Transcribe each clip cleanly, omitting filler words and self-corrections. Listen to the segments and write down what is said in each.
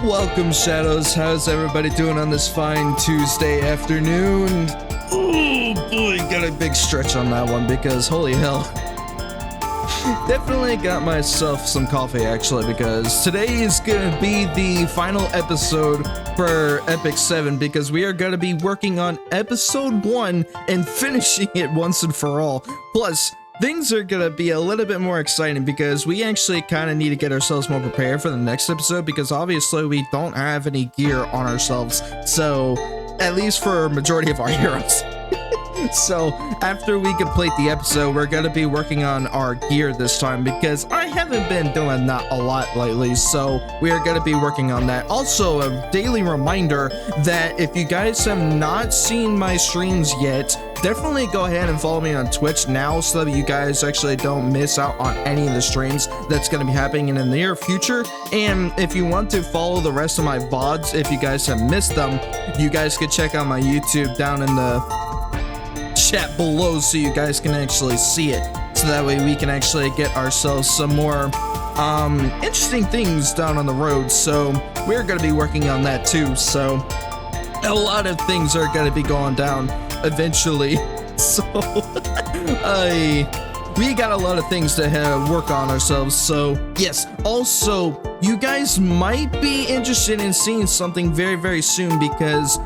Welcome, Shadows. How's everybody doing on this fine Tuesday afternoon? Oh boy, got a big stretch on that one because holy hell. Definitely got myself some coffee actually, because today is gonna be the final episode for Epic 7 because we are gonna be working on episode 1 and finishing it once and for all. Plus, things are gonna be a little bit more exciting because we actually kind of need to get ourselves more prepared for the next episode, because obviously we don't have any gear on ourselves, so at least for a majority of our heroes. So after we complete the episode, we're gonna be working on our gear this time because I haven't been doing that a lot lately, so we are gonna be working on that. Also, a daily reminder that if you guys have not seen my streams yet, definitely go ahead and follow me on Twitch now so that you guys actually don't miss out on any of the streams that's going to be happening in the near future. And if you want to follow the rest of my VODs, if you guys have missed them, you guys could check out my YouTube down in the chat below so you guys can actually see it. So that way we can actually get ourselves some more interesting things down on the road. So we're going to be working on that too. So a lot of things are going to be going down eventually, so we got a lot of things to work on ourselves. So yes, also you guys might be interested in seeing something very, very soon, because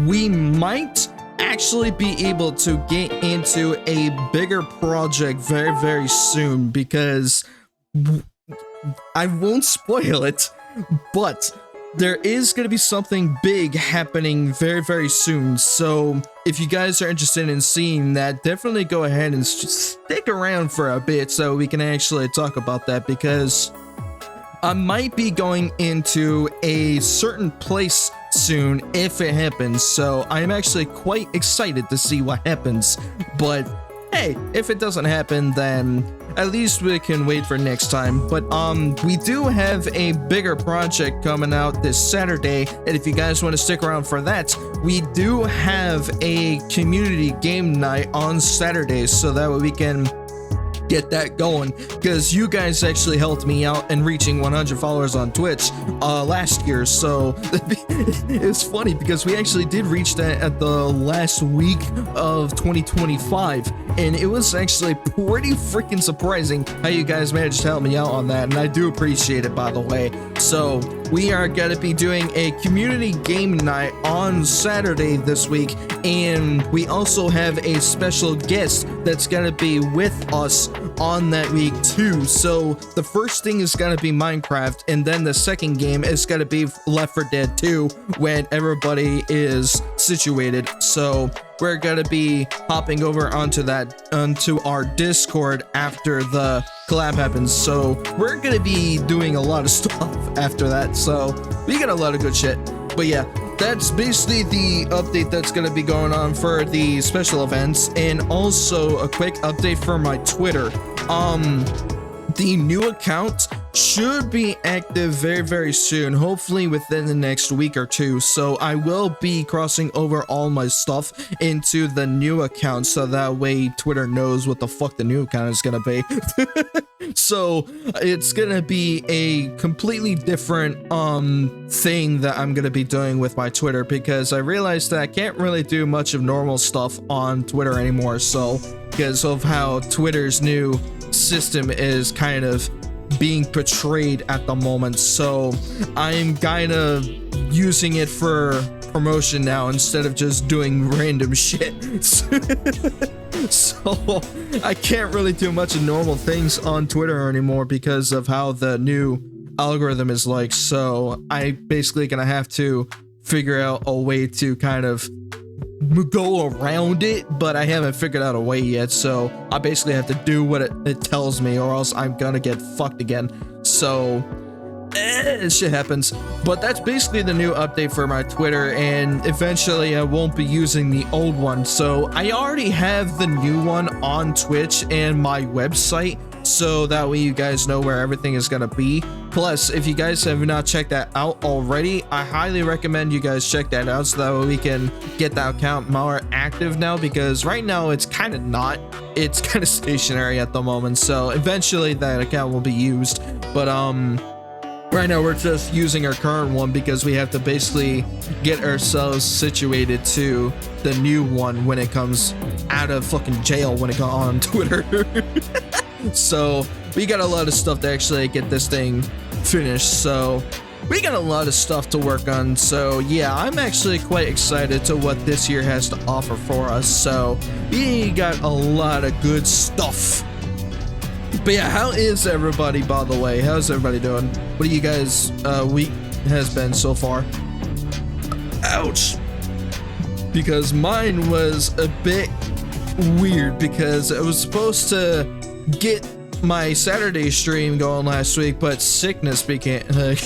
we might actually be able to get into a bigger project very, very soon, because I won't spoil it, but there is going to be something big happening very, very soon. So if you guys are interested in seeing that, definitely go ahead and stick around for a bit so we can actually talk about that, because I might be going into a certain place soon if it happens. So I'm actually quite excited to see what happens. But hey, if it doesn't happen, then at least we can wait for next time. But we do have a bigger project coming out this Saturday, and if you guys want to stick around for that, we do have a community game night on Saturday, so that way we can get that going, because you guys actually helped me out in reaching 100 followers on Twitch last year. So it's funny because we actually did reach that at the last week of 2025, and it was actually pretty freaking surprising how you guys managed to help me out on that, and I do appreciate it, by the way. So we are gonna be doing a community game night on Saturday this week, and we also have a special guest that's gonna be with us on that week too. So the first thing is gonna be Minecraft, and then the second game is gonna be Left 4 Dead 2 when everybody is situated. So we're gonna be hopping over onto our Discord after the collab happens. So we're gonna be doing a lot of stuff after that. So we got a lot of good shit. But yeah, that's basically the update that's going to be going on for the special events. And also a quick update for my Twitter. The new account should be active very, very soon, hopefully within the next week or two. So I will be crossing over all my stuff into the new account, so that way Twitter knows what the fuck the new account is gonna be. So it's gonna be a completely different thing that I'm gonna be doing with my Twitter, because I realized that I can't really do much of normal stuff on Twitter anymore. So because of how Twitter's new system is kind of being portrayed at the moment, so I'm kind of using it for promotion now instead of just doing random shit. So I can't really do much of normal things on Twitter anymore because of how the new algorithm is like. So I basically gonna have to figure out a way to kind of go around it, but I haven't figured out a way yet. So I basically have to do what it tells me, or else I'm gonna get fucked again. So shit happens. But that's basically the new update for my Twitter, and eventually I won't be using the old one. So I already have the new one on Twitch and my website, so that way you guys know where everything is gonna be. Plus, if you guys have not checked that out already, I highly recommend you guys check that out, so that way we can get that account more active now, because right now it's kind of not. It's kind of stationary at the moment, so eventually that account will be used. But right now we're just using our current one because we have to basically get ourselves situated to the new one when it comes out of fucking jail, when it comes on Twitter. So we got a lot of stuff to actually get this thing finished. So we got a lot of stuff to work on. So yeah, I'm actually quite excited to what this year has to offer for us. So we got a lot of good stuff. But yeah, how is everybody, by the way? How's everybody doing? What do you guys week has been so far? Ouch. Because mine was a bit weird, because I was supposed to get my Saturday stream going last week, but sickness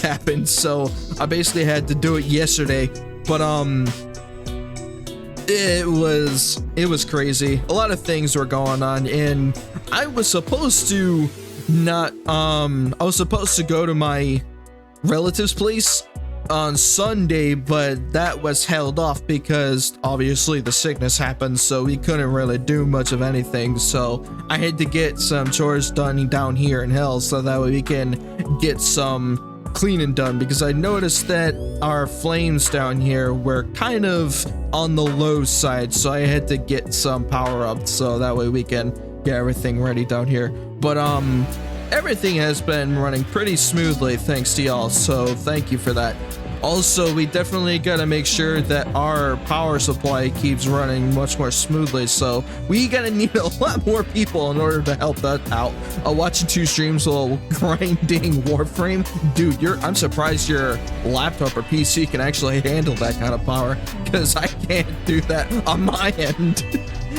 happened, so I basically had to do it yesterday. But it was crazy. A lot of things were going on, and I was supposed to go to my relative's place on Sunday, but that was held off because obviously the sickness happened, so we couldn't really do much of anything. So I had to get some chores done down here in hell, so that way we can get some cleaning done, because I noticed that our flames down here were kind of on the low side, so I had to get some power up so that way we can get everything ready down here. But everything has been running pretty smoothly thanks to y'all, so thank you for that. Also, we definitely gotta make sure that our power supply keeps running much more smoothly, so we gotta need a lot more people in order to help that out. Watching 2 streams while grinding Warframe, dude, I'm surprised your laptop or PC can actually handle that kind of power, because I can't do that on my end.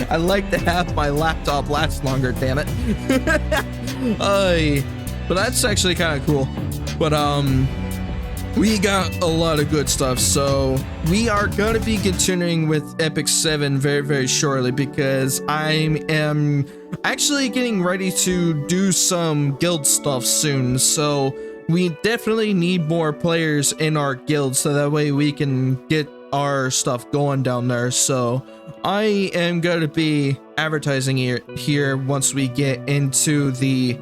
I like to have my laptop last longer, damn it. But that's actually kind of cool. But we got a lot of good stuff, so we are going to be continuing with Epic 7 very, very shortly, because I am actually getting ready to do some guild stuff soon. So we definitely need more players in our guild, so that way we can get our stuff going down there. So I am going to be advertising here once we get into the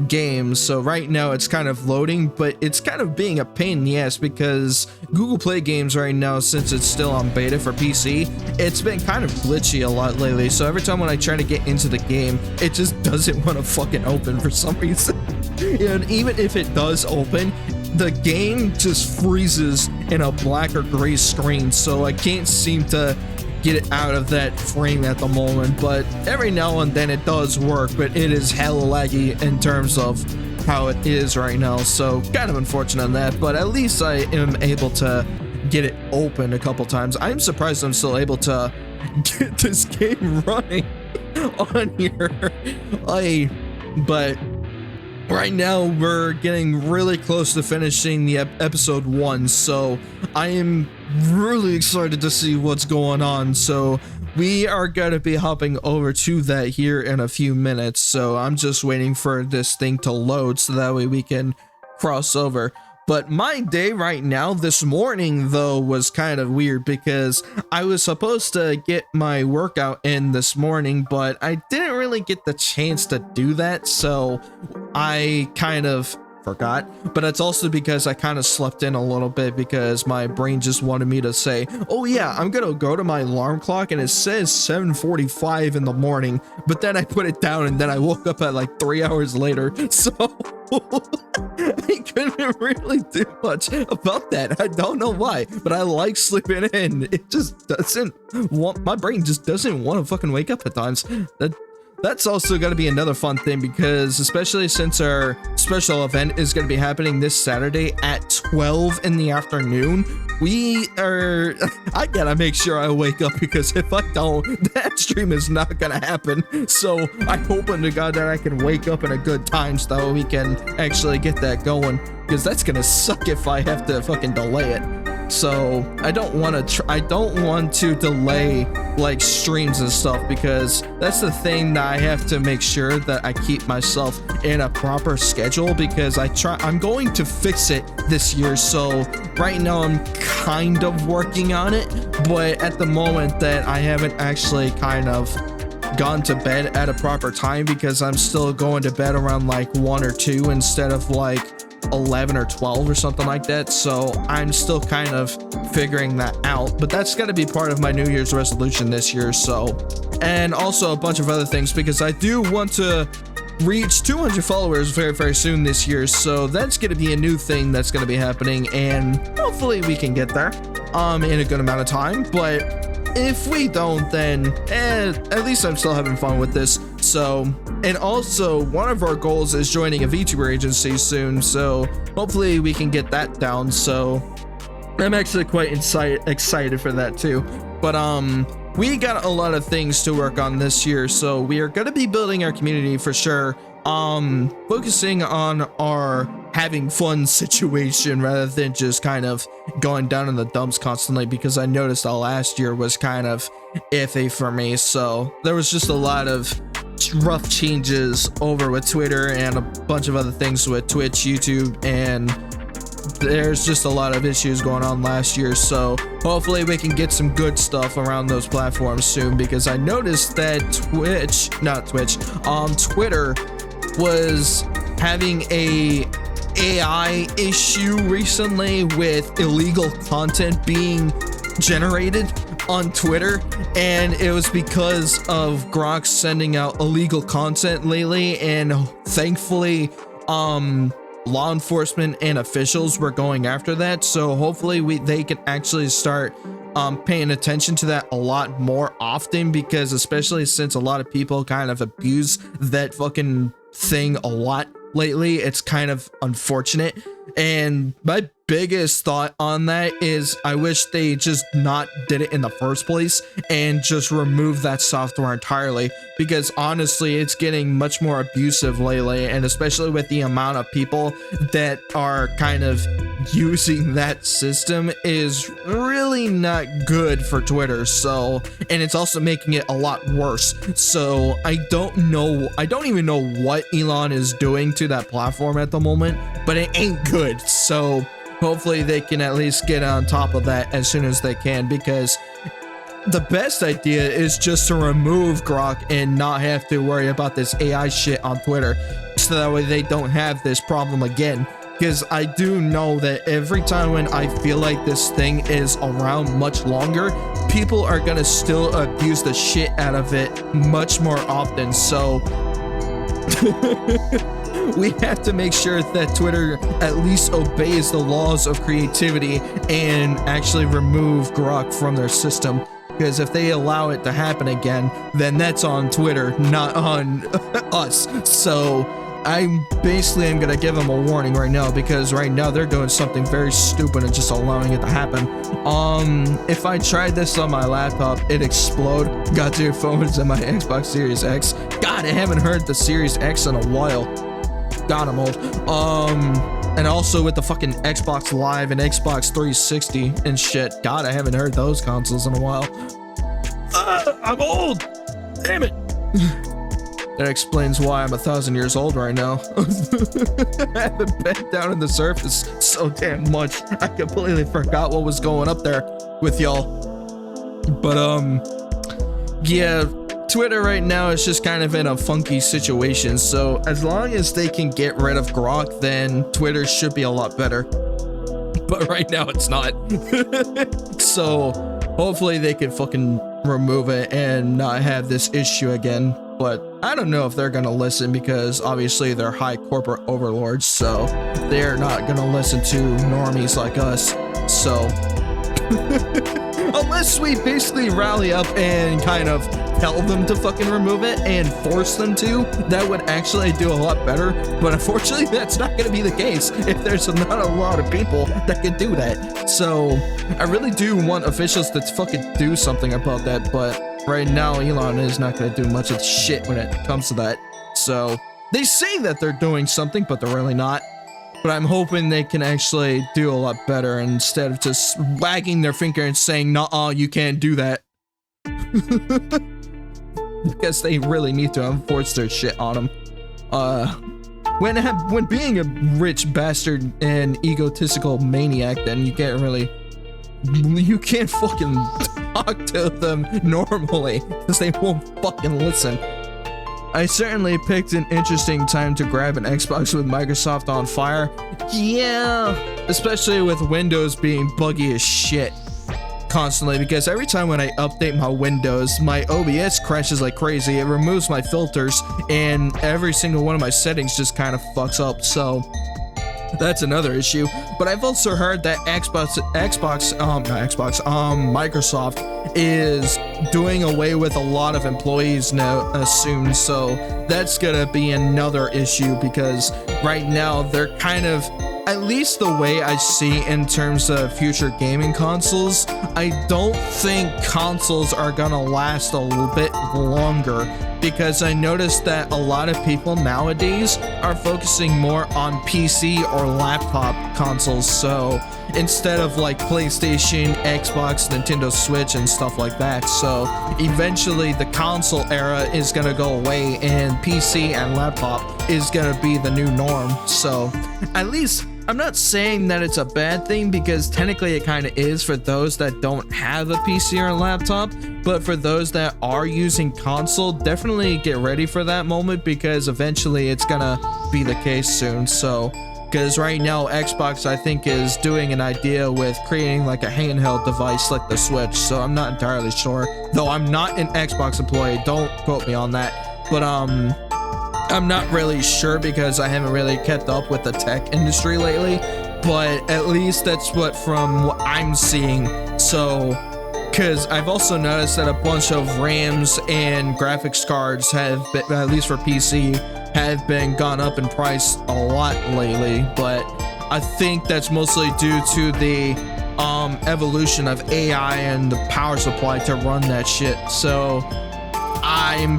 game. So right now it's kind of loading, but it's kind of being a pain in the ass, because Google Play Games right now, since it's still on beta for PC, it's been kind of glitchy a lot lately. So every time when I try to get into the game, it just doesn't want to fucking open for some reason. And even if it does open, the game just freezes in a black or gray screen, so I can't seem to get it out of that frame at the moment, but every now and then it does work, but it is hella laggy in terms of how it is right now, so kind of unfortunate on that, but at least I am able to get it open a couple times. I'm surprised I'm still able to get this game running on here. But right now we're getting really close to finishing the episode 1, so I am really excited to see what's going on. So we are going to be hopping over to that here in a few minutes, so I'm just waiting for this thing to load so that way we can cross over. But my day right now, this morning though, was kind of weird because I was supposed to get my workout in this morning, but I didn't really get the chance to do that, so I kind of forgot. But it's also because I kind of slept in a little bit because my brain just wanted me to say, oh yeah, I'm gonna go to my alarm clock and it says 7:45 in the morning, but then I put it down and then I woke up at like 3 hours later, so I couldn't really do much about that. I don't know why, but I like sleeping in. It just doesn't want, my brain just doesn't want to fucking wake up at times. That's also going to be another fun thing because especially since our special event is going to be happening this Saturday at 12 in the afternoon, I gotta make sure I wake up because if I don't, that stream is not gonna happen. So I'm hoping to God that I can wake up in a good time so that we can actually get that going, because that's gonna suck if I have to fucking delay it. So I don't want to delay like streams and stuff, because that's the thing that I have to make sure that I keep myself in a proper schedule, because I'm going to fix it this year. So right now I'm kind of working on it, but at the moment that I haven't actually kind of gone to bed at a proper time, because I'm still going to bed around like 1 or 2 instead of like 11 or 12 or something like that. So I'm still kind of figuring that out, but that's got to be part of my New Year's resolution this year. So, and also a bunch of other things, because I do want to reach 200 followers very, very soon this year. So that's going to be a new thing that's going to be happening, and hopefully we can get there in a good amount of time. But if we don't, then at least I'm still having fun with this. So, and also one of our goals is joining a VTuber agency soon, so hopefully we can get that down. So I'm actually quite excited for that too. But we got a lot of things to work on this year, so we are going to be building our community for sure, focusing on our having fun situation rather than just kind of going down in the dumps constantly, because I noticed that last year was kind of iffy for me. So there was just a lot of rough changes over with Twitter and a bunch of other things with Twitch, YouTube, and there's just a lot of issues going on last year. So hopefully we can get some good stuff around those platforms soon, because I noticed that Twitter was having a AI issue recently with illegal content being generated on Twitter, and it was because of Grok sending out illegal content lately, and thankfully law enforcement and officials were going after that. So hopefully they can actually start paying attention to that a lot more often, because especially since a lot of people kind of abuse that fucking thing a lot lately, it's kind of unfortunate. And my biggest thought on that is I wish they just not did it in the first place and just remove that software entirely, because honestly it's getting much more abusive lately, and especially with the amount of people that are kind of using that system is really not good for Twitter. So, and it's also making it a lot worse. So I don't even know what Elon is doing to that platform at the moment, but it ain't good. So hopefully they can at least get on top of that as soon as they can, because the best idea is just to remove Grok and not have to worry about this AI shit on Twitter, so that way they don't have this problem again. Because I do know that every time when I feel like this thing is around much longer, people are gonna still abuse the shit out of it much more often. So we have to make sure that Twitter at least obeys the laws of creativity and actually remove Grok from their system. because if they allow it to happen again, then that's on Twitter, not on us. So I basically am gonna give them a warning right now, because right now they're doing something very stupid and just allowing it to happen. If I tried this on my laptop, it'd explode. Got to your phones and my Xbox Series X. God, I haven't heard the Series X in a while. God, I'm old. And also with the fucking Xbox Live and Xbox 360 and shit. God, I haven't heard those consoles in a while. I'm old. Damn it. That explains why I'm 1,000 years old right now. I haven't bent down in the surface so damn much. I completely forgot what was going up there with y'all. But yeah, Twitter right now is just kind of in a funky situation. So as long as they can get rid of Grok, then Twitter should be a lot better. But right now it's not. So hopefully they can fucking remove it and not have this issue again. But I don't know if they're gonna listen, because obviously they're high corporate overlords, so they're not gonna listen to normies like us. So unless we basically rally up and kind of tell them to fucking remove it and force them to, that would actually do a lot better. But unfortunately, that's not gonna be the case if there's not a lot of people that can do that. So I really do want officials to fucking do something about that, but right now, Elon is not going to do much of shit when it comes to that. So they say that they're doing something, but they're really not. But I'm hoping they can actually do a lot better instead of just wagging their finger and saying, "Nuh-uh, you can't do that." Because they really need to enforce their shit on them. When being a rich bastard and egotistical maniac, then you can't fucking talk to them normally, because they won't fucking listen. I certainly picked an interesting time to grab an Xbox with Microsoft on fire. Yeah, especially with Windows being buggy as shit constantly, because every time when I update my Windows, my OBS crashes like crazy. It removes my filters, and every single one of my settings just kind of fucks up. So that's another issue. But I've also heard that Microsoft is doing away with a lot of employees now soon. So that's gonna be another issue, because right now they're kind of, at least the way I see in terms of future gaming consoles, I don't think consoles are gonna last a little bit longer, because I noticed that a lot of people nowadays are focusing more on PC or laptop consoles. So instead of like PlayStation, Xbox, Nintendo Switch, and stuff like that. So eventually the console era is gonna go away, and PC and laptop is gonna be the new norm. So at least, I'm not saying that it's a bad thing, because technically it kind of is for those that don't have a PC or a laptop, but for those that are using console, definitely get ready for that moment, because eventually it's gonna be the case soon. So, because right now Xbox, I think, is doing an idea with creating like a handheld device like the Switch, so I'm not entirely sure, though I'm not an Xbox employee, don't quote me on that. But I'm not really sure, because I haven't really kept up with the tech industry lately, but at least that's from what I'm seeing. So, because I've also noticed that a bunch of RAMs and graphics cards have been, at least for PC, have been gone up in price a lot lately, but I think that's mostly due to the evolution of AI and the power supply to run that shit. So I'm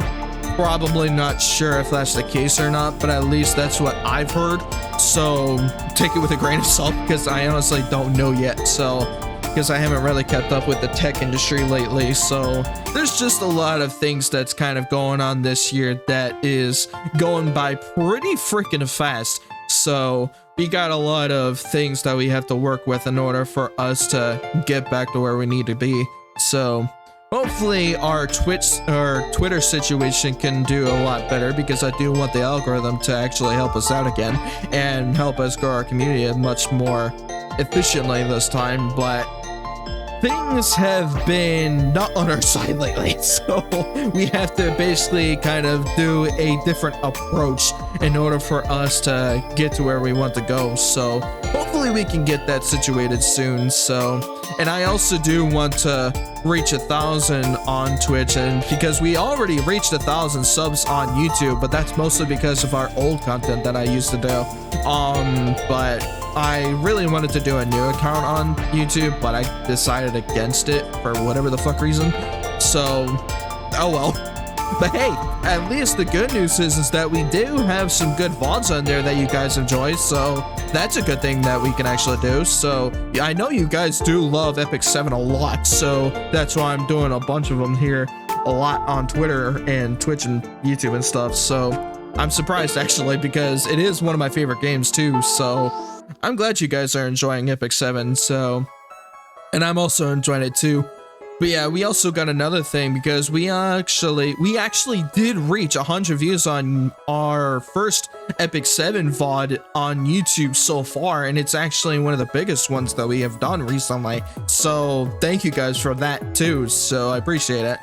probably not sure if that's the case or not, but at least that's what I've heard. So take it with a grain of salt, because I honestly don't know yet. So, because I haven't really kept up with the tech industry lately. So there's just a lot of things that's kind of going on this year that is going by pretty freaking fast. So we got a lot of things that we have to work with in order for us to get back to where we need to be. So hopefully our Twitter situation can do a lot better, because I do want the algorithm to actually help us out again and help us grow our community much more efficiently this time. But things have been not on our side lately, so we have to basically kind of do a different approach in order for us to get to where we want to go. So hopefully we can get that situated soon. So, and I also do want to reach 1,000 on Twitch, and because we already reached 1,000 subs on YouTube, but that's mostly because of our old content that I used to do. But I really wanted to do a new account on YouTube, but I decided against it for whatever the fuck reason. So, oh well. But hey, at least the good news is that we do have some good VODs on there that you guys enjoy, so that's a good thing that we can actually do. So yeah, I know you guys do love Epic 7 a lot, so that's why I'm doing a bunch of them here a lot on Twitter and Twitch and YouTube and stuff. So I'm surprised actually, because it is one of my favorite games too, so I'm glad you guys are enjoying Epic 7. So, and I'm also enjoying it too. But yeah, we also got another thing, because we actually did reach 100 views on our first Epic 7 VOD on YouTube so far, and it's actually one of the biggest ones that we have done recently. So thank you guys for that too. So I appreciate it.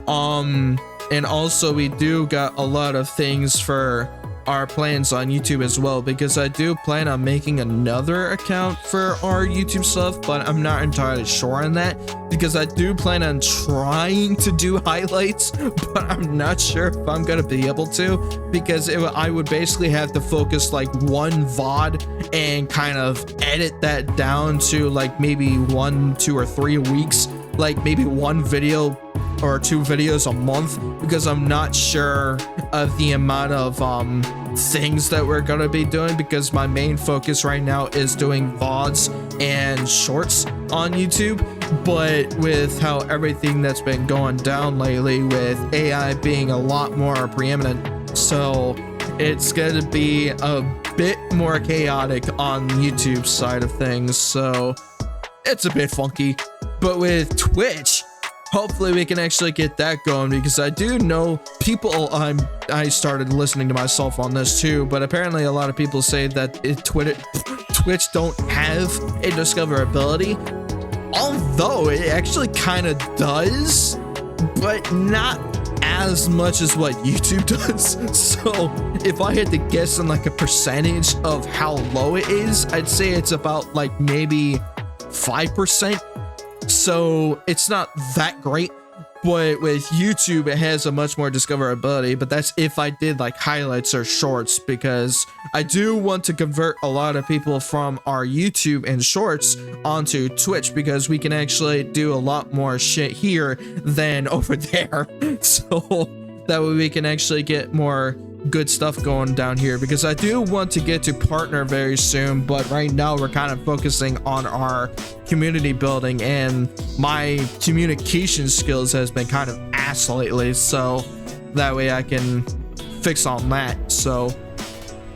And also we do got a lot of things for our plans on YouTube as well, because I do plan on making another account for our YouTube stuff, but I'm not entirely sure on that, because I do plan on trying to do highlights, but I'm not sure if I'm gonna be able to, because I would basically have to focus like one VOD and kind of edit that down to like maybe 1, 2, or 3 weeks, like maybe one video or 2 videos a month, because I'm not sure of the amount of things that we're gonna be doing, because my main focus right now is doing VODs and shorts on YouTube. But with how everything that's been going down lately, with AI being a lot more preeminent, so it's gonna be a bit more chaotic on YouTube side of things, so it's a bit funky. But with Twitch, hopefully we can actually get that going, because I do know people, I started listening to myself on this too, but apparently a lot of people say that Twitch don't have a discoverability, although it actually kind of does, but not as much as what YouTube does. So if I had to guess on like a percentage of how low it is, I'd say it's about like maybe 5%. So it's not that great, but with YouTube it has a much more discoverability. But that's if I did like highlights or shorts, because I do want to convert a lot of people from our YouTube and shorts onto Twitch, because we can actually do a lot more shit here than over there. So that way we can actually get more good stuff going down here, because I do want to get to partner very soon, but right now we're kind of focusing on our community building, and my communication skills has been kind of ass lately, so that way I can fix on that. So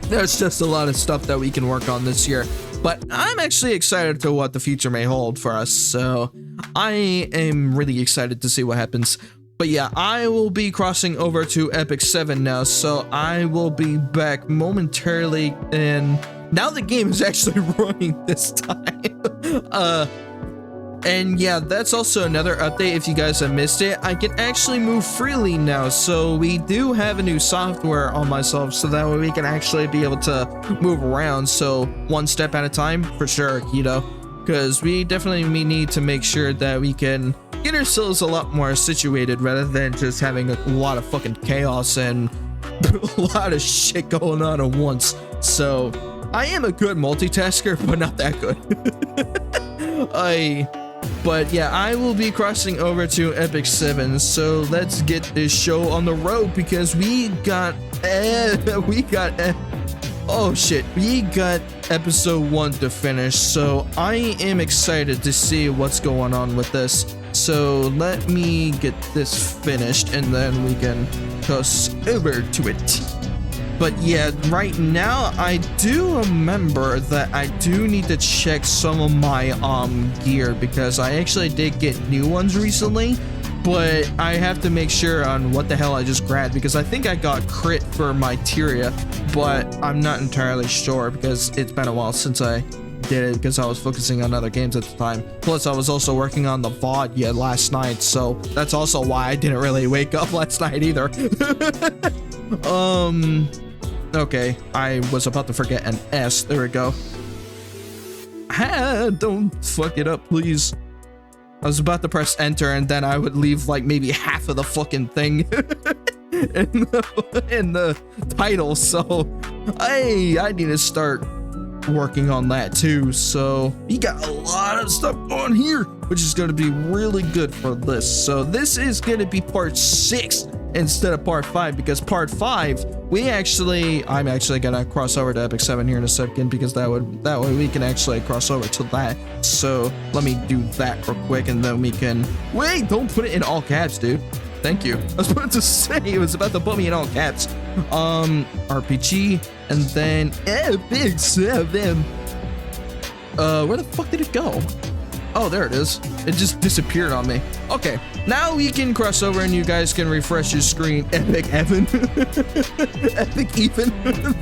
there's just a lot of stuff that we can work on this year, but I'm actually excited to what the future may hold for us, so I am really excited to see what happens. But yeah, I will be crossing over to Epic 7 now, so I will be back momentarily, and now the game is actually running this time. And yeah, that's also another update. If you guys have missed it, I can actually move freely now, so we do have a new software on myself, so that way we can actually be able to move around, so one step at a time for sure, you know, because we definitely need to make sure that we can get ourselves a lot more situated, rather than just having a lot of fucking chaos and a lot of shit going on at once. So I am a good multitasker, but not that good. But yeah, I will be crossing over to Epic 7, so let's get this show on the road, because we got episode 1 to finish, so I am excited to see what's going on with this. So let me get this finished, and then we can cross over to it. But yeah, right now I do remember that I do need to check some of my gear, because I actually did get new ones recently, but I have to make sure on what the hell I just grabbed, because I think I got crit for my Tyria, but I'm not entirely sure, because it's been a while since I did it, because I was focusing on other games at the time. Plus I was also working on the VOD last night, so that's also why I didn't really wake up last night either. Okay, I was about to forget an S. There we go. Don't fuck it up, please. I was about to press enter and then I would leave like maybe half of the fucking thing in the title. So I need to start working on that too. So we got a lot of stuff on here, which is going to be really good for this. So this is going to be part 6 instead of part 5, because part 5 I'm actually gonna cross over to Epic 7 here in a second, because that way we can actually cross over to that. So let me do that real quick and then we can wait. Don't put it in all caps, dude. Thank you. I was about to say, it was about to put me in all caps. RPG and then Epic 7. Where the fuck did it go? Oh, there it is. It just disappeared on me. Okay, now we can cross over and you guys can refresh your screen. Epic Evan. Epic Even.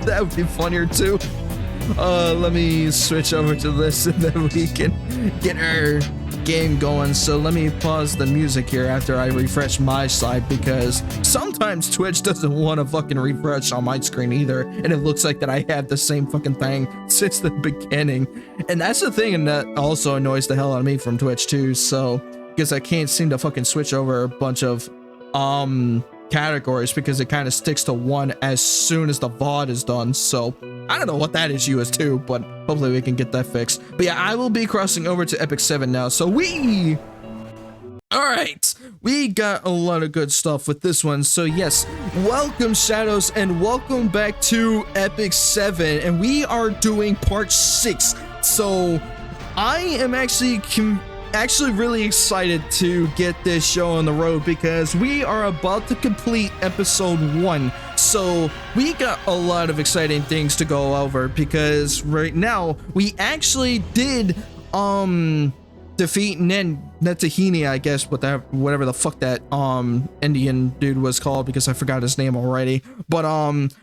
That would be funnier too. Let me switch over to this and then we can get our game going. So let me pause the music here after I refresh my side, because sometimes Twitch doesn't want to fucking refresh on my screen either, and it looks like that I have the same fucking thing since the beginning. And that's the thing, and that also annoys the hell out of me from Twitch too. So because I can't seem to fucking switch over a bunch of categories, because it kind of sticks to one as soon as the VOD is done. So I don't know what that issue is too, but hopefully we can get that fixed. But yeah, I will be crossing over to Epic 7 now. So alright, we got a lot of good stuff with this one. So yes, welcome Shadows and welcome back to Epic 7, and we are doing part 6. So I am actually really excited to get this show on the road, because we are about to complete episode 1. So we got a lot of exciting things to go over, because right now we actually did defeat Netahini, I guess, with that, whatever the fuck that Indian dude was called, because I forgot his name already. But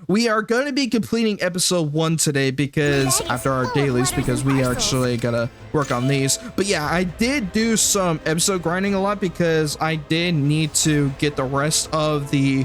we are going to be completing episode 1 today, because after our dailies, because we are actually gonna work on these. But yeah, I did do some episode grinding a lot, because I did need to get the rest of the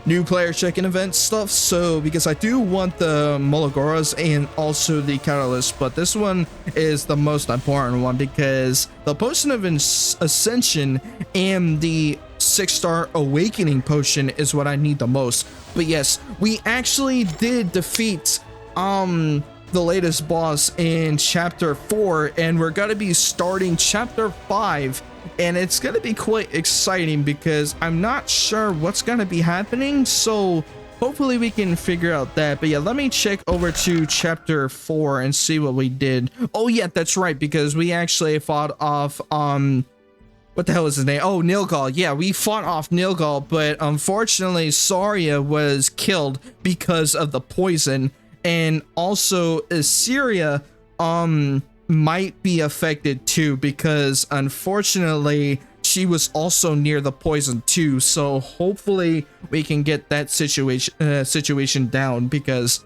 new player check-in event stuff. So because I do want the Mologoras and also the Catalyst, but this one is the most important one, because the Potion of Ascension and the 6-star Awakening Potion is what I need the most. But yes, we actually did defeat the latest boss in chapter 4, and we're gonna be starting chapter 5, and it's gonna be quite exciting, because I'm not sure what's gonna be happening, so hopefully we can figure out that. But yeah, let me check over to chapter 4 and see what we did. Oh yeah, that's right, because we actually fought off what the hell is his name? Oh, Nilgal. Yeah, we fought off Nilgal, but unfortunately Saria was killed because of the poison. And also Assyria might be affected too, because unfortunately she was also near the poison too. So hopefully we can get that situation down, because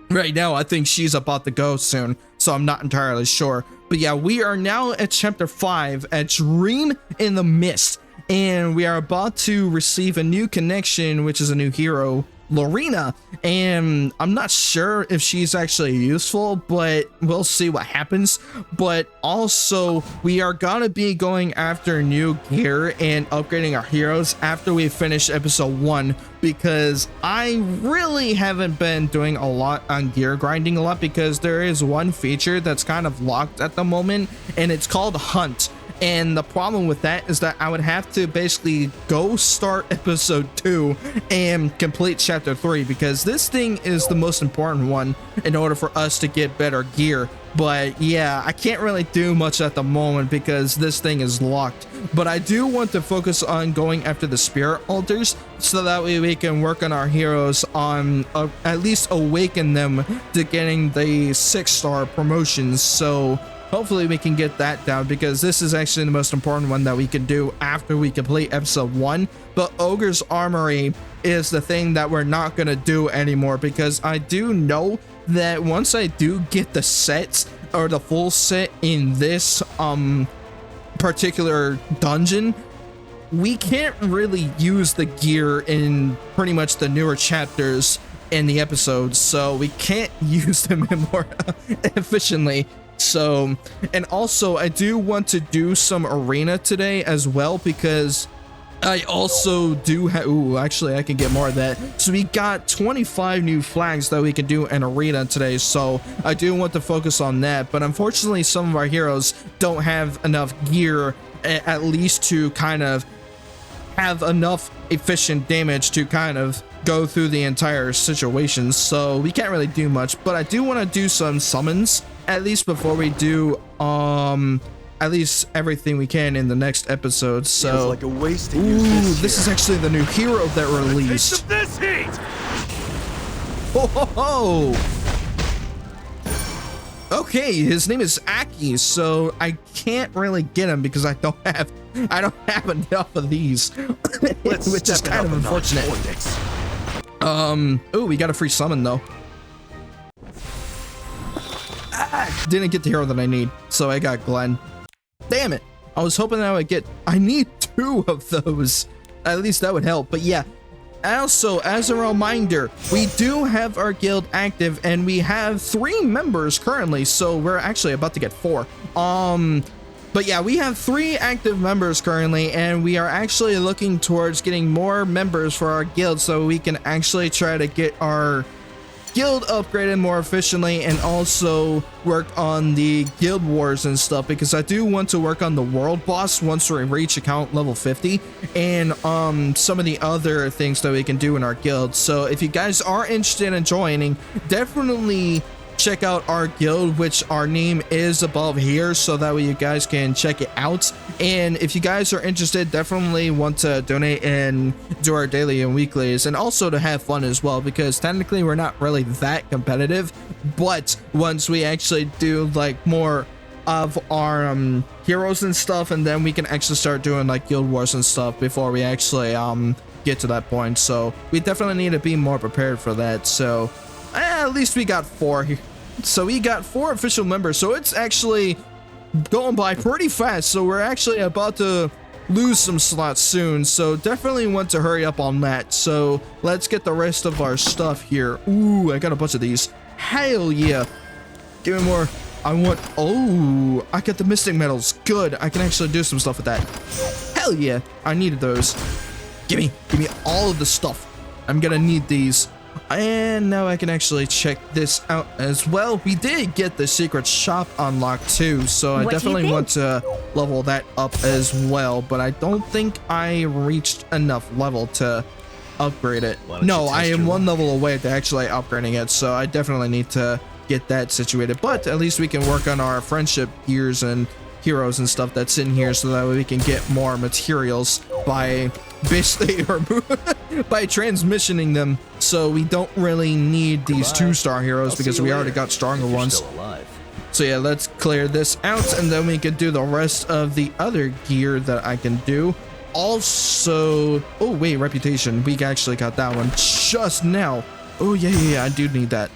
right now I think she's about to go soon, so I'm not entirely sure. But yeah, we are now at chapter 5 at Dream in the Mist, and we are about to receive a new connection, which is a new hero, Lorena, and I'm not sure if she's actually useful, but we'll see what happens. But also we are gonna be going after new gear and upgrading our heroes after we finish episode 1, because I really haven't been doing a lot on gear grinding a lot, because there is one feature that's kind of locked at the moment, and it's called Hunt. And the problem with that is that I would have to basically go start episode 2 and complete chapter 3, because this thing is the most important one in order for us to get better gear. But yeah, I can't really do much at the moment because this thing is locked. But I do want to focus on going after the spirit altars, so that way we can work on our heroes on at least awaken them to getting the 6-star promotions. So hopefully we can get that down, because this is actually the most important one that we can do after we complete episode 1. But Ogre's Armory is the thing that we're not going to do anymore, because I do know that once I do get the sets, or the full set in this particular dungeon, we can't really use the gear in pretty much the newer chapters in the episodes, so we can't use them more efficiently. So, and also I do want to do some arena today as well, because I also do have, ooh, actually I can get more of that. So we got 25 new flags that we can do in arena today, so I do want to focus on that. But unfortunately, some of our heroes don't have enough gear, at least to kind of have enough efficient damage to kind of go through the entire situation. So we can't really do much, but I do want to do some summons, at least before we do, at least everything we can in the next episode. So feels like a waste to use this is actually the new hero that released. Taste of this heat. Ho ho ho! Okay, his name is Aki, so I can't really get him because I don't have enough of these, which is kind of unfortunate. Oh, we got a free summon though. Didn't get the hero that I need, so I got Glenn. Damn it! I was hoping that I would get. I need 2 of those. At least that would help. But yeah. Also, as a reminder, we do have our guild active, and we have 3 members currently. So we're actually about to get 4. But yeah, we have 3 active members currently, and we are actually looking towards getting more members for our guild, so we can actually try to get our guild upgraded more efficiently, and also work on the guild wars and stuff, because I do want to work on the world boss once we reach account level 50, and some of the other things that we can do in our guild. So if you guys are interested in joining, definitely check out our guild, which our name is above here, so that way you guys can check it out. And if you guys are interested, definitely want to donate and do our daily and weeklies, and also to have fun as well, because technically we're not really that competitive, but once we actually do like more of our heroes and stuff, and then we can actually start doing like guild wars and stuff before we actually get to that point. So we definitely need to be more prepared for that. So at least we got 4 here. So we got 4 official members, so it's actually going by pretty fast. So we're actually about to lose some slots soon, so definitely want to hurry up on that. So let's get the rest of our stuff here. Ooh, I got a bunch of these. Hell yeah. Give me more. I want, oh, I got the mystic medals. Good, I can actually do some stuff with that. Hell yeah, I needed those. Give me all of the stuff. I'm gonna need these. And now I can actually check this out as well. We did get the secret shop unlocked too, so I definitely want to level that up as well, but I don't think I reached enough level to upgrade it. No, I am 1 level away to actually upgrading it, so I definitely need to get that situated. But at least we can work on our friendship gears and heroes and stuff that's in here, so that way we can get more materials by basically by transmissioning them, so we don't really need these 2-star heroes because we already got stronger ones. So yeah, let's clear this out, and then we can do the rest of the other gear that I can do. Also, oh wait, reputation, we actually got that one just now. Oh yeah, I do need that.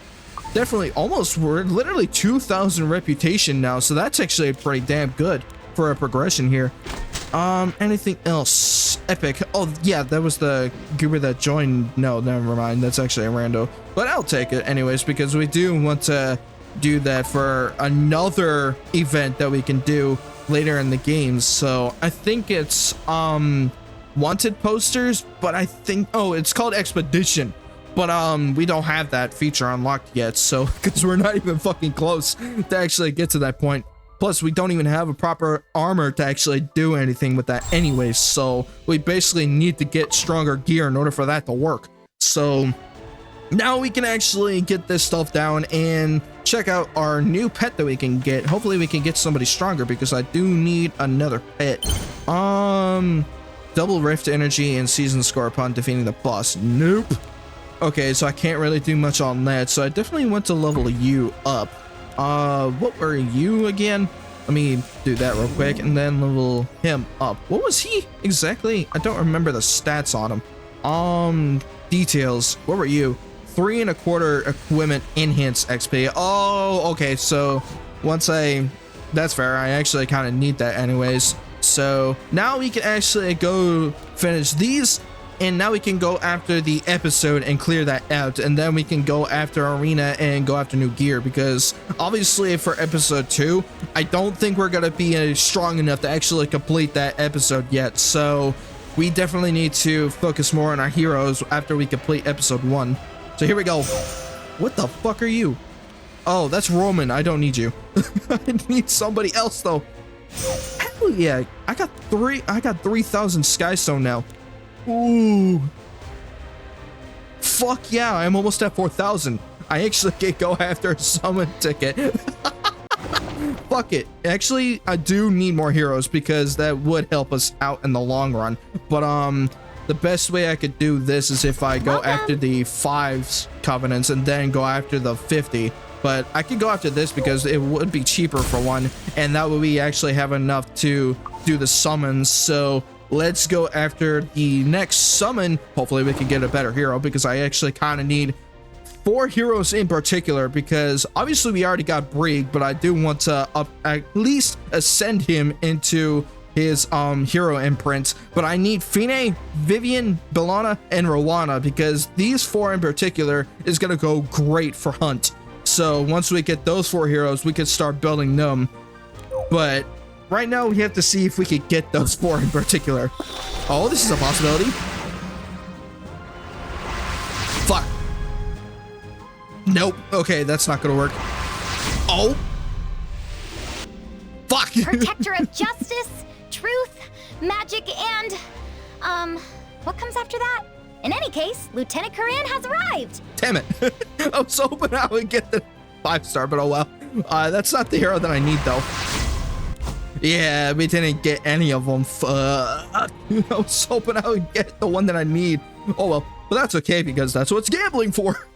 Definitely, almost, we're literally 2,000 reputation now, so that's actually pretty damn good for a progression here. Anything else? Epic. Oh yeah, that was the goober that joined. No, never mind, that's actually a rando, but I'll take it anyways, because we do want to do that for another event that we can do later in the game. So I think it's wanted posters, but I think, oh, it's called expedition, but we don't have that feature unlocked yet, so because we're not even fucking close to actually get to that point. Plus, we don't even have a proper armor to actually do anything with that anyway, so we basically need to get stronger gear in order for that to work. So now we can actually get this stuff down and check out our new pet that we can get. Hopefully we can get somebody stronger, because I do need another pet. Double rift energy and season score upon defeating the boss. Nope. Okay, so I can't really do much on that, so I definitely want to level you up. What were you again? Let me do that real quick, and then level him up. What was he exactly? I don't remember the stats on him. Details. What were you? 3 1/4 equipment enhance XP. Oh, okay, so once that's fair, I actually kind of need that anyways. So now we can actually go finish these, and now we can go after the episode and clear that out, and then we can go after arena and go after new gear, because obviously for episode 2 I don't think we're gonna be strong enough to actually complete that episode yet, so we definitely need to focus more on our heroes after we complete episode 1. So here we go. What the fuck are you? Oh, that's Roman. I don't need you. I need somebody else though. Hell yeah, I got 3,000 Skystone now. Ooh. Fuck yeah, I'm almost at 4,000. I actually can go after a summon ticket. Fuck it. Actually, I do need more heroes because that would help us out in the long run. But the best way I could do this is if I go after the 5 covenants and then go after the 50. But I could go after this because it would be cheaper for one, and that way we actually have enough to do the summons. So let's go after the next summon. Hopefully we can get a better hero, because I actually kind of need 4 heroes in particular, because obviously we already got Brig, but I do want to at least ascend him into his hero imprint. But I need Fine, Vivian, Bellana, and Rowana, because these 4 in particular is gonna go great for Hunt. So once we get those 4 heroes, we can start building them. But right now we have to see if we could get those 4 in particular. Oh, this is a possibility. Fuck. Nope. Okay, that's not gonna work. Oh. Fuck. Protector of justice, truth, magic, and what comes after that? In any case, Lieutenant Corinne has arrived. Damn it. I was hoping I would get the 5-star, but oh well. That's not the hero that I need though. Yeah, we didn't get any of them. I was hoping I would get the one that I need. Oh well, but that's okay, because that's what it's gambling for.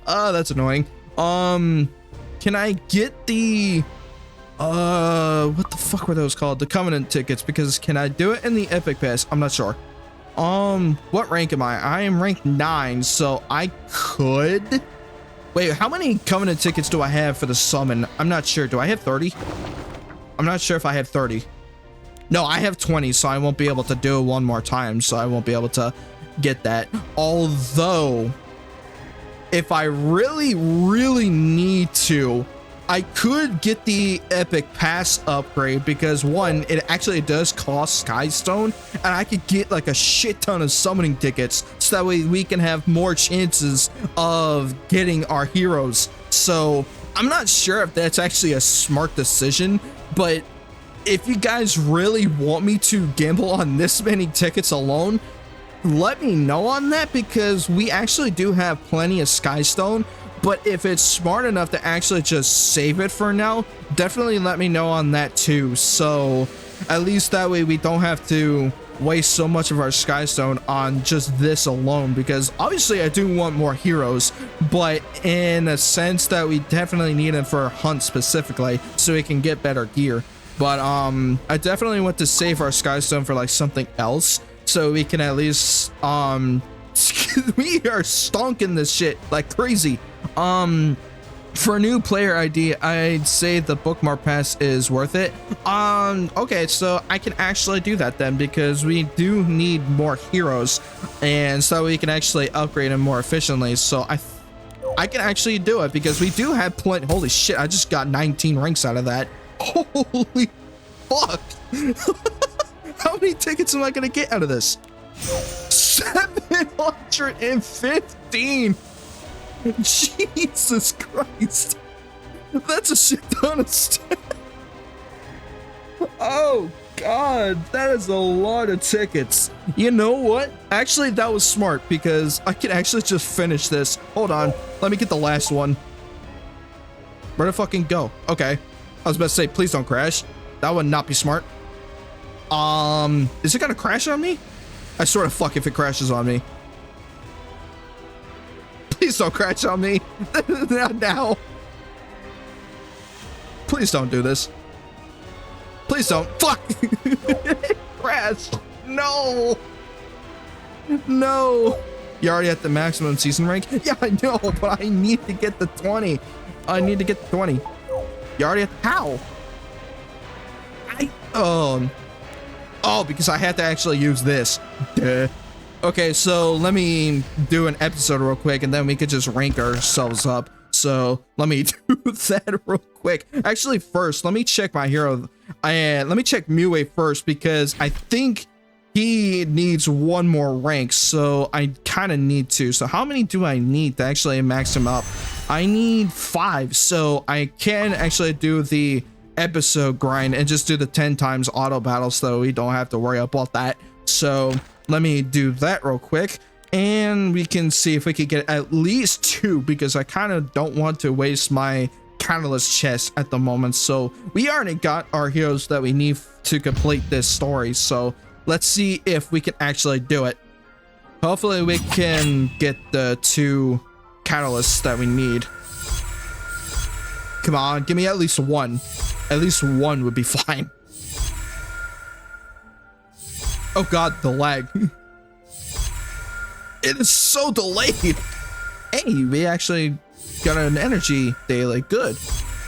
That's annoying. Can I get the what the fuck were those called? The Covenant tickets, because can I do it in the Epic Pass? I'm not sure. What rank am I? I am rank 9, so I could. Wait, how many Covenant tickets do I have for the summon? I'm not sure. Do I have 30? I'm not sure if I have 30. No, I have 20, so I won't be able to do it one more time, so I won't be able to get that. Although, if I really need to, I could get the Epic Pass upgrade, because one, it actually does cost Skystone, and I could get like a shit ton of summoning tickets, so that way we can have more chances of getting our heroes. So I'm not sure if that's actually a smart decision, but if you guys really want me to gamble on this many tickets alone, let me know on that, because we actually do have plenty of Skystone. But if it's smart enough to actually just save it for now, definitely let me know on that too. So at least that way we don't have to waste so much of our Skystone on just this alone, because obviously I do want more heroes, but in a sense that we definitely need them for Hunt specifically, so we can get better gear. But I definitely want to save our Skystone for like something else, so we can at least we are stonking this shit like crazy. For a new player ID, I'd say the bookmark pass is worth it. Okay, so I can actually do that then, because we do need more heroes, and so we can actually upgrade them more efficiently. So I can actually do it, because we do have plenty. Holy shit, I just got 19 ranks out of that. Holy fuck. How many tickets am I gonna get out of this? 715. Jesus Christ. That's a shit ton of stuff. Oh god, that is a lot of tickets. You know what? Actually, that was smart, because I can actually just finish this. Hold on, let me get the last one. Where'd it fucking go? Okay, I was about to say, please don't crash. That would not be smart. Is it gonna crash on me? I sort of fuck if it crashes on me. Please don't crash on me. Not now. Please don't do this. Please don't. Fuck. Crash. No. No. You're already at the maximum season rank? Yeah, I know, but I need to get the 20. I need to get the 20. You already at how? Oh, because I had to actually use this. Duh. Okay, so let me do an episode real quick and then we could just rank ourselves up. So let me do that real quick. Actually, first, let me check my hero. Let me check Mue first because I think he needs one more rank. So I kind of need to. So how many do I need to actually max him up? I need 5. So I can actually do the episode grind and just do the 10 times auto battle so we don't have to worry about that. So let me do that real quick and we can see if we could get at least 2 because I kind of don't want to waste my catalyst chest at the moment. So we already got our heroes that we need to complete this story. So let's see if we can actually do it. Hopefully we can get the 2 catalysts that we need. Come on, give me at least 1. At least 1 would be fine. Oh god, the lag. It is so delayed. Hey, we actually got an energy daily. Good.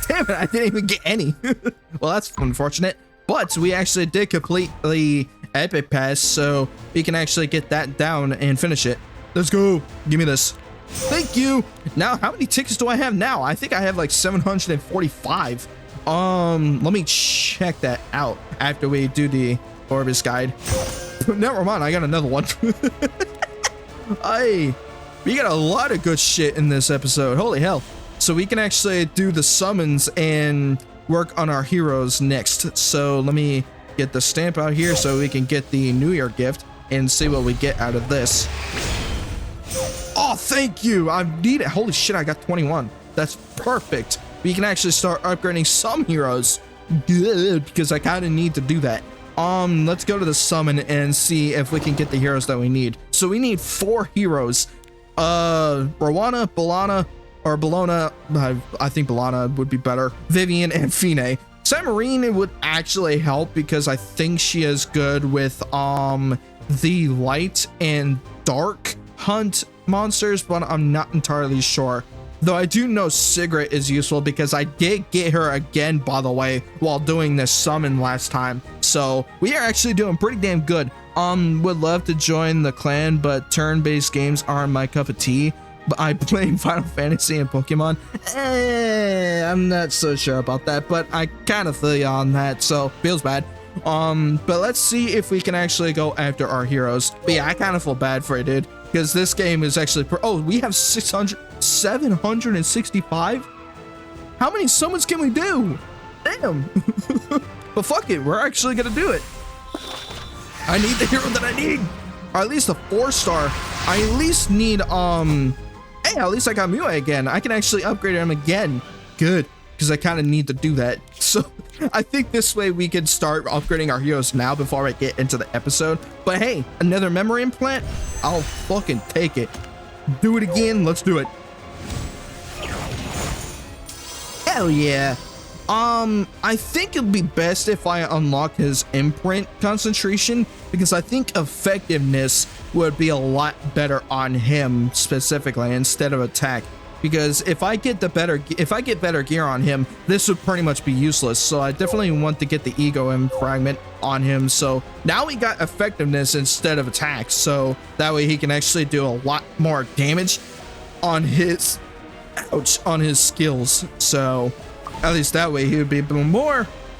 Damn it, I didn't even get any. Well, that's unfortunate. But we actually did complete the epic pass, so we can actually get that down and finish it. Let's go. Give me this. Thank you. Now, how many tickets do I have now? I think I have like 745. Let me check that out after we do the Orbis guide. Never mind, I got another one. We got a lot of good shit in this episode. Holy hell. So we can actually do the summons and work on our heroes next. So let me get the stamp out here so we can get the New Year gift and see what we get out of this. Oh, thank you. I need it. Holy shit, I got 21. That's perfect. We can actually start upgrading some heroes. Good, because I kind of need to do that. Let's go to the summon and see if we can get the heroes that we need. So we need 4 heroes. Rowana, Bellana, or Bellona. I think Bellana would be better. Vivian and Fine. Samarine would actually help because I think she is good with the light and dark hunt monsters, but I'm not entirely sure. Though I do know Sigrid is useful because I did get her again, by the way, while doing this summon last time. So we are actually doing pretty damn good. Would love to join the clan, but turn-based games aren't my cup of tea. But I playing Final Fantasy and Pokemon. I'm not so sure about that, but I kind of feel you on that, so feels bad. But let's see if we can actually go after our heroes. But yeah, I kind of feel bad for it, dude, because this game is actually oh, we have 765. How many summons can we do? Damn. But fuck it, we're actually gonna do it. I need the hero that I need, or at least a 4-star. I at least need hey, at least I got Mue again. I can actually upgrade him again. Good, because I kind of need to do that. So I think this way we can start upgrading our heroes now before I get into the episode. But hey, another memory implant, I'll fucking take it. Do it again. Let's do it. Hell yeah. I think it'd be best if I unlock his imprint concentration, because I think effectiveness would be a lot better on him specifically instead of attack. Because if I get better gear on him, this would pretty much be useless. So I definitely want to get the ego and fragment on him. So now we got effectiveness instead of attack. So that way he can actually do a lot more damage on his, on his skills. So at least that way he would be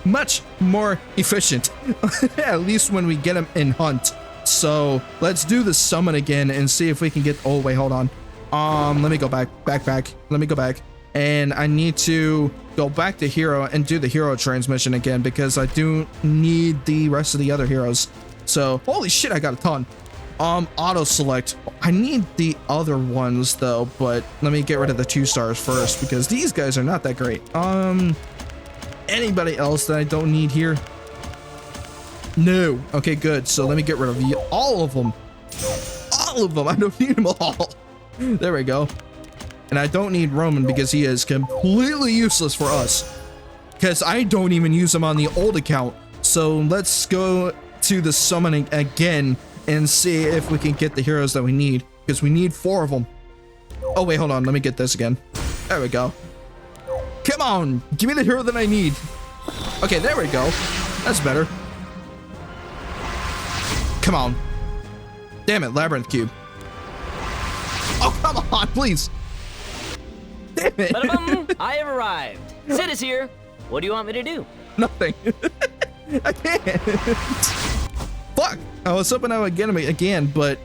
much more efficient. At least when we get him in hunt. So let's do the summon again and see if we can get, oh wait, hold on. Let me go back. Let me go back. And I need to go back to hero and do the hero transmission again because I do need the rest of the other heroes. So, holy shit, I got a ton. Auto select. I need the other ones though, but let me get rid of the 2-stars first because these guys are not that great. Anybody else that I don't need here? No. Okay, good. So let me get rid of all of them. All of them. I don't need them all. There we go. And I don't need Roman because he is completely useless for us. Because I don't even use him on the old account. So let's go to the summoning again and see if we can get the heroes that we need. Because we need 4 of them. Oh, wait, hold on. Let me get this again. There we go. Come on. Give me the hero that I need. Okay, there we go. That's better. Come on. Damn it, Labyrinth Cube. Oh, come on, please. Damn it. Ba-da-bum, I have arrived. Sid is here. What do you want me to do? Nothing. I can't. Fuck. I was hoping I would get him again, but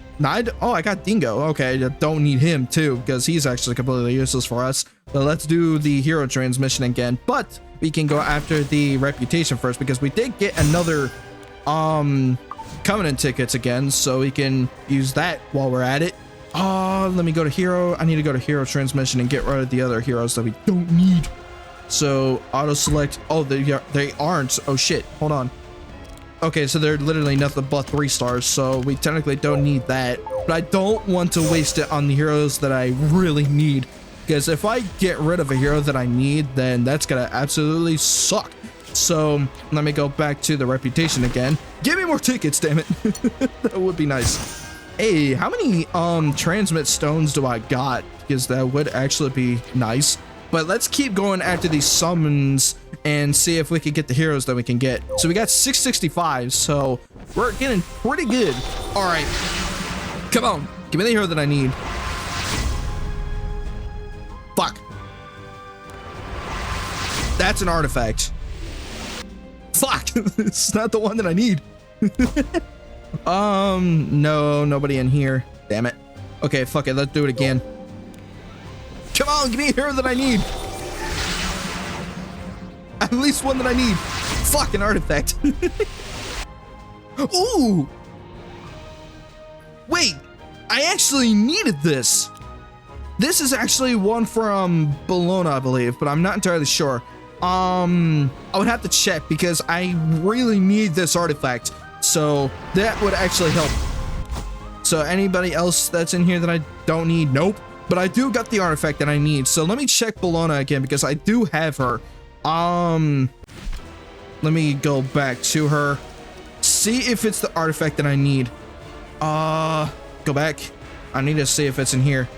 oh, I got Dingo. Okay, I don't need him too, because he's actually completely useless for us. So let's do the hero transmission again, but we can go after the reputation first, because we did get another Covenant tickets again, so we can use that while we're at it. Let me go to hero. I need to go to hero transmission and get rid of the other heroes that we don't need. So auto select. Oh, they aren't. Oh shit, hold on. Okay, so they're literally nothing but 3 stars, so we technically don't need that, but I don't want to waste it on the heroes that I really need, because if I get rid of a hero that I need, then that's gonna absolutely suck. So let me go back to the reputation again. Give me more tickets, damn it. That would be nice. Hey, how many transmit stones do I got? Because that would actually be nice. But let's keep going after these summons and see if we can get the heroes that we can get. So we got 665, so we're getting pretty good. All right, come on, give me the hero that I need. Fuck. That's an artifact. Fuck, it's not the one that I need. No, nobody in here. Damn it. Okay, fuck it, let's do it again. Come on, give me a hero that I need. At least one that I need. Fuck, an artifact. Ooh. Wait, I actually needed this. This is actually one from Bologna, I believe, but I'm not entirely sure. I would have to check because I really need this artifact. So that would actually help. So anybody else that's in here that I don't need? Nope. But I do got the artifact that I need. So let me check Bologna again because I do have her. Let me go back to her. See if it's the artifact that I need. Go back. I need to see if it's in here.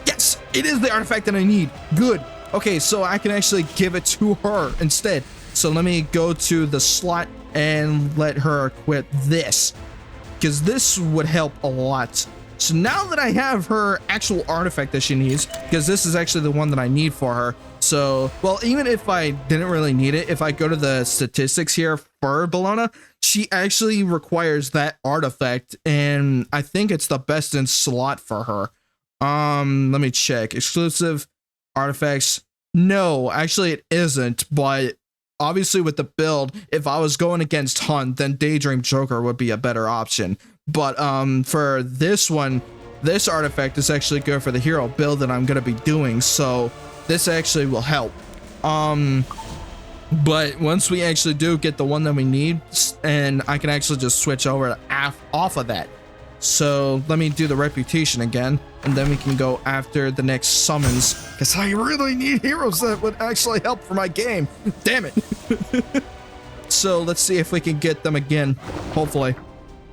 Yes, it is the artifact that I need. Good. Okay, so I can actually give it to her instead. So let me go to the slot and let her equip this, because this would help a lot. So now that I have her actual artifact that she needs, because this is actually the one that I need for her. So, well, even if I didn't really need it, if I go to the statistics here for Bologna, she actually requires that artifact, and I think it's the best in slot for her. Let me check. Exclusive artifacts. No, actually it isn't, but obviously with the build, if I was going against Hunt, then Daydream Joker would be a better option. But for this one, this artifact is actually good for the hero build that I'm going to be doing, so this actually will help. But once we actually do get the one that we need, and I can actually just switch over off of that. So let me do the reputation again, and then we can go after the next summons, because I really need heroes that would actually help for my game. Damn it. So let's see if we can get them again, hopefully,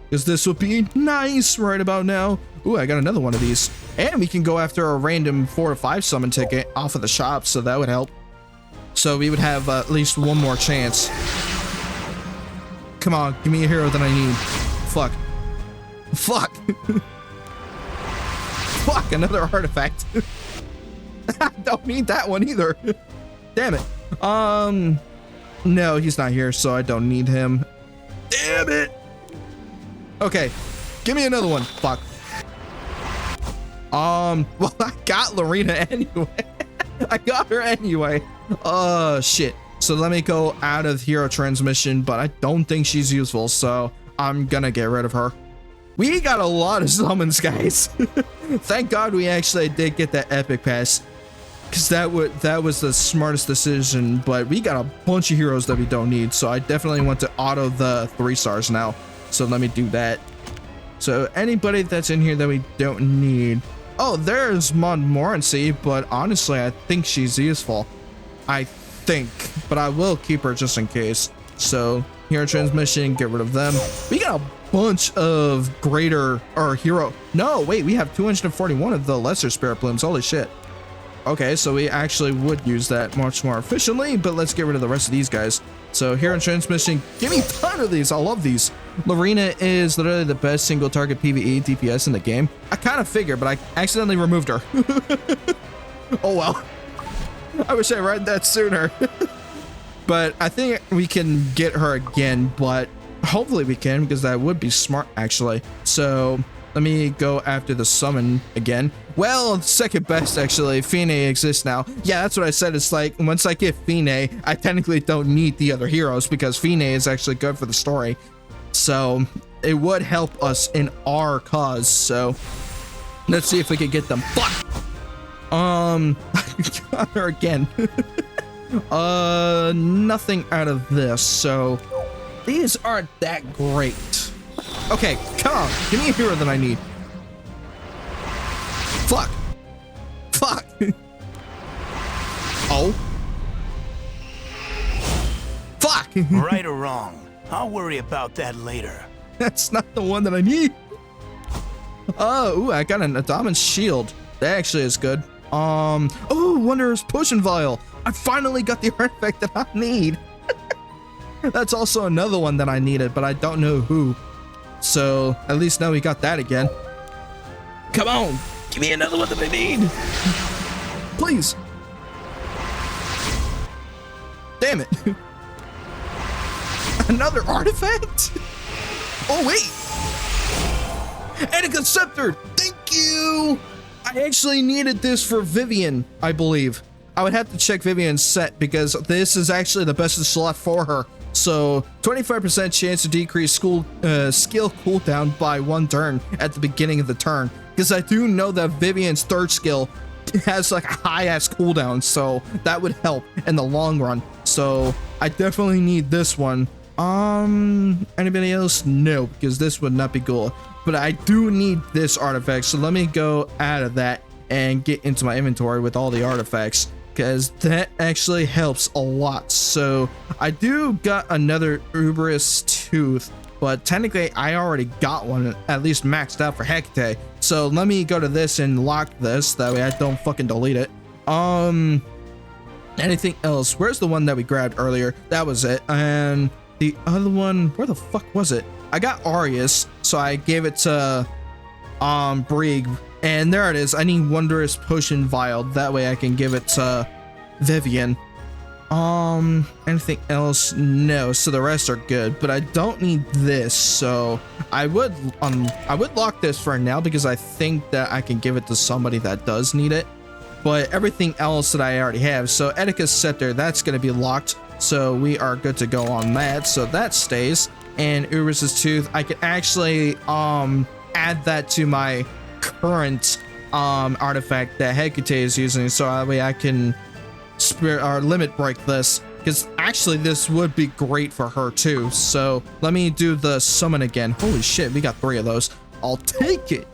because this would be nice right about now. Ooh, I got another one of these, and we can go after a random 4 or 5 summon ticket off of the shop, so that would help. So we would have at least one more chance. Come on, give me a hero that I need. Fuck. Fuck. Fuck, another artifact. I don't need that one either. Damn it. No, he's not here, so I don't need him. Damn it. Okay, give me another one. Fuck. Well, I got Lorena anyway. I got her anyway. Shit. So let me go out of hero transmission, but I don't think she's useful, so I'm gonna get rid of her. We got a lot of summons, guys. Thank God we actually did get that epic pass, because that was the smartest decision. But we got a bunch of heroes that we don't need, so I definitely want to auto the 3 stars now. So let me do that. So anybody that's in here that we don't need. Oh, there's Montmorency, but honestly, I think she's useful. I think, but I will keep her just in case. So hero transmission, get rid of them. We got a bunch of greater or hero. No, wait, we have 241 of the lesser spirit blooms. Holy shit. Okay, so we actually would use that much more efficiently, but let's get rid of the rest of these guys. So here in transmission, give me a ton of these. I love these. Lorena is literally the best single target PvE DPS in the game. I kind of figured, but I accidentally removed her. Oh well. I wish I read that sooner. But I think we can get her again, but hopefully we can, because that would be smart actually. So let me go after the summon again. Well, second best actually. Fine exists now. Yeah, that's what I said. It's like once I get Fine, I technically don't need the other heroes because Fine is actually good for the story. So it would help us in our cause. So let's see if we can get them. Fuck. Got her again. Nothing out of this. So these aren't that great. Okay, come on. Give me a hero that I need. Fuck. Fuck. Oh. Fuck. Right or wrong, I'll worry about that later. That's not the one that I need. Oh, ooh, I got an Adamant's shield. That actually is good. Oh, Wondrous Potion Vial. I finally got the artifact that I need. That's also another one that I needed, but I don't know who. So at least now we got that again. Come on, give me another one that I need. Please. Damn it. Another artifact? Oh wait. Etika Scepter, thank you. I actually needed this for Vivian, I believe. I would have to check Vivian's set because this is actually the best slot for her. So 25% chance to decrease skill cooldown by 1 turn at the beginning of the turn. Because I do know that Vivian's third skill has like a high ass cooldown, so that would help in the long run. So I definitely need this one. Anybody else? No, because this would not be cool. But I do need this artifact, so let me go out of that and get into my inventory with all the artifacts, because that actually helps a lot. So I do got another Uberous Tooth, but technically I already got one at least maxed out for Hecate. So let me go to this and lock this, that way I don't fucking delete it. Anything else? Where's the one that we grabbed earlier? That was it. And the other one, where the fuck was it? I got Arius, so I gave it to Brig, and there it is. I need Wondrous Potion Vial, that way I can give it to Vivian. Anything else? No, so the rest are good, but I don't need this, so I would lock this for now because I think that I can give it to somebody that does need it. But everything else that I already have, so Etika's Scepter, that's going to be locked, so we are good to go on that, so that stays. And Uberous Tooth, I can actually add that to my current artifact that Hecate is using, so that way I can limit break this, because actually this would be great for her too. So let me do the summon again. Holy shit, we got 3 of those. I'll take it.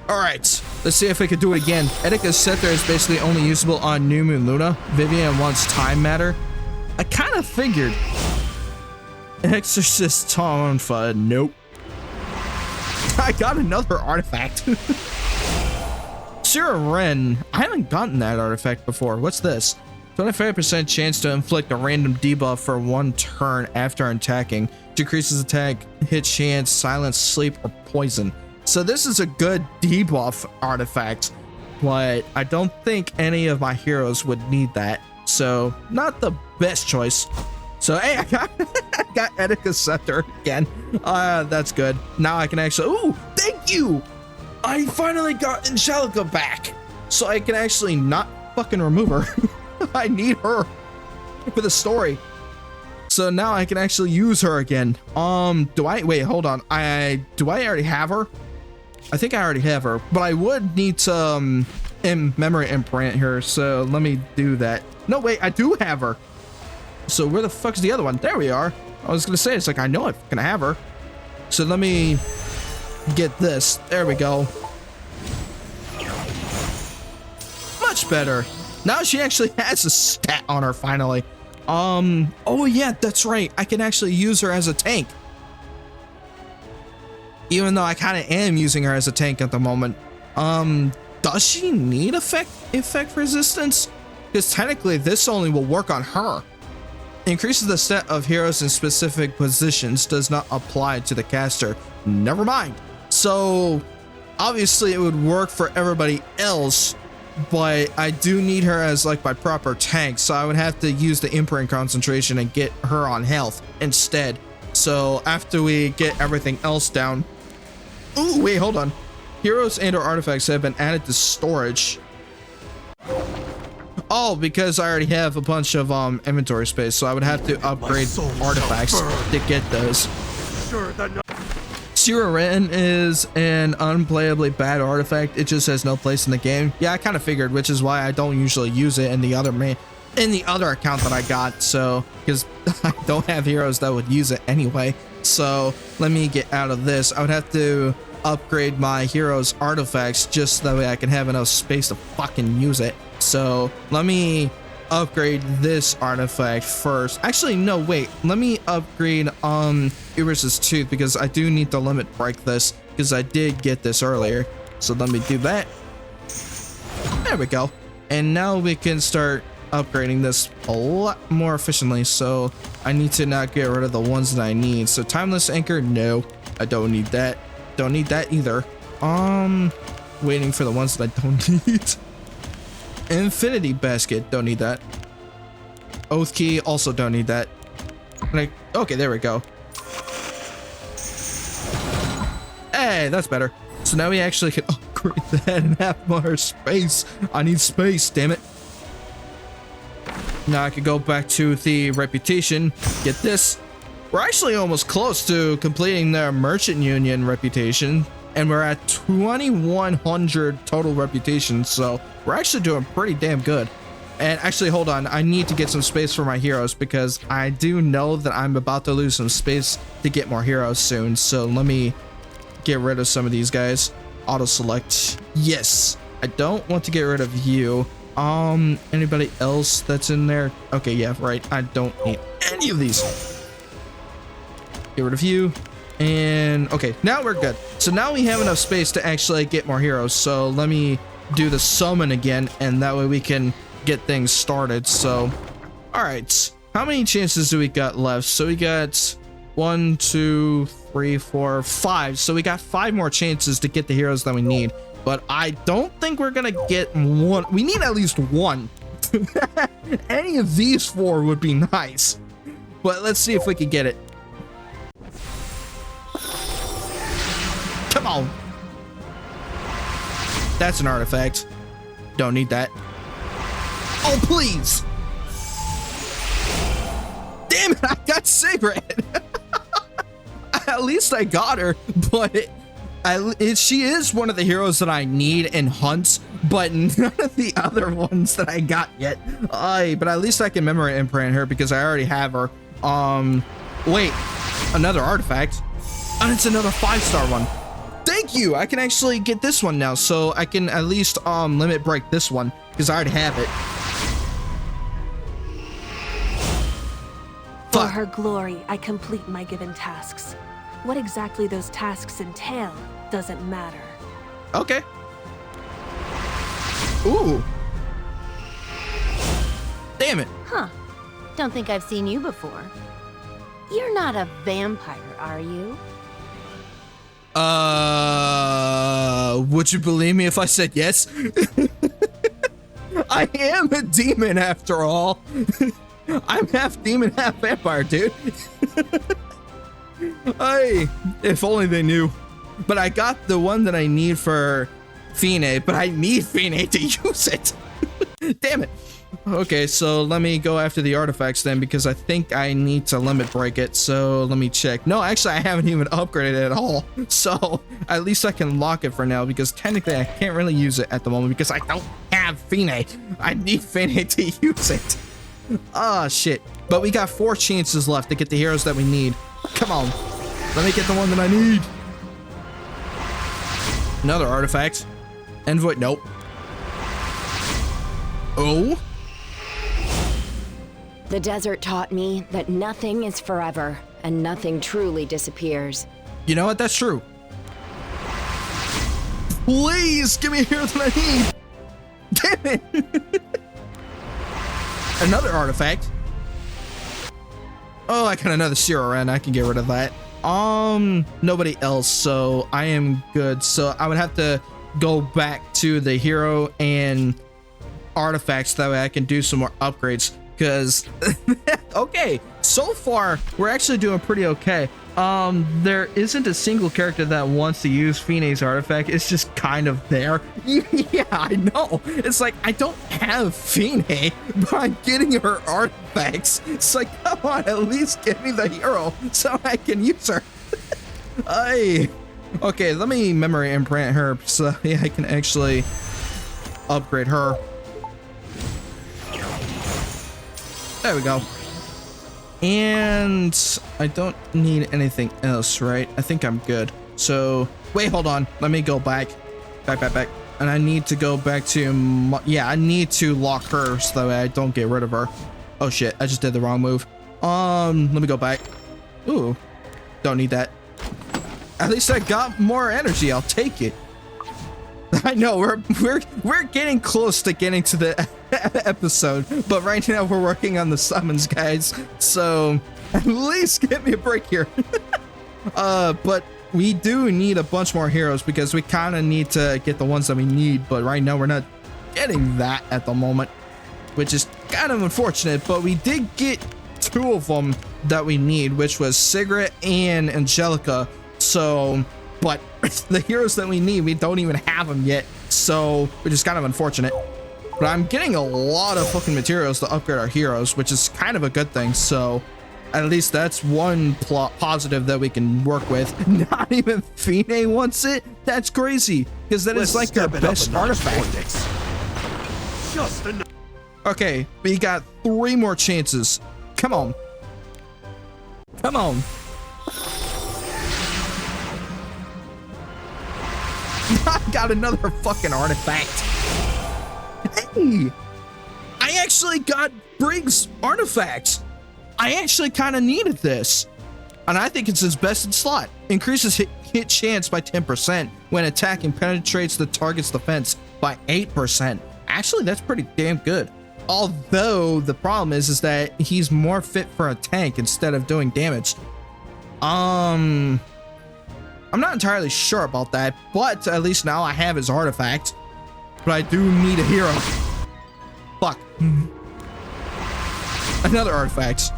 All right, let's see if we could do it again. Etika's Scepter is basically only usable on New Moon Luna. Vivian wants Time Matter. I kind of figured. Exorcist Tonfa, nope. I got another artifact. Sierra Ren, I haven't gotten that artifact before. What's this? 25% chance to inflict a random debuff for 1 turn after attacking. Decreases attack, hit chance, silence, sleep, or poison. So this is a good debuff artifact, but I don't think any of my heroes would need that. So not the best choice. So hey, I got Etika's Scepter again. That's good. Now I can actually, ooh, thank you. I finally got Angelica back, so I can actually not fucking remove her. I need her for the story. So now I can actually use her again. Wait, hold on. Do I already have her? I think I already have her, but I would need to memory imprint her. So let me do that. No, wait, I do have her. So where the fuck's the other one? There we are. I was gonna say, it's like, I know I'm gonna have her. So let me get this. There we go. Much better. Now she actually has a stat on her finally. Oh yeah, that's right. I can actually use her as a tank. Even though I kind of am using her as a tank at the moment. does she need effect resistance? Because technically this only will work on her. Increases the set of heroes in specific positions, does not apply to the caster. Never mind. So obviously it would work for everybody else, but I do need her as like my proper tank, so I would have to use the imprint concentration and get her on health instead. So after we get everything else down. Ooh, wait, hold on. Heroes and or artifacts have been added to storage. Oh, because I already have a bunch of inventory space, so I would have to upgrade artifacts to get those. Zero Ren is an unplayably bad artifact. It just has no place in the game. Yeah, I kind of figured, which is why I don't usually use it in the other account that I got. So, because I don't have heroes that would use it anyway. So let me get out of this. I would have to upgrade my heroes artifacts just that way I can have enough space to fucking use it. So let me upgrade this artifact first. Actually, no, wait. Let me upgrade Uber's Tooth, because I do need to limit break this, because I did get this earlier. So let me do that. There we go. And now we can start upgrading this a lot more efficiently. So I need to not get rid of the ones that I need. So Timeless Anchor, no, I don't need that. Don't need that either. Waiting for the ones that I don't need. Infinity Basket, don't need that. Oath Key, also don't need that. Like, okay, there we go. Hey, that's better. So now we actually can upgrade that and have more space. I need space, damn it. Now I can go back to the reputation, get this. We're actually almost close to completing their Merchant Union reputation, and we're at 2,100 total reputations, so we're actually doing pretty damn good. And actually, hold on, I need to get some space for my heroes, because I do know that I'm about to lose some space to get more heroes soon. So let me get rid of some of these guys. Auto select, yes. I don't want to get rid of you. Anybody else that's in there? Okay, yeah, right, I don't need any of these. Get rid of you. And okay, now we're good. So now we have enough space to actually get more heroes. So let me do the summon again, and that way we can get things started. So all right, how many chances do we got left? So we got 1, 2, 3, 4, 5. So we got 5 more chances to get the heroes that we need, but I don't think we're gonna get one. We need at least one. Any of these 4 would be nice, but let's see if we can get it. Come on. That's an artifact. Don't need that. Oh, please. Damn it, I got Sigrid. At least I got her, but she is one of the heroes that I need in hunts, but none of the other ones that I got yet. But at least I can memory imprint her because I already have her. Wait, another artifact. And it's another 5-star one. Thank you. I can actually get this one now, so I can at least limit break this one because I already have it. For her glory, I complete my given tasks. What exactly those tasks entail doesn't matter. Okay. Ooh. Damn it. Huh. Don't think I've seen you before. You're not a vampire, are you? Would you believe me if I said yes? I am a demon after all. I'm half demon, half vampire, dude. Hey, if only they knew. But I got the one that I need for Fine, but I need Fine to use it. Damn it. Okay, so let me go after the artifacts then, because I think I need to limit break it. So let me check. No, actually, I haven't even upgraded it at all. So at least I can lock it for now, because technically I can't really use it at the moment because I don't have Fine. I need Fine to use it. Ah, shit. But we got 4 chances left to get the heroes that we need. Come on. Let me get the one that I need. Another artifact. Envoy, nope. Oh? The desert taught me that nothing is forever, and nothing truly disappears. You know what? That's true. Please give me a hero that I need. Damn it. Another artifact. Oh, I got another Zero Ren. I can get rid of that. Nobody else, so I am good. So I would have to go back to the hero and artifacts, that way I can do some more upgrades, because okay, so far we're actually doing pretty okay. There isn't a single character that wants to use Fine's artifact. It's just kind of there. Yeah, I know. It's like, I don't have Fine, but I'm getting her artifacts. It's like, come on, at least give me the hero so I can use her. Okay, let me memory imprint her so yeah, I can actually upgrade her. There we go. And I don't need anything else, right? I think I'm good. So wait, hold on. Let me go back. Back. And I need to go back to, yeah, I need to lock her so that way I don't get rid of her. Oh shit, I just did the wrong move. Let me go back. Ooh, don't need that. At least I got more energy. I'll take it. I know we're getting close to getting to the episode, but right now we're working on the summons, guys. So at least give me a break here. But we do need a bunch more heroes because we kind of need to get the ones that we need. But right now we're not getting that at the moment, which is kind of unfortunate. But we did get 2 of them that we need, which was Sigrid and Angelica. So, but the heroes that we need, we don't even have them yet. So, which is kind of unfortunate. But I'm getting a lot of fucking materials to upgrade our heroes, which is kind of a good thing. So, at least that's one positive that we can work with. Not even Fine wants it? That's crazy. Because that is like our best artifact. Okay, we got 3 more chances. Come on. Come on. I got another fucking artifact. Hey, I actually got Briggs artifacts. I actually kind of needed this. And I think it's his best in slot. Increases hit chance by 10% when attacking, penetrates the target's defense by 8%. Actually, that's pretty damn good. Although the problem is that he's more fit for a tank instead of doing damage. I'm not entirely sure about that, but at least now I have his artifact. But I do need a hero. Fuck. Another artifact.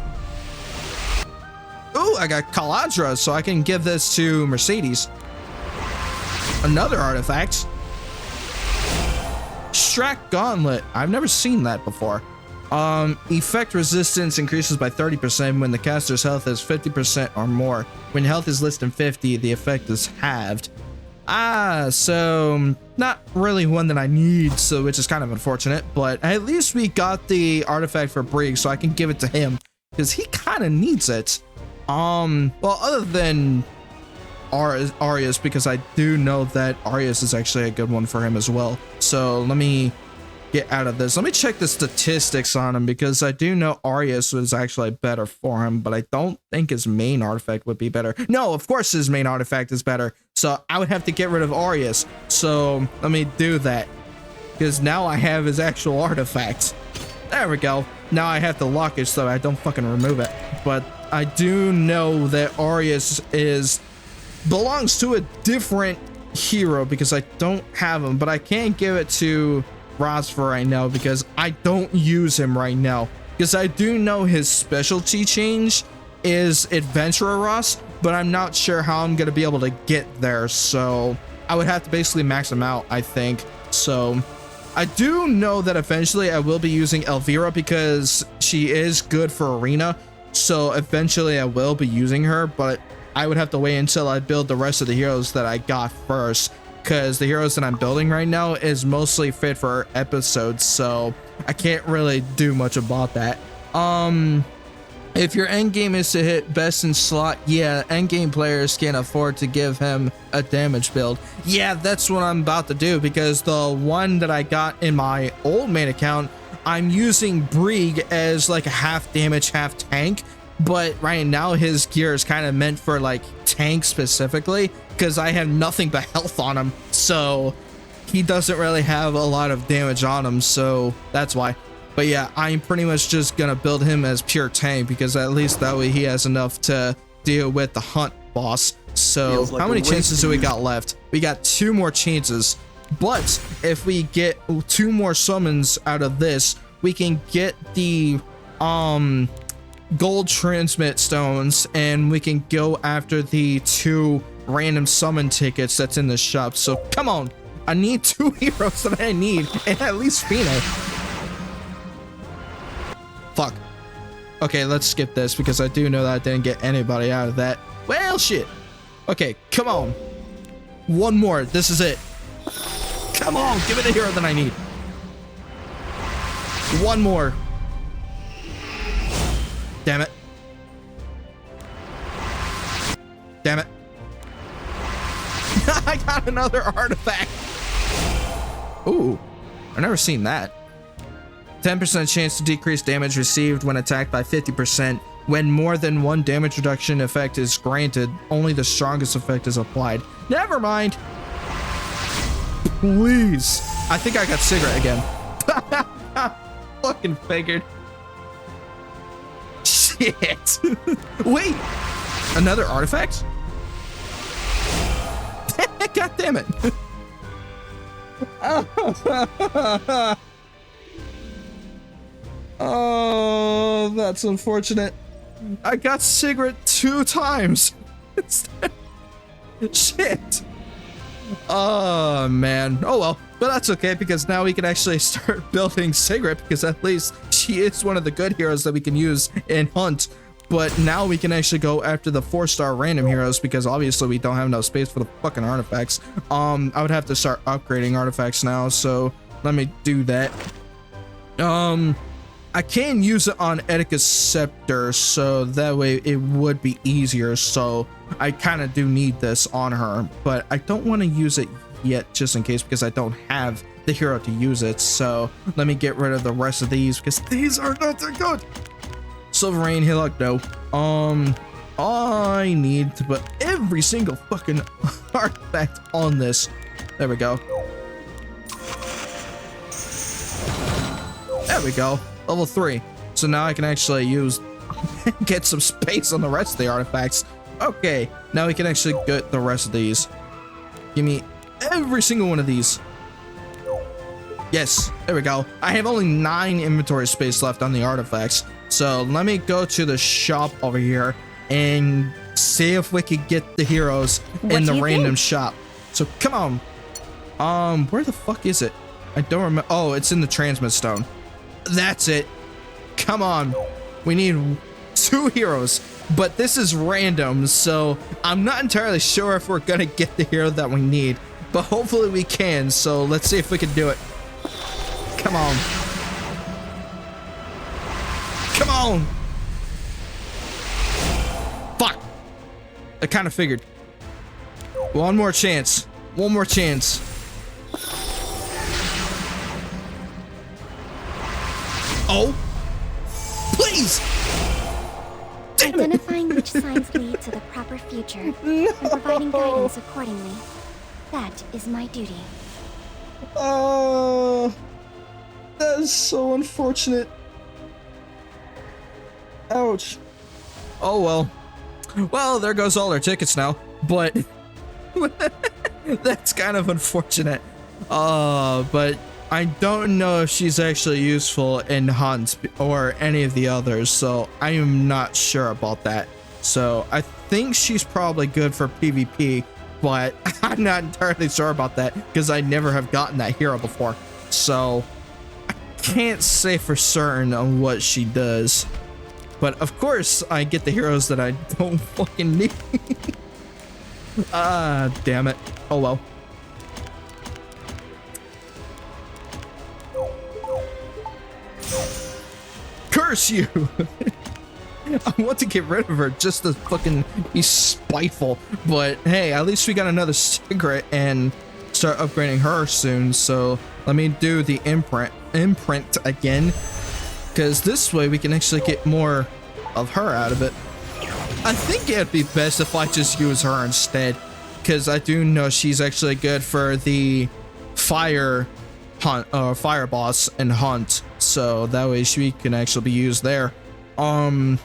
Ooh, I got Caladra, so I can give this to Mercedes. Another artifact. Strack Gauntlet. I've never seen that before. Effect resistance increases by 30% when the caster's health is 50% or more. When health is less than 50, the effect is halved. So not really one that I need, so which is kind of unfortunate, but at least we got the artifact for Briggs, so I can give it to him because he kind of needs it. Well, other than Arius, because I do know that Arius is actually a good one for him as well. So let me get out of this. Let me check the statistics on him because I do know Arius was actually better for him, but I don't think his main artifact would be better. No, of course his main artifact is better. So I would have to get rid of Arius. So let me do that because now I have his actual artifact. There we go. Now I have to lock it so I don't fucking remove it. But I do know that Arius belongs to a different hero because I don't have him, but I can't give it to Ross for right now because I don't use him right now because I do know his specialty change is Adventurer Ross, but I'm not sure how I'm gonna be able to get there, so I would have to basically max him out, I think. So I do know that eventually I will be using Elvira because she is good for arena, so eventually I will be using her, but I would have to wait until I build the rest of the heroes that I got first, because the heroes that I'm building right now is mostly fit for episodes, so I can't really do much about that. If your end game is to hit best in slot, yeah, end game players can't afford to give him a damage build. Yeah, that's what I'm about to do because the one that I got in my old main account, I'm using Brig as like a half damage, half tank. But right now his gear is kind of meant for like tank specifically because I have nothing but health on him. so he doesn't really have a lot of damage on him, so that's why. But yeah, I'm pretty much just gonna build him as pure tank, because at least that way he has enough to deal with the hunt boss. So Feels like how many a waste chances to do we use. got left? We got 2 more chances, but if we get 2 more summons out of this, we can get the gold transmit stones, and we can go after the 2 random summon tickets that's in the shop. So come on, I need 2 heroes that I need, and at least Fina. Fuck. Okay, let's skip this because I do know that I didn't get anybody out of that. Well, shit. Okay, come on. 1 more. This is it. Come on, give me the hero that I need. 1 more. Damn it. Damn it. I got another artifact. Ooh, I've never seen that. 10% chance to decrease damage received when attacked by 50%. When more than 1 damage reduction effect is granted, only the strongest effect is applied. Never mind. Please. I think I got cigarette again. Fucking figured. Shit. Wait. Another artifact? God damn it. Oh, that's unfortunate. I got cigarette 2 times. Shit. Oh, man. Oh, well. But that's okay, because now we can actually start building cigarette, because at least she is one of the good heroes that we can use in Hunt. But now we can actually go after the 4-star random heroes, because obviously we don't have enough space for the fucking artifacts. I would have to start upgrading artifacts now, so let me do that. I can use it on Etica's Scepter, so that way it would be easier. So I kind of do need this on her, but I don't want to use it yet, just in case, because I don't have the hero to use it. So let me get rid of the rest of these, because these are not that good. Silver Rain, Hillock, no. I need to put every single fucking artifact on this. There we go. There we go. Level 3. So now I can actually get some space on the rest of the artifacts. Okay, now we can actually get the rest of these. Give me every single one of these. Yes, there we go. I have only 9 inventory space left on the artifacts. So let me go to the shop over here and see if we could get the heroes in the random shop. So come on. Where the fuck is it? I don't remember. Oh, it's in the transmit stone. That's it. Come on. We need 2 heroes, but this is random, so I'm not entirely sure if we're gonna get the hero that we need, but hopefully we can. So let's see if we can do it. Come on. Come on. Fuck. I kind of figured. 1 more chance. 1 more chance. Oh, please! Damn it. Identifying which signs lead to the proper future and providing guidance accordingly. That is my duty. Oh, that is so unfortunate. Ouch. Oh well. Well, there goes all our tickets now, but that's kind of unfortunate. But I don't know if she's actually useful in Hunt or any of the others, so I am not sure about that. So I think she's probably good for PvP, but I'm not entirely sure about that because I never have gotten that hero before. So I can't say for certain on what she does. But of course I get the heroes that I don't fucking need. Ah, damn it. Oh well. Curse you! I want to get rid of her just to fucking be spiteful, but hey, at least we got another cigarette and start upgrading her soon. So let me do the imprint again, because this way we can actually get more of her out of it. I think it'd be best if I just use her instead, because I do know she's actually good for the fire boss and hunt, so that way she can actually be used there. But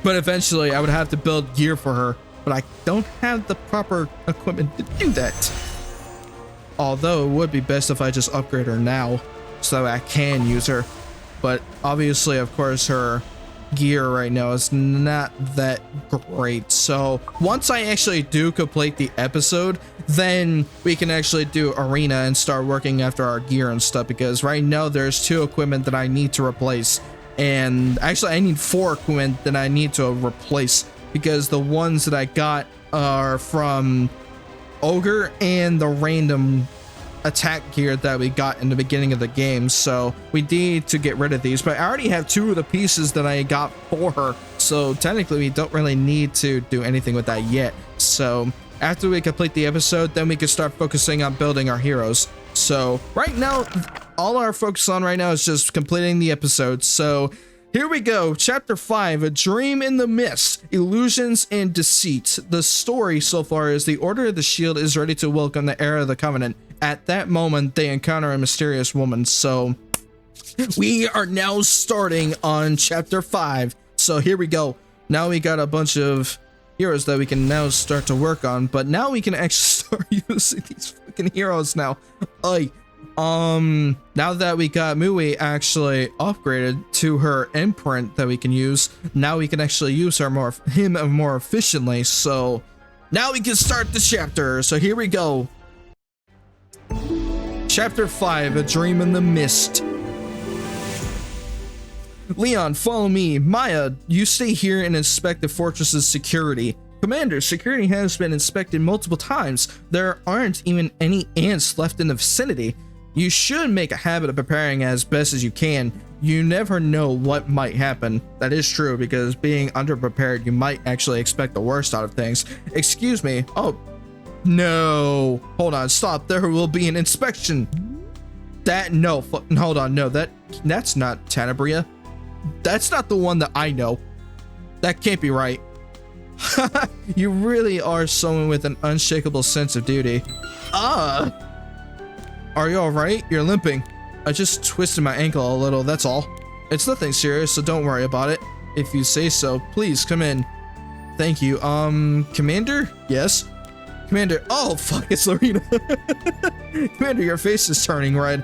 eventually I would have to build gear for her, but I don't have the proper equipment to do that. Although it would be best if I just upgrade her now so I can use her. But obviously, of course, her gear right now is not that great. So once I actually do complete the episode, then we can actually do arena and start working after our gear and stuff, because right now there's 2 equipment that I need to replace. And actually I need 4 equipment that I need to replace, because the ones that I got are from Ogre and the random attack gear that we got in the beginning of the game. So we need to get rid of these, but I already have 2 of the pieces that I got for her, so technically we don't really need to do anything with that yet. So after we complete the episode, then we can start focusing on building our heroes. So right now, all our focus on right now is just completing the episode. So here we go. Chapter 5, A Dream in the Mist, Illusions and Deceit. The story so far is the Order of the Shield is ready to welcome the Era of the Covenant. At that moment, they encounter a mysterious woman. So we are now starting on chapter 5. So here we go. Now we got a bunch of heroes that we can now start to work on, but now we can actually start using these fucking heroes now. Now that we got Mui actually upgraded to her imprint that we can use, now we can actually use him more efficiently. So now we can start the chapter. So here we go. Chapter 5, A Dream in the Mist. Leon, follow me. Maya, you stay here and inspect the fortress's security. Commander, security has been inspected multiple times. There aren't even any ants left in the vicinity. You should make a habit of preparing as best as you can. You never know what might happen. That is true, because being underprepared, you might actually expect the worst out of things. Excuse me. Oh, no. Hold on, stop. There will be an inspection. Hold on, no, that's not Tenebria. That's not the one that I know. That can't be right. You really are someone with an unshakable sense of duty. Are you alright? You're limping. I just twisted my ankle a little, that's all. It's nothing serious, so don't worry about it. If you say so, please come in. Thank you. Commander? Yes? Commander, oh fuck, it's Lorena. Commander, your face is turning red.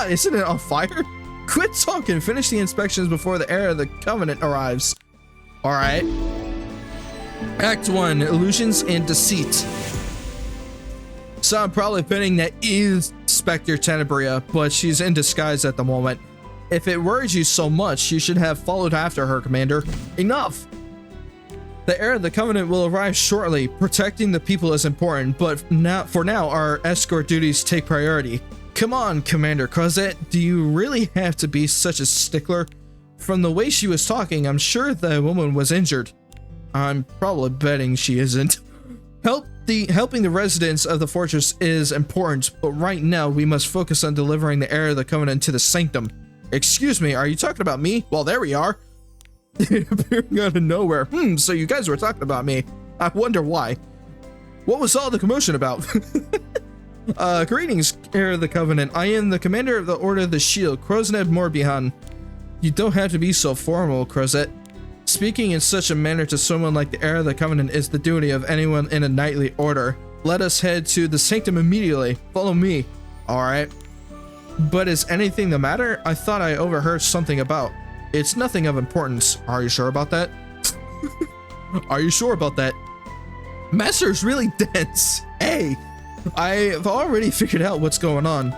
Isn't it on fire? Quit talking, finish the inspections before the Era of the Covenant arrives. Alright. Act 1, Illusions and Deceit. So I'm probably betting that is Spectre Tenebria, but she's in disguise at the moment. If it worries you so much, you should have followed after her, Commander. Enough! The Era of the Covenant will arrive shortly. Protecting the people is important, but for now, our escort duties take priority. Come on, Commander Crozet, do you really have to be such a stickler? From the way she was talking, I'm sure the woman was injured. I'm probably betting she isn't. Helping the residents of the fortress is important, but right now we must focus on delivering the Era of the Covenant to the Sanctum. Excuse me, are you talking about me? Well, there we are. Appearing out of nowhere. So you guys were talking about me. I wonder why. What was all the commotion about? Greetings, Era of the Covenant. I am the commander of the Order of the Shield, Crozet Morbihan. You don't have to be so formal, Crozet. Speaking in such a manner to someone like the Era of the Covenant is the duty of anyone in a knightly order. Let us head to the Sanctum immediately. Follow me. Alright. But is anything the matter? I thought I overheard something about. It's nothing of importance. Are you sure about that? Are you sure about that? Master's really dense. Hey, I've already figured out what's going on.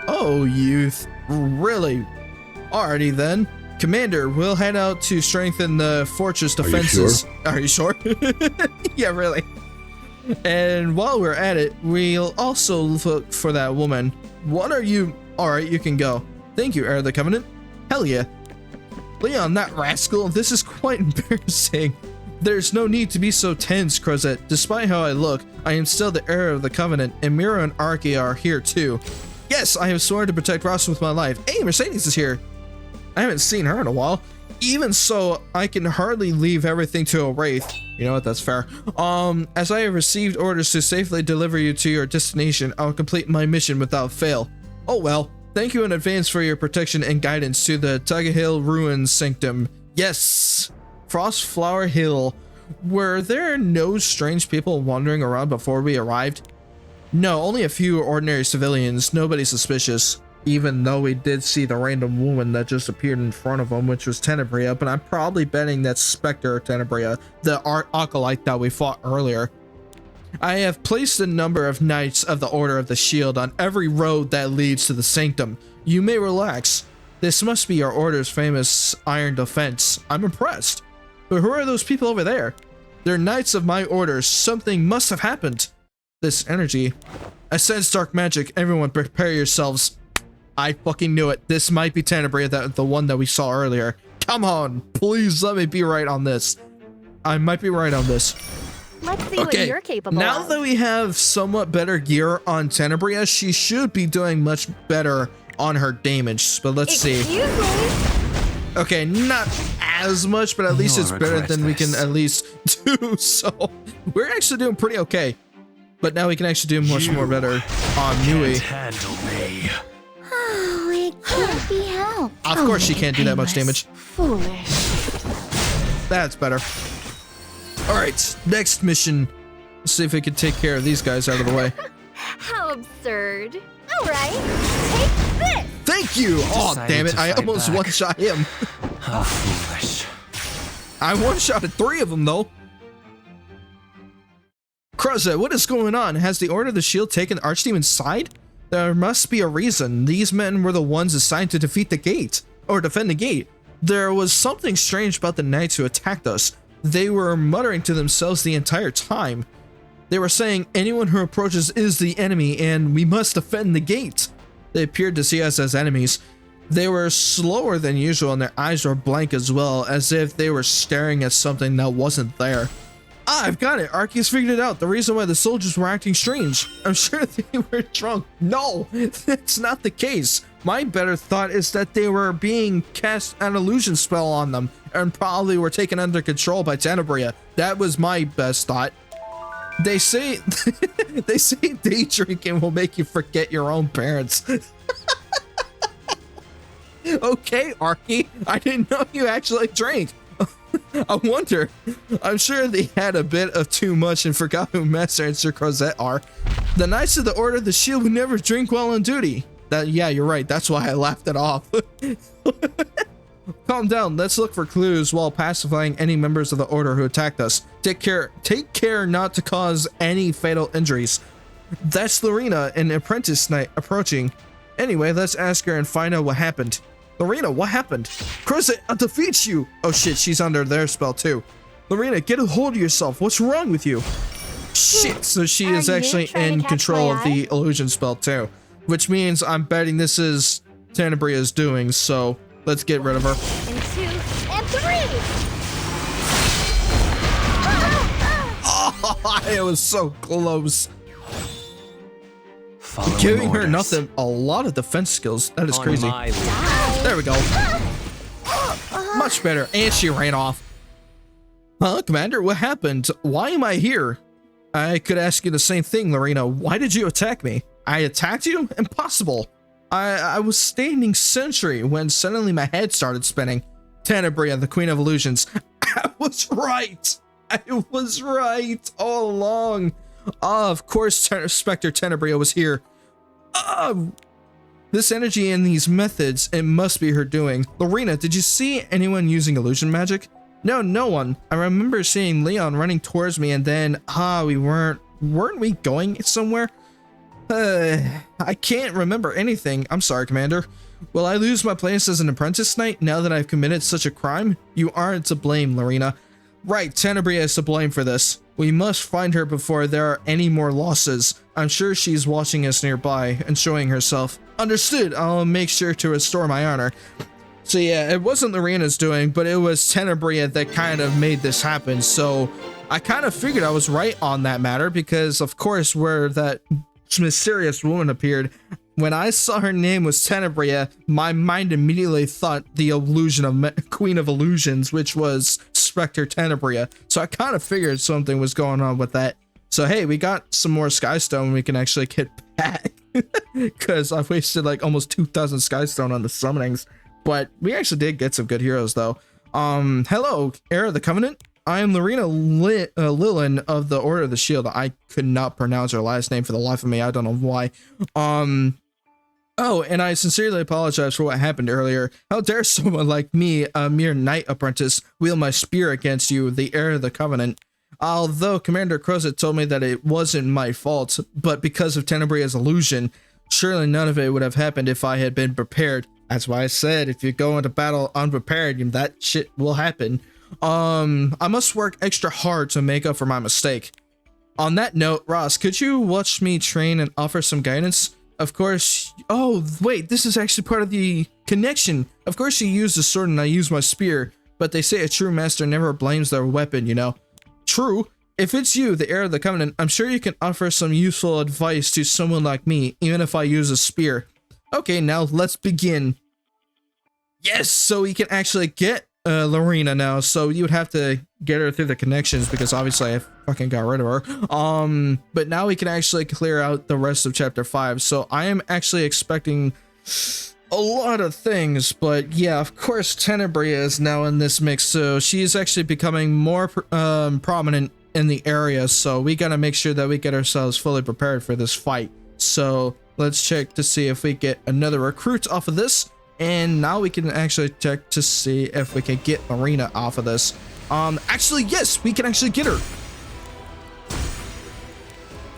Oh, youth. Really? Alrighty then. Commander, we'll head out to strengthen the fortress defenses. Are you sure? Yeah, really. And while we're at it, we'll also look for that woman. What are you? Alright, you can go. Thank you, Era of the Covenant. Hell yeah. Leon, that rascal, this is quite embarrassing. There's no need to be so tense, Crozet. Despite how I look, I am still the Heir of the Covenant, and Mira and Archie are here too. Yes, I have sworn to protect Ross with my life. Hey, Mercedes is here. I haven't seen her in a while. Even so, I can hardly leave everything to a wraith. You know what, that's fair. As I have received orders to safely deliver you to your destination, I'll complete my mission without fail. Oh well, thank you in advance for your protection and guidance to the Tagahill Ruins Sanctum. Yes! Frostflower Hill. Were there no strange people wandering around before we arrived? No, only a few ordinary civilians, nobody suspicious. Even though we did see the random woman that just appeared in front of him, which was Tenebria, but I'm probably betting that's Spectre Tenebria, the acolyte that we fought earlier. I have placed a number of Knights of the Order of the Shield on every road that leads to the Sanctum. You may relax. This must be our Order's famous Iron Defense. I'm impressed. But who are those people over there? They're Knights of my Order. Something must have happened. This energy. I sense dark magic. Everyone prepare yourselves. I fucking knew it. This might be Tenebria, the one that we saw earlier. Come on, please let me be right on this. I might be right on this. Let's see what you're capable now of. that we have somewhat better gear on Tenebria, she should be doing much better on her damage. But let's see. Excuse me. Okay, not as much, but at least it's better than we can at least do. So we're actually doing pretty okay. But now we can actually do much more better on Nui. Handle me. Oh, it can't be helped. Of course she can't do that much damage. Foolish. That's better. Alright, next mission. Let's see if we can take care of these guys out of the way. How absurd. All right, take this. Thank you! Oh, damn it, I almost one-shot him. How foolish. I one-shotted 3 of them, though. Crozet, what is going on? Has the Order of the Shield taken Archdemon's side? There must be a reason. These men were the ones assigned to defeat the gate, or defend the gate. There was something strange about the knights who attacked us. They were muttering to themselves the entire time. They were saying anyone who approaches is the enemy and we must defend the gate. They appeared to see us as enemies. They were slower than usual and their eyes were blank as well, as if they were staring at something that wasn't there. Ah, I've got it. Arceus figured it out. The reason why the soldiers were acting strange. I'm sure they were drunk. No, that's not the case. My better thought is that they were being cast an illusion spell on them and probably were taken under control by Tenebria. That was my best thought. They say day drinking will make you forget your own parents. Okay, Archie, I didn't know you actually drank. I wonder. I'm sure they had a bit of too much and forgot who Master and Sir Crozet are. The Knights of the Order of the Shield would never drink while on duty. Yeah, you're right. That's why I laughed it off. Calm down. Let's look for clues while pacifying any members of the Order who attacked us. Take care not to cause any fatal injuries. That's Lorena, an apprentice knight, approaching. Anyway, let's ask her and find out what happened. Lorena, what happened? Crozet, I'll defeat you! Oh shit, she's under their spell too. Lorena, get a hold of yourself. What's wrong with you? Shit, so she is actually in control of the illusion spell too. Which means I'm betting this is Tenebria's doing, so let's get rid of her. And 2, and 3. Oh, it was so close. Following Giving her orders. nothing, a lot of defense skills. That is On crazy. my leave. There we go. Much better. And she ran off. Huh, Commander? What happened? Why am I here? I could ask you the same thing, Lorena. Why did you attack me? I attacked you? Impossible. I was standing sentry when suddenly my head started spinning. Tenebria, the Queen of Illusions. I was right. I was right all along. Ah, of course Spectre Tenebria was here. This energy and these methods, it must be her doing. Lorena, did you see anyone using illusion magic? No, no one. I remember seeing Leon running towards me and then, weren't we going somewhere? I can't remember anything. I'm sorry, Commander. Will I lose my place as an apprentice knight now that I've committed such a crime? You aren't to blame, Lorena. Right, Tenebria is to blame for this. We must find her before there are any more losses. I'm sure she's watching us nearby and showing herself. Understood. I'll make sure to restore my honor. So yeah, it wasn't Lorena's doing, but it was Tenebria that kind of made this happen. So I kind of figured I was right on that matter because, of course, where that mysterious woman appeared, when I saw her name was Tenebria, my mind immediately thought the illusion of Queen of Illusions, which was Spectre Tenebria. So I kind of figured something was going on with that. So hey, we got some more Skystone we can actually get back. Because I've wasted like almost 2,000 Skystone on the summonings. But we actually did get some good heroes though. Hello, Heir of the Covenant. I am Lorena Lilin of the Order of the Shield. I could not pronounce her last name for the life of me. I don't know why. Oh, and I sincerely apologize for what happened earlier. How dare someone like me, a mere knight apprentice, wield my spear against you, the Heir of the Covenant? Although Commander Crozet told me that it wasn't my fault, but because of Tenebria's illusion, surely none of it would have happened if I had been prepared. That's why I said, if you go into battle unprepared, that shit will happen. I must work extra hard to make up for my mistake. On that note, Ross, could you watch me train and offer some guidance? Of course. Oh, wait, this is actually part of the connection. Of course you use the sword and I use my spear, but they say a true master never blames their weapon, you know. True. If it's you, the Heir of the Covenant, I'm sure you can offer some useful advice to someone like me, even if I use a spear. Okay, now let's begin. Yes, so we can actually get Lorena now, so you would have to get her through the connections because obviously I fucking got rid of her. But now we can actually clear out the rest of chapter 5, so I am actually expecting a lot of things, but yeah, of course Tenebria is now in this mix, so she's actually becoming more prominent in the area, so we gotta make sure that we get ourselves fully prepared for this fight. So let's check to see if we get another recruit off of this. And now we can actually check to see if we can get Lorena off of this. Actually, yes, we can actually get her.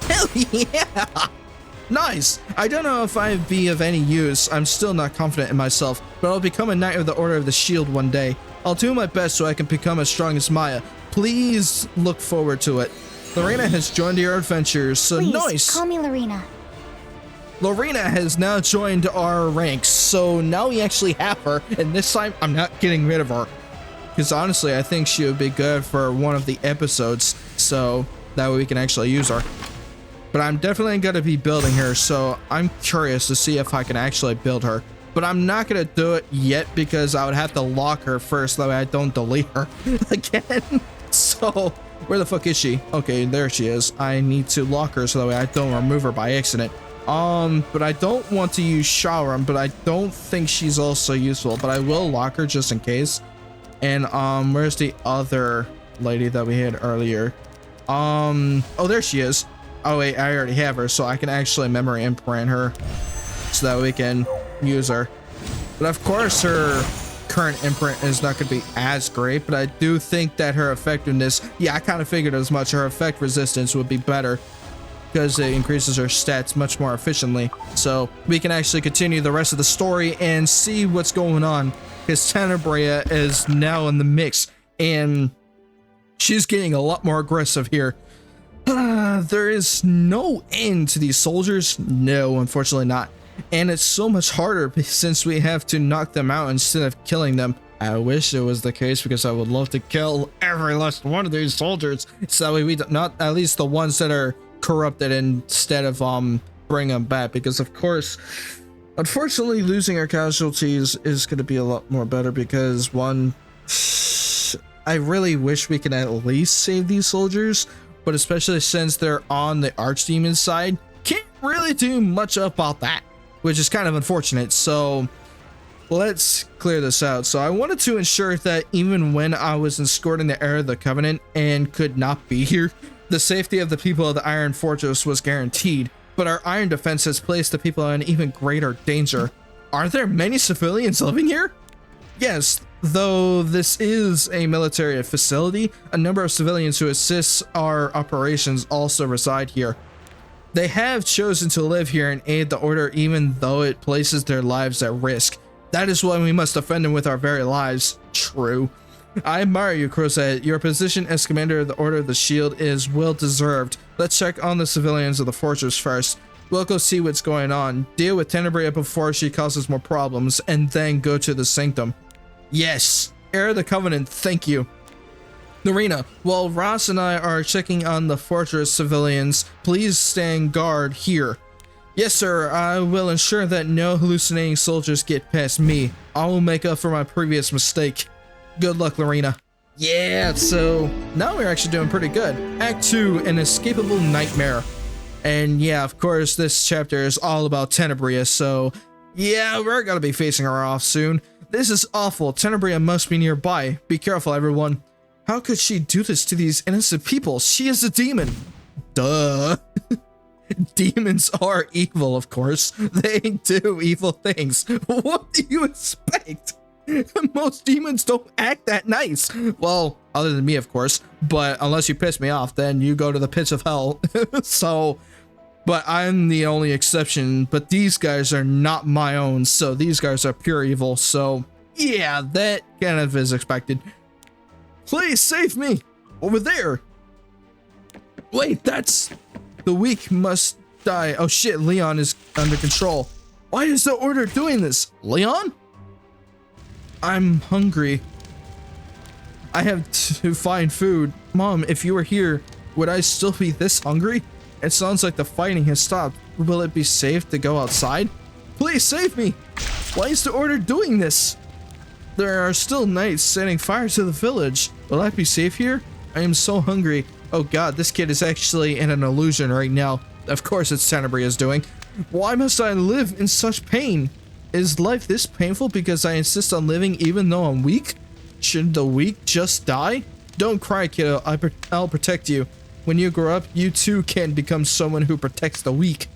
Hell yeah! Nice! I don't know if I'd be of any use. I'm still not confident in myself, but I'll become a Knight of the Order of the Shield one day. I'll do my best so I can become as strong as Maya. Please look forward to it. Lorena has joined your adventures, so Please, nice! call me Lorena. Lorena has now joined our ranks, so now we actually have her, and this time I'm not getting rid of her. Because honestly, I think she would be good for one of the episodes, so that way we can actually use her. But I'm definitely going to be building her, so I'm curious to see if I can actually build her. But I'm not going to do it yet because I would have to lock her first, that way I don't delete her again. So, where the fuck is she? Okay, there she is. I need to lock her so that way I don't remove her by accident. But I don't want to use Sharon, but I don't think she's also useful, but I will lock her just in case. And, where's the other lady that we had earlier? Oh, there she is. Oh, wait, I already have her, so I can actually memory imprint her so that we can use her. But of course, her current imprint is not going to be as great, but I do think that her effectiveness, yeah, I kind of figured as much. Her effect resistance would be better, because it increases her stats much more efficiently. So we can actually continue the rest of the story and see what's going on, because Tenebria is now in the mix and she's getting a lot more aggressive here. There is no end to these soldiers. No, unfortunately not. And it's so much harder since we have to knock them out instead of killing them. I wish it was the case because I would love to kill every last one of these soldiers, so that way we not, at least the ones that are corrupted, instead of bring them back, because of course unfortunately losing our casualties is going to be a lot more better, because one, I really wish we could at least save these soldiers, but especially since they're on the Archdemon side, can't really do much about that, which is kind of unfortunate. So let's clear this out. So I wanted to ensure that even when I was escorting the Heir of the Covenant and could not be here, the safety of the people of the Iron Fortress was guaranteed, but our iron defense has placed the people in even greater danger. Are there many civilians living here? Yes, though this is a military facility, a number of civilians who assist our operations also reside here. They have chosen to live here and aid the Order even though it places their lives at risk. That is why we must defend them with our very lives. True. I admire you, Crozet. Your position as commander of the Order of the Shield is well deserved. Let's check on the civilians of the fortress first. We'll go see what's going on, deal with Tenebria before she causes more problems, and then go to the sanctum. Yes, Heir of the Covenant, thank you. Lorena, while Ross and I are checking on the fortress civilians, please stand guard here. Yes, sir. I will ensure that no hallucinating soldiers get past me. I will make up for my previous mistake. Good luck, Lorena. Yeah, so now we're actually doing pretty good. Act 2, an escapable nightmare. And yeah, of course, this chapter is all about Tenebria, so yeah, we're gonna be facing her off soon. This is awful. Tenebria must be nearby. Be careful, everyone. How could she do this to these innocent people? She is a demon. Duh. Demons are evil, of course. They do evil things. What do you expect? Most demons don't act that nice. Well, other than me, of course. But unless you piss me off, then you go to the pits of hell. So, but I'm the only exception. But these guys are not my own. So these guys are pure evil. So yeah, that kind of is expected. Please save me. Over there. Wait, that's... The weak must die. Oh shit, Leon is under control. Why is the order doing this? Leon? I'm hungry. I have to find food. Mom, if you were here, would I still be this hungry? It sounds like the fighting has stopped. Will it be safe to go outside? Please save me. Why is the order doing this? There are still knights setting fire to the village. Will I be safe here? I am so hungry. Oh god, this kid is actually in an illusion right now. Of course it's Tenebria's doing. Why must I live in such pain? Is life this painful because I insist on living even though I'm weak? Shouldn't the weak just die? Don't cry, kiddo. I'll protect you. When you grow up, you too can become someone who protects the weak.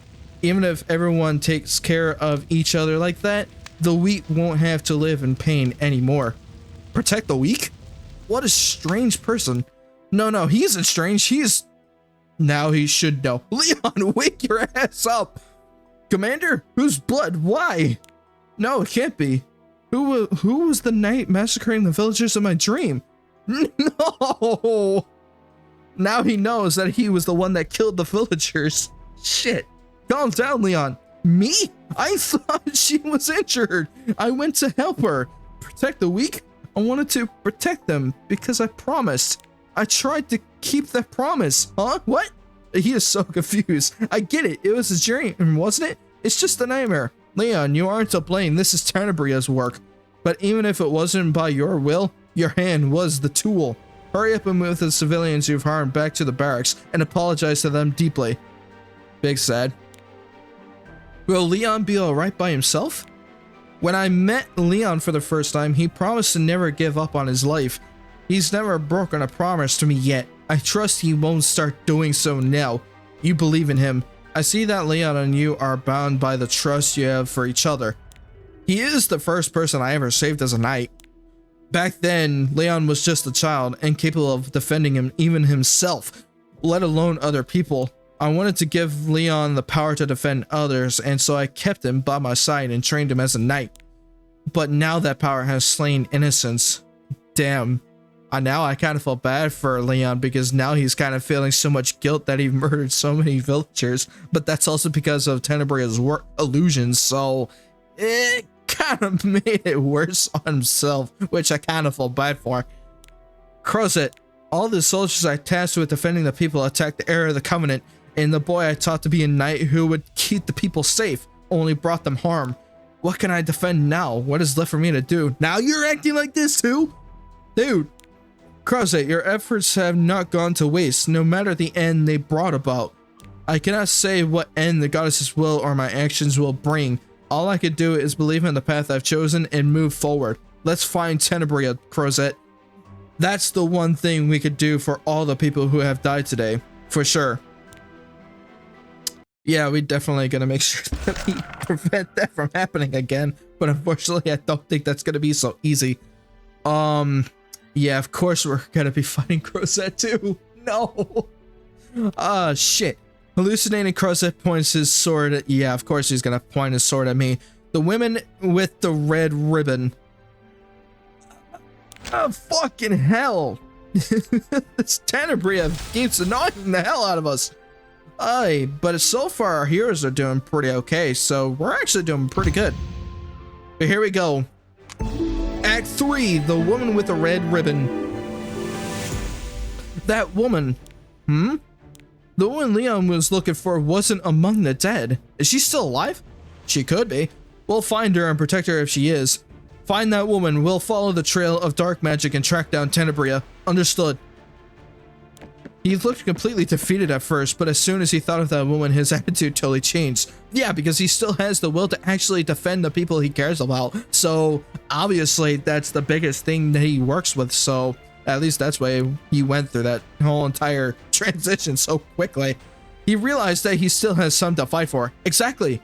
Even if everyone takes care of each other like that, the weak won't have to live in pain anymore. Protect the weak? What a strange person. No, he isn't strange. He's... Now he should know. Leon, wake your ass up. Commander, whose blood? Why? No, it can't be. Who was the knight massacring the villagers in my dream? No. Now he knows that he was the one that killed the villagers. Shit. Calm down, Leon. Me? I thought she was injured. I went to help her. Protect the weak? I wanted to protect them because I promised. I tried to keep that promise. Huh? What? He is so confused. I get it. It was a dream, wasn't it? It's just a nightmare. Leon, you aren't to blame. This is Tenebria's work. But even if it wasn't by your will, your hand was the tool. Hurry up and move the civilians you've harmed back to the barracks and apologize to them deeply. Big sad. Will Leon be alright by himself? When I met Leon for the first time, he promised to never give up on his life. He's never broken a promise to me yet. I trust he won't start doing so now. You believe in him. I see that Leon and you are bound by the trust you have for each other. He is the first person I ever saved as a knight. Back then, Leon was just a child, incapable of defending him, even himself, let alone other people. I wanted to give Leon the power to defend others, and so I kept him by my side and trained him as a knight. But now that power has slain innocents. Damn. Now I kind of feel bad for Leon because now he's kind of feeling so much guilt that he murdered so many villagers. But that's also because of Tenebria's illusions, so it kind of made it worse on himself, which I kind of feel bad for. Crozet, all the soldiers I tasked with defending the people attacked the heir of the Covenant, and the boy I taught to be a knight who would keep the people safe only brought them harm. What can I defend now? What is left for me to do? Now you're acting like this too? Dude. Crozet, your efforts have not gone to waste, no matter the end they brought about. I cannot say what end the goddess's will or my actions will bring. All I could do is believe in the path I've chosen and move forward. Let's find Tenebria, Crozet. That's the one thing we could do for all the people who have died today, for sure. Yeah, we definitely gonna make sure that we prevent that from happening again, but unfortunately I don't think that's gonna be so easy. Yeah, of course we're gonna be fighting Crozet too. No. Shit. Hallucinating Crozet points his sword at... Yeah, of course he's gonna point his sword at me. The women with the red ribbon. Oh, fucking hell. This Tenebria keeps annoying the hell out of us. But so far our heroes are doing pretty okay, so we're actually doing pretty good. But here we go. Act 3, the woman with the red ribbon. That woman. The woman Leon was looking for wasn't among the dead. Is she still alive? She could be. We'll find her and protect her if she is. Find that woman. We'll follow the trail of dark magic and track down Tenebria. Understood. He looked completely defeated at first, but as soon as he thought of that woman, his attitude totally changed. Yeah, because he still has the will to actually defend the people he cares about. So, obviously, that's the biggest thing that he works with. So, at least that's why he went through that whole entire transition so quickly. He realized that he still has something to fight for. Exactly.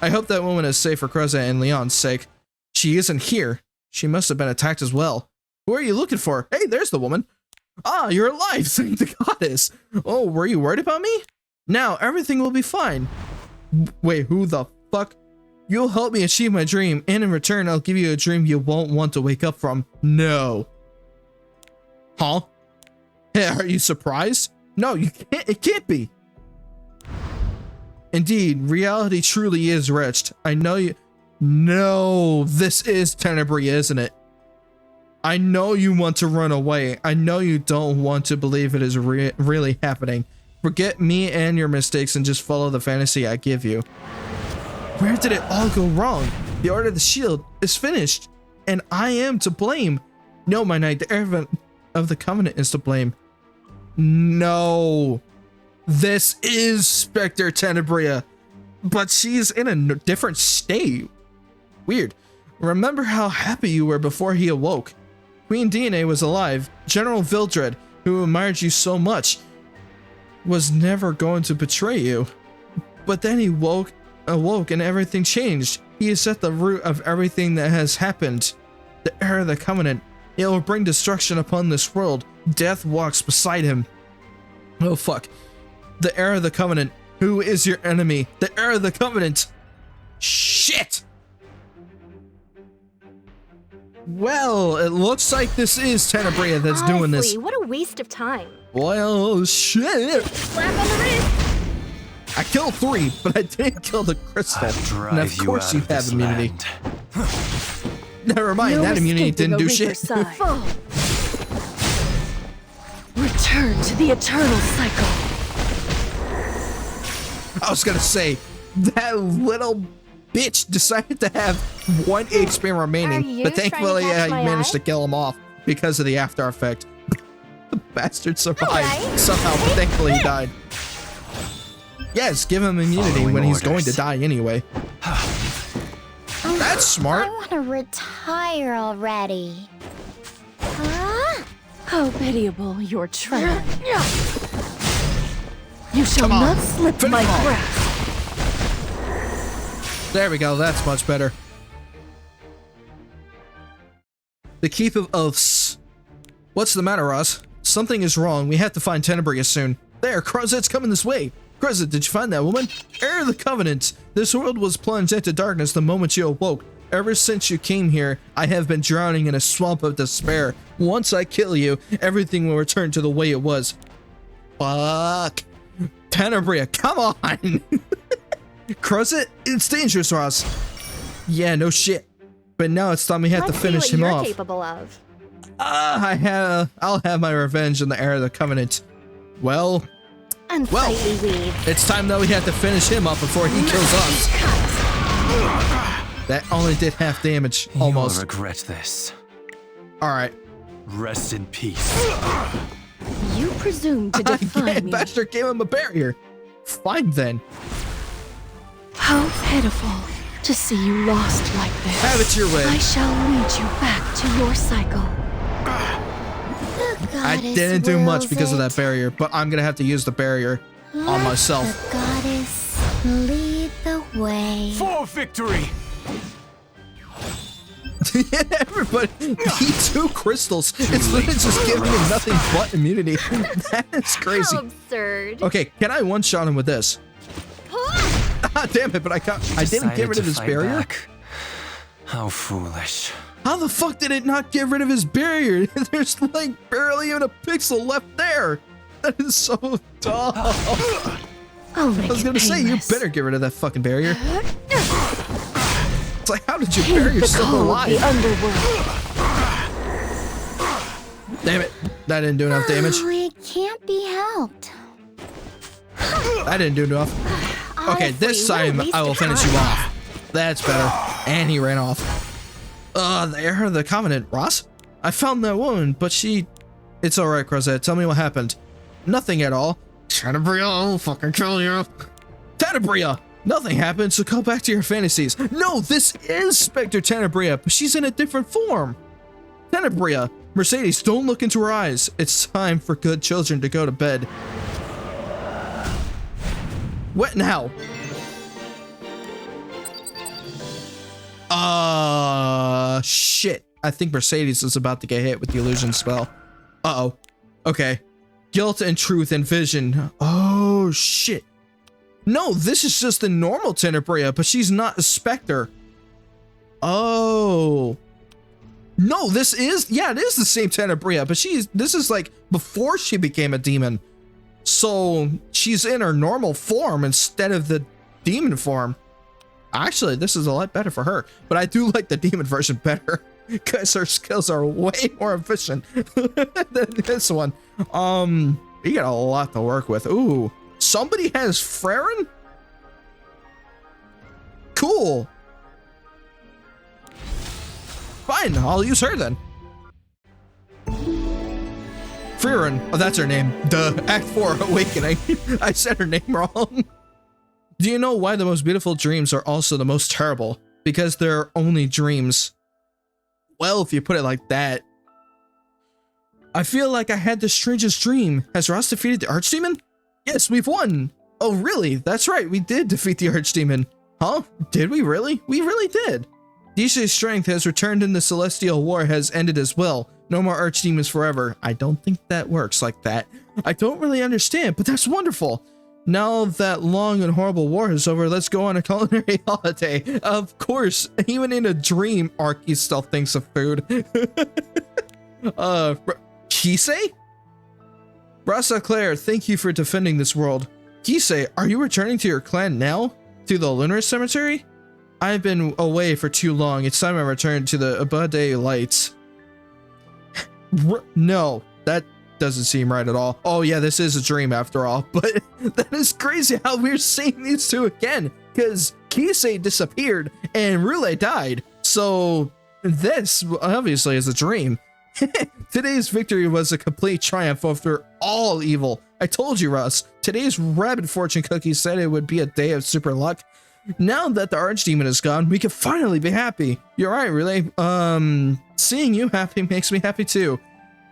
I hope that woman is safe for Kreza and Leon's sake. She isn't here. She must have been attacked as well. Who are you looking for? Hey, there's the woman. Ah, you're alive, thank the goddess. Oh, were you worried about me? Now, everything will be fine. Wait, who the fuck? You'll help me achieve my dream, and in return, I'll give you a dream you won't want to wake up from. No. Huh? Hey, are you surprised? No, you can't. It can't be. Indeed, reality truly is wretched. I know you. No, this is Tenebria, isn't it? I know you want to run away. I know you don't want to believe it is really happening. Forget me and your mistakes and just follow the fantasy I give you. Where did it all go wrong? The Art of the Shield is finished, and I am to blame. No, my knight, the Advent of the Covenant is to blame. No. This is Spectre Tenebria, but she's in a different state. Weird. Remember how happy you were before he awoke. Queen DNA was alive. General Vildred, who admired you so much, was never going to betray you. But then he awoke and everything changed. He is at the root of everything that has happened. The Heir of the Covenant. It will bring destruction upon this world. Death walks beside him. Oh fuck. The Heir of the Covenant. Who is your enemy? The Heir of the Covenant. Shit! Well, it looks like this is Tenebria that's doing this. Honestly, what a waste of time. Well, shit. Slap on the wrist. I killed 3, but I didn't kill the crystal. And of course you have immunity. Never mind, that immunity didn't do shit. Return to the eternal cycle. I was gonna say, that little bitch decided to have 1 HP remaining, but thankfully I managed to kill him off because of the after effect. The bastard survived somehow, but thankfully he died. Yes, give him immunity when he's going to die anyway. That's smart. I want to retire already. How pitiable your triumph. You shall Come on, not slip finish my him off. grasp. There we go, that's much better. The Keep of Oaths. What's the matter, Ross? Something is wrong. We have to find Tenebria soon. There, Crozet's coming this way. Crozet, did you find that woman? Heir of the Covenant. This world was plunged into darkness the moment you awoke. Ever since you came here, I have been drowning in a swamp of despair. Once I kill you, everything will return to the way it was. Fuck. Tenebria, come on! Crozet, it's dangerous, Ross. Yeah, no shit. But now it's time we have to finish him off. Capable of. I'll have my revenge on the Heir of the Covenant. Well, it's time that we have to finish him up before he kills us. That only did half damage, almost. You'll regret this. Alright. Rest in peace. You presume to defy me. Bastard gave him a barrier. Fine then. How pitiful to see you lost like this. Have it your way. I shall lead you back to your cycle. I didn't do much because of that barrier, but I'm gonna have to use the barrier on myself. The goddess lead the way. For victory! Everybody, he 2 crystals. It's literally just giving him nothing but immunity. That is crazy. How absurd. Okay, can I one-shot him with this? Ah, damn it, but I didn't get rid of his barrier? Back. How foolish. How the fuck did it not get rid of his barrier? There's like barely even a pixel left there. That is so dumb. I'll make I was gonna say, you better get rid of that fucking barrier. It's like, how did your barrier still alive? The underworld. Damn it, that didn't do enough damage. Oh, it can't be helped. I didn't do enough. Okay, this time I will finish you off. That's better. And he ran off. The heir of the Covenant, Ross? I found that woman, but she... It's alright, Crozet. Tell me what happened. Nothing at all. Tenebria, I'll fucking kill you. Tenebria! Nothing happened, so go back to your fantasies. No, this is Spectre Tenebria, but she's in a different form. Tenebria, Mercedes, don't look into her eyes. It's time for good children to go to bed. What now? Shit. I think Mercedes is about to get hit with the illusion spell. Uh-oh. Okay. Guilt and truth and vision. Oh, shit. No, this is just the normal Tenebria, but she's not a Spectre. Oh. No, this is, yeah, it is the same Tenebria, but this is like before she became a demon. So she's in her normal form instead of the demon form. Actually, this is a lot better for her, but I do like the demon version better because her skills are way more efficient than this one. You got a lot to work with. Ooh, somebody has Frerin? Cool. Fine, I'll use her then. Frerin, oh, that's her name. Duh, Act 4, Awakening. I said her name wrong. Do you know why the most beautiful dreams are also the most terrible? Because they're only dreams. Well, if you put it like that. I feel like I had the strangest dream. Has Ross defeated the Archdemon? Yes, we've won. Oh, really? That's right, we did defeat the Archdemon. Huh? Did we really? We really did. DJ's strength has returned and the Celestial War has ended as well. No more Archdemons forever. I don't think that works like that. I don't really understand, but that's wonderful. Now that long and horrible war is over, let's go on a culinary holiday. Of course, even in a dream, Arky still thinks of food. Kisei? Brasa Claire, thank you for defending this world. Kisei, are you returning to your clan now? To the lunar cemetery? I've been away for too long. It's time I return to the Abade lights. No, that doesn't seem right at all. Oh yeah, this is a dream after all, but that is crazy how we're seeing these two again, because Kisei disappeared and Rule died, so this obviously is a dream. Today's victory was a complete triumph over all evil. I told you, Russ, today's rabbit fortune cookie said it would be a day of super luck. Now that the Archdemon is gone, we can finally be happy. You're right, Relay. Seeing you happy makes me happy too.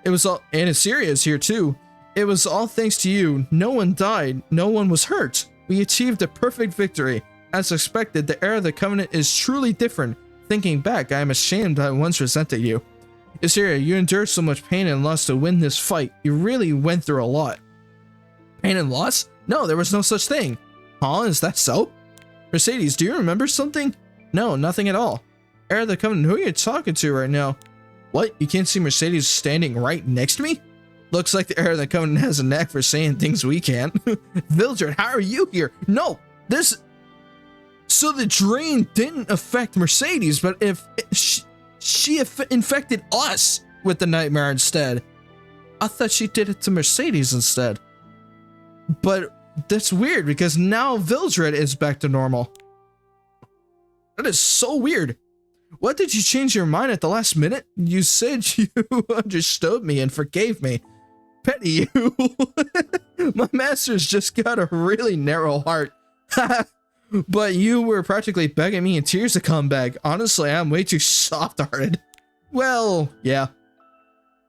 It was all, and Assyria is here too. It was all thanks to you. No one died. No one was hurt. We achieved a perfect victory. As expected, the era of the Covenant is truly different. Thinking back, I am ashamed I once resented you. Assyria, you endured so much pain and loss to win this fight. You really went through a lot. Pain and loss? No, there was no such thing. Huh? Is that so? Mercedes, do you remember something? No, nothing at all. Heir of the Covenant, who are you talking to right now? What? You can't see Mercedes standing right next to me? Looks like the Heir of the Covenant has a knack for saying things we can't. Vildred, how are you here? No, this... So the drain didn't affect Mercedes, but if she infected us with the nightmare instead. I thought she did it to Mercedes instead. But that's weird because now Vildred is back to normal. That is so weird. What did you change your mind at the last minute? You said you understood me and forgave me. Petty you. My master's just got a really narrow heart. But you were practically begging me in tears to come back. Honestly, I'm way too soft-hearted. Well, yeah.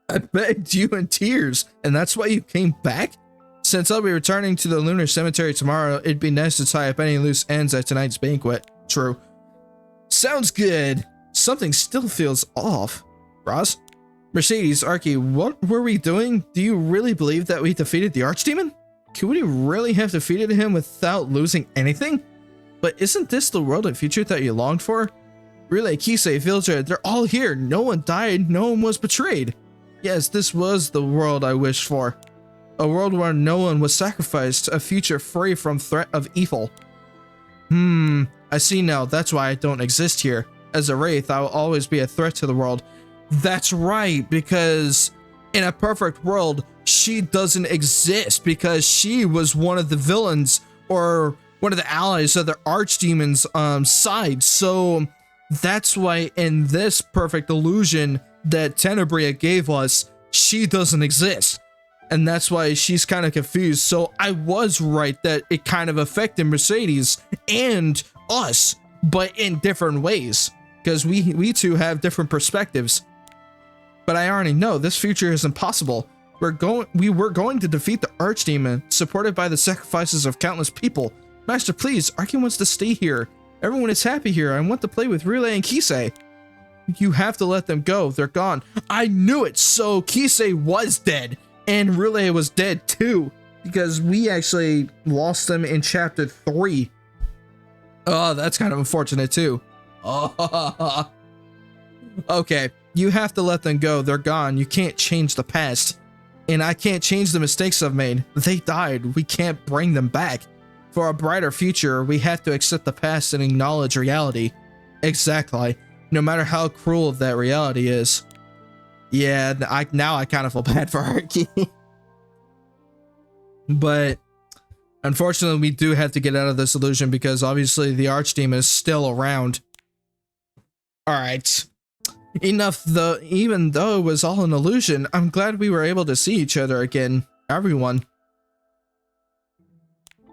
I begged you in tears, and that's why you came back? Since I'll be returning to the lunar cemetery tomorrow, it'd be nice to tie up any loose ends at tonight's banquet. True. Sounds good. Something still feels off. Ross? Mercedes, Arky, what were we doing? Do you really believe that we defeated the Archdemon? Could we really have defeated him without losing anything? But isn't this the world and future that you longed for? Relay, Kisei, Vildred, they're all here. No one died, no one was betrayed. Yes, this was the world I wished for. A world where no one was sacrificed, a future free from threat of evil. I see now, that's why I don't exist here. As a wraith, I will always be a threat to the world. That's right, because in a perfect world, she doesn't exist because she was one of the villains or one of the allies of the Archdemon's side. So that's why in this perfect illusion that Tenebria gave us, she doesn't exist. And that's why she's kind of confused. So I was right that it kind of affected Mercedes and us, but in different ways. Because we two have different perspectives. But I already know this future is impossible. We were going to defeat the Archdemon, supported by the sacrifices of countless people. Master, please, Arky wants to stay here. Everyone is happy here. I want to play with Relay and Kisei. You have to let them go. They're gone. I knew it. So Kisei was dead. And Relay was dead too. Because we actually lost them in chapter 3. Oh, that's kind of unfortunate too. Oh. Okay. You have to let them go. They're gone. You can't change the past. And I can't change the mistakes I've made. They died. We can't bring them back. For a brighter future, we have to accept the past and acknowledge reality. Exactly. No matter how cruel that reality is. Yeah, now I kind of feel bad for Arky. But unfortunately, we do have to get out of this illusion because obviously the Archdemon is still around. Alright. Enough though, even though it was all an illusion, I'm glad we were able to see each other again. Everyone.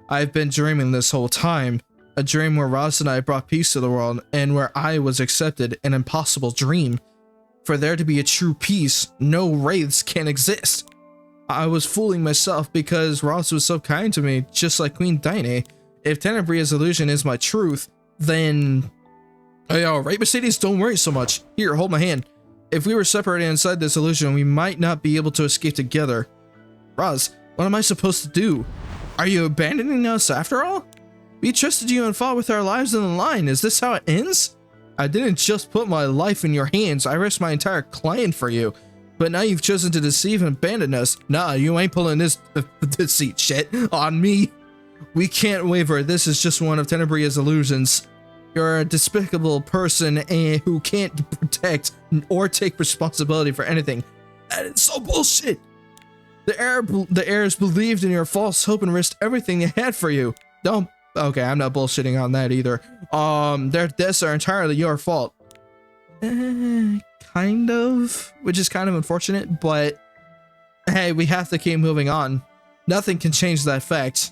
I've been dreaming this whole time. A dream where Roz and I brought peace to the world, and where I was accepted. An impossible dream. For there to be a true peace, no wraiths can exist. I was fooling myself because Roz was so kind to me, just like Queen Dine. If Tenebria's illusion is my truth, then... Oh, right, Mercedes, don't worry so much. Here, hold my hand. If we were separated inside this illusion, we might not be able to escape together. Roz, what am I supposed to do? Are you abandoning us after all? We trusted you and fought with our lives on the line. Is this how it ends? I didn't just put my life in your hands. I risked my entire clan for you. But now you've chosen to deceive and abandon us. Nah, you ain't pulling this deceit shit on me. We can't waver. This is just one of Tenebria's illusions. You're a despicable person who can't protect or take responsibility for anything. That is so bullshit. The heirs believed in your false hope and risked everything they had for you. Don't. Okay, I'm not bullshitting on that either. Their deaths are entirely your fault. Kind of, which is kind of unfortunate, but hey, we have to keep moving on. Nothing can change that fact.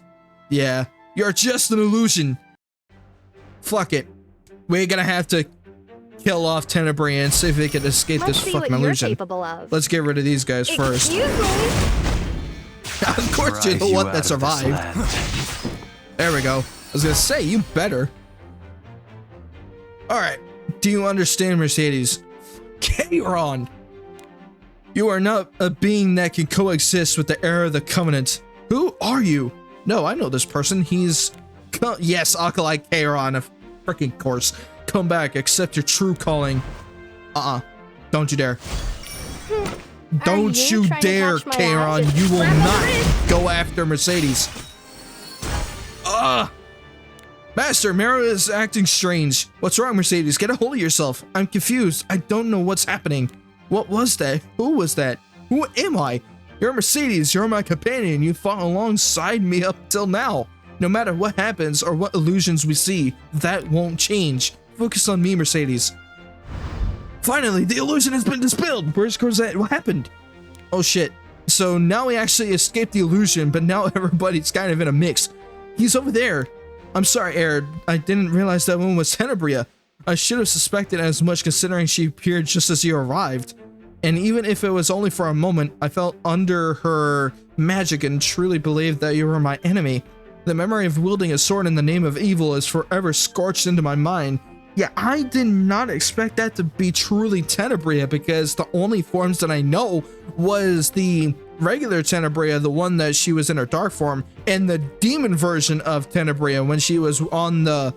Yeah, you're just an illusion. Fuck it. We're gonna have to kill off Tenebria and see if they can escape this fucking illusion. Let's get rid of these guys first. Of course you're the one that survived. There we go. I was gonna say, you better. Alright. Do you understand, Mercedes? Kayron! You are not a being that can coexist with the heir of the Covenant. Who are you? No, I know this person. He's... Yes, Acolyte Kayron, of freaking course. Come back, accept your true calling. Don't you dare. Don't you dare, Kayron. You will not go after Mercedes. Master, Mara is acting strange. What's wrong, Mercedes? Get a hold of yourself. I'm confused. I don't know what's happening. What was that? Who was that? Who am I? You're Mercedes. You're my companion. You fought alongside me up till now. No matter what happens or what illusions we see, that won't change. Focus on me, Mercedes. Finally, the illusion has been dispelled. Where's Cosette? What happened? Oh shit. So now we actually escaped the illusion, but now everybody's kind of in a mix. He's over there. I'm sorry, Air. I didn't realize that one was Tenebria. I should have suspected as much considering she appeared just as you arrived. And even if it was only for a moment, I felt under her magic and truly believed that you were my enemy. The memory of wielding a sword in the name of evil is forever scorched into my mind. Yeah, I did not expect that to be truly Tenebria because the only forms that I know was the regular Tenebria, the one that she was in her dark form, and the demon version of Tenebria when she was on the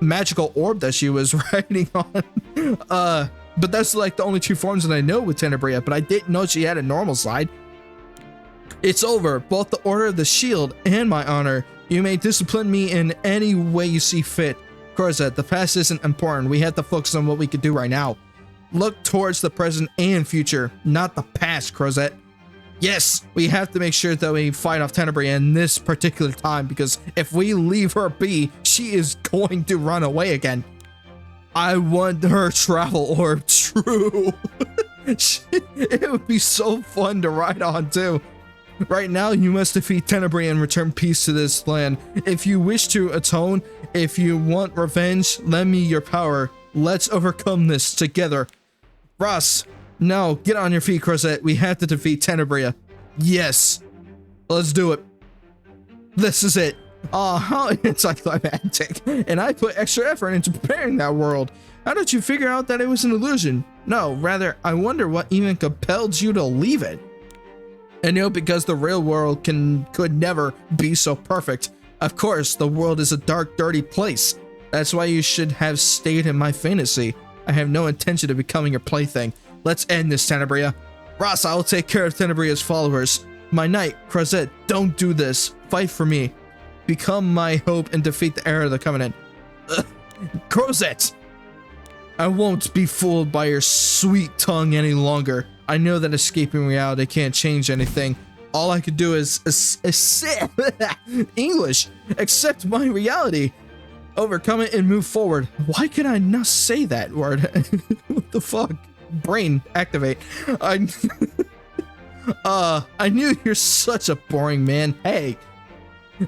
magical orb that she was riding on. But that's like the only two forms that I know with Tenebria, but I didn't know she had a normal side. It's over, both the Order of the Shield and my honor. You may discipline me in any way you see fit. Cosette, the past isn't important. We have to focus on what we could do right now. Look towards the present and future, not the past, Cosette. Yes, we have to make sure that we fight off Tenebria in this particular time, because if we leave her be, she is going to run away again. I want her travel orb true. It would be so fun to ride on too. Right now, you must defeat Tenebria and return peace to this land. If you wish to atone, if you want revenge, lend me your power. Let's overcome this together. Ross, now get on your feet, Crozet. We have to defeat Tenebria. Yes, let's do it. This is it. How anticlimactic. And I put extra effort into preparing that world. How did you figure out that it was an illusion? No, rather, I wonder what even compelled you to leave it. And you know, because the real world could never be so perfect. Of course, the world is a dark, dirty place. That's why you should have stayed in my fantasy. I have no intention of becoming your plaything. Let's end this, Tenebria. Ross, I will take care of Tenebria's followers. My knight, Crozet, don't do this. Fight for me. Become my hope and defeat the heir of the Covenant. Crozet! I won't be fooled by your sweet tongue any longer. I know that escaping reality can't change anything. All I could do is English. Accept my reality. Overcome it and move forward. Why can I not say that word? What the fuck? Brain activate. I knew you're such a boring man. Hey,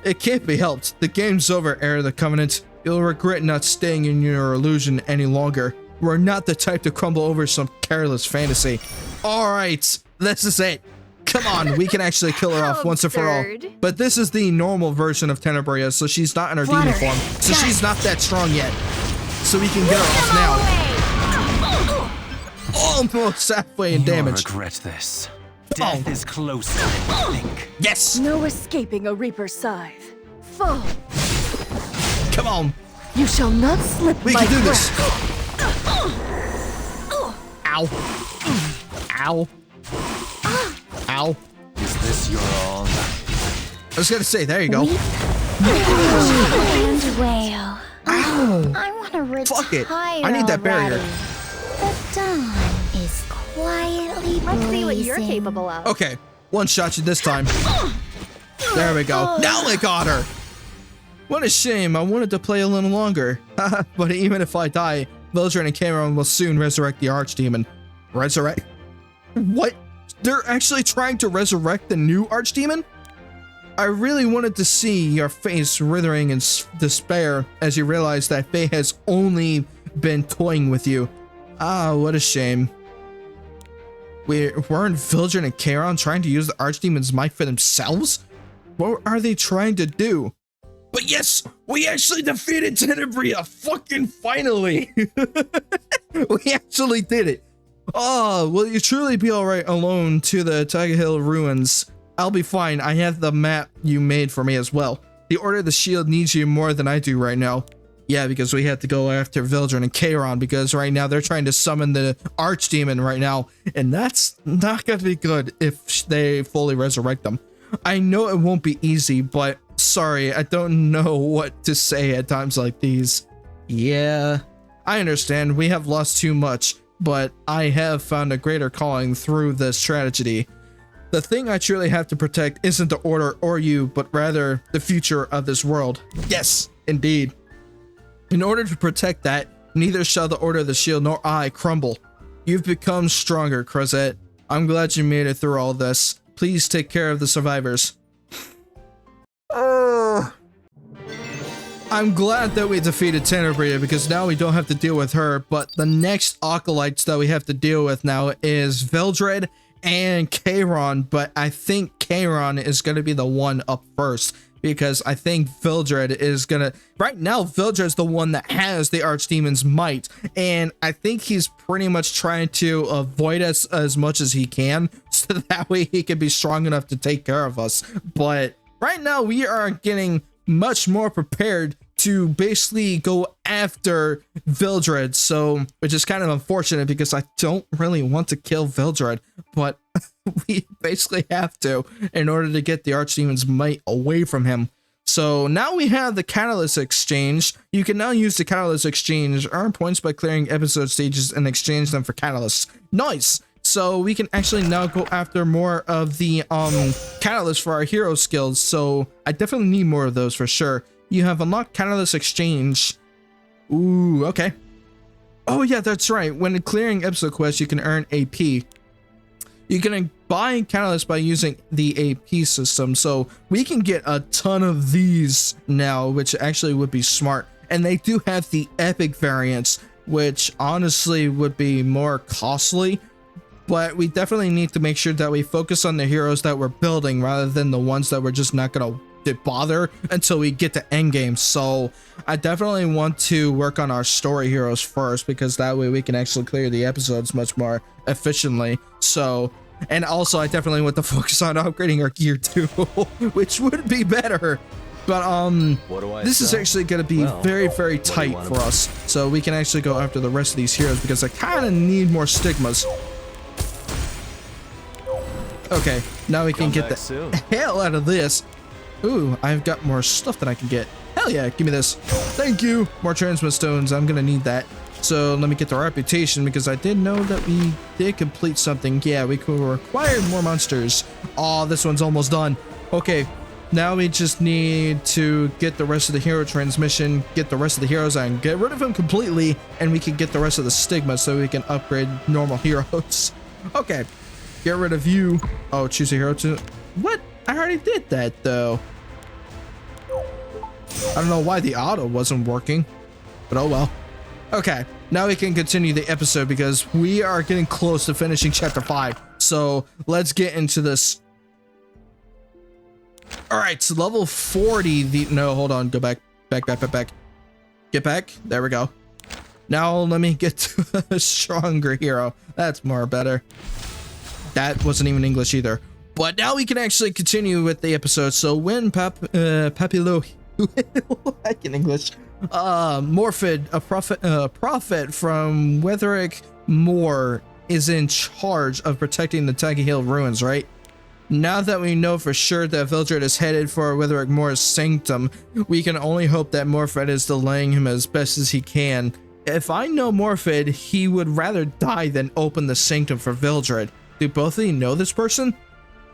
it can't be helped. The game's over, heir of the Covenant. You'll regret not staying in your illusion any longer. We're not the type to crumble over some careless fantasy. All right, this is it. Come on, we can actually kill her off once and for all. But this is the normal version of Tenebria, so she's not in her demon form. So she's not that strong yet. So we can get her off now. Almost halfway in damage. You'll regret this. Death is closer than you think. Yes! No escaping a Reaper's scythe. Fall. Come on. You shall not slip We my can do grip. this. Ow. Ow. Ow. Is this your all? I was gonna say, there you go. And wail. I want to retire. Fuck it. I need that barrier. The dawn is quietly Let's see what you're blazing. capable of. Okay, one shot you this time. There we go. Now I got her. What a shame. I wanted to play a little longer. But even if I die, Vildred and Cameron will soon resurrect the Archdemon. Resurrect? What? They're actually trying to resurrect the new Archdemon? I really wanted to see your face withering in despair as you realize that Faye has only been toying with you. Ah, what a shame. Weren't Vildred and Charon trying to use the Archdemon's might for themselves? What are they trying to do? But yes, we actually defeated Tenebria, fucking finally! We actually did it. Oh, will you truly be alright alone to the Tiger Hill ruins? I'll be fine, I have the map you made for me as well. The Order of the Shield needs you more than I do right now. Yeah, because we have to go after Vildred and Charon, because right now they're trying to summon the Archdemon right now, and that's not gonna be good if they fully resurrect them. I know it won't be easy, but sorry, I don't know what to say at times like these. Yeah, I understand, we have lost too much, but I have found a greater calling through this tragedy. The thing I truly have to protect isn't the Order or you, but rather the future of this world. Yes, indeed. In order to protect that, neither shall the Order of the Shield nor I crumble. You've become stronger, Crozet. I'm glad you made it through all this. Please take care of the survivors. I'm glad that we defeated Tenebria because now we don't have to deal with her, but the next acolytes that we have to deal with now is Vildred and Charon, but I think Charon is going to be the one up first because I think Vildred is going to... Right now, Vildred's the one that has the Archdemon's might, and I think he's pretty much trying to avoid us as much as he can so that way he can be strong enough to take care of us. But right now, we are getting much more prepared to basically go after Vildred, so which is kind of unfortunate because I don't really want to kill Vildred, but we basically have to in order to get the Archdemon's might away from him. So now we have the Catalyst Exchange. You can now use the Catalyst Exchange, earn points by clearing episode stages and exchange them for catalysts. Nice! So we can actually now go after more of the catalyst for our hero skills. So I definitely need more of those for sure. You have unlocked catalyst exchange. Ooh, okay. Oh yeah, that's right. When clearing episode quests, you can earn AP. You can buy catalyst by using the AP system. So we can get a ton of these now, which actually would be smart. And they do have the epic variants, which honestly would be more costly. But we definitely need to make sure that we focus on the heroes that we're building rather than the ones that we're just not gonna bother until we get to endgame. So I definitely want to work on our story heroes first, because that way we can actually clear the episodes much more efficiently. So, and also I definitely want to focus on upgrading our gear too, which would be better. But this is actually going to be very, very tight for us. So we can actually go after the rest of these heroes because I kind of need more stigmas. Okay, now we can get the hell out of this. Ooh, I've got more stuff that I can get. Hell yeah, give me this. Thank you. More transmit stones. I'm gonna need that. So let me get the reputation, because I did know that we did complete something. Yeah, we could require more monsters. Oh, this one's almost done. Okay, now we just need to get the rest of the hero transmission, get the rest of the heroes, and get rid of them completely, and we can get the rest of the stigma so we can upgrade normal heroes. Okay, get rid of you. Oh, choose a hero to... What? I already did that though. I don't know why the auto wasn't working, but oh well. Okay, now we can continue the episode because we are getting close to finishing chapter 5. So let's get into this. All right, so level 40. No, hold on. Go back. Get back. There we go. Now let me get to a stronger hero. That's more better. That wasn't even English either. But now we can actually continue with the episode. So when Papilo, I can English, Morphid, a prophet from Wetherick Moor, is in charge of protecting the Taggy Hill ruins, right? Now that we know for sure that Vildred is headed for Wetherick Moor's sanctum, we can only hope that Morphid is delaying him as best as he can. If I know Morphid, he would rather die than open the sanctum for Vildred. Do both of you know this person?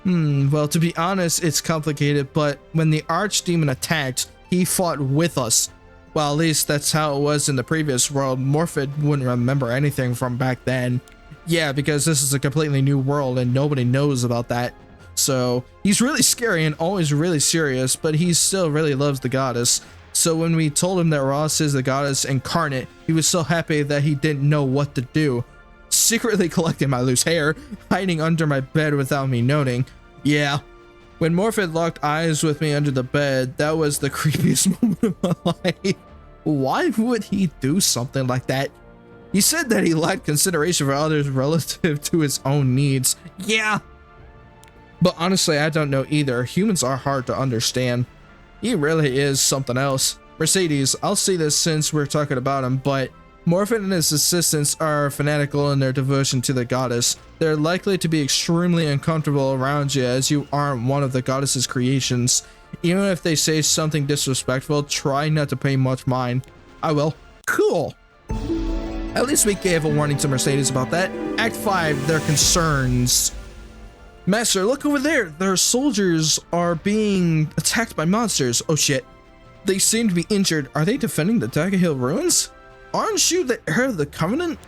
Well, to be honest, it's complicated, but when the Archdemon attacked, he fought with us. Well, at least that's how it was in the previous world. Morphid wouldn't remember anything from back then. Yeah, because this is a completely new world and nobody knows about that. So, he's really scary and always really serious, but he still really loves the goddess. So when we told him that Ross is the goddess incarnate, he was so happy that he didn't know what to do. Secretly collecting my loose hair, hiding under my bed without me noting. Yeah, when Morphid locked eyes with me under the bed, that was the creepiest moment of my life. Why would he do something like that? He said that he lacked consideration for others relative to his own needs. Yeah, but honestly, I don't know either. Humans are hard to understand. He really is something else. Mercedes, I'll say this since we're talking about him, but Morphid and his assistants are fanatical in their devotion to the goddess. They're likely to be extremely uncomfortable around you as you aren't one of the goddess's creations. Even if they say something disrespectful, try not to pay much mind. I will. Cool. At least we gave a warning to Mercedes about that. Act 5, their concerns. Master, look over there. Their soldiers are being attacked by monsters. Oh shit. They seem to be injured. Are they defending the Dagger Hill ruins? Aren't you the heir of the Covenant?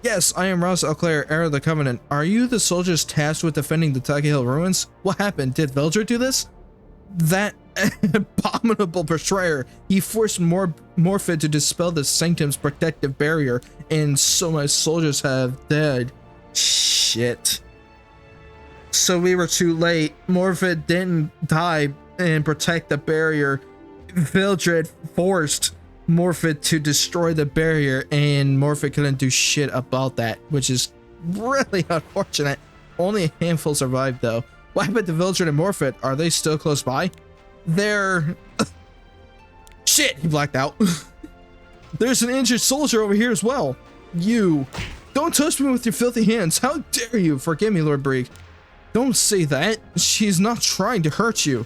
Yes, I am Ross Elclair, heir of the Covenant. Are you the soldiers tasked with defending the Taggy Hill ruins? What happened? Did Vildred do this? That abominable betrayer. He forced Morphid to dispel the Sanctum's protective barrier, and so my soldiers have died. Shit. So we were too late. Morphid didn't die and protect the barrier. Vildred forced Morphid to destroy the barrier, and Morphid couldn't do shit about that, which is really unfortunate. Only a handful survived though. What happened to Vildred and Morphid? Are they still close by? They're... Shit, he blacked out. There's an injured soldier over here as well. You... Don't touch me with your filthy hands. How dare you? Forgive me, Lord Brieg. Don't say that. She's not trying to hurt you.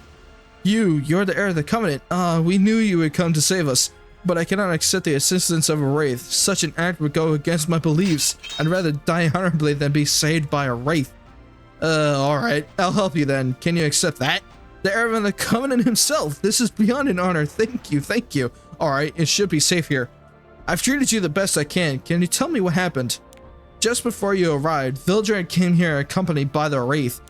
You're the heir of the Covenant. We knew you would come to save us. but I cannot accept the assistance of a wraith. Such an act would go against my beliefs. I'd rather die honorably than be saved by a wraith. Alright, I'll help you then. Can you accept that? The heir of the Covenant himself. This is beyond an honor. Thank you, thank you. Alright, it should be safe here. I've treated you the best I can. Can you tell me what happened? Just before you arrived, Vildred came here accompanied by the wraith.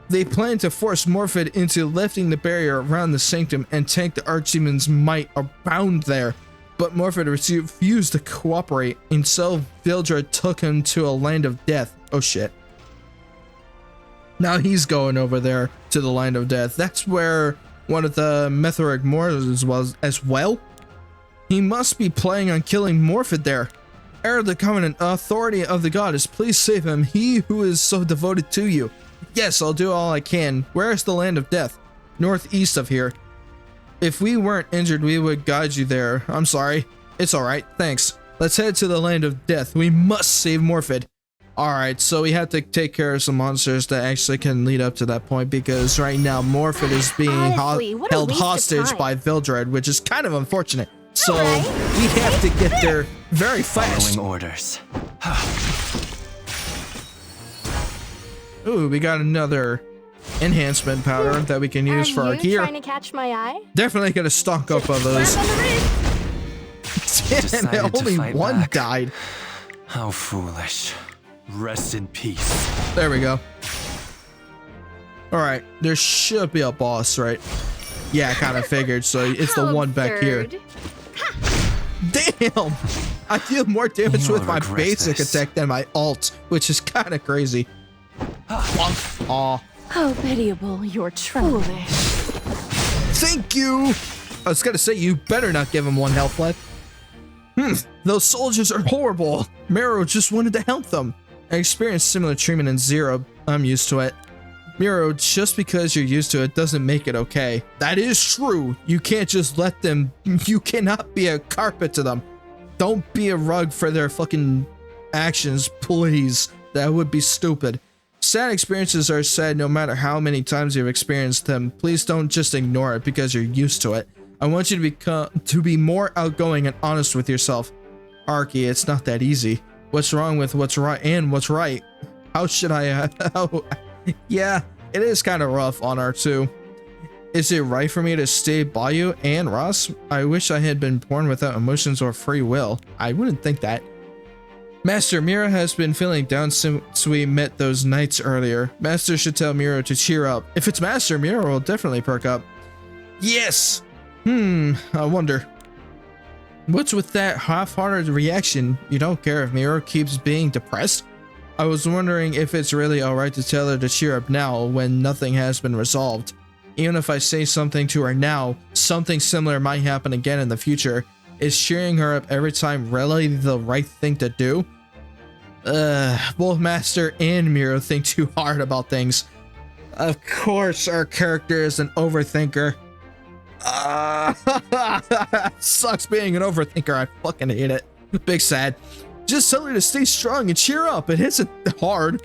They planned to force Morphid into lifting the barrier around the sanctum and take the Archdemon's might around there. But Morphid refused to cooperate, and so Vildred took him to a land of death. Oh shit. Now he's going over there to the land of death. That's where one of the Methoric Mortals was as well. He must be planning on killing Morphid there. Heir of the Covenant, authority of the goddess, please save him, he who is so devoted to you. Yes, I'll do all I can. Where is the land of death? Northeast of here. If we weren't injured, we would guide you there. I'm sorry. It's alright, thanks. Let's head to the land of death. We must save Morphid. Alright, so we have to take care of some monsters that actually can lead up to that point, because right now Morphid is being held hostage by Vildred, which is kind of unfortunate. So we have to get there very fast. Following orders. Ooh, we got another enhancement powder that we can use for our gear. Trying to catch my eye? Definitely gonna stock up on those. Damn, only one died. How foolish. Rest in peace. There we go. Alright, there should be a boss, right? Yeah, I kind of figured, so it's the one back here. Damn! I deal more damage with my basic attack than my ult, which is kind of crazy. Aw. How pitiable your foolish. Thank you! I was gonna say, you better not give him one health left. Those soldiers are horrible. Miro just wanted to help them. I experienced similar treatment in Zero. I'm used to it. Miro, just because you're used to it doesn't make it okay. That is true. You can't just let them. You cannot be a carpet to them. Don't be a rug for their fucking actions, please. That would be stupid. Sad experiences are sad no matter how many times you've experienced them. Please don't just ignore it because you're used to it. I want you to be more outgoing and honest with yourself. Arky, it's not that easy. What's wrong with what's right and what's right? How should I... Yeah, it is kind of rough on R2. Is it right for me to stay by you and Ross? I wish I had been born without emotions or free will. I wouldn't think that. Master, Mira has been feeling down since we met those nights earlier. Master should tell Mira to cheer up. If it's Master, Mira will definitely perk up. Yes! I wonder. What's with that half-hearted reaction? You don't care if Mira keeps being depressed? I was wondering if it's really alright to tell her to cheer up now when nothing has been resolved. Even if I say something to her now, something similar might happen again in the future. Is cheering her up every time really the right thing to do? Both Master and Miro think too hard about things. Of course our character is an overthinker. Sucks being an overthinker. I fucking hate it. Big sad. Just tell her to stay strong and cheer up. It isn't hard.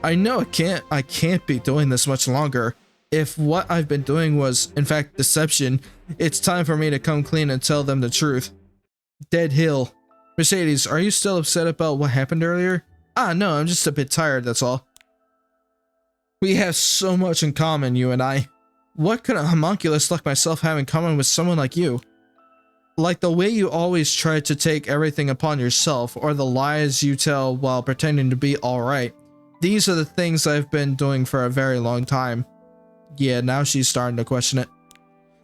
I know I can't be doing this much longer. If what I've been doing was in fact deception, it's time for me to come clean and tell them the truth. Dead Hill. Mercedes, are you still upset about what happened earlier? No, I'm just a bit tired, that's all. We have so much in common, you and I. What could a homunculus like myself have in common with someone like you? Like the way you always try to take everything upon yourself, or the lies you tell while pretending to be alright. These are the things I've been doing for a very long time. Yeah, now she's starting to question it.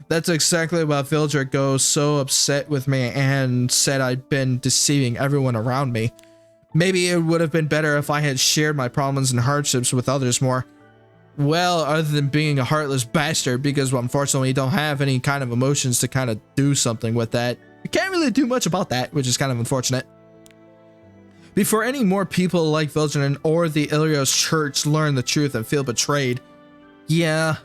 That's exactly why Vildred goes so upset with me and said I'd been deceiving everyone around me. Maybe it would have been better if I had shared my problems and hardships with others more. Well, other than being a heartless bastard, because well, unfortunately we don't have any kind of emotions to kind of do something with that. We can't really do much about that, which is kind of unfortunate. Before any more people like Vildred or the Ilios Church learn the truth and feel betrayed. Yeah.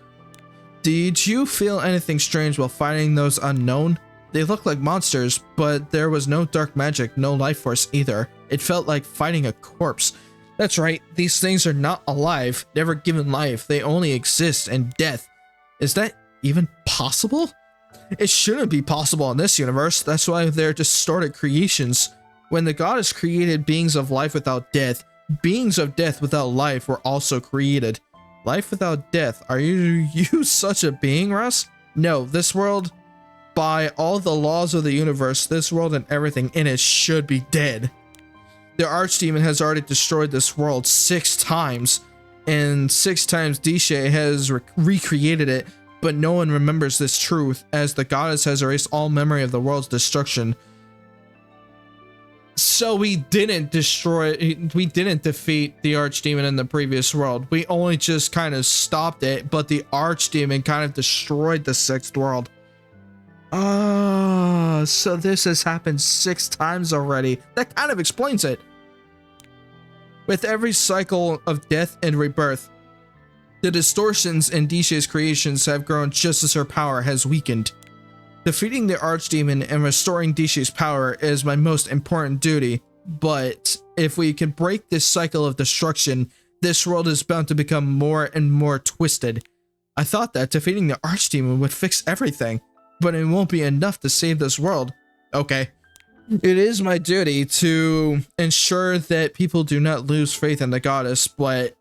Did you feel anything strange while fighting those unknown? They look like monsters, but there was no dark magic, no life force either. It felt like fighting a corpse. That's right, these things are not alive, never given life. They only exist in death. Is that even possible? It shouldn't be possible in this universe. That's why they're distorted creations. When the goddess created beings of life without death, beings of death without life were also created. Life without death. Are you such a being, Russ? No, this world, by all the laws of the universe, this world and everything in it should be dead. The Archdemon has already destroyed this world 6 times, and 6 times Dishe has recreated it, but no one remembers this truth, as the goddess has erased all memory of the world's destruction. So we didn't defeat the Archdemon in the previous world. We only just kind of stopped it, but the Archdemon kind of destroyed the 6th world. Oh, so this has happened 6 times already. That kind of explains it. With every cycle of death and rebirth, the distortions in Dishe's creations have grown just as her power has weakened. Defeating the Archdemon and restoring Dishe's power is my most important duty, but if we can break this cycle of destruction, this world is bound to become more and more twisted. I thought that defeating the Archdemon would fix everything, but it won't be enough to save this world. Okay. It is my duty to ensure that people do not lose faith in the goddess, but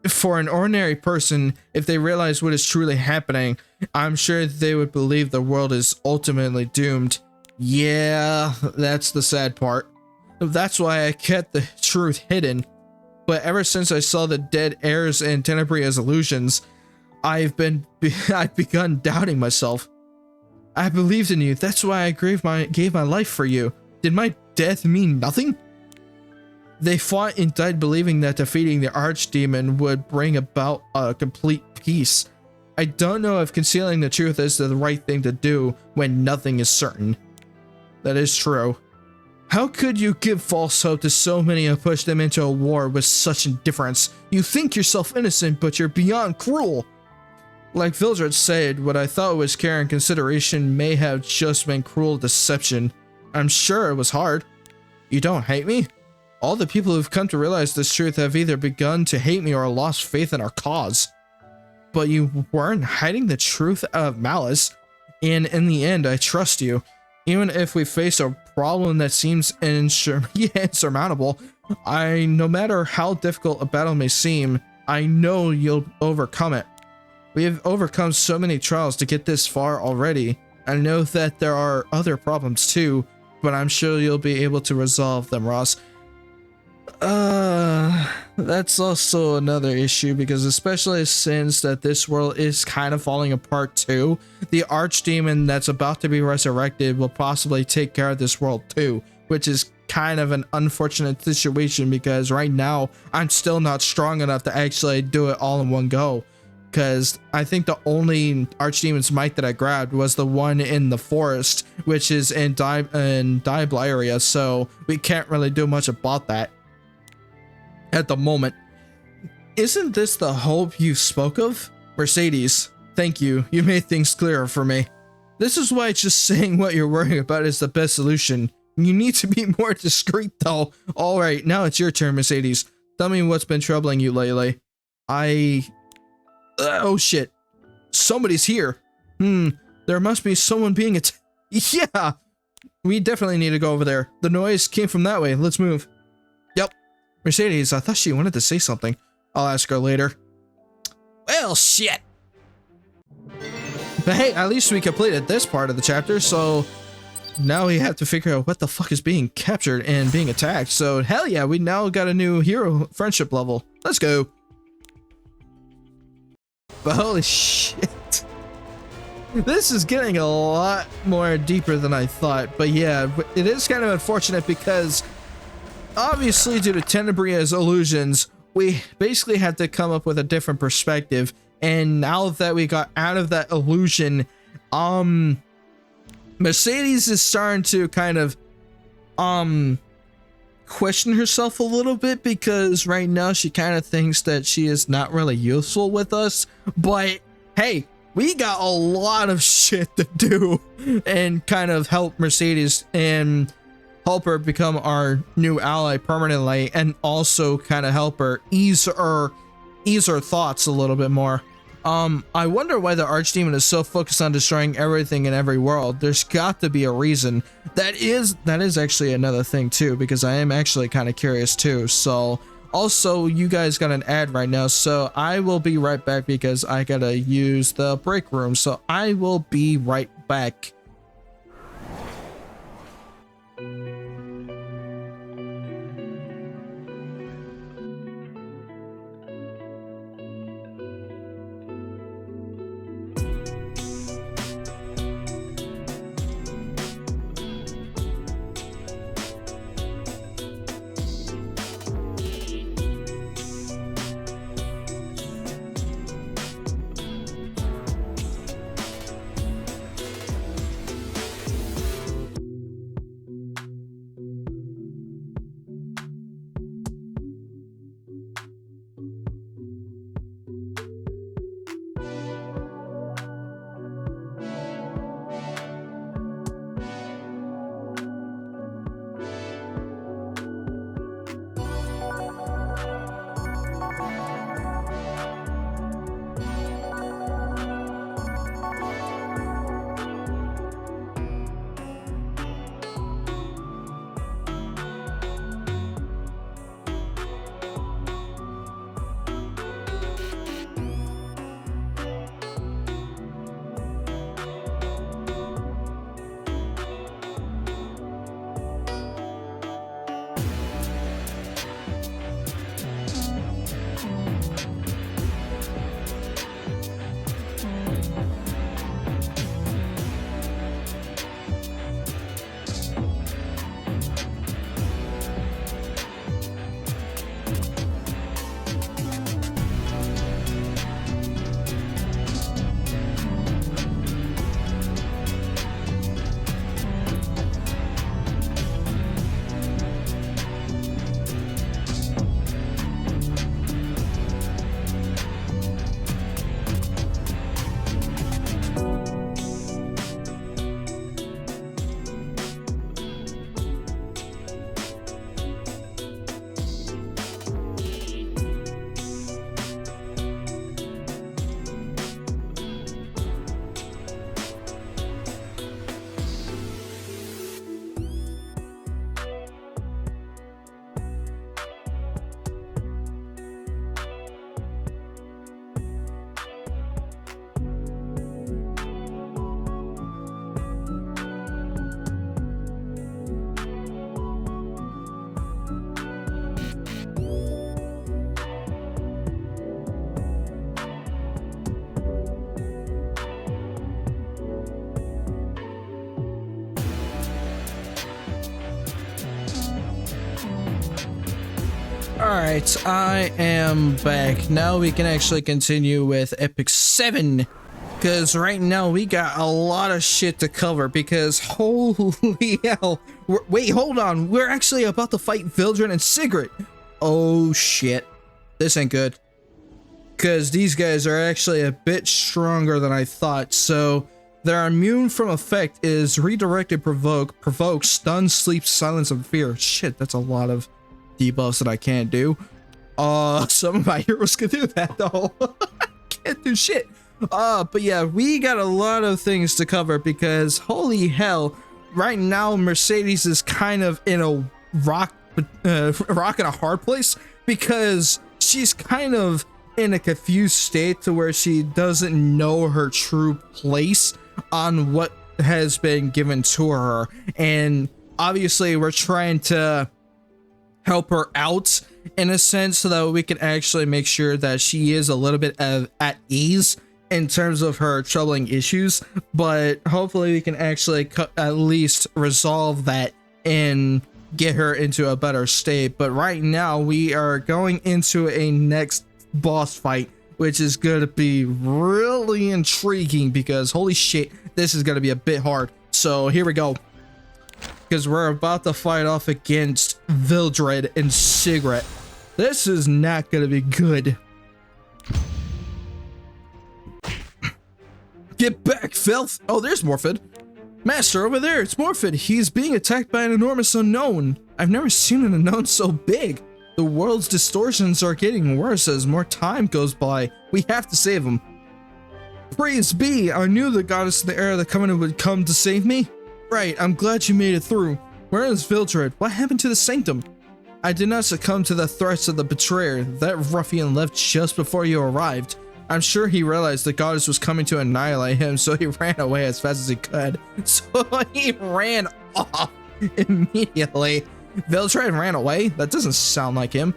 for an ordinary person, if they realize what is truly happening, I'm sure they would believe the world is ultimately doomed. Yeah, that's the sad part. That's why I kept the truth hidden. But ever since I saw the dead heirs and Tenebria's illusions, I've begun doubting myself. I believed in you. That's why I gave my life for you. Did my death mean nothing? They fought and died believing that defeating the Archdemon would bring about a complete peace. I don't know if concealing the truth is the right thing to do when nothing is certain. That is true. How could you give false hope to so many and push them into a war with such indifference? You think yourself innocent, but you're beyond cruel. Like Vildred said, what I thought was care and consideration may have just been cruel deception. I'm sure it was hard. You don't hate me? All the people who've come to realize this truth have either begun to hate me or lost faith in our cause. But you weren't hiding the truth out of malice, and in the end, I trust you. Even if we face a problem that seems insurmountable, no matter how difficult a battle may seem, I know you'll overcome it. We have overcome so many trials to get this far already. I know that there are other problems too, but I'm sure you'll be able to resolve them, Ross. That's also another issue, because especially since that this world is kind of falling apart too, the Archdemon that's about to be resurrected will possibly take care of this world too, which is kind of an unfortunate situation, because right now I'm still not strong enough to actually do it all in one go. Because I think the only Archdemon's might that I grabbed was the one in the forest, which is in Diablo area, so we can't really do much about that at the moment. Isn't this the hope you spoke of? Mercedes, thank you. You made things clearer for me. This is why just saying what you're worrying about is the best solution. You need to be more discreet though. Alright, now it's your turn, Mercedes. Tell me what's been troubling you lately. Oh shit. Somebody's here. There must be someone being Yeah! We definitely need to go over there. The noise came from that way. Let's move. Yep. Mercedes, I thought she wanted to say something. I'll ask her later. Well, shit. But hey, at least we completed this part of the chapter, so now we have to figure out what the fuck is being captured and being attacked. So hell yeah, we now got a new hero friendship level. Let's go. But holy shit. This is getting a lot more deeper than I thought. But yeah, it is kind of unfortunate because obviously due to Tenebria's illusions, we basically had to come up with a different perspective. And now that we got out of that illusion, Mercedes is starting to kind of question herself a little bit, because right now she kind of thinks that she is not really useful with us. But hey, we got a lot of shit to do and kind of help Mercedes and help her become our new ally permanently, and also kind of help her ease her thoughts a little bit more. I wonder why the Archdemon is so focused on destroying everything in every world. There's got to be a reason. That is actually another thing too, because I am actually kind of curious too. So also, you guys got an ad right now, so I will be right back because I gotta use the break room. So I will be right back. Alright, I am back. Now we can actually continue with Epic 7. Because right now we got a lot of shit to cover. Because holy hell. Wait, hold on. We're actually about to fight Vildred and Sigrid. Oh shit. This ain't good. Because these guys are actually a bit stronger than I thought. So their immune from effect is redirected, provoke, stun, sleep, silence, and fear. Shit, that's a lot of debuffs that I can't do. Some of my heroes can do that though. Can't do shit. But yeah, we got a lot of things to cover because holy hell, right now Mercedes is kind of in a rock and a hard place because she's kind of in a confused state to where she doesn't know her true place on what has been given to her, and obviously we're trying to help her out in a sense so that we can actually make sure that she is a little bit at ease in terms of her troubling issues, but hopefully we can actually at least resolve that and get her into a better state. But right now we are going into a next boss fight, which is going to be really intriguing because holy shit, this is going to be a bit hard. So here we go, because we're about to fight off against Vildred and Sigrid. This is not going to be good. Get back, filth! Oh, there's Morphid. Master, over there, it's Morphid. He's being attacked by an enormous unknown. I've never seen an unknown so big. The world's distortions are getting worse as more time goes by. We have to save him. praise be! I knew the goddess of the era of the Covenant would come to save me. Right, I'm glad you made it through. Where is Viltred? What happened to the Sanctum? I did not succumb to the threats of the betrayer. That ruffian left just before you arrived. I'm sure he realized the goddess was coming to annihilate him, so he ran away as fast as he could. So he ran off immediately. Viltred ran away? That doesn't sound like him.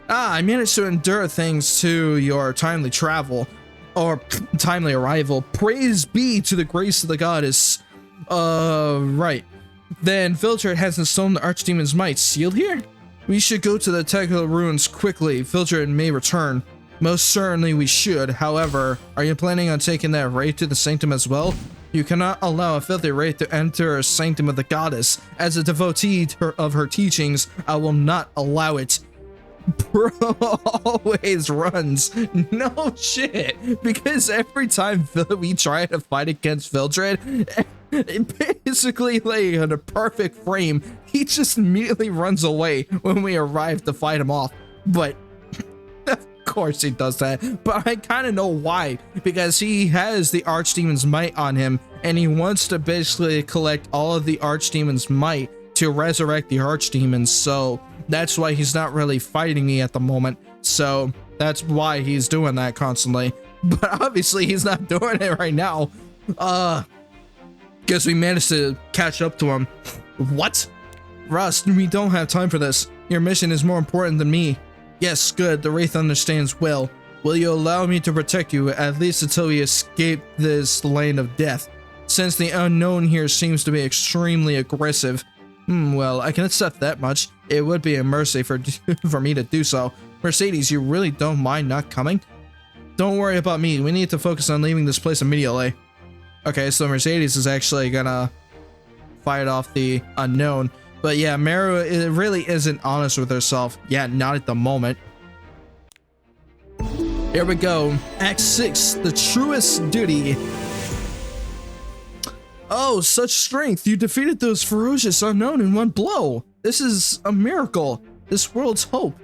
I managed to endure thanks to your timely travel, or timely arrival. Praise be to the grace of the goddess. Right. Then Viltred hasn't stolen the Archdemon's might. Sealed here? We should go to the technical ruins quickly. Viltred may return. Most certainly we should. However, are you planning on taking that wraith to the Sanctum as well? You cannot allow a filthy wraith to enter a Sanctum of the goddess. As a devotee of her teachings, I will not allow it. Bro always runs. No shit. Because every time we try to fight against Viltred, basically like in a perfect frame, he just immediately runs away when we arrive to fight him off. But of course he does that. But I kind of know why. Because he has the Archdemon's might on him, and he wants to basically collect all of the Archdemon's might to resurrect the Archdemons. So that's why he's not really fighting me at the moment. So that's why he's doing that constantly. But obviously he's not doing it right now. Guess we managed to catch up to him. What? Rust, we don't have time for this. Your mission is more important than me. Yes, good. The Wraith understands well. Will you allow me to protect you, at least until we escape this lane of death? Since the unknown here seems to be extremely aggressive. Well, I can accept that much. It would be a mercy for me to do so. Mercedes, you really don't mind not coming? Don't worry about me. We need to focus on leaving this place immediately. Okay, so Mercedes is actually gonna fight off the unknown. But yeah, Meru really isn't honest with herself. Yeah, not at the moment. Here we go. Act 6, the truest duty. Oh, such strength! You defeated those ferocious unknown in one blow! This is a miracle! This world's hope!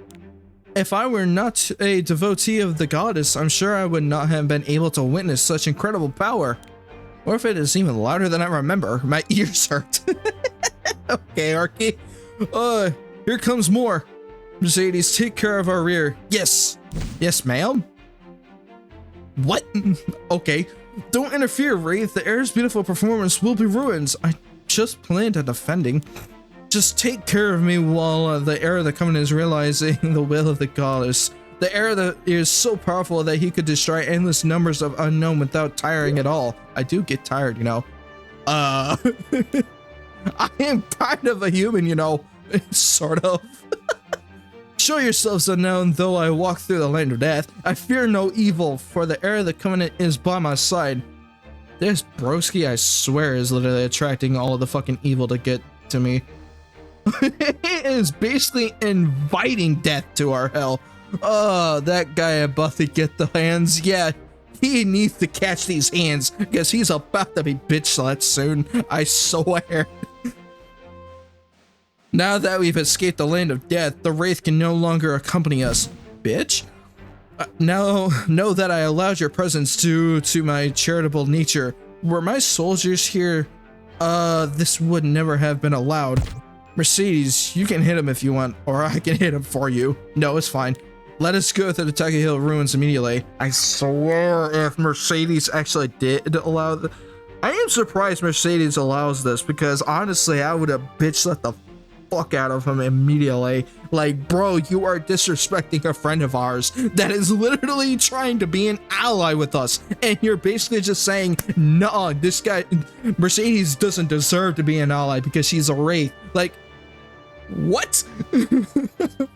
If I were not a devotee of the goddess, I'm sure I would not have been able to witness such incredible power. Or if it is even louder than I remember, my ears hurt. Okay, Arky. Here comes more. Mercedes, take care of our rear. Yes! Yes, ma'am? What? Okay. Don't interfere, Wraith. The heir's beautiful performance will be ruined. I just planned on defending. Just take care of me while the heir of the Covenant is realizing the will of the goddess. The heir that is so powerful that he could destroy endless numbers of unknown without tiring at all. I do get tired, you know. I am kind of a human, you know. Sort of. Show yourselves unknown, though I walk through the land of death. I fear no evil, for the heir of the Covenant is by my side. This broski, I swear, is literally attracting all of the fucking evil to get to me. It is basically inviting death to our hell. Oh, that guy about to get the hands. Yeah, he needs to catch these hands, because he's about to be bitch slapped soon. I swear. Now that we've escaped the land of death, the Wraith can no longer accompany us. Bitch? Now, know that I allowed your presence due to my charitable nature. Were my soldiers here, this would never have been allowed. Mercedes, you can hit him if you want, or I can hit him for you. No, it's fine. Let us go to the Taki Hill ruins immediately. I swear if Mercedes actually did allow I am surprised Mercedes allows this, because honestly, I would have bitch slapped the fuck out of him immediately. Like, bro, you are disrespecting a friend of ours that is literally trying to be an ally with us, and you're basically just saying, no, this guy, Mercedes doesn't deserve to be an ally because she's a wraith. Like, what?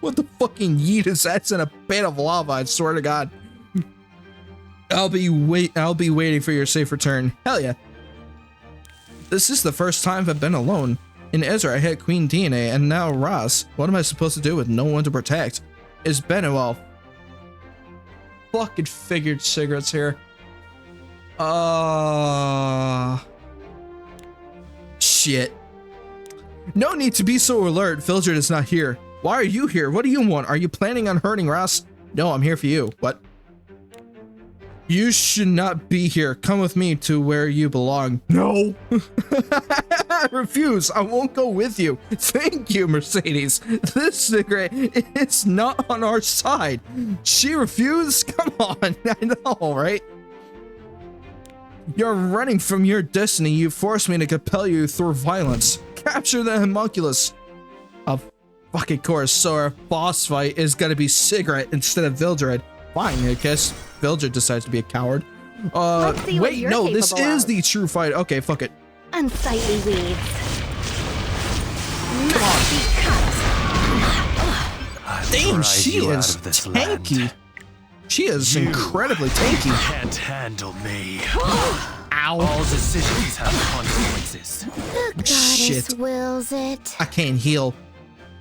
What the fucking yeet is that in a pit of lava? I swear to God. I'll be waiting for your safe return. Hell yeah. This is the first time I've been alone. In Ezra, I had Queen DNA, and now Ross. What am I supposed to do with no one to protect? Is Benuel. Fucking figured cigarettes here. Shit. No need to be so alert. Viltred is not here. Why are you here? What do you want? Are you planning on hurting Ross? No, I'm here for you. What? You should not be here. Come with me to where you belong. No. I refuse. I won't go with you. Thank you, Mercedes. This cigarette is not on our side. She refused? Come on. I know, right? You're running from your destiny. You forced me to compel you through violence. Capture the homunculus. Of fucking course. So our boss fight is gonna be cigarette instead of Vildred. Fine, I guess Vildred decides to be a coward. Let's see what Wait, you're no, this capable is of. the true fight. Okay, fuck it. Unsightly weeds. Come on. I'll Damn, drive she you out is of this tanky. land. She is You incredibly tanky. Can't handle me. Ow. All decisions have consequences. The goddess Shit. wills it. I can't heal.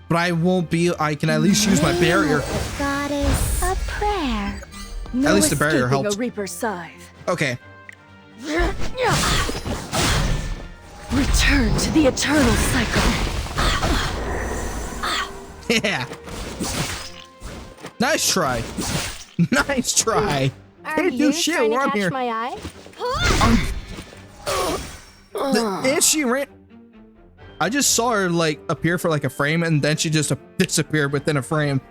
But I won't be, I can at least use my barrier. The goddess. A prayer. No At least the barrier escaping helped. a Reaper's scythe. Okay. Return to the eternal cycle. Yeah. Nice try. Nice try. Are Can't do you shit trying to while I'm catch here. my eye? And she ran. I just saw her like appear for like a frame and then she just disappeared within a frame.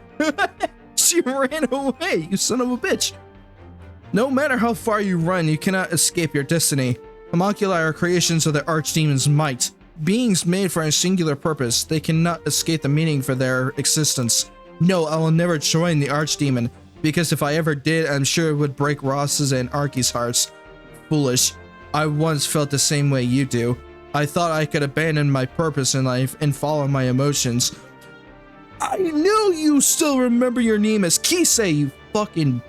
She ran away, you son of a bitch. No matter how far you run, you cannot escape your destiny. Homunculi are creations of the Archdemon's might. Beings made for a singular purpose, they cannot escape the meaning for their existence. No, I will never join the Archdemon, because if I ever did, I'm sure it would break Ross's and Arky's hearts. Foolish. I once felt the same way you do. I thought I could abandon my purpose in life and follow my emotions. I knew you still remember your name as Kisei, you fucking...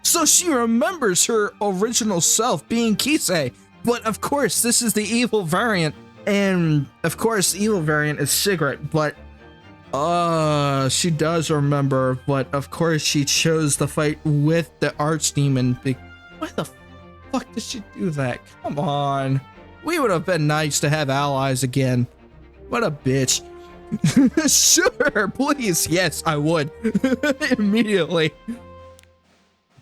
So she remembers her original self being Kisei, but of course this is the evil variant, and of course the evil variant is Cigarette, but she does remember, but of course she chose to fight with the Archdemon. Why the fuck did she do that? Come on. We would have been nice to have allies again. What a bitch. Sure, please. Yes, I would. Immediately.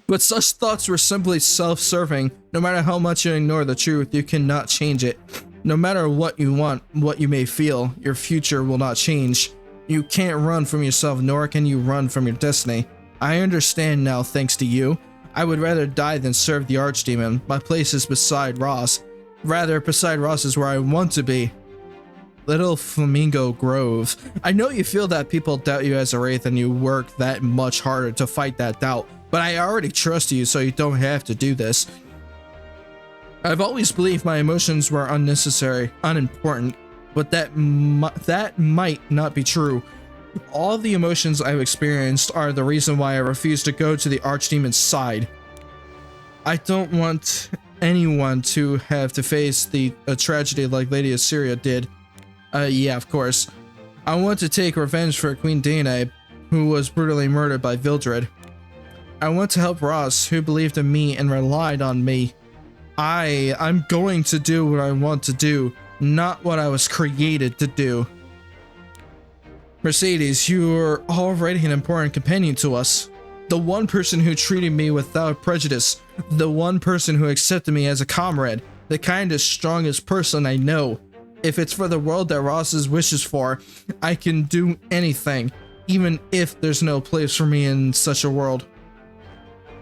But such thoughts were simply self-serving. No matter how much you ignore the truth, you cannot change it. No matter what you want, what you may feel, your future will not change. You can't run from yourself, nor can you run from your destiny. I understand now, thanks to you. I would rather die than serve the Archdemon. My place is beside Ross. Rather, beside Ross is where I want to be. Little Flamingo Grove. I know you feel that people doubt you as a Wraith and you work that much harder to fight that doubt, but I already trust you, so you don't have to do this. I've always believed my emotions were unnecessary, unimportant, but that might not be true. All the emotions I've experienced are the reason why I refuse to go to the Archdemon's side. I don't want anyone to have to face a tragedy like Lady Assyria did. Yeah, of course. I want to take revenge for Queen Dana, who was brutally murdered by Vildred. I want to help Ross, who believed in me and relied on me. I'm going to do what I want to do, not what I was created to do. Mercedes, you're already an important companion to us. The one person who treated me without prejudice. The one person who accepted me as a comrade. The kindest, strongest person I know. If it's for the world that Ross's wishes for, I can do anything, even if there's no place for me in such a world.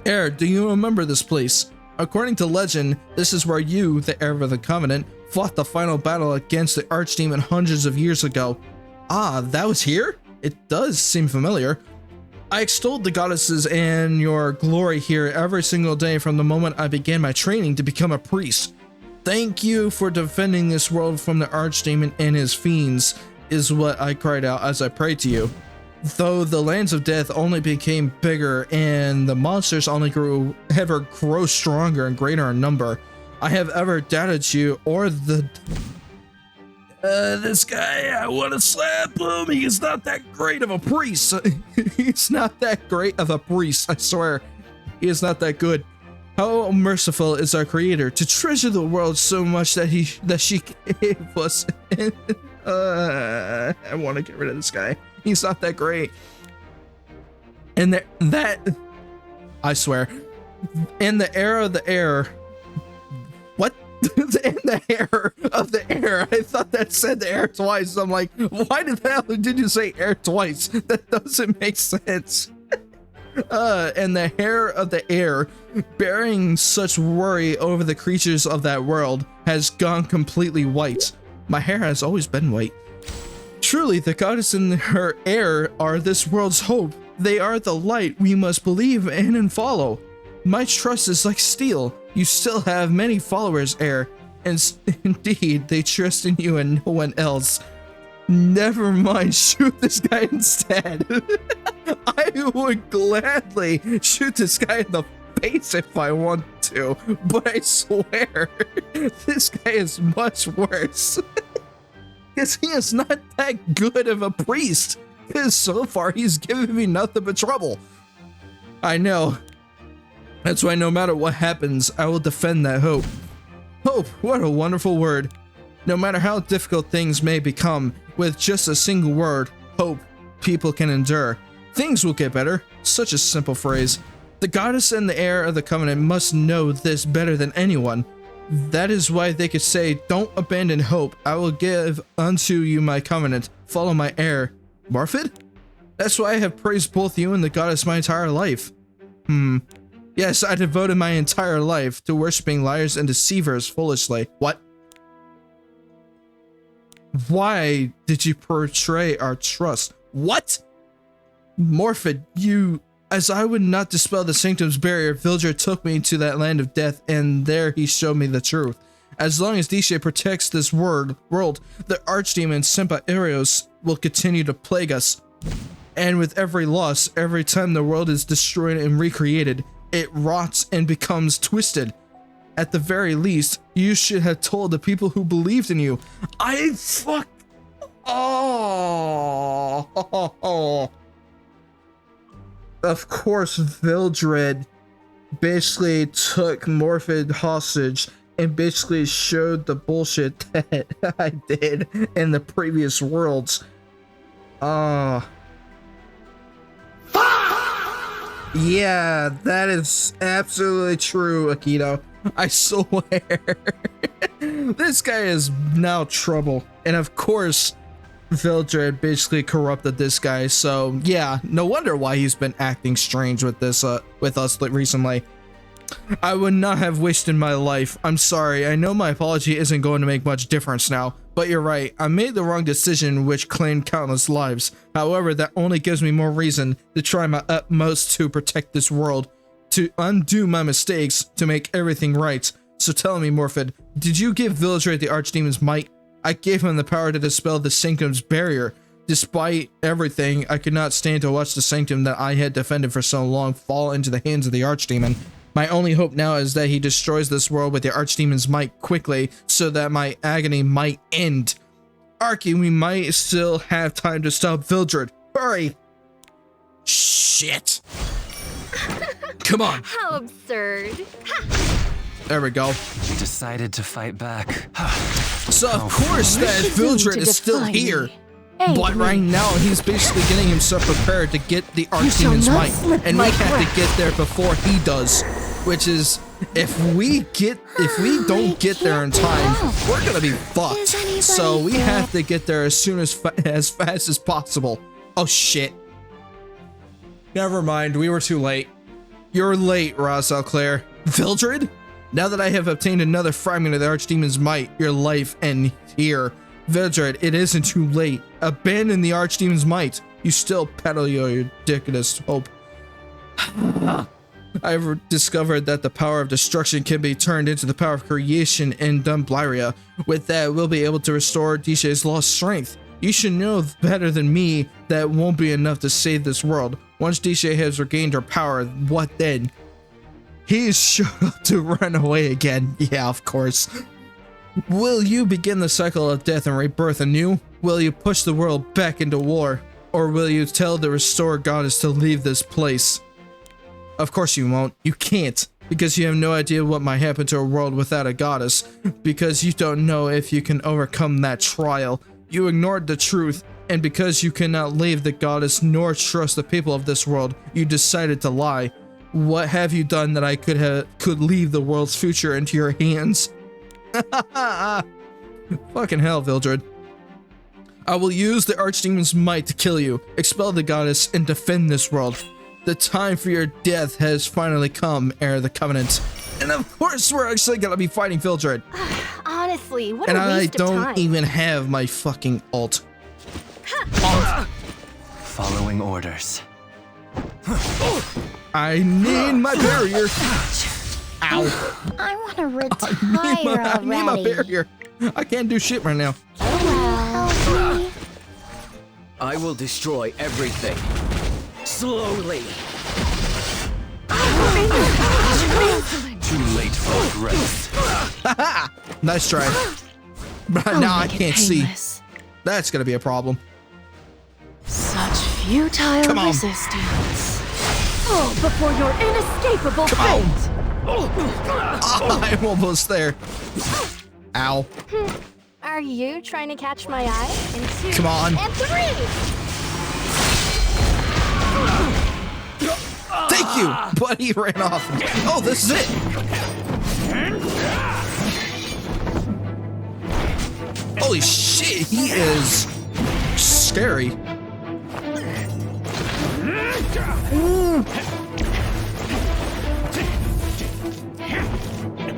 Heir, do you remember this place? According to legend, this is where you, the heir of the Covenant, fought the final battle against the Archdemon hundreds of years ago. Ah, that was here? It does seem familiar. I extolled the goddesses and your glory here every single day from the moment I began my training to become a priest. Thank you for defending this world from the Archdemon and his fiends, is what I cried out as I prayed to you. Though the lands of death only became bigger and the monsters only grow stronger and greater in number, I have ever doubted you or this guy, I want to slap him. He's not that great of a priest. He's not that great of a priest, I swear. He is not that good. How merciful is our creator to treasure the world so much that she gave us. I want to get rid of this guy. He's not that great. And I swear. In the air of the air. What? In the air of the air. I thought that said the air twice. I'm like, why the hell did you say air twice? That doesn't make sense. And the hair of the air, bearing such worry over the creatures of that world, has gone completely white. My hair has always been white. Truly, the goddess and her heir are this world's hope. They are the light we must believe in and follow. My trust is like steel. You still have many followers, heir. And indeed, they trust in you and no one else. Never mind, shoot this guy instead. I would gladly shoot this guy in the face if I want to, but I swear, this guy is much worse. Because he is not that good of a priest. Because so far, he's given me nothing but trouble. I know. That's why no matter what happens, I will defend that hope. Hope, what a wonderful word. No matter how difficult things may become, with just a single word, hope, people can endure. Things will get better. Such a simple phrase. The goddess and the heir of the covenant must know this better than anyone. That is why they could say, don't abandon hope. I will give unto you my covenant. Follow my heir. Morphid? That's why I have praised both you and the goddess my entire life. Yes, I devoted my entire life to worshipping liars and deceivers foolishly. What? Why did you betray our trust? What? Morphid, you... As I would not dispel the sanctum's barrier, Vildred took me to that land of death, and there he showed me the truth. As long as Dishe protects this world, the Archdemon Simpa Arios will continue to plague us. And with every loss, every time the world is destroyed and recreated, it rots and becomes twisted. At the very least, you should have told the people who believed in you. Oh. Of course, Vildred basically took Morphid hostage and basically showed the bullshit that I did in the previous worlds. Yeah, that is absolutely true, Akito. I swear. This guy is now trouble. And of course, Vildred basically corrupted this guy, so yeah, no wonder why he's been acting strange with this, with us recently. I would not have wasted my life. I'm sorry, I know my apology isn't going to make much difference now, but you're right, I made the wrong decision which claimed countless lives. However, that only gives me more reason to try my utmost to protect this world, to undo my mistakes, to make everything right. So tell me, Morphid, did you give Vildred the Archdemon's might? I gave him the power to dispel the Sanctum's barrier. Despite everything, I could not stand to watch the Sanctum that I had defended for so long fall into the hands of the Archdemon. My only hope now is that he destroys this world with the Archdemon's might quickly, so that my agony might end. Archie, we might still have time to stop Vildred. Hurry! Shit! Come on! How absurd. There we go. We decided to fight back. So of course that Vildred is still here, but right now he's basically getting himself prepared to get the Archdemon's might, and we have to get there before he does. Which is, if we don't get there in time, we're gonna be fucked. So we have to get there as fast as possible. Oh shit! Never mind, we were too late. You're late, Ras Al Claire. Vildred? Now that I have obtained another fragment of the Archdemon's might, your life ends here. Vildred, it isn't too late. Abandon the Archdemon's might. You still peddle your ridiculous hope. I've discovered that the power of destruction can be turned into the power of creation in Dumblyria. With that, we'll be able to restore Dishe's lost strength. You should know better than me that won't be enough to save this world. Once Dishe has regained her power, what then? He's sure to run away again. Yeah, of course. Will you begin the cycle of death and rebirth anew? Will you push the world back into war? Or will you tell the restored goddess to leave this place? Of course you won't. You can't. Because you have no idea what might happen to a world without a goddess. Because you don't know if you can overcome that trial. You ignored the truth. And because you cannot leave the goddess nor trust the people of this world, you decided to lie. What have you done that I could leave the world's future into your hands? Fucking hell, Vildred. I will use the Archdemon's might to kill you, expel the goddess, and defend this world. The time for your death has finally come, heir of the Covenant. And of course, we're actually gonna be fighting Vildred. Honestly, what And a I waste of time. don't even have my fucking ult. Following orders. I need my barrier. Ow. I want to retire I need my already. barrier. I can't do shit right now. Help me. I will destroy everything. Slowly. Too late for rest. Nice try. But now I can't see. That's gonna be a problem. Such futile Come on. resistance. Fall before your inescapable fate. I'm almost there. Ow. Are you trying to catch my eye? And 2, Come on. and 3. Thank you, but he ran off. Oh, this is it. Holy shit, he is scary.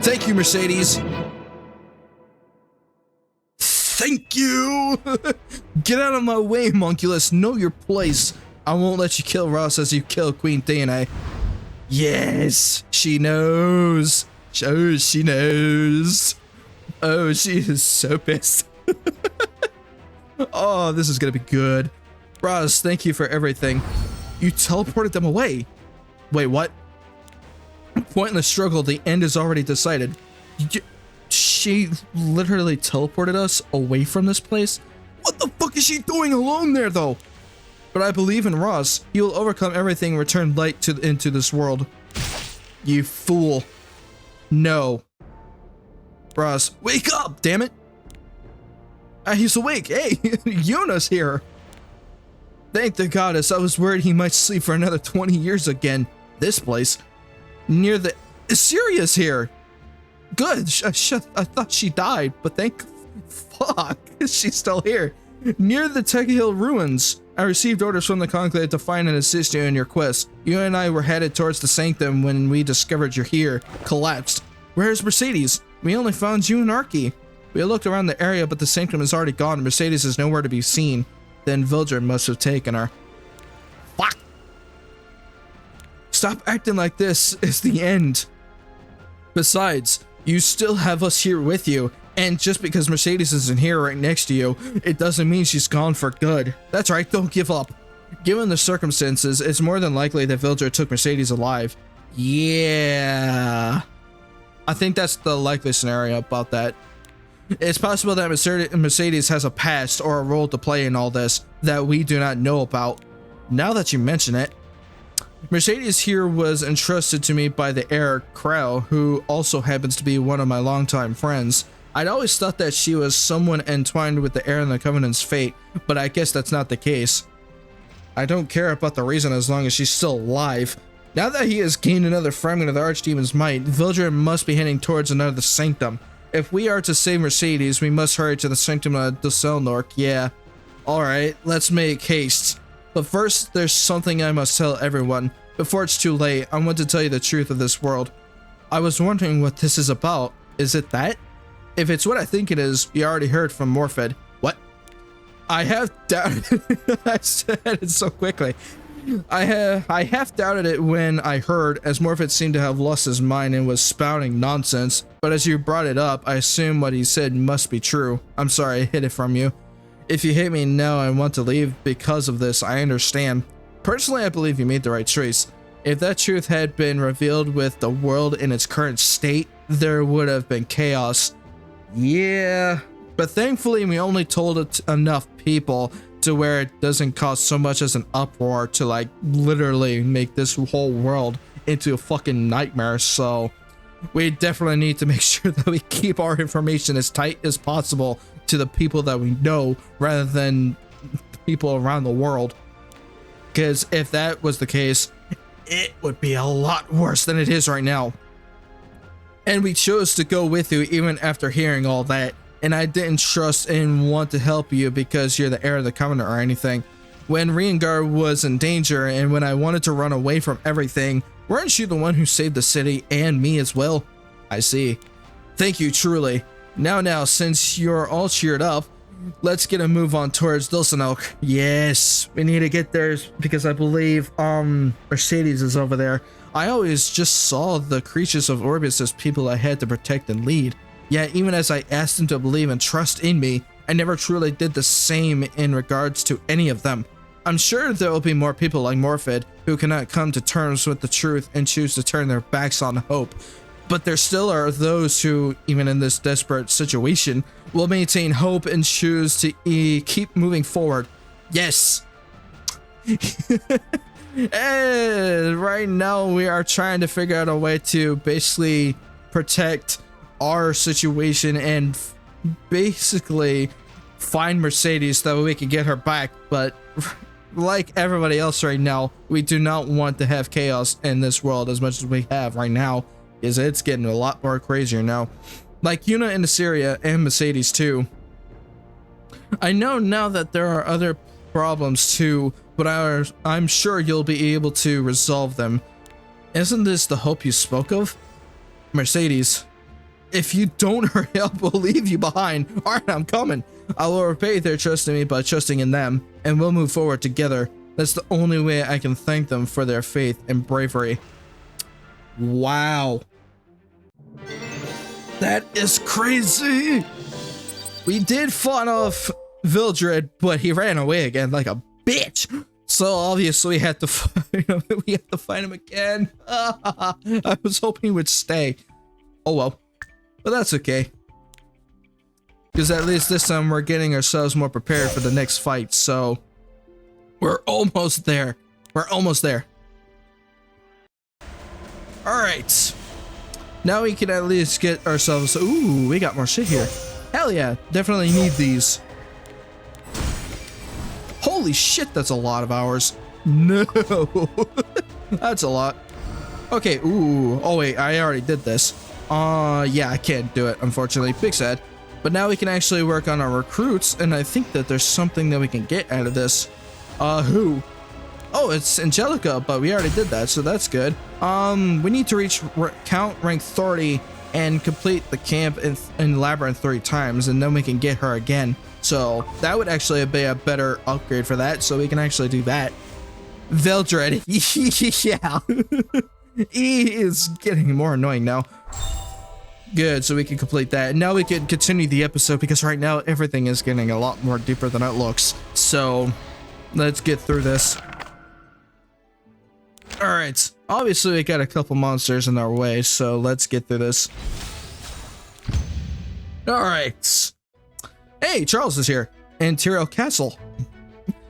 Thank you, Mercedes. Thank you. Get out of my way, Monculus. Know your place. I won't let you kill Ross as you kill Queen Theanae. Yes, she knows. Oh, she knows. Oh, she is so pissed. Oh, this is gonna be good. Ross, thank you for everything. You teleported them away. Wait, what? Pointless struggle. The end is already decided. She literally teleported us away from this place? What the fuck is she doing alone there, though? But I believe in Ross. He will overcome everything and return light into this world. You fool. No. Ross, wake up, damn it. He's awake. Hey, Yuna's here. Thank the goddess. I was worried he might sleep for another 20 years again. This place. Near the... Syria's here. Good. I thought she died, but thank... Fuck. She's still here. Near the Tech Hill ruins. I received orders from the Conclave to find and assist you in your quest. You and I were headed towards the Sanctum when we discovered you're here. Collapsed. Where's Mercedes? We only found you and Archie. We looked around the area, but the Sanctum is already gone. Mercedes is nowhere to be seen. Then Vildred must have taken her. Fuck! Stop acting like this is the end. Besides, you still have us here with you. And just because Mercedes isn't here right next to you, it doesn't mean she's gone for good. That's right, don't give up. Given the circumstances, it's more than likely that Vildred took Mercedes alive. Yeah. I think that's the likely scenario about that. It's possible that Mercedes has a past or a role to play in all this that we do not know about. Now that you mention it, Mercedes here was entrusted to me by the heir Crow, who also happens to be one of my longtime friends. I'd always thought that she was someone entwined with the heir and the Covenant's fate, but I guess that's not the case. I don't care about the reason as long as she's still alive. Now that he has gained another fragment of the Archdemon's might, Vildred must be heading towards another Sanctum. If we are to save Mercedes, we must hurry to the Sanctum of Dusselnork. Yeah. Alright, let's make haste. But first, there's something I must tell everyone. Before it's too late, I want to tell you the truth of this world. I was wondering what this is about. Is it that? If it's what I think it is, you already heard from Morphid. What? I have doubted I said it so quickly. I half doubted it when I heard, as Morphid seemed to have lost his mind and was spouting nonsense, but as you brought it up, I assume what he said must be true. I'm sorry I hid it from you. If you hate me now and want to leave because of this, I understand. Personally, I believe you made the right choice. If that truth had been revealed with the world in its current state, there would have been chaos. Yeah, but thankfully we only told it to enough people to where it doesn't cause so much as an uproar to like literally make this whole world into a fucking nightmare. So we definitely need to make sure that we keep our information as tight as possible to the people that we know rather than people around the world. Because if that was the case, it would be a lot worse than it is right now. And we chose to go with you even after hearing all that. And I didn't trust and want to help you because you're the heir of the Covenant or anything. When Riengar was in danger and when I wanted to run away from everything, weren't you the one who saved the city and me as well? I see. Thank you, truly. Now, since you're all cheered up, let's get a move on towards Dulcinea. Yes, we need to get there because I believe Mercedes is over there. I always just saw the creatures of Orbis as people I had to protect and lead. Yet even as I asked them to believe and trust in me, I never truly did the same in regards to any of them. I'm sure there will be more people like Morphid who cannot come to terms with the truth and choose to turn their backs on hope. But there still are those who, even in this desperate situation, will maintain hope and choose to keep moving forward. Yes! And right now we are trying to figure out a way to basically protect our situation and basically find Mercedes so that we can get her back. But like everybody else right now, we do not want to have chaos in this world as much as we have right now, because it's getting a lot more crazier now. Like Yuna and Assyria and Mercedes too. I know now that there are other problems too, but I'm sure you'll be able to resolve them. Isn't this the hope you spoke of? Mercedes, if you don't hurry up, we'll leave you behind. Alright, I'm coming. I will repay their trust in me by trusting in them, and we'll move forward together. That's the only way I can thank them for their faith and bravery. Wow. That is crazy. We did fight off Vildred, but he ran away again like a bitch. So obviously we had to fight him. We have to fight him again. I was hoping he would stay. Oh well. But that's okay. Because at least this time we're getting ourselves more prepared for the next fight. So we're almost there. We're almost there. Alright. Now we can at least get ourselves... Ooh, we got more shit here. Hell yeah. Definitely need these. Holy shit, that's a lot of hours. No. That's a lot. Okay, ooh. Oh wait, I already did this. Yeah, I can't do it, unfortunately. Big sad. But now we can actually work on our recruits, and I think that there's something that we can get out of this. Who? Oh, it's Angelica, but we already did that, so that's good. We need to reach count rank 30 and complete the camp in Labyrinth 3 times, and then we can get her again. So that would actually be a better upgrade for that, so we can actually do that. Vildred, yeah. He is getting more annoying now. Good, so we can complete that. And now we can continue the episode, because right now everything is getting a lot more deeper than it looks. So let's get through this. Alright, obviously we got a couple monsters in our way, so let's get through this. Alright. Hey, Charles is here. And Tyrell Castle.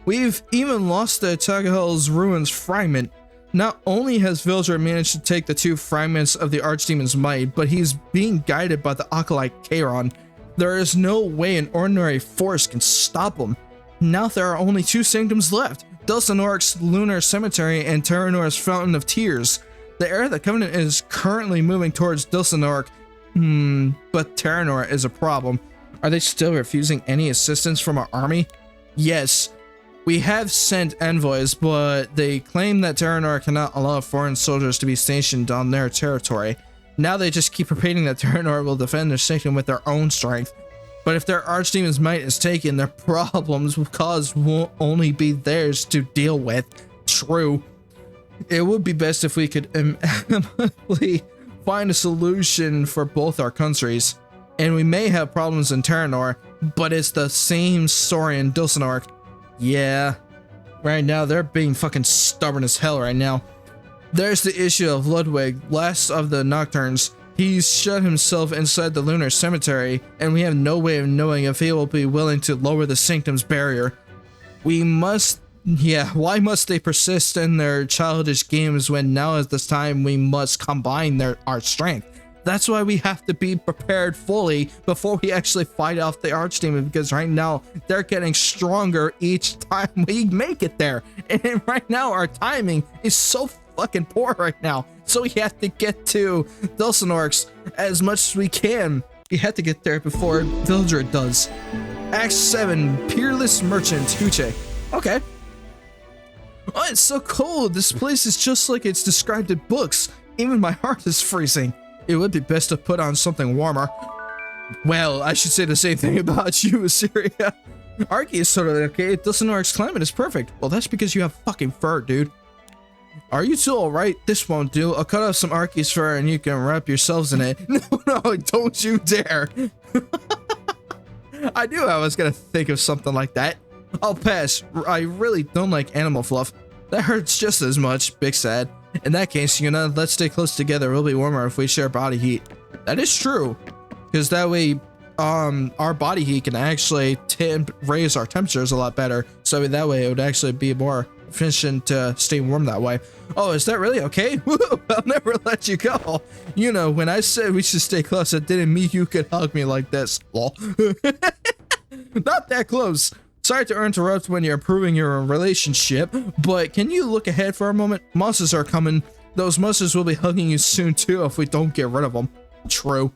We've even lost the Tagahel's Ruins fragment. Not only has Vildred managed to take the 2 fragments of the Archdemon's might, but he's being guided by the Acolyte Charon. There is no way an ordinary force can stop him. Now there are only 2 sanctums left. Dulcinea's Lunar Cemetery and Terranor's Fountain of Tears. The heir of the Covenant is currently moving towards Dulcinea, but Terranor is a problem. Are they still refusing any assistance from our army? Yes. We have sent envoys, but they claim that Terranor cannot allow foreign soldiers to be stationed on their territory. Now they just keep repeating that Terranor will defend their sanctum with their own strength. But if their Archdemon's might is taken, their problems won't only be theirs to deal with. True. It would be best if we could amicably find a solution for both our countries. And we may have problems in Terranor, but it's the same story in Dulcinea. Yeah, right now they're being fucking stubborn as hell right now. There's the issue of Ludwig, last of the Nocturnes. He's shut himself inside the Lunar Cemetery, and we have no way of knowing if he will be willing to lower the Sanctum's barrier. We must... Yeah, why must they persist in their childish games when now is the time we must combine our strength? That's why we have to be prepared fully before we actually fight off the Archdemon, because right now they're getting stronger each time we make it there. And right now our timing is so fucking poor right now. So we have to get to Dulcinorix as much as we can. We have to get there before Villager does. Act 7, Peerless Merchant, Uche. Okay. Oh, it's so cold. This place is just like it's described in books. Even my heart is freezing. It would be best to put on something warmer. Well, I should say the same thing about you, Assyria. Arky is sort of okay. Dulcinorix climate is perfect. Well, that's because you have fucking fur, dude. Are you two alright? This won't do. I'll cut off some Arky's fur and you can wrap yourselves in it. No, don't you dare. I knew I was gonna think of something like that. I'll pass. I really don't like animal fluff. That hurts just as much. Big sad. In that case, let's stay close together. We'll be warmer if we share body heat. That is true. Because that way, our body heat can actually raise our temperatures a lot better. So that way, it would actually be more efficient to stay warm that way. Oh, is that really okay? Woo, I'll never let you go. When I said we should stay close, it didn't mean you could hug me like this. Lol. Not that close. Sorry to interrupt when you're improving your relationship, but can you look ahead for a moment? Monsters are coming. Those monsters will be hugging you soon too if we don't get rid of them. True.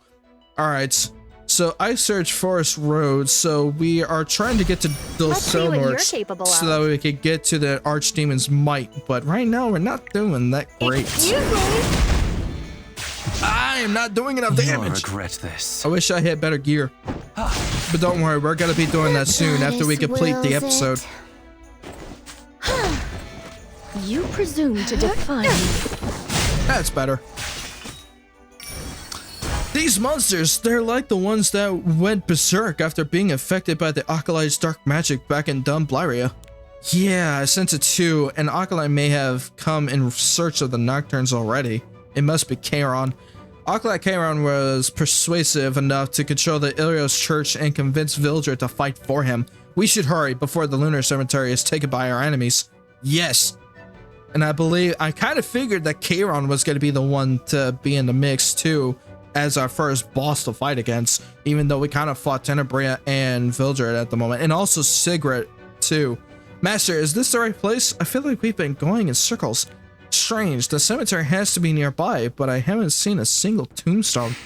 Alright, so I searched Forest Road, so we are trying to get to Dulcinorix so that we could get to the Archdemon's might, but right now we're not doing that great. I am not doing enough damage. You'll regret this. I wish I had better gear. But don't worry, we're gonna be doing that soon after we complete the episode. You presume to define me. That's better. These monsters, they're like the ones that went berserk after being affected by the Acolyte's dark magic back in Dumblyria. Yeah, I sense it too. An Acolyte may have come in search of the Nocturnes already. It must be Charon. Acolyte Charon was persuasive enough to control the Ilios church and convince Villager to fight for him. We should hurry before the lunar cemetery is taken by our enemies. Yes. And I kind of figured that Charon was going to be the one to be in the mix too, as our first boss to fight against, even though we kind of fought Tenebria and Villager at the moment, and also Sigrid too. Master, is this the right place? I feel like we've been going in circles. Strange, the cemetery has to be nearby, but I haven't seen a single tombstone.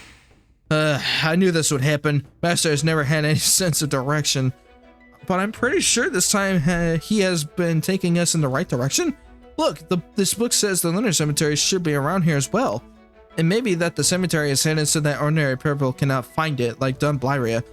I knew this would happen. Master has never had any sense of direction, but I'm pretty sure this time he has been taking us in the right direction. Look, this book says the lunar cemetery should be around here as well. And maybe that the cemetery is hidden so that ordinary people cannot find it, like Dumblyria.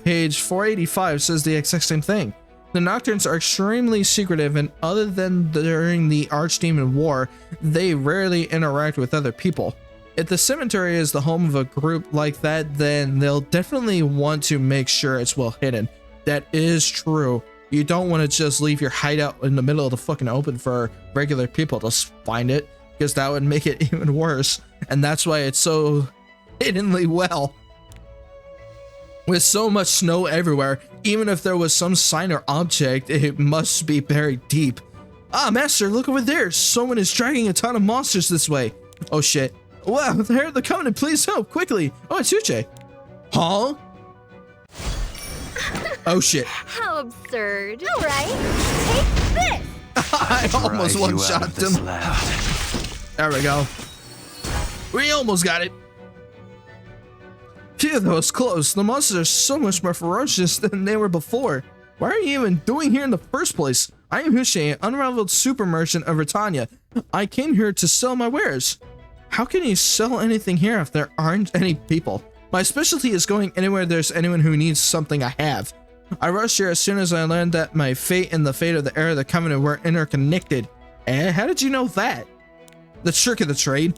Page 485 says the exact same thing. The Nocturnes are extremely secretive, and other than during the Archdemon War, they rarely interact with other people. If the cemetery is the home of a group like that, then they'll definitely want to make sure it's well hidden. That is true. You don't want to just leave your hideout in the middle of the fucking open for regular people to find it, because that would make it even worse. And that's why it's so hiddenly well. With so much snow everywhere, even if there was some sign or object, it must be buried deep. Ah, Master, look over there. Someone is dragging a ton of monsters this way. Oh shit. Wow, they're coming, please help, quickly. Oh, it's Uche. Huh? Oh shit. How absurd. All right, take this. I almost one-shot him. There we go. We almost got it. Phew, that was close. The monsters are so much more ferocious than they were before. Why are you even doing here in the first place? I am Hushe, unraveled super merchant of Britannia. I came here to sell my wares. How can you sell anything here if there aren't any people? My specialty is going anywhere there's anyone who needs something I have. I rushed here as soon as I learned that my fate and the fate of the heir of the Covenant were interconnected. How did you know that? The trick of the trade.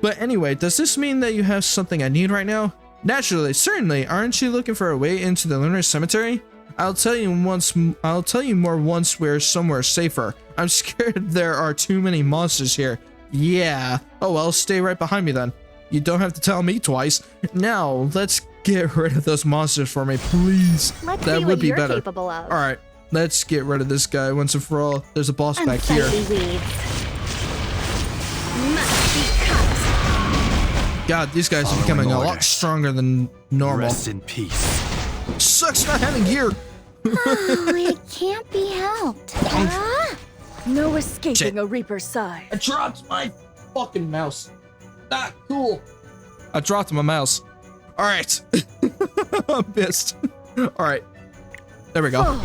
But anyway, does this mean that you have something I need right now? Naturally, certainly. Aren't you looking for a way into the lunar cemetery? I'll tell you more once we're somewhere safer. I'm scared there are too many monsters here. Yeah. Oh well, stay right behind me then. You don't have to tell me twice. Now, let's get rid of those monsters for me, please. That would be better. All right, let's get rid of this guy once and for all. There's a boss back here. God, these guys are becoming a lot stronger than normal. Rest in peace. Sucks not having gear. Oh, it can't be helped. No escaping Shit. a Reaper's side. I dropped my fucking mouse. Not cool. I dropped my mouse. All right. I'm pissed. All right. There we go.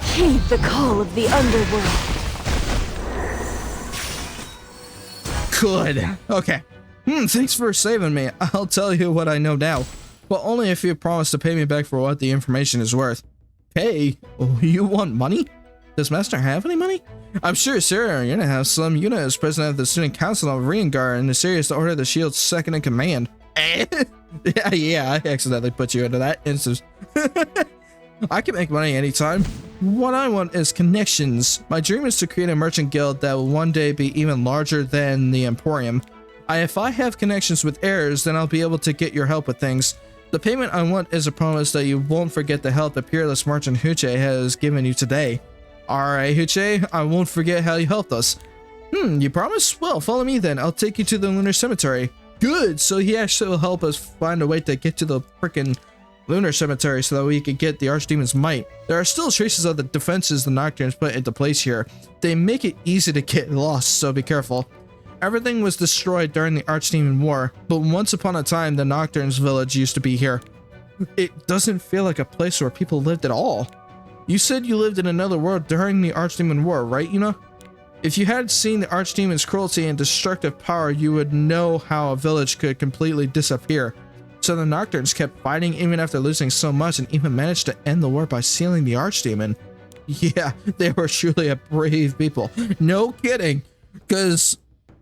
Heed the call of the underworld. Good. Okay. Thanks for saving me. I'll tell you what I know now. But only if you promise to pay me back for what the information is worth. Pay? Oh, you want money? Does Master have any money? I'm sure Sarah you're gonna have some. Yuna is president of the student council of Reingar and is serious to order the shield's second in command. Yeah, I accidentally put you into that instance. I can make money anytime. What I want is connections. My dream is to create a merchant guild that will one day be even larger than the Emporium. If I have connections with heirs, then I'll be able to get your help with things. The payment I want is a promise that you won't forget the help the peerless merchant Huche has given you today. Alright, Huche, I won't forget how you helped us. You promise? Well, follow me then. I'll take you to the Lunar Cemetery. Good, so he actually will help us find a way to get to the frickin' Lunar Cemetery so that we can get the Archdemon's might. There are still traces of the defenses the Nocturnes put into place here. They make it easy to get lost, so be careful. Everything was destroyed during the Archdemon War, but once upon a time the Nocturnes village used to be here. It doesn't feel like a place where people lived at all. You said you lived in another world during the Archdemon War, right, Yuna? If you had seen the Archdemon's cruelty and destructive power, you would know how a village could completely disappear. So the Nocturnes kept fighting even after losing so much and even managed to end the war by sealing the Archdemon. Yeah, they were truly a brave people. No kidding, because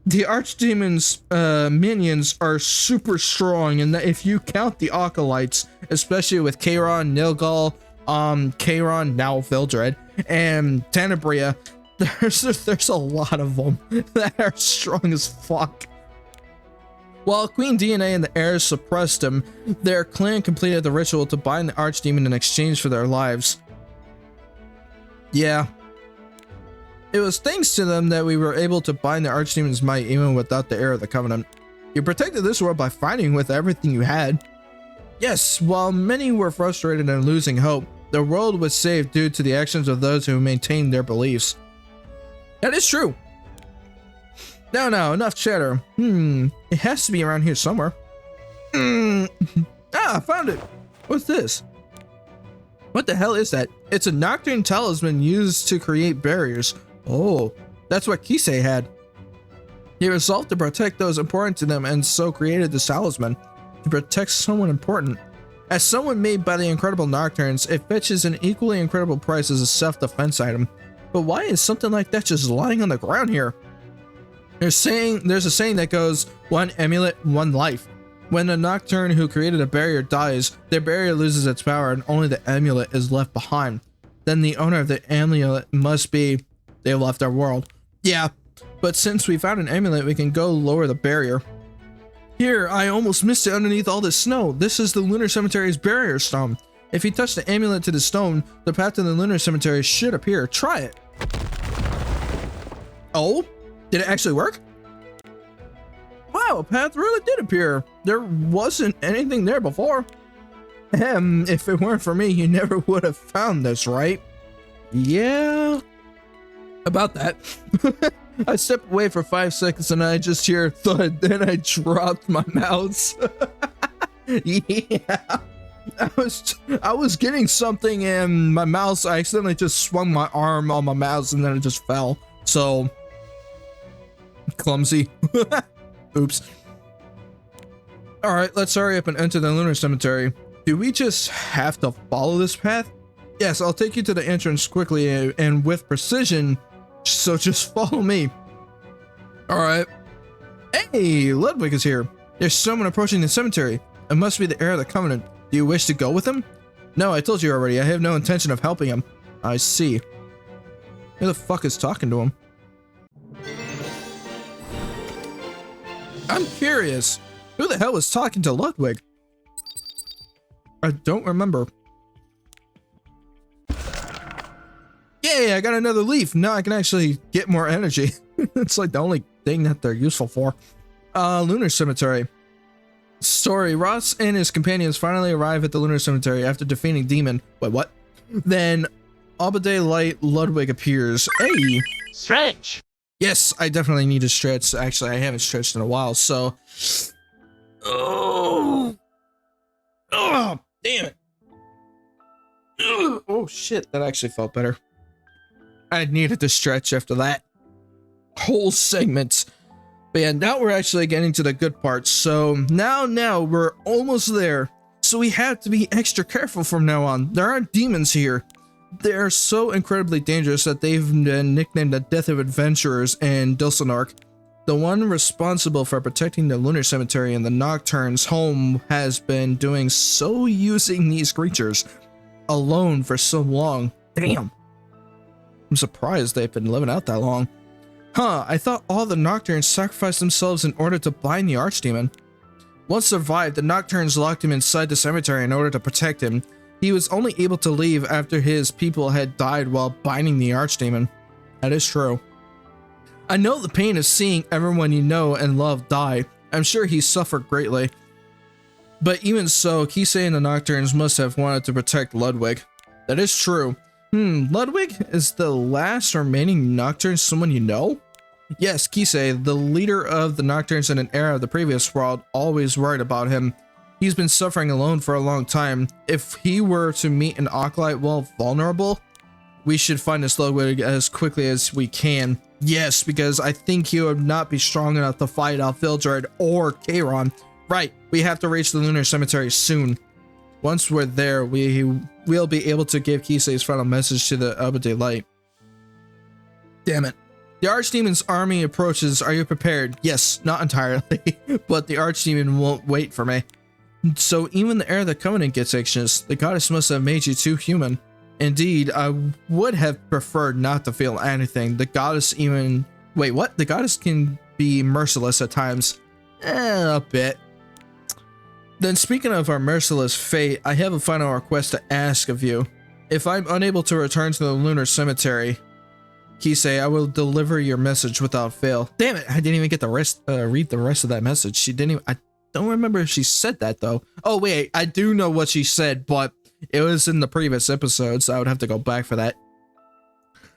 the Archdemon's minions are super strong, and if you count the Acolytes, especially with Kairon, Nilgal, Kairon, now Vildred, and Tenebria, there's a lot of them that are strong as fuck. While Queen DNA and the heirs suppressed him, their clan completed the ritual to bind the Archdemon in exchange for their lives. Yeah. It was thanks to them that we were able to bind the Archdemon's might even without the heir of the Covenant. You protected this world by fighting with everything you had. Yes, while many were frustrated and losing hope, the world was saved due to the actions of those who maintained their beliefs. That is true. No, enough chatter. It has to be around here somewhere. I found it. What's this? What the hell is that? It's a Nocturne talisman used to create barriers. Oh, that's what Kisei had. He resolved to protect those important to them and so created the talisman to protect someone important. As someone made by the incredible Nocturnes, it fetches an equally incredible price as a self-defense item. But why is something like that just lying on the ground here? There's a saying that goes, one amulet, one life. When a Nocturne who created a barrier dies, their barrier loses its power and only the amulet is left behind. Then the owner of the amulet must be, they left our world. Yeah, but since we found an amulet, we can go lower the barrier. Here, I almost missed it underneath all this snow. This is the Lunar Cemetery's barrier stone. If you touch the amulet to the stone, the path to the Lunar Cemetery should appear. Try it. Oh? Did it actually work? Wow, a path really did appear. There wasn't anything there before. If it weren't for me, you never would have found this, right? Yeah. About that. I stepped away for 5 seconds and I just hear thud, then I dropped my mouse. Yeah. I was getting something and my mouse, I accidentally just swung my arm on my mouse and then it just fell. So clumsy. Oops. Alright, let's hurry up and enter the Lunar Cemetery. Do we just have to follow this path? Yes, I'll take you to the entrance quickly and with precision, so just follow me. Alright. Hey, Ludwig is here. There's someone approaching the cemetery. It must be the heir of the Covenant. Do you wish to go with him? No, I told you already. I have no intention of helping him. I see. Who the fuck is talking to him? I'm curious. Who the hell was talking to Ludwig? I don't remember. Yay, I got another leaf. Now I can actually get more energy. It's like the only thing that they're useful for. Lunar Cemetery. Story. Ross and his companions finally arrive at the Lunar Cemetery after defeating Demon. Wait, what? Then Obade Light Ludwig appears. Hey! Stretch. Yes, I definitely need to stretch. Actually, I haven't stretched in a while, so... Oh! Oh, damn it. Ugh. Oh, shit. That actually felt better. I needed to stretch after that whole segment. But yeah, now we're actually getting to the good part. So now we're almost there. So we have to be extra careful from now on. There are demons here. They're so incredibly dangerous that they've been nicknamed the Death of Adventurers in Dulcinark. The one responsible for protecting the Lunar Cemetery and the Nocturne's home has been doing so using these creatures alone for so long. Damn. I'm surprised they've been living out that long. Huh, I thought all the Nocturnes sacrificed themselves in order to bind the Archdemon. Once survived, the Nocturnes locked him inside the cemetery in order to protect him. He was only able to leave after his people had died while binding the Archdemon. That is true. I know the pain of seeing everyone you know and love die. I'm sure he suffered greatly. But even so, Kisei and the Nocturnes must have wanted to protect Ludwig. That is true. Ludwig is the last remaining Nocturne someone you know? Yes, Kisei, the leader of the Nocturnes in an era of the previous world, always worried about him. He's been suffering alone for a long time. If he were to meet an Acolyte while vulnerable, we should find this Ludwig as quickly as we can. Yes, because I think he would not be strong enough to fight off Vildred or Charon. Right, we have to reach the Lunar Cemetery soon. Once we're there, we'll be able to give Kisei's final message to the Obade Light. Damn it. The Archdemon's army approaches. Are you prepared? Yes, not entirely, but the Archdemon won't wait for me. So even the heir of the Covenant gets anxious. The goddess must have made you too human. Indeed, I would have preferred not to feel anything. The goddess even... Wait, what? The goddess can be merciless at times. A bit. Then speaking of our merciless fate, I have a final request to ask of you. If I'm unable to return to the Lunar Cemetery, Kisei, I will deliver your message without fail. Damn it, I didn't even get the read the rest of that message. She didn't even... I don't remember if she said that though. Oh wait, I do know what she said, but it was in the previous episode, so I would have to go back for that.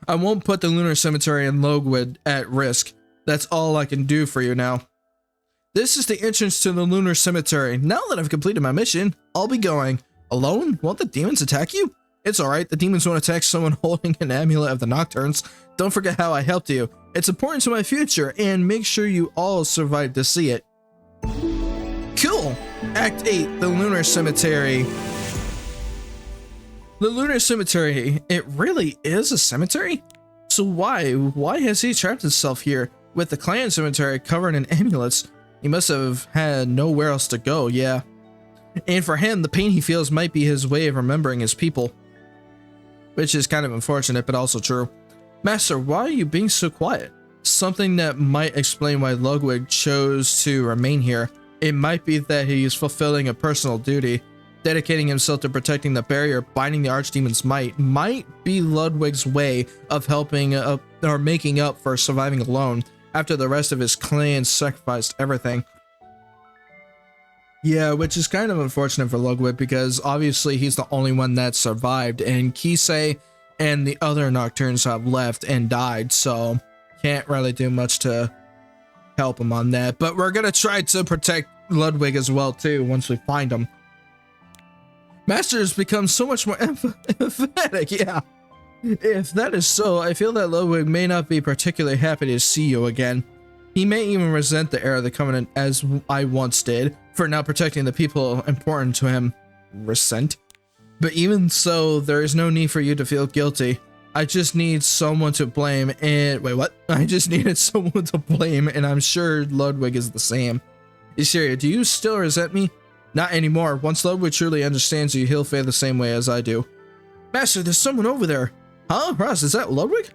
I won't put the Lunar Cemetery and Ludwig at risk. That's all I can do for you now. This is the entrance to the Lunar Cemetery. Now that I've completed my mission, I'll be going. Alone? Won't the demons attack you? It's alright, the demons won't attack someone holding an amulet of the Nocturnes. Don't forget how I helped you. It's important to my future, and make sure you all survive to see it. Cool! Act 8, the Lunar Cemetery. The Lunar Cemetery, it really is a cemetery? So why has he trapped himself here? With the clan cemetery covered in amulets, he must have had nowhere else to go, yeah. And for him, the pain he feels might be his way of remembering his people. Which is kind of unfortunate, but also true. Master, why are you being so quiet? Something that might explain why Ludwig chose to remain here. It might be that he's fulfilling a personal duty. Dedicating himself to protecting the barrier, binding the Archdemon's might be Ludwig's way of helping or making up for surviving alone after the rest of his clan sacrificed everything. Yeah, which is kind of unfortunate for Ludwig because obviously he's the only one that survived, and Kisei and the other Nocturnes have left and died, so can't really do much to help him on that. But we're gonna try to protect Ludwig as well too once we find him. Master has become so much more emphatic, yeah. If that is so, I feel that Ludwig may not be particularly happy to see you again. He may even resent the heir of the Covenant as I once did, for not protecting the people important to him. Resent? But even so, there is no need for you to feel guilty. I just need someone to blame and... Wait, what? I just needed someone to blame, and I'm sure Ludwig is the same. Ishiria, do you still resent me? Not anymore. Once Ludwig truly understands you, he'll feel the same way as I do. Master, there's someone over there. Huh? Ross, is that Ludwig?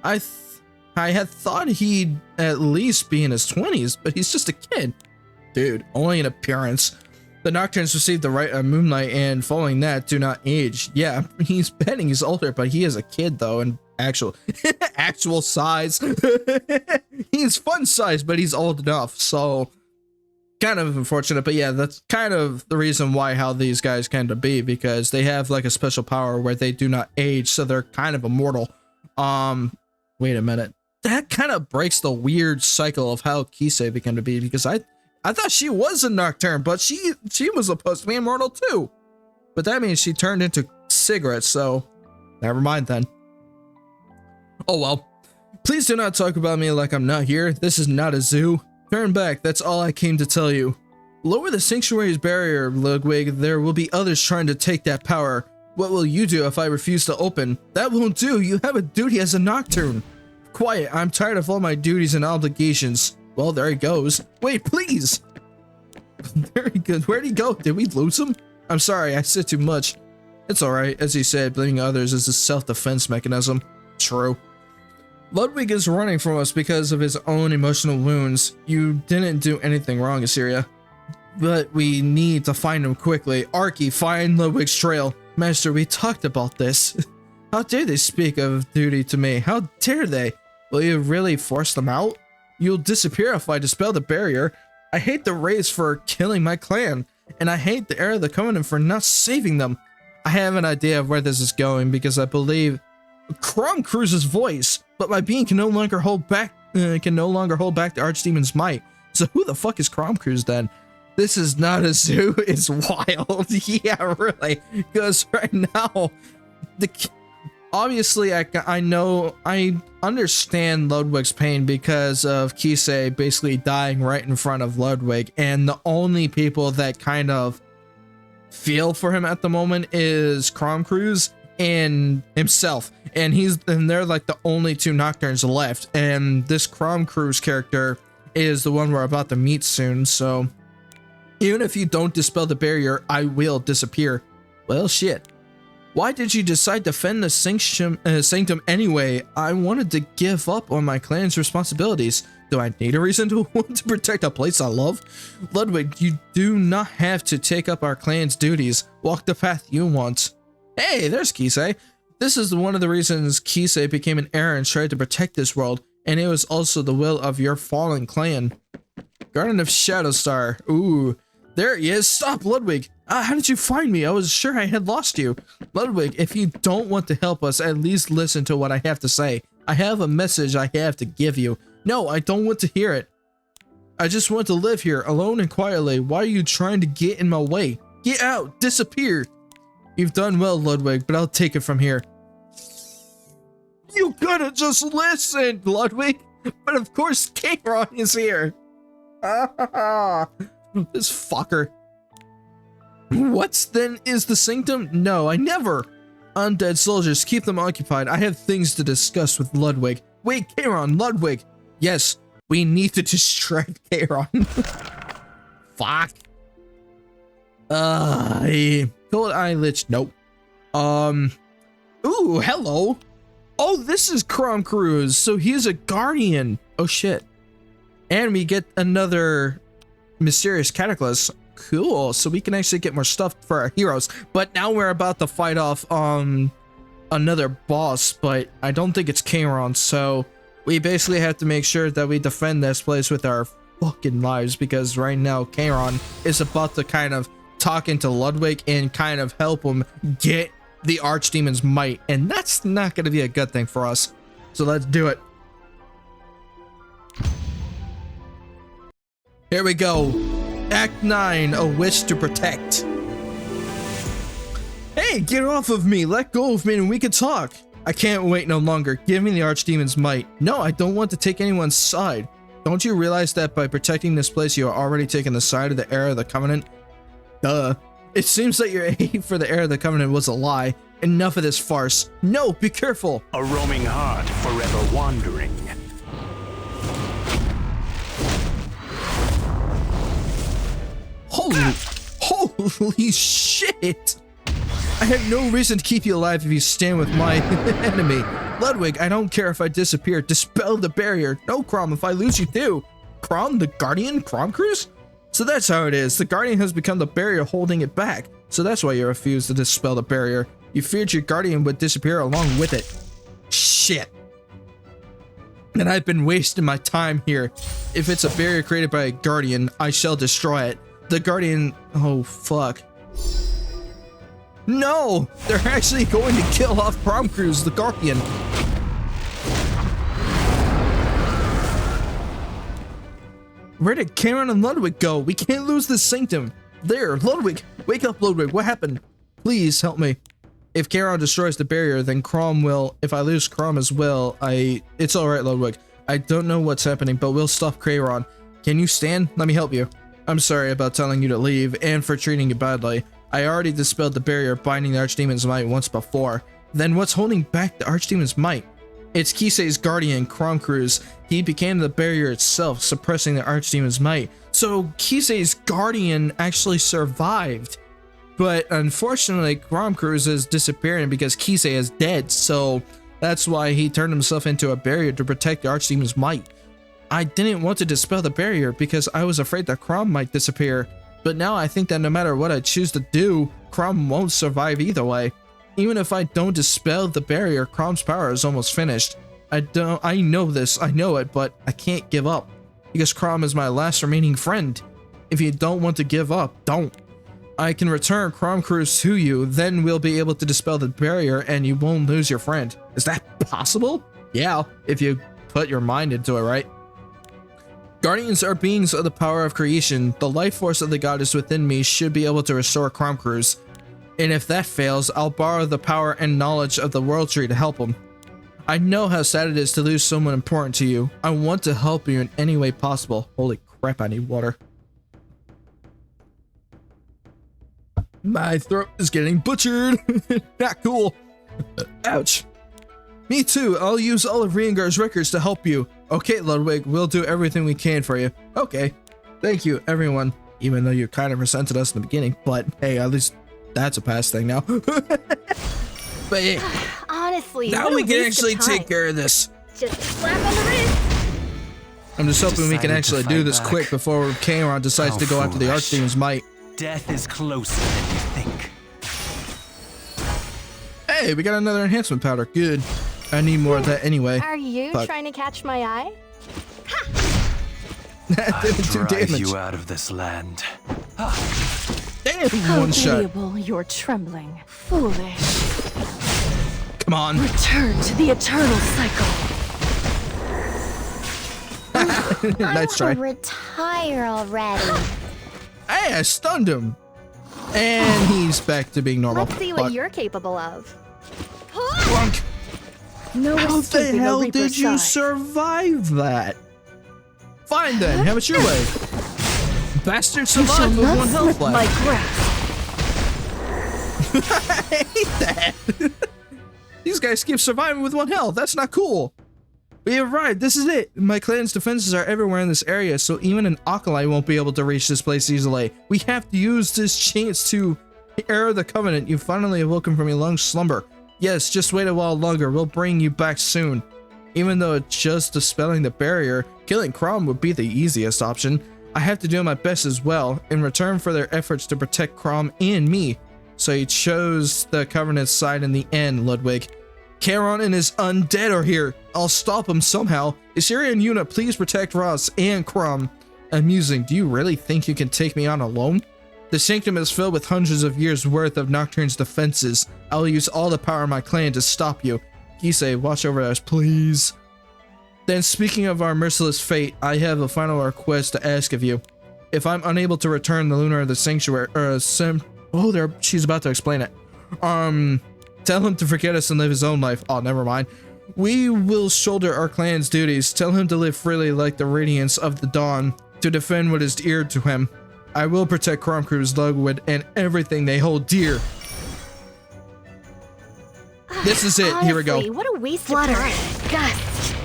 I had thought he'd at least be in his 20s, but he's just a kid. Dude, only an appearance. The Nocturnes received the right of Moonlight, and following that, do not age. Yeah, he's betting he's older, but he is a kid, though, and actual size. He's fun size, but he's old enough, so... kind of unfortunate, but yeah, that's kind of the reason why how these guys kind of be, because they have like a special power where they do not age, so they're kind of immortal. Wait a minute. That kind of breaks the weird cycle of how Kisei began to be, because I thought she was a Nocturne, but she was supposed to be immortal too. But that means she turned into cigarettes, so never mind then. Oh well. Please do not talk about me like I'm not here. This is not a zoo. Turn back, that's all I came to tell you. Lower the sanctuary's barrier, Ludwig. There will be others trying to take that power. What will you do if I refuse to open? That won't do. You have a duty as a Nocturne. Quiet, I'm tired of all my duties and obligations. Well, there he goes. Wait, please! There he goes. Where'd he go? Did we lose him? I'm sorry, I said too much. It's alright. As he said, blaming others is a self-defense mechanism. True. Ludwig is running from us because of his own emotional wounds. You didn't do anything wrong, Assyria. But we need to find him quickly. Archie, find Ludwig's trail. Master, we talked about this. How dare they speak of duty to me? How dare they? Will you really force them out? You'll disappear if I dispel the barrier. I hate the Wraiths for killing my clan, and I hate the Heir of the Covenant for not saving them. I have an idea of where this is going because I believe Crom Cruise's voice, but my being can no longer hold back the Archdemon's might. So who the fuck is Crom Cruise then? This is not a zoo. It's wild. Yeah, really. Because right now, obviously I understand Ludwig's pain because of Kisei basically dying right in front of Ludwig, and the only people that kind of feel for him at the moment is Crom Cruise and himself, and they're like the only two Nocturnes left, and this Crom Cruise character is the one we're about to meet soon. So even if you don't dispel the barrier, I will disappear. Well, shit. Why did you decide to defend the sanctum anyway? I wanted to give up on my clan's responsibilities. Do I need a reason to want to protect a place I love? Ludwig, you do not have to take up our clan's duties. Walk the path you want. Hey, there's Kisei. This is one of the reasons Kisei became an heir and tried to protect this world, and it was also the will of your fallen clan. Garden of Shadowstar. Ooh, there he is. Stop, Ludwig. How did you find me? I was sure I had lost you. Ludwig, if you don't want to help us, at least listen to what I have to say. I have a message I have to give you. No, I don't want to hear it. I just want to live here, alone and quietly. Why are you trying to get in my way? Get out! Disappear! You've done well, Ludwig, but I'll take it from here. You could've just listened, Ludwig! But of course, Kron is here! This fucker. What then is the sanctum? No, I never. Undead soldiers, keep them occupied. I have things to discuss with Ludwig. Wait, Kron, Ludwig. Yes, we need to distract Kron. Fuck. Gold Eye Lich, nope. Ooh, hello. Oh, this is Crom Cruise. So he's a guardian. Oh shit. And we get another mysterious cataclysm. Cool, so we can actually get more stuff for our heroes. But now we're about to fight off another boss, but I don't think it's Kron, so we basically have to make sure that we defend this place with our fucking lives, because right now Kron is about to kind of talk into Ludwig and kind of help him get the Archdemon's might, and that's not going to be a good thing for us. So let's do it. Here we go. Act 9, A Wish to Protect. Hey, get off of me. Let go of me and we can talk. I can't wait no longer. Give me the Archdemon's might. No, I don't want to take anyone's side. Don't you realize that by protecting this place, you are already taking the side of the Heir of the Covenant? Duh. It seems that your hate for the Heir of the Covenant was a lie. Enough of this farce. No, be careful. A roaming heart forever wandering. Holy shit! I have no reason to keep you alive if you stand with my enemy. Ludwig, I don't care if I disappear. Dispel the barrier. No, Crom, if I lose you too. Crom, the Guardian? Crom Cruise? So that's how it is. The Guardian has become the barrier holding it back. So that's why you refused to dispel the barrier. You feared your Guardian would disappear along with it. Shit. and I've been wasting my time here. If it's a barrier created by a Guardian, I shall destroy it. The Guardian... Oh, fuck. No! They're actually going to kill off Prom Cruise, the Guardian. Where did Karen and Ludwig go? We can't lose this sanctum. There, Ludwig. Wake up, Ludwig. What happened? Please help me. If Charon destroys the barrier, then Crom will... If I lose Crom as well, It's alright, Ludwig. I don't know what's happening, but we'll stop Charon. Can you stand? Let me help you. I'm sorry about telling you to leave, and for treating you badly. I already dispelled the barrier binding the Archdemon's might once before. Then what's holding back the Archdemon's might? It's Kisei's guardian, Crom Cruise. He became the barrier itself, suppressing the Archdemon's might. So Kisei's guardian actually survived. But unfortunately, Crom Cruise is disappearing because Kisei is dead, so that's why he turned himself into a barrier to protect the Archdemon's might. I didn't want to dispel the barrier because I was afraid that Crom might disappear, but now I think that no matter what I choose to do, Crom won't survive either way. Even if I don't dispel the barrier, Crom's power is almost finished. I know this, I know it, but I can't give up. Because Crom is my last remaining friend. If you don't want to give up, don't. I can return Crom Cruise to you, then we'll be able to dispel the barrier and you won't lose your friend. Is that possible? Yeah, if you put your mind into it, right? Guardians are beings of the power of creation. The life force of the goddess within me should be able to restore Crom Cruise. And if that fails, I'll borrow the power and knowledge of the World Tree to help him. I know how sad it is to lose someone important to you. I want to help you in any way possible. Holy crap, I need water. My throat is getting butchered. Not cool. Ouch. Me too. I'll use all of Riengar's records to help you. Okay, Ludwig, we'll do everything we can for you. Okay. Thank you, everyone. Even though you kind of resented us in the beginning, but hey, at least that's a past thing now. But hey, Honestly, now what a we can waste of actually time. take care of this. Just a slap on the wrist. I'm just hoping we can Decided to actually fight do this back. quick before Charon decides How to go after the foolish. Archdemon's might. Death is closer than you think. Hey, we got another enhancement powder. Good. I need more of that anyway. Are you Fuck. trying to catch my eye? That I'll didn't do drive damage. you out of this land. Damn, How one shot. pitiable you're trembling. Foolish. Come on. Return to the eternal cycle. Nice try. Retire already. Hey, I stunned him. And he's back to being normal. Let's see what Fuck. you're capable of. Plunk. No How the escaping hell a Reaper's did you side. survive that? Fine then, have it your way. Bastard You shall survived with not one health slip my left. grasp. I hate that. These guys keep surviving with one health. That's not cool. We have arrived. This is it. My clan's defenses are everywhere in this area, so even an Acolyte won't be able to reach this place easily. We have to use this chance to err the Covenant. You finally awoken from your long slumber. Yes, just wait a while longer. We'll bring you back soon. Even though it's just dispelling the barrier, killing Crom would be the easiest option. I have to do my best as well, in return for their efforts to protect Crom and me. So he chose the Covenant's side in the end, Ludwig. Charon and his undead are here. I'll stop him somehow. Isiri and Yuna, please protect Ross and Crom. Amusing, do you really think you can take me on alone? The Sanctum is filled with hundreds of years worth of Nocturne's defenses. I'll use all the power of my clan to stop you. Kisei, watch over us, please. Then speaking of our merciless fate, I have a final request to ask of you. If I'm unable to return the Lunar of the Sanctuary, she's about to explain it. Tell him to forget us and live his own life. Oh, never mind. We will shoulder our clan's duties. Tell him to live freely like the radiance of the dawn, to defend what is dear to him. I will protect Crom Cruise, Ludwig, and everything they hold dear. This is it. Here we go. Honestly, what a waste Flutter. of time. Gust.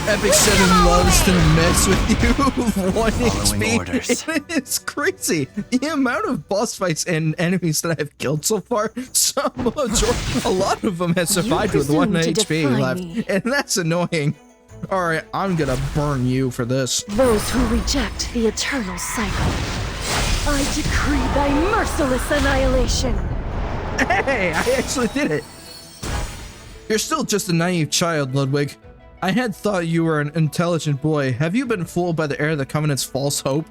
Epic 7 loves to mess with you. 1 Following HP. orders. It's crazy. The amount of boss fights and enemies that I've killed so far, a lot of them have survived with 1 presume to HP defy left. me. And that's annoying. Alright, I'm gonna burn you for this. Those who reject the eternal cycle. I decree thy merciless annihilation. Hey, I actually did it. You're still just a naive child, Ludwig. I had thought you were an intelligent boy. Have you been fooled by the heir of the Covenant's false hope?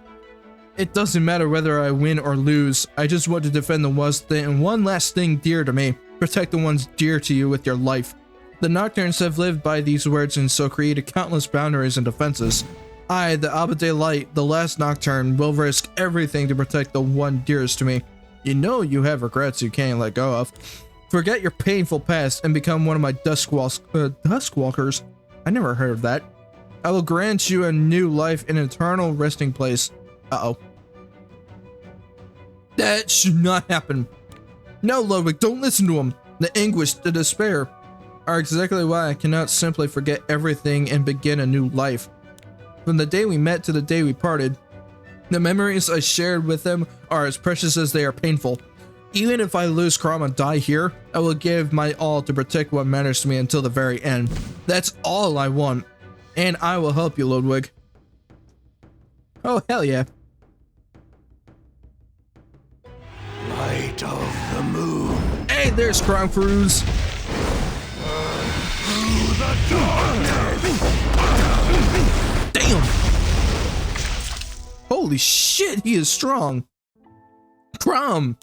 It doesn't matter whether I win or lose. I just want to defend the one last thing dear to me. Protect the ones dear to you with your life. The Nocturnes have lived by these words and so created countless boundaries and defenses. I, the Abade Light, the last Nocturne, will risk everything to protect the one dearest to me. You know you have regrets you can't let go of. Forget your painful past and become one of my Duskwalkers. I never heard of that. I will grant you a new life, an eternal resting place. Uh-oh. That should not happen. No, Ludwig, don't listen to him. The anguish, the despair are exactly why I cannot simply forget everything and begin a new life. From the day we met to the day we parted, the memories I shared with them are as precious as they are painful. Even if I lose Chrom and die here, I will give my all to protect what matters to me until the very end. That's all I want. And I will help you, Ludwig. Oh, hell yeah. Light of the moon. Hey, there's Chrom Cruise. Damn. Holy shit, he is strong. Chrom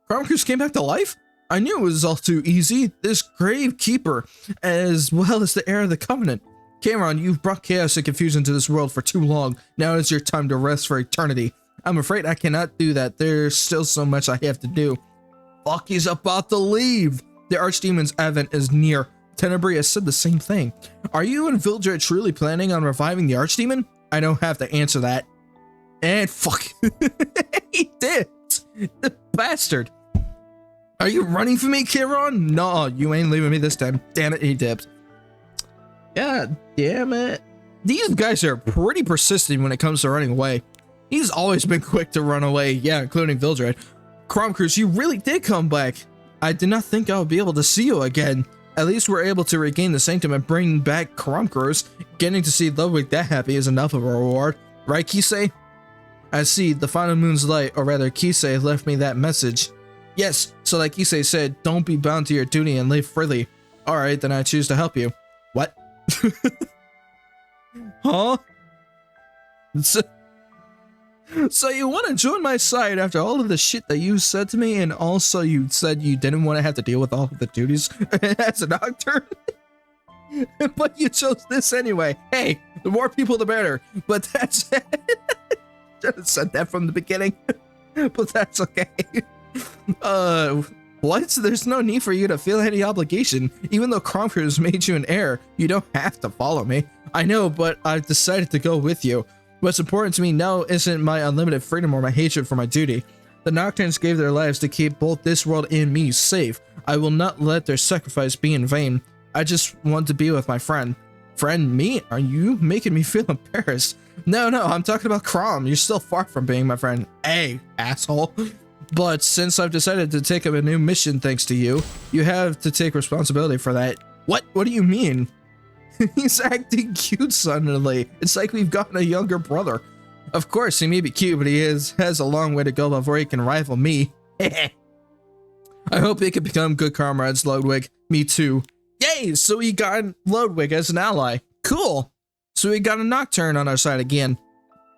Cruise came back to life? I knew it was all too easy. This grave keeper, as well as the heir of the Covenant. Cameron, you've brought chaos and confusion to this world for too long. Now is your time to rest for eternity. I'm afraid I cannot do that. There's still so much I have to do. Fuck, he's about to leave. The Archdemon's Advent is near. Tenebrae has said the same thing. Are you and Vildred truly planning on reviving the Archdemon? I don't have to answer that. And fuck. He did. The bastard. Are you running for me, Chiron? No, you ain't leaving me this time. Damn it, he dipped. God damn it. These guys are pretty persistent when it comes to running away. He's always been quick to run away. Yeah, including Vildred. Chrom Cruise, you really did come back. I did not think I would be able to see you again. At least we're able to regain the sanctum and bring back Chrom Cruise. Getting to see Ludwig that happy is enough of a reward. Right, Kisei? I see, the final moon's light, or rather Kisei, left me that message. Yes, so like Kisei said, don't be bound to your duty and live freely. Alright, then I choose to help you. What? Huh? So you want to join my side after all of the shit that you said to me, and also you said you didn't want to have to deal with all of the duties as a doctor? But you chose this anyway. Hey, the more people the better. But that's it. Should have said that from the beginning. But that's okay. What? There's no need for you to feel any obligation. Even though Chrom Cruise made you an heir, you don't have to follow me. I know, but I've decided to go with you. What's important to me now isn't my unlimited freedom or my hatred for my duty. The Nocturnes gave their lives to keep both this world and me safe. I will not let their sacrifice be in vain. I just want to be with my friend. Friend, me? Are you making me feel embarrassed? No, I'm talking about Chrom. You're still far from being my friend. Hey, asshole. But since I've decided to take up a new mission thanks to you, you have to take responsibility for that. What? What do you mean? He's acting cute suddenly. It's like we've gotten a younger brother. Of course, he may be cute, but he has a long way to go before he can rival me. I hope they can become good comrades, Ludwig. Me too. Yay! So we got Ludwig as an ally. Cool. So we got a Nocturne on our side again.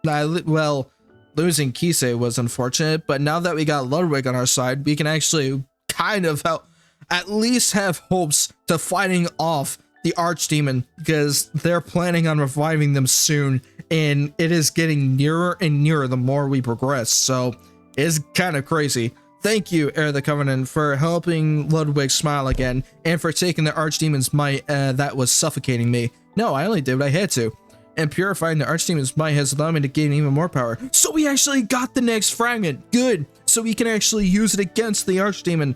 Well, losing Kisei was unfortunate, but now that we got Ludwig on our side, we can actually kind of help, at least have hopes to fighting off the Archdemon, because they're planning on reviving them soon, and it is getting nearer and nearer the more we progress, so it's kind of crazy. Thank you, Heir of the Covenant, for helping Ludwig smile again, and for taking the Archdemon's might that was suffocating me. No, I only did what I had to. And purifying the Archdemon's might has allowed me to gain even more power. So we actually got the next fragment. Good. So we can actually use it against the Archdemon.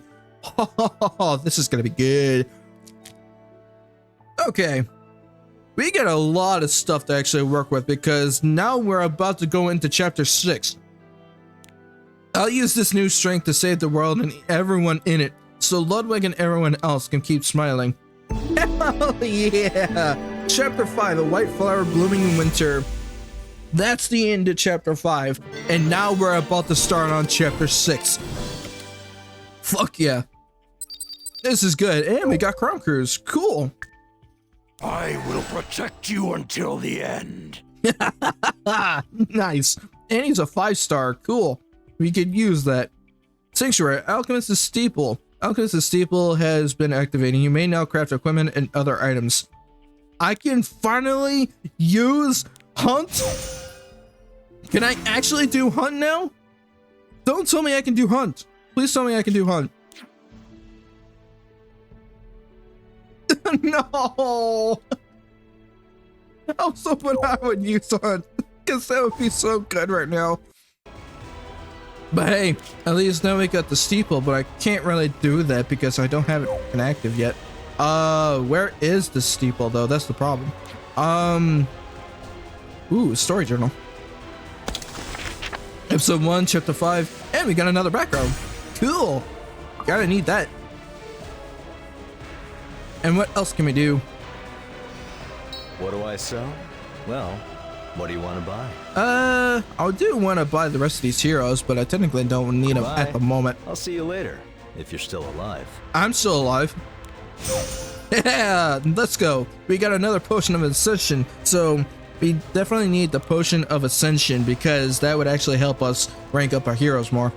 Oh, this is going to be good. Okay. We got a lot of stuff to actually work with because now we're about to go into chapter 6. I'll use this new strength to save the world and everyone in it, so Ludwig and everyone else can keep smiling. Hell yeah! Chapter 5, A White Flower Blooming in Winter. That's the end of chapter 5, and now we're about to start on chapter 6. Fuck yeah. This is good, and we got Chrom Cruise. Cool. I will protect you until the end. Nice. And he's a 5-star. Cool. We could use that. Sanctuary. Alchemist's Steeple. Alchemist's Steeple has been activating. You may now craft equipment and other items. I can finally use Hunt. Can I actually do Hunt now? Don't tell me I can do Hunt. Please tell me I can do Hunt. No. I was hoping I would use Hunt, because that would be so good right now. But hey, at least now we got the Steeple, but I can't really do that because I don't have it inactive yet. Where is the Steeple though? That's the problem. Ooh, story journal. Episode 1, chapter 5, and we got another background. Cool. Gotta need that. And what else can we do? What do I sell? Well, what do you want to buy? I do want to buy the rest of these heroes, but I technically don't need them at the moment. I'll see you later, if you're still alive. I'm still alive. Yeah, let's go. We got another potion of ascension, so we definitely need the potion of ascension because that would actually help us rank up our heroes more.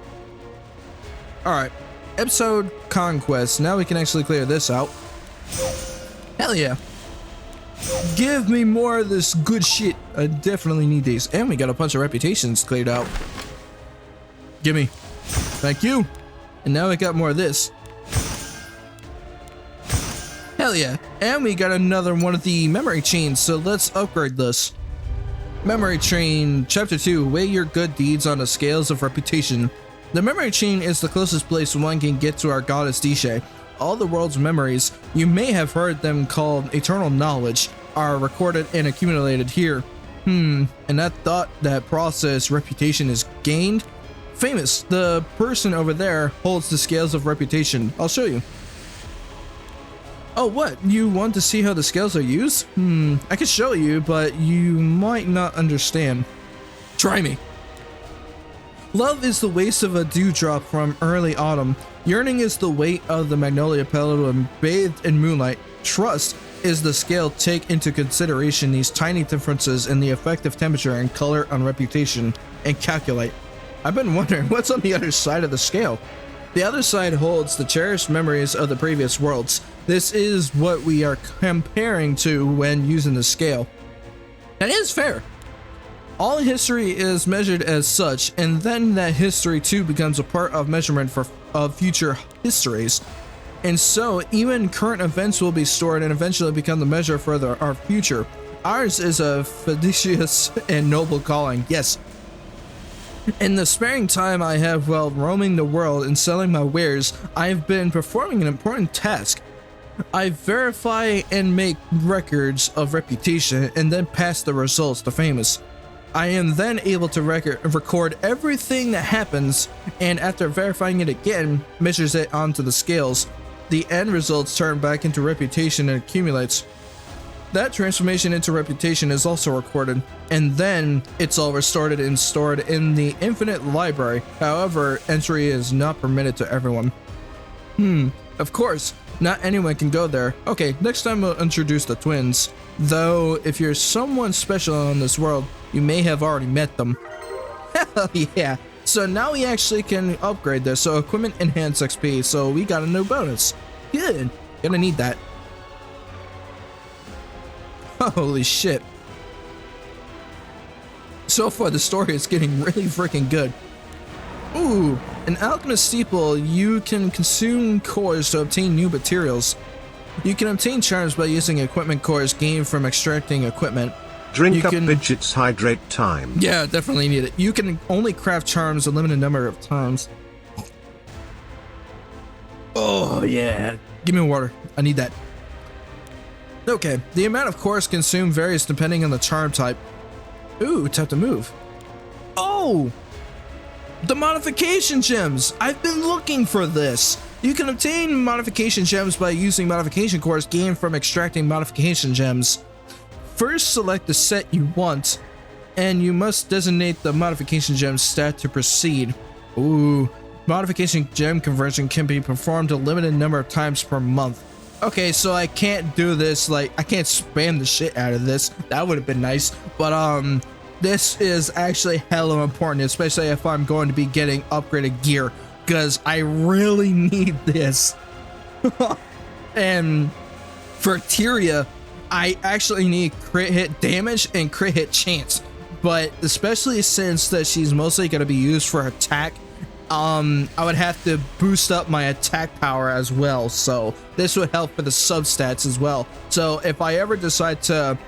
Alright, episode conquest. Now we can actually clear this out. Hell yeah. Give me more of this good shit. I definitely need these. And we got a bunch of reputations cleared out. Gimme. Thank you. And now we got more of this. Hell yeah. And we got another one of the memory chains, so let's upgrade this. Memory chain, chapter 2, weigh your good deeds on the scales of reputation. The memory chain is the closest place one can get to our goddess Dishe. All the world's memories, you may have heard them called eternal knowledge, are recorded and accumulated here. And that process reputation is gained. Famous, the person over there holds the scales of reputation. I'll show you. Oh, what? You want to see how the scales are used? I can show you, but you might not understand. Try me. Love is the waste of a dewdrop from early autumn. Yearning is the weight of the magnolia petal when bathed in moonlight. Trust is the scale take into consideration these tiny differences in the effective temperature and color on reputation and calculate. I've been wondering what's on the other side of the scale. The other side holds the cherished memories of the previous worlds. This is what we are comparing to when using the scale. That is fair. All history is measured as such, and then that history too becomes a part of measurement of future histories. And so, even current events will be stored and eventually become the measure for our future. Ours is a fiducious and noble calling, yes. In the sparing time I have while roaming the world and selling my wares, I have been performing an important task. I verify and make records of reputation and then pass the results to famous. I am then able to record everything that happens, and after verifying it again, measures it onto the scales. The end results turn back into reputation and accumulates. That transformation into reputation is also recorded, and then it's all restored and stored in the infinite library. However, entry is not permitted to everyone. Of course, not anyone can go there. Okay, next time we'll introduce the twins. Though, if you're someone special in this world, you may have already met them. Hell yeah. So now we actually can upgrade this. So equipment enhance XP. So we got a new bonus. Good. Gonna need that. Holy shit. So far the story is getting really freaking good. Ooh, an alchemist steeple. You can consume cores to obtain new materials. You can obtain charms by using equipment cores gained from extracting equipment. Drink up midgets, hydrate time. Yeah, definitely need it. You can only craft charms a limited number of times. Oh yeah, give me water. I need that. Okay, the amount of cores consumed varies depending on the charm type. Ooh, tap to move. Oh! The modification gems! I've been looking for this! You can obtain modification gems by using modification cores gained from extracting modification gems. First, select the set you want, and you must designate the modification gem stat to proceed. Ooh, modification gem conversion can be performed a limited number of times per month. Okay, so I can't do this, like, I can't spam the shit out of this. That would have been nice. But, this is actually hella important, especially if I'm going to be getting upgraded gear, because I really need this. And for Tyria, I actually need crit hit damage and crit hit chance. But especially since that she's mostly going to be used for attack, I would have to boost up my attack power as well, so this would help for the substats as well. So if I ever decide to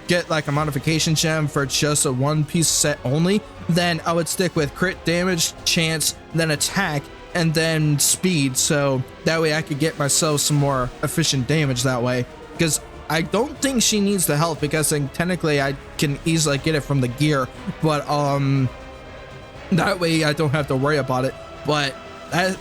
get like a modification gem for just a one piece set only, then I would stick with crit damage, chance, then attack, and then speed, so that way I could get myself some more efficient damage that way, because I don't think she needs the health, because then technically I can easily get it from the gear, but that way I don't have to worry about it. But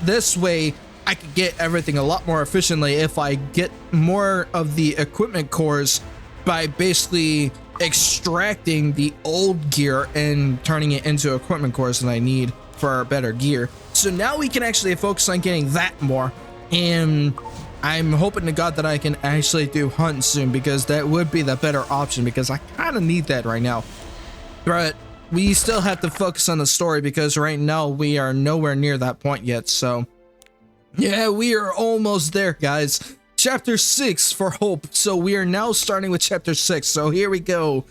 this way I could get everything a lot more efficiently if I get more of the equipment cores by basically extracting the old gear and turning it into equipment cores that I need for better gear. So now we can actually focus on getting that more, and I'm hoping to God that I can actually do hunt soon, because that would be the better option, because I kind of need that right now. But we still have to focus on the story, because right now we are nowhere near that point yet. So yeah, we are almost there, guys. Chapter 6 for Hope. So we are now starting with chapter 6. So here we go.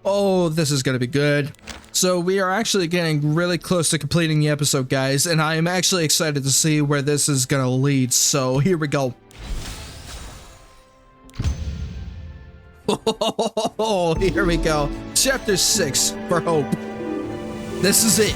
Oh, this is gonna be good. So we are actually getting really close to completing the episode, guys, and I am actually excited to see where this is gonna lead. So here we go. Oh, here we go. Chapter 6 for Hope. This is it.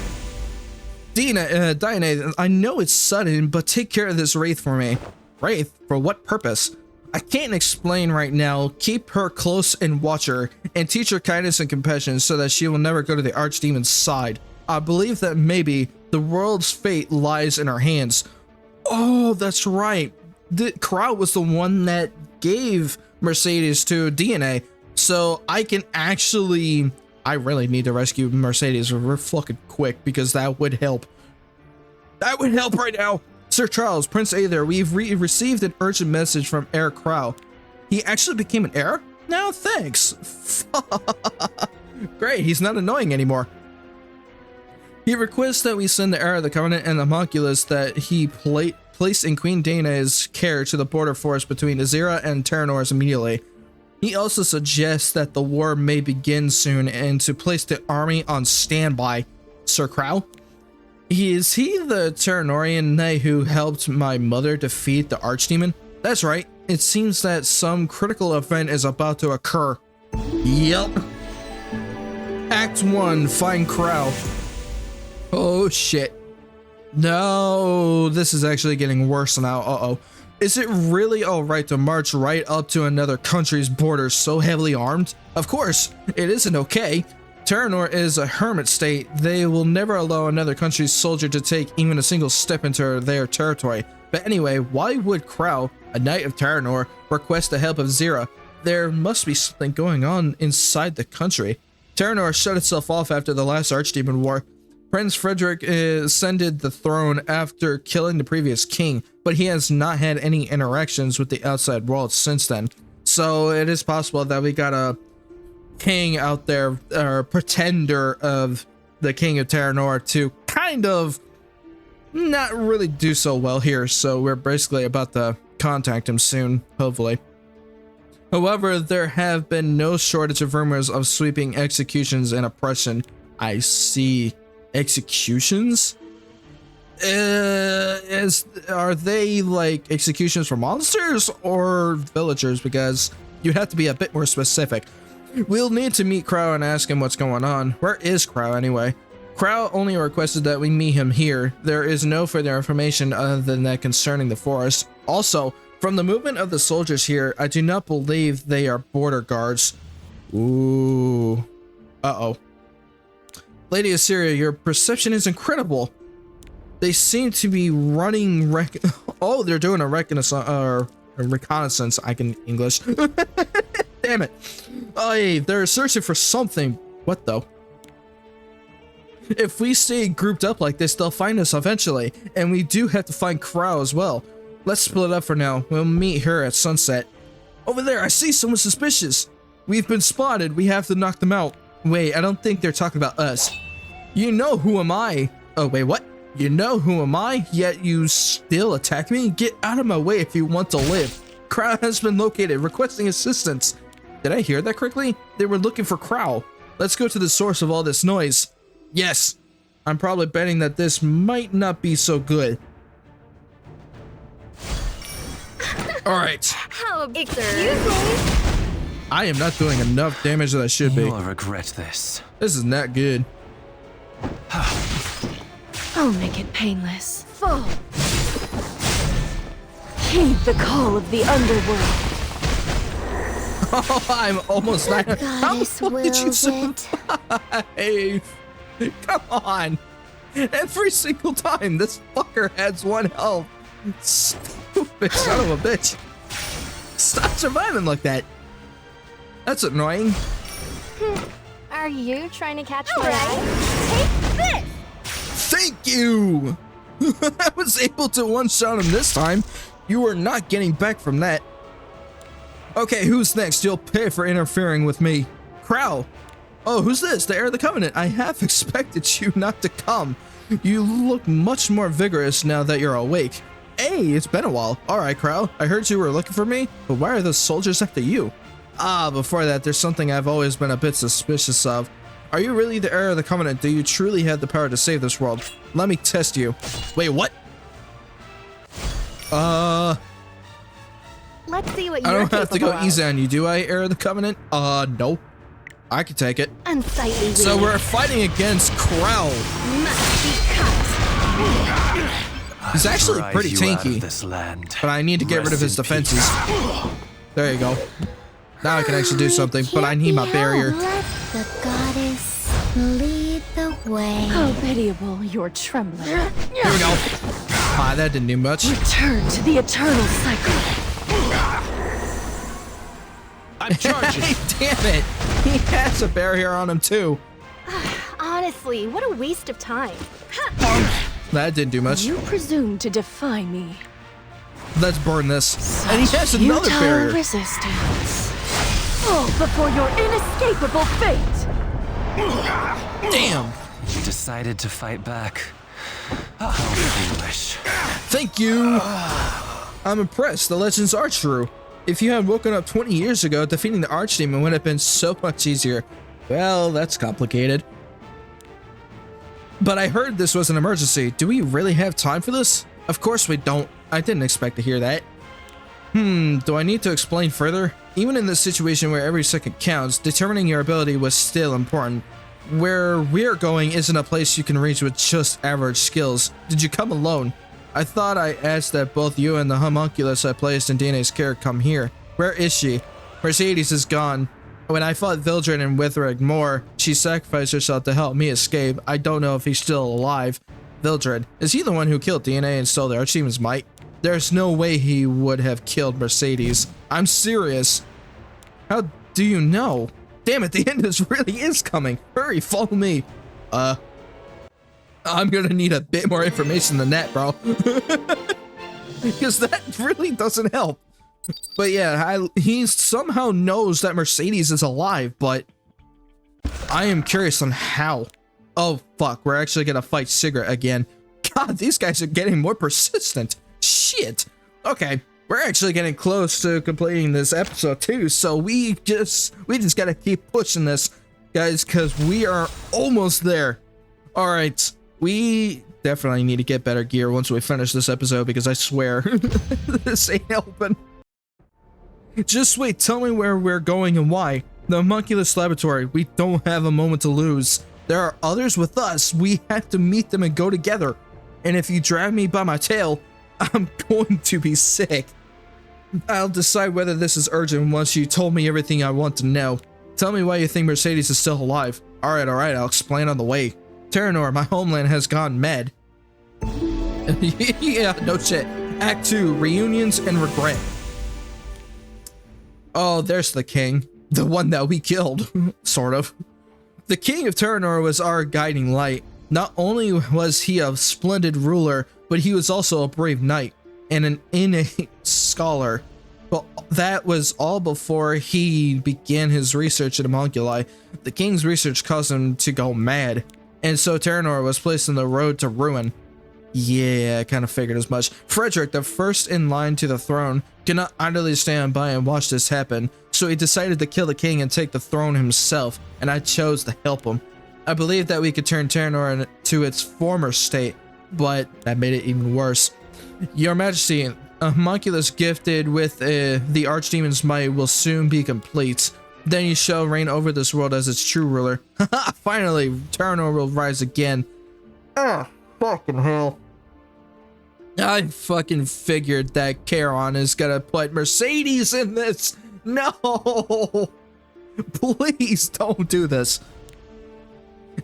Diane, I know it's sudden, but take care of this Wraith for me. Wraith? For what purpose? I can't explain right now. Keep her close and watch her, and teach her kindness and compassion so that she will never go to the Archdemon's side. I believe that maybe the world's fate lies in her hands. Oh, that's right. The Crow was the one that gave Mercedes to DNA, so I can actually... I really need to rescue Mercedes real fucking quick, because that would help. That would help right now. Sir Charles, Prince Aether, we've received an urgent message from Heir Crow. He actually became an heir? No, thanks. Great, he's not annoying anymore. He requests that we send the heir of the Covenant and the homunculus that he placed in Queen Dana's care to the border force between Azira and Terranor's immediately. He also suggests that the war may begin soon and to place the army on standby. Sir Crow? Is he the Terranorian knight who helped my mother defeat the Archdemon? That's right. It seems that some critical event is about to occur. Yup. Act 1, find Crow. Oh shit. No, this is actually getting worse now. Uh-oh. Is it really alright to march right up to another country's borders so heavily armed? Of course, it isn't okay. Terranor is a hermit state. They will never allow another country's soldier to take even a single step into their territory. But anyway, why would Crow, a knight of Terranor, request the help of Zira? There must be something going on inside the country. Terranor shut itself off after the last Archdemon War. Prince Frederick ascended the throne after killing the previous king, but he has not had any interactions with the outside world since then. So it is possible that we got a king out there, or pretender of the king of Terranor, to kind of not really do so well here. So we're basically about to contact him soon, hopefully. However, there have been no shortage of rumors of sweeping executions and oppression. I see. Executions? Are they like executions for monsters or villagers? Because you have to be a bit more specific. We'll need to meet Crow and ask him what's going on. Where is Crow anyway? Crow only requested that we meet him here. There is no further information other than that concerning the forest. Also, from the movement of the soldiers here, I do not believe they are border guards. Ooh. Uh-oh. Lady Assyria, your perception is incredible. They seem to be running oh, they're doing a reconnaissance. I can English. Damn it. Oh, they're searching for something. What though? If we stay grouped up like this, they'll find us eventually. And we do have to find Crow as well. Let's split up for now. We'll meet her at sunset. Over there, I see someone suspicious. We've been spotted. We have to knock them out. Wait, I don't think they're talking about us. You know who am I? Oh, wait, what? You know who am I? Yet you still attack me? Get out of my way if you want to live. Crow has been located, requesting assistance. Did I hear that correctly? They were looking for Crow. Let's go to the source of all this noise. Yes. I'm probably betting that this might not be so good. Alright. How absurd. I am not doing enough damage that I should be. You'll regret this. This is not good. I'll make it painless. Fall. Heed the call of the underworld. Oh, I'm almost not. How the fuck did you survive? Come on. Every single time, this fucker has 1 health. Stupid son of a bitch. Stop surviving like that. That's annoying. Are you trying to catch my Alright, eye? take this! Thank you! I was able to one-shot him this time. You were not getting back from that. Okay, who's next? You'll pay for interfering with me. Crow. Oh, who's this? The heir of the Covenant. I have expected you not to come. You look much more vigorous now that you're awake. Hey, it's been a while. Alright, Crow. I heard you were looking for me, but why are the soldiers after you? Ah, before that, there's something I've always been a bit suspicious of. Are you really the heir of the Covenant? Do you truly have the power to save this world? Let me test you. Wait, what? Let's see what you're I don't have to go capable easy of. on you, do I, heir of the Covenant? No. I can take it. Unsightly. So we're fighting against Crow. Must be cut. He's actually Drive pretty you out of tanky, this land. but I need to get rid of his Rest in defenses. There you go. Now I can actually do something, but I need my barrier. Let the goddess lead the way. How pitiable your trembling. Here we go. Ah, that didn't do much. Return to the eternal cycle. I'm charging. Hey, damn it! He has a barrier on him too. Honestly, what a waste of time. That didn't do much. You presume to defy me. Let's burn this. And he has another Futile barrier. resistance. Fall before your inescapable fate. Damn. You decided to fight back. How foolish. Thank you. I'm impressed. The legends are true. If you had woken up 20 years ago, defeating the Archdemon would have been so much easier. Well, that's complicated. But I heard this was an emergency. Do we really have time for this? Of course we don't. I didn't expect to hear that. Do I need to explain further? Even in this situation where every second counts, determining your ability was still important. Where we're going isn't a place you can reach with just average skills. Did you come alone? I thought I asked that both you and the homunculus I placed in DNA's care come here. Where is she? Mercedes is gone. When I fought Vildred and Withrig more, she sacrificed herself to help me escape. I don't know if he's still alive. Vildred, is he the one who killed DNA and stole the Archdemon's might? There's no way he would have killed Mercedes. I'm serious. How do you know? Damn it, the end really is coming. Hurry, follow me. I'm gonna need a bit more information than that, bro. Because that really doesn't help. But yeah, he somehow knows that Mercedes is alive, but I am curious on how. Oh, fuck, we're actually gonna fight Sigrid again. God, these guys are getting more persistent. Shit. Okay, we're actually getting close to completing this episode too, so we just gotta keep pushing this, guys, because we are almost there. All right, we definitely need to get better gear once we finish this episode, because I swear this ain't helping. Just wait, tell me where we're going and why. The homunculus laboratory. We don't have a moment to lose. There are others with us. We have to meet them and go together. And if you drag me by my tail, I'm going to be sick. I'll decide whether this is urgent once you told me everything I want to know. Tell me why you think Mercedes is still alive. Alright, I'll explain on the way. Terranor, my homeland has gone mad. Yeah, no shit. Act 2, reunions and regret. Oh, there's the king. The one that we killed. Sort of. The king of Terranor was our guiding light. Not only was he a splendid ruler, but he was also a brave knight. and an innate scholar. But that was all before he began his research at Homunculi. The king's research caused him to go mad, and so Terranor was placed on the road to ruin. Yeah, I kind of figured as much. Frederick, the first in line to the throne, could not idly stand by and watch this happen, so he decided to kill the king and take the throne himself, and I chose to help him. I believed that we could turn Terranor to its former state, but that made it even worse. Your Majesty, a homunculus gifted with the Archdemon's might will soon be complete. Then you shall reign over this world as its true ruler. Haha, finally, Terranor will rise again. Ah, fucking hell. I fucking figured that Charon is gonna put Mercedes in this. No! Please don't do this.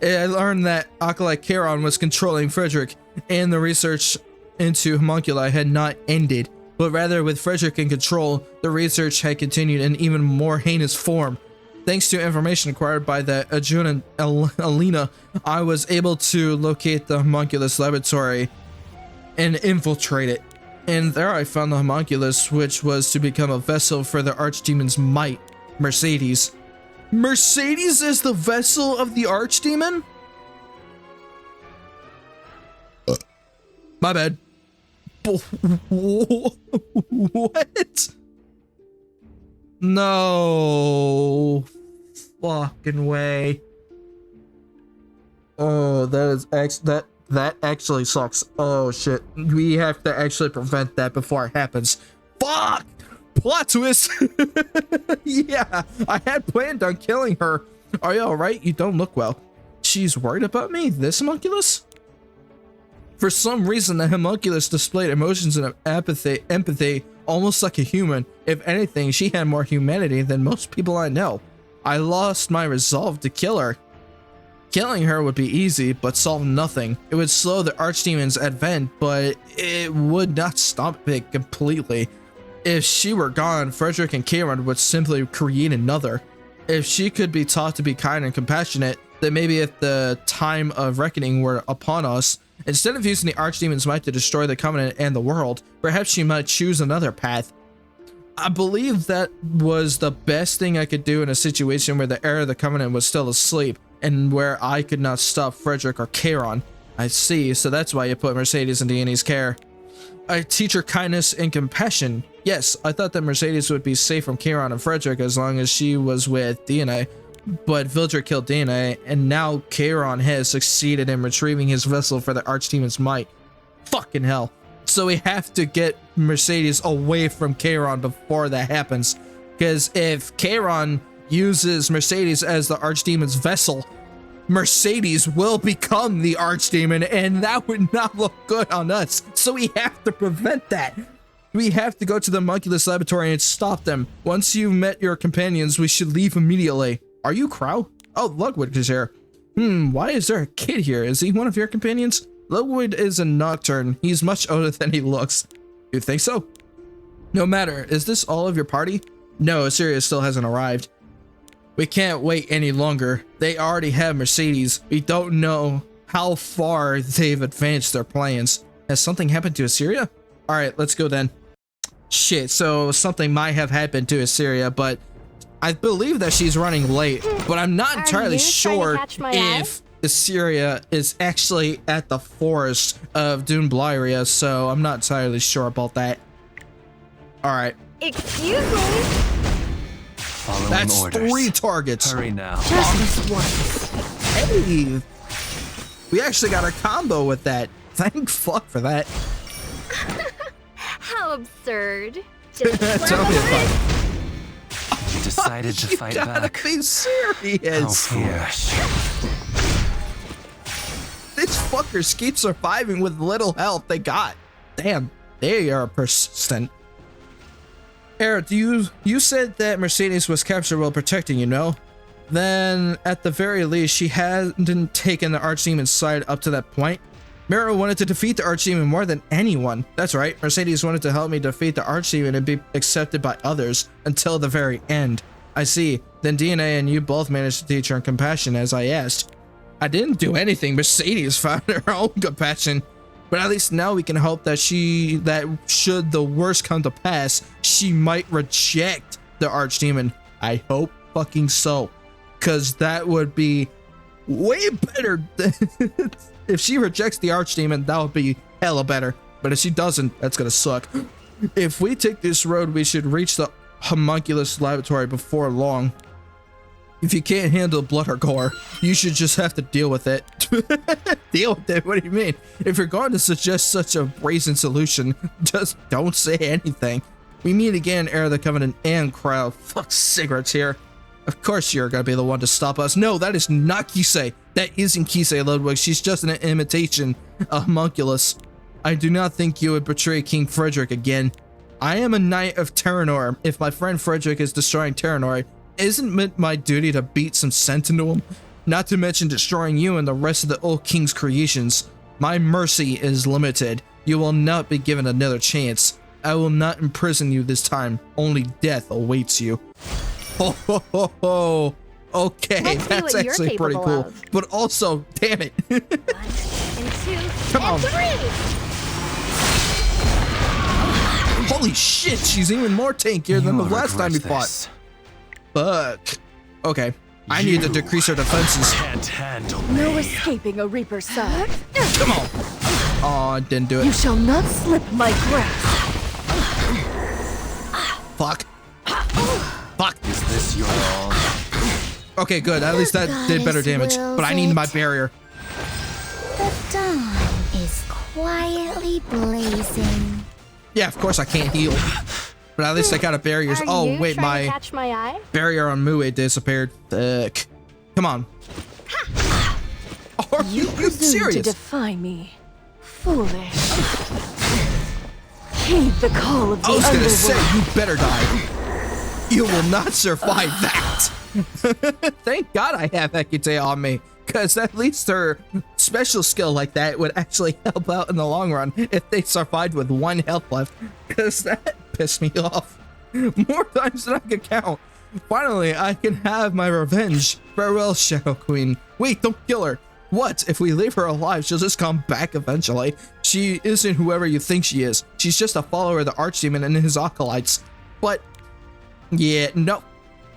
I learned that Acolyte Charon was controlling Frederick, and the research into homunculi had not ended, but rather with Frederick in control, the research had continued in even more heinous form. Thanks to information acquired by the adjutant Alina, I was able to locate the homunculus laboratory and infiltrate it. And there I found the homunculus, which was to become a vessel for the Archdemon's might, Mercedes. Mercedes is the vessel of the Archdemon? My bad. What? No fucking way. Oh, that actually sucks. Oh shit. We have to actually prevent that before it happens. Fuck! Plot twist! Yeah, I had planned on killing her. Are you alright? You don't look well. She's worried about me? This homunculus? For some reason, the homunculus displayed emotions and empathy, almost like a human. If anything, she had more humanity than most people I know. I lost my resolve to kill her. Killing her would be easy, but solve nothing. It would slow the Archdemon's Advent, but it would not stop it completely. If she were gone, Frederick and Charon would simply create another. If she could be taught to be kind and compassionate, then maybe if the time of reckoning were upon us, instead of using the Archdemon's might to destroy the Covenant and the world, perhaps she might choose another path. I believe that was the best thing I could do in a situation where the heir of the Covenant was still asleep, and where I could not stop Frederick or Charon. I see, so that's why you put Mercedes in Dion's care. I teach her kindness and compassion. Yes, I thought that Mercedes would be safe from Charon and Frederick as long as she was with Dione, but Vildred killed Dione, and now Charon has succeeded in retrieving his vessel for the Archdemon's might. Fucking hell. So we have to get Mercedes away from Charon before that happens, because if Charon uses Mercedes as the Archdemon's vessel, Mercedes will become the Archdemon, and that would not look good on us. So we have to prevent that. We have to go to the homunculus laboratory and stop them. Once you've met your companions, we should leave immediately. Are you Crow? Oh, Ludwig is here. Why is there a kid here? Is he one of your companions? Ludwig is a nocturne. He's much older than he looks. You think so? No matter. Is this all of your party? No, Sirius still hasn't arrived. We can't wait any longer. They already have Mercedes. We don't know how far they've advanced their plans. Has something happened to Assyria? Alright, let's go then. Shit, so something might have happened to Assyria, but I believe that she's running late. But I'm not entirely sure if Assyria is actually at the forest of Dune Blyria, so I'm not entirely sure about that. Alright. Excuse me? That's orders. 3 targets. Hurry now. Just once. Hey, we actually got a combo with that. Thank fuck for that. How absurd. Just Tell me about it. You decided to fight You gotta back. be How serious. foolish. These fuckers keep surviving with little health they got. Damn, they are persistent. Eric, you said that Mercedes was captured while protecting you, no? Then, at the very least, she hadn't taken the Archdemon's side up to that point. Mira wanted to defeat the Archdemon more than anyone. That's right, Mercedes wanted to help me defeat the Archdemon and be accepted by others until the very end. I see. Then DNA and you both managed to teach her compassion as I asked. I didn't do anything. Mercedes found her own compassion. But at least now we can hope that should the worst come to pass, she might reject the Archdemon. I hope fucking so. Because that would be way better. If she rejects the Archdemon, that would be hella better. But if she doesn't, that's gonna suck. If we take this road, we should reach the homunculus laboratory before long. If you can't handle blood or gore, you should just have to deal with it. Deal with it? What do you mean? If you're going to suggest such a brazen solution, just don't say anything. We meet again, Heir of the Covenant and Crowd. Fuck cigarettes here. Of course you're gonna be the one to stop us. No, that is not Kisei. That isn't Kisei, Ludwig. She's just an imitation of homunculus. I do not think you would betray King Frederick again. I am a knight of Terranor. If my friend Frederick is destroying Terranor, isn't it my duty to beat some sense into him? Not to mention destroying you and the rest of the old king's creations. My mercy is limited. You will not be given another chance. I will not imprison you this time. Only death awaits you. Ho ho ho ho. Okay, Let's see that's what you're actually pretty capable cool. of. But also, damn it. 1 and 2 Come on. and 3. Holy shit, she's even more tankier than the last time we fought. Fuck. Okay, I need to decrease her defenses. Can't handle No me. escaping a Reaper's side. Come on. Oh, I didn't do You it. shall not slip my grasp. Fuck. Fuck. Is this your all? Okay, good. At least that did better damage. But I need my barrier. The dawn is quietly blazing. Yeah, of course I can't heal. But at least I got a barrier. Are Oh, you wait, trying to my catch my eye? barrier on Mue disappeared. Fuck. Come on. Are you Presume to serious? defy me. Foolish. Heed the call of the I was gonna underworld. say, you better die. You will not survive that. Thank God I have Hecate on me, because at least her special skill like that would actually help out in the long run if they survived with 1 health left, because that pissed me off more times than I could count. Finally, I can have my revenge. Farewell, Shadow Queen. Wait, don't kill her. What? If we leave her alive, she'll just come back eventually. She isn't whoever you think she is. She's just a follower of the Archdemon and his acolytes. But, yeah, no.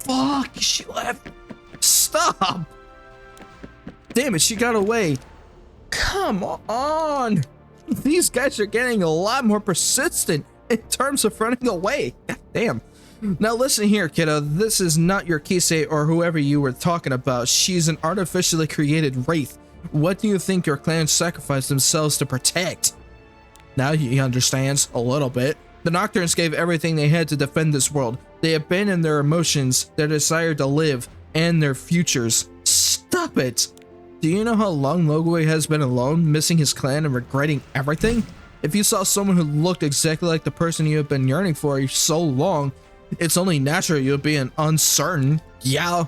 Fuck, she left. Stop. Damn it, she got away. Come on. These guys are getting a lot more persistent in terms of running away. God damn. Now listen here, kiddo. This is not your Kisei or whoever you were talking about. She's an artificially created wraith. What do you think your clan sacrificed themselves to protect? Now he understands a little bit. The Nocturnes gave everything they had to defend this world. They abandoned their emotions, their desire to live, and their futures. Stop it! Do you know how long Logway has been alone, missing his clan and regretting everything? If you saw someone who looked exactly like the person you have been yearning for so long, it's only natural you'll be uncertain. Yeah.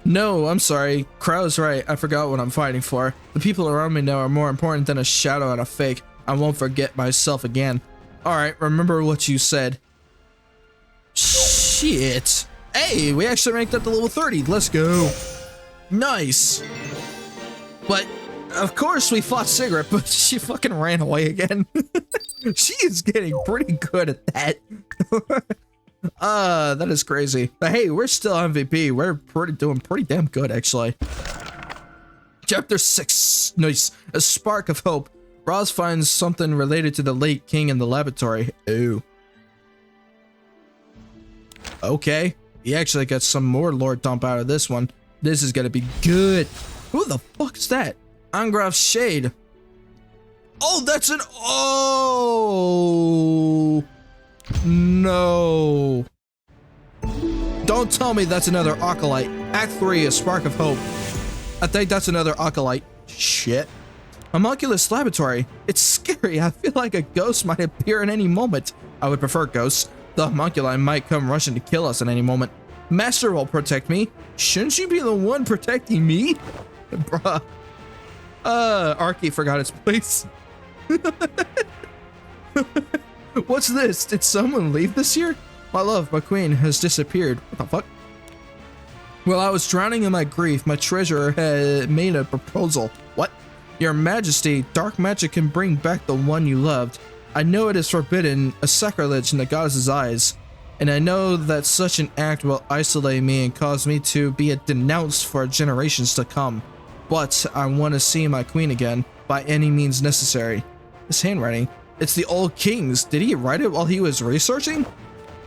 No, I'm sorry. Crow's right. I forgot what I'm fighting for. The people around me now are more important than a shadow and a fake. I won't forget myself again. Alright, remember what you said. Shit. Hey, we actually ranked up to level 30. Let's go. Nice. But, of course we fought Cigarette, but she fucking ran away again. She is getting pretty good at that. That is crazy. But hey, we're still MVP. We're doing pretty damn good, actually. Chapter 6. Nice. A spark of hope. Roz finds something related to the late king in the laboratory. Ooh. Okay. He actually got some more lore dump out of this one. This is gonna be good. Who the fuck is that? Angraf's Shade. Oh, that's an... Oh... No. Don't tell me that's another Acolyte. Act 3, A Spark of Hope. I think that's another Acolyte. Shit. Homunculus Laboratory. It's scary. I feel like a ghost might appear at any moment. I would prefer ghosts. The homunculi might come rushing to kill us at any moment. Master will protect me. Shouldn't you be the one protecting me? Bruh. Arky forgot his place. What's this? Did someone leave this year? My love, my queen, has disappeared. What the fuck? While I was drowning in my grief, my treasurer had made a proposal. What? Your Majesty, dark magic can bring back the one you loved. I know it is forbidden, a sacrilege in the goddess's eyes, and I know that such an act will isolate me and cause me to be denounced for generations to come. But I want to see my queen again, by any means necessary. This handwriting, it's the old king's. Did he write it while he was researching?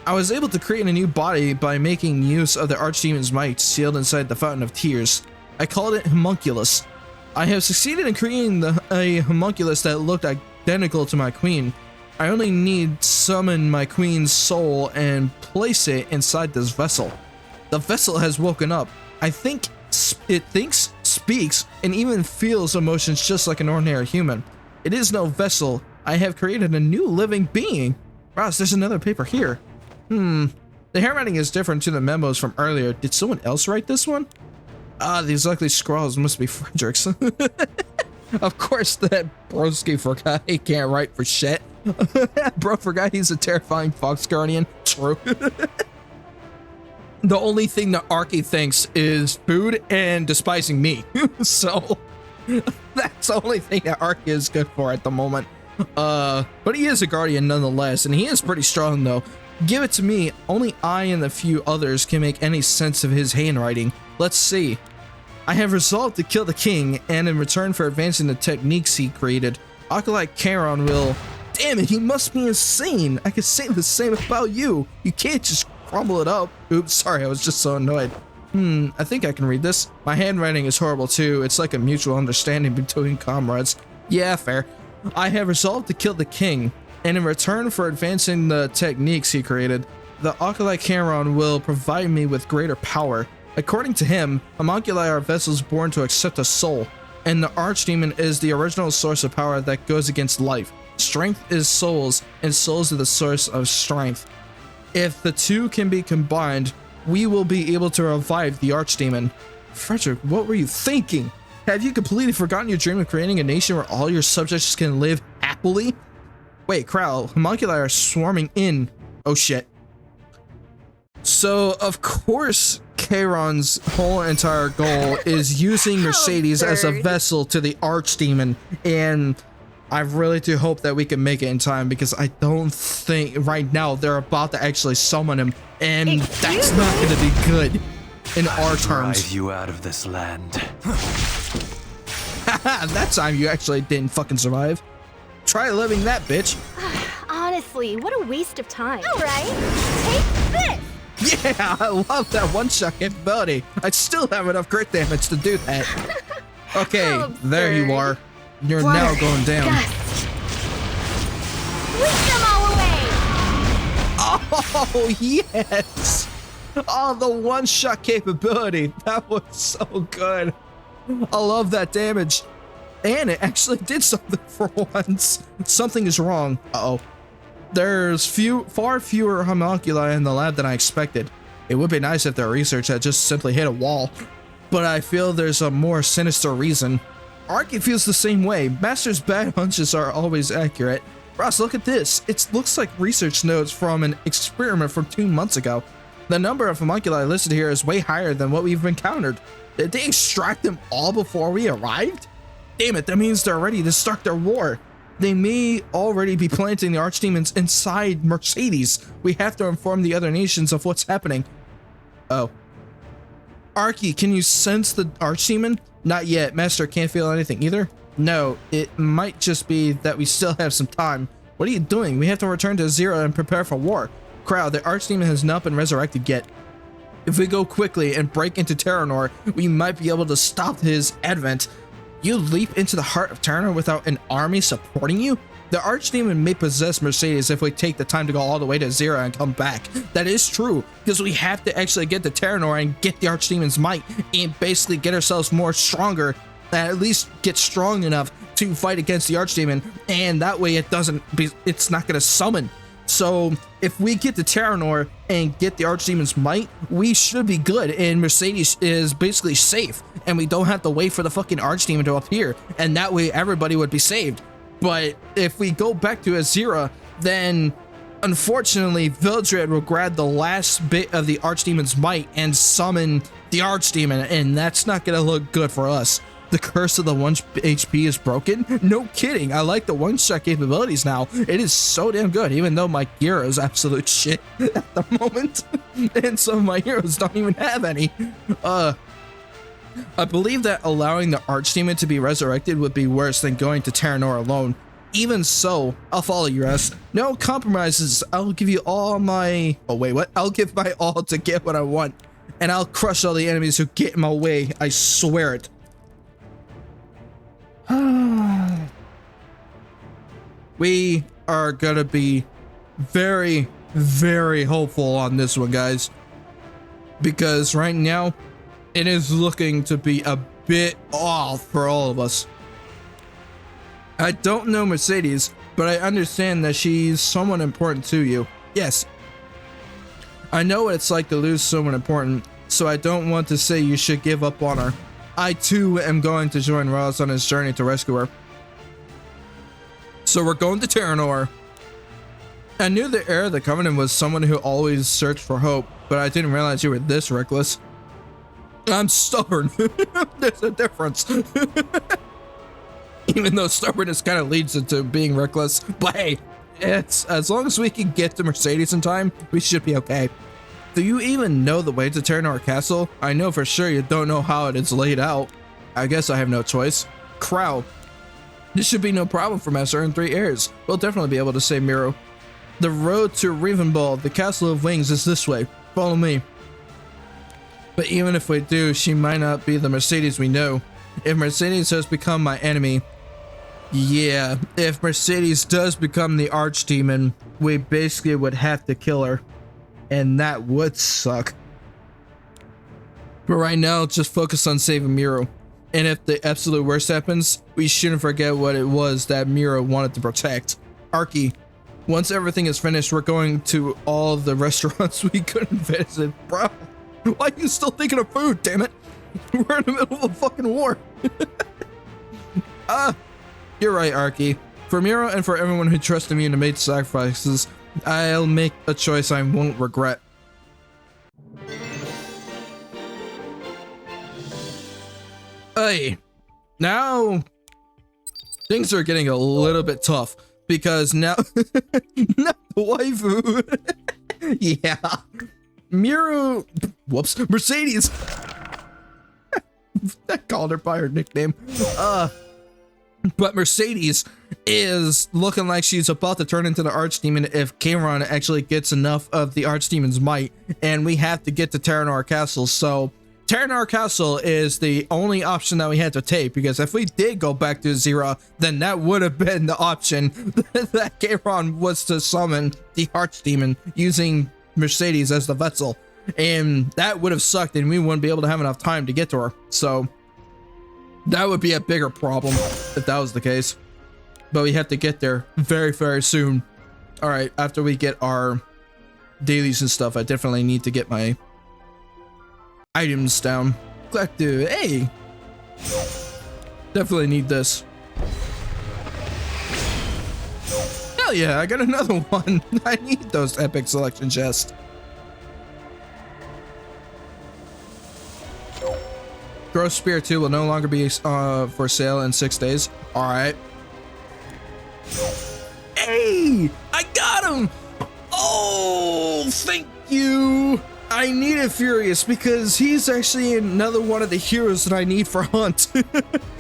I was able to create a new body by making use of the Archdemon's might sealed inside the Fountain of Tears. I called it Homunculus. I have succeeded in creating a homunculus that looked identical to my queen. I only need summon my queen's soul and place it inside this vessel. The vessel has woken up. I think it thinks, speaks, and even feels emotions just like an ordinary human. It is no vessel. I have created a new living being. Ross, there's another paper here. The handwriting is different to the memos from earlier. Did someone else write this one? These ugly scrawls must be Frederick's. Of course that broski forgot he can't write for shit. Bro forgot he's a terrifying fox guardian. True. The only thing that Arky thinks is food and despising me. So that's the only thing that Arky is good for at the moment. But he is a guardian nonetheless, and he is pretty strong though. Give it to me. Only I and a few others can make any sense of his handwriting. Let's see. I have resolved to kill the king, and in return for advancing the techniques he created, Acolyte Charon will... Damn it, he must be insane. I could say the same about you. You can't just crumble it up. Oops, sorry, I was just so annoyed. I think I can read this. My handwriting is horrible too. It's like a mutual understanding between comrades. Yeah, fair. I have resolved to kill the king, and in return for advancing the techniques he created, the Acolyte Charon will provide me with greater power. According to him, homunculi are vessels born to accept a soul, and the Archdemon is the original source of power that goes against life. Strength is souls, and souls are the source of strength. If the two can be combined, we will be able to revive the Archdemon. Frederick, what were you thinking? Have you completely forgotten your dream of creating a nation where all your subjects can live happily? Wait, Crow, homunculi are swarming in. Oh shit. So, of course, Charon's whole entire goal is using Mercedes as a vessel to the Archdemon, and I really do hope that we can make it in time, because I don't think right now they're about to actually summon him, and that's not going to be good in our terms. Drive you out of this land. That time you actually didn't fucking survive. Try living that, bitch. Honestly, what a waste of time. All right, take this. Yeah, I love that one-shot capability. I still have enough crit damage to do that. Okay, there you are. You're now going down. Leave them all away. Oh, yes. Oh, the one-shot capability. That was so good. I love that damage. And it actually did something for once. Something is wrong. Uh-oh. There's far fewer homunculi in the lab than I expected. It would be nice if their research had just simply hit a wall, but I feel there's a more sinister reason. Arky feels the same way. Master's bad hunches are always accurate. Ross, look at this. It looks like research notes from an experiment from 2 months ago. The number of homunculi listed here is way higher than what we've encountered. Did they extract them all before we arrived? Damn it, that means they're ready to start their war. They may already be planting the Archdemons inside Mercedes. We have to inform the other nations of what's happening. Oh. Arky, can you sense the Archdemon? Not yet. Master can't feel anything either? No, it might just be that we still have some time. What are you doing? We have to return to Zero and prepare for war. Crowd, the Archdemon has not been resurrected yet. If we go quickly and break into Terranor, we might be able to stop his advent. You leap into the heart of Terranor without an army supporting you? The Archdemon may possess Mercedes if we take the time to go all the way to Zero and come back. That is true, because we have to actually get to Terranor and get the Archdemon's might and basically get ourselves more stronger, and at least get strong enough to fight against the Archdemon, and that way it's not going to summon. So if we get to Terranor and get the Archdemon's might, we should be good, and Mercedes is basically safe, and we don't have to wait for the fucking Archdemon to appear, and that way everybody would be saved. But if we go back to Azira, then unfortunately Vildred will grab the last bit of the Archdemon's might and summon the Archdemon, and that's not gonna look good for us. The curse of the 1 HP is broken? No kidding. I like the 1-shot capabilities now. It is so damn good, even though my gear is absolute shit at the moment. And some of my heroes don't even have any. I believe that allowing the Archdemon to be resurrected would be worse than going to Terranor alone. Even so, I'll follow your ass. No compromises. I'll give you all my... Oh, wait, what? I'll give my all to get what I want. And I'll crush all the enemies who get in my way. I swear it. We are gonna be very, very hopeful on this one, guys. Because right now, it is looking to be a bit off for all of us. I don't know Mercedes, but I understand that she's someone important to you. Yes. I know what it's like to lose someone important, so I don't want to say you should give up on her. I too am going to join Ross on his journey to rescue her. So we're going to Terranor. I knew the heir of the Covenant was someone who always searched for hope, but I didn't realize you were this reckless. I'm stubborn. There's a difference. Even though stubbornness kind of leads into being reckless. But hey, it's as long as we can get to Mercedes in time, we should be okay. Do you even know the way to Terranor Castle? I know for sure you don't know how it is laid out. I guess I have no choice. Crow. This should be no problem for Master and 3 heirs. We'll definitely be able to save Miro. The road to Ravenball, the Castle of Wings, is this way. Follow me. But even if we do, she might not be the Mercedes we know. If Mercedes has become my enemy... Yeah, if Mercedes does become the Archdemon, we basically would have to kill her. And that would suck. But right now, just focus on saving Miro. And if the absolute worst happens, we shouldn't forget what it was that Miro wanted to protect. Arky. Once everything is finished, we're going to all the restaurants we couldn't visit. Bro, why are you still thinking of food, damn it? We're in the middle of a fucking war. You're right, Arky. For Miro and for everyone who trusted me and made sacrifices, I'll make a choice I won't regret. Hey, now things are getting a little bit tough because now, not the waifu. Yeah, Miro, whoops, Mercedes. I called her by her nickname. But Mercedes is looking like she's about to turn into the Archdemon if Kayron actually gets enough of the Archdemon's might, and we have to get to Terranor Castle. So Terranor Castle is the only option that we had to take, because if we did go back to Zira, then that would have been the option that Kayron was to summon the Archdemon using Mercedes as the vessel, and that would have sucked, and we wouldn't be able to have enough time to get to her. So that would be a bigger problem if that was the case. But we have to get there very, very soon. All right, after we get our dailies and stuff, I definitely need to get my items down. Collective, hey! Definitely need this. Hell yeah, I got another one. I need those epic selection chests. Gross Spear 2 will no longer be for sale in 6 days. All right. Hey, I got him. Oh, thank you. I needed Furious because he's actually another one of the heroes that I need for Hunt.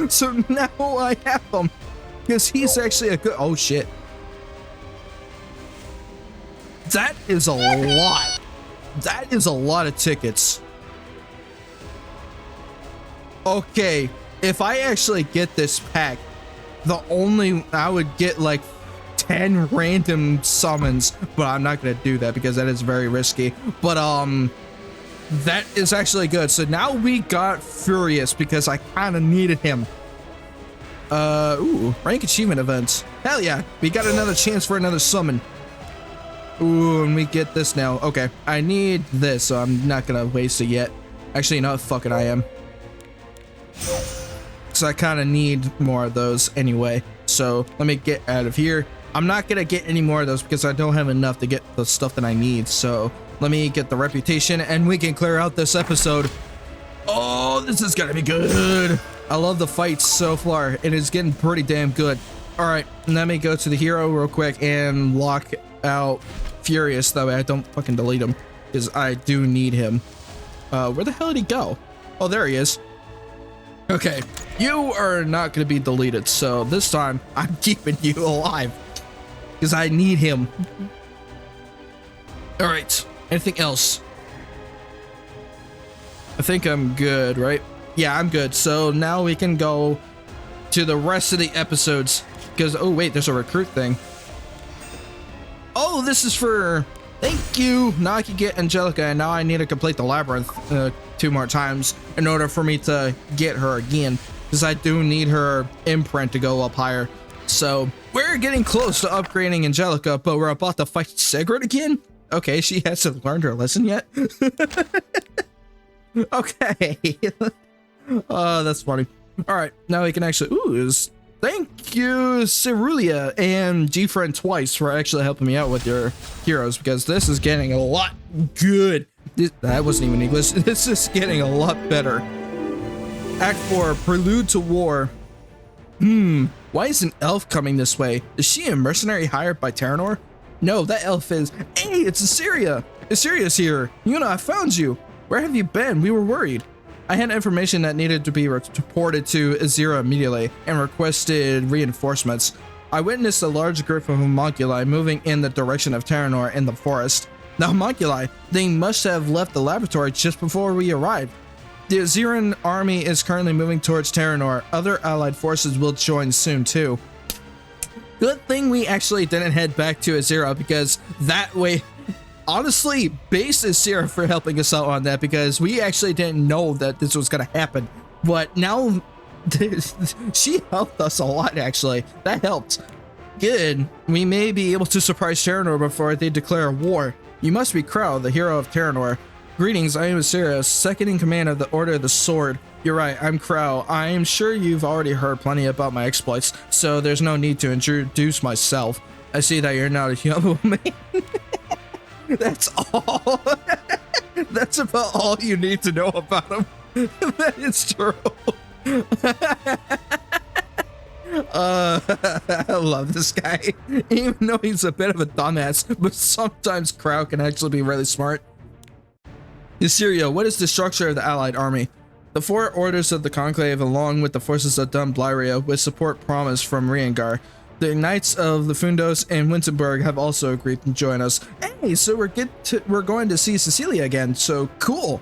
So now I have him because he's actually a good... Oh, shit. That is a lot. That is a lot of tickets. Okay, if I actually get this pack, I would get like 10 random summons, but I'm not gonna do that because that is very risky. But that is actually good. So now we got Furious because I kind of needed him. Ooh, rank achievement events. Hell yeah, we got another chance for another summon. Ooh, and we get this now. Okay, I need this, so I'm not gonna waste it yet. Actually, no, fuck it, I am. So I kind of need more of those anyway. So let me get out of here. I'm not gonna get any more of those because I don't have enough to get the stuff that I need. So let me get the reputation and we can clear out this episode. Oh, this is gonna be good. I love the fight so far, and it's getting pretty damn good. All right, let me go to the hero real quick and lock out Furious. That way I don't fucking delete him, because I do need him. Where the hell did he go? Oh, there he is. Okay, you are not going to be deleted, so this time I'm keeping you alive, because I need him. All right, anything else? I think I'm good, right? Yeah, I'm good. So now we can go to the rest of the episodes, because, oh wait, there's a recruit thing. Oh, this is for, thank you. Now I can get Angelica, and now I need to complete the labyrinth 2 more times in order for me to get her again, because I do need her imprint to go up higher. So we're getting close to upgrading Angelica, but we're about to fight Sigrid again? Okay, she hasn't learned her lesson yet. Okay. That's funny. All right, now we can actually, thank you, Cerulia and G-Friend twice for actually helping me out with your heroes, because this is getting a lot good. That wasn't even English. This is getting a lot better. Act 4, Prelude to War. Why is an elf coming this way? Is she a mercenary hired by Terranor? No, that elf is, hey, it's Assyria. Assyria's here. You know, I found you. Where have you been? We were worried. I had information that needed to be reported to Azira immediately and requested reinforcements. I witnessed a large group of homunculi moving in the direction of Terranor in the forest. The homunculi, they must have left the laboratory just before we arrived. The Aziran army is currently moving towards Terranor. Other allied forces will join soon too. Good thing we actually didn't head back to Azira, because that way, honestly, base Azira for helping us out on that, because we actually didn't know that this was gonna happen. But now, she helped us a lot, actually. That helped. Good. We may be able to surprise Terranor before they declare war. You must be Crow, the hero of Terranor. Greetings, I am Azira, second in command of the Order of the Sword. You're right, I'm Crow. I am sure you've already heard plenty about my exploits, so there's no need to introduce myself. I see that you're not a human man. That's all. That's about all you need to know about him. That is true. I love this guy. Even though he's a bit of a dumbass, but sometimes Crow can actually be really smart. Assyria, what is the structure of the allied army? The 4 orders of the Conclave, along with the forces of Dun Blyria, with support promised from Riengar. The Knights of the Fundos and Winterberg have also agreed to join us. Hey, so we're going to see Cecilia again, so cool.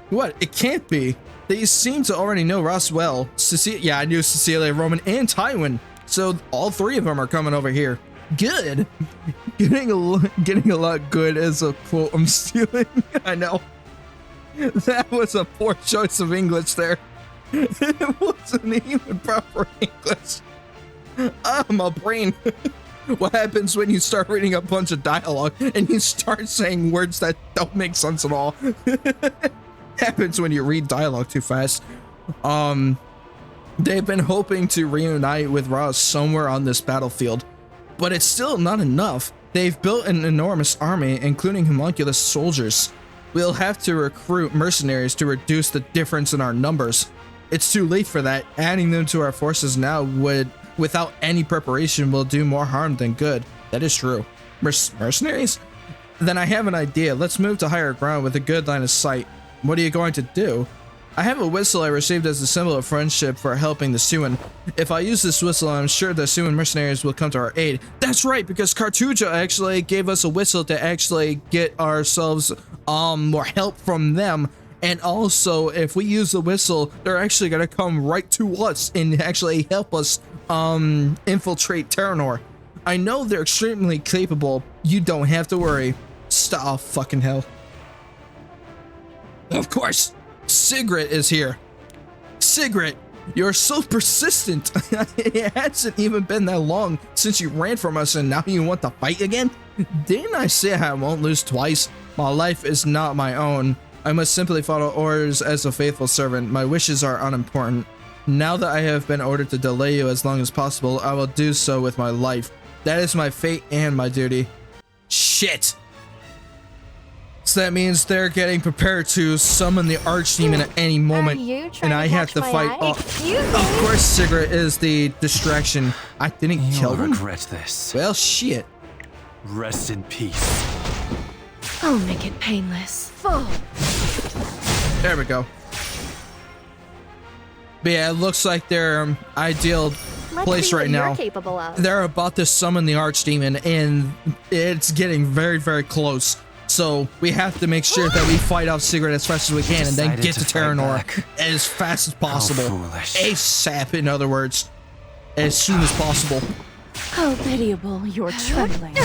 What? It can't be. They seem to already know Ross well. Yeah, I knew Cecilia, Roman, and Tywin. So all 3 of them are coming over here. Good. Getting a lot good is a quote I'm stealing. I know. That was a poor choice of English there. It wasn't even proper English. My brain. What happens when you start reading a bunch of dialogue and you start saying words that don't make sense at all? Happens when you read dialogue too fast. They've been hoping to reunite with Ross somewhere on this battlefield, but it's still not enough. They've built an enormous army, including homunculus soldiers. We'll have to recruit mercenaries to reduce the difference in our numbers. It's too late for that. Adding them to our forces now without any preparation, will do more harm than good. That is true. Mercenaries? Then I have an idea. Let's move to higher ground with a good line of sight. What are you going to do? I have a whistle I received as a symbol of friendship for helping the Suan. If I use this whistle, I'm sure the Suan mercenaries will come to our aid. That's right, because Cartuja actually gave us a whistle to actually get ourselves more help from them. And also, if we use the whistle, they're actually going to come right to us and actually help us infiltrate Terranor. I know they're extremely capable. You don't have to worry. Stop fucking hell. Of course, Sigrid is here. Sigrid, you're so persistent. It hasn't even been that long since you ran from us and now you want to fight again? Didn't I say I won't lose twice? My life is not my own. I must simply follow orders as a faithful servant. My wishes are unimportant. Now that I have been ordered to delay you as long as possible, I will do so with my life. That is my fate and my duty. Shit. So that means they're getting prepared to summon the Archdemon at any moment, and I have to fight. Of course, Cigarette is the distraction. I didn't kill him. Regret this. Well, shit. Rest in peace. I'll make it painless. Fall. There we go. But yeah, it looks like their ideal place right now. Capable of. They're about to summon the Archdemon, and it's getting very, very close. So we have to make sure that we fight off Cigarette as fast as we can, and then get to Terranor as fast as possible. ASAP, in other words, as soon as possible. How pitiable your trembling.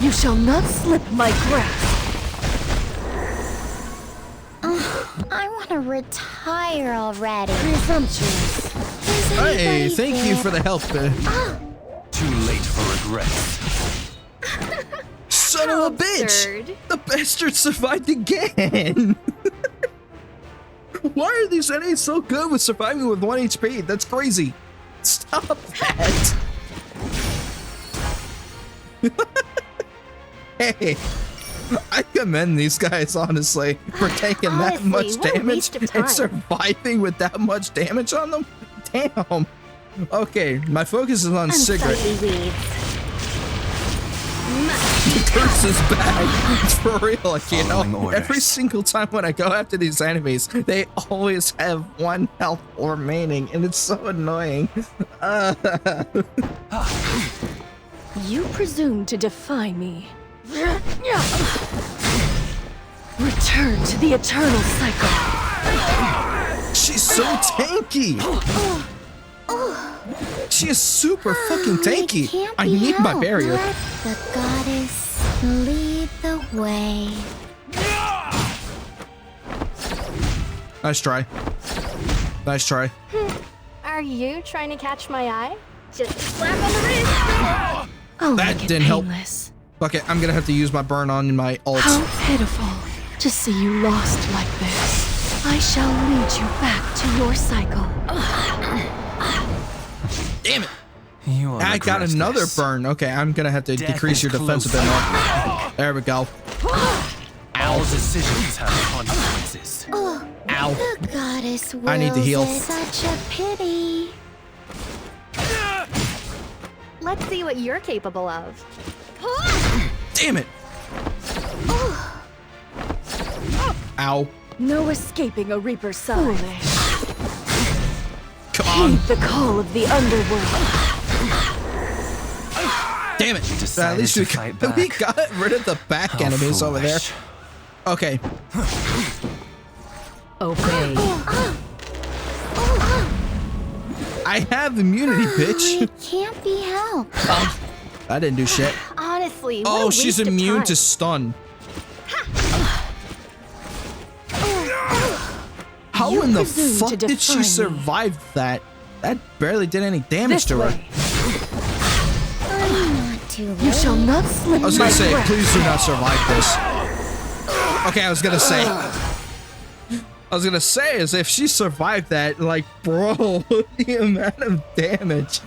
You shall not slip my grasp. I want to retire already. Presumptuous. Hey, thank you for the help. Too late for regrets. Son of a bitch! The bastard survived again! Why are these enemies so good with surviving with 1 HP? That's crazy. Stop that. Hey, I commend these guys, honestly, for taking that much damage and surviving with that much damage on them. Damn. Okay, my focus is on Cigarette. The curse is back. It's for real, you know. Every single time when I go after these enemies, they always have 1 health remaining, and it's so annoying. You presume to defy me. Return to the eternal cycle. She's so tanky. She is super fucking tanky. I need my barrier. Let the goddess lead the way. Nice try. Nice try. Are you trying to catch my eye? Just a slap on the wrist. Oh, that didn't help. Okay, I'm gonna have to use my burn on my ult. How pitiful to see you lost like this. I shall lead you back to your cycle. Damn it! I got another burn. Okay, I'm gonna have to decrease your defense a bit more. There we go. All decisions have consequences. Ow. The goddess wills I need to heal. Such a pity. Let's see what you're capable of. Damn it! Ow. No escaping a Reaper's side. Come on. Heed the call of the underworld. Damn it. At least we got rid of the back enemies over there. Okay. Obey. I have immunity, bitch. It can't be helped. I didn't do shit. Honestly, Oh, what a she's waste of immune time. to stun. How in the fuck did she survive that? That barely did any damage to her. I'm not too late. You shall not slip. I was gonna say, please do not survive this. Okay, I was gonna say, as if she survived that, like, bro, the amount of damage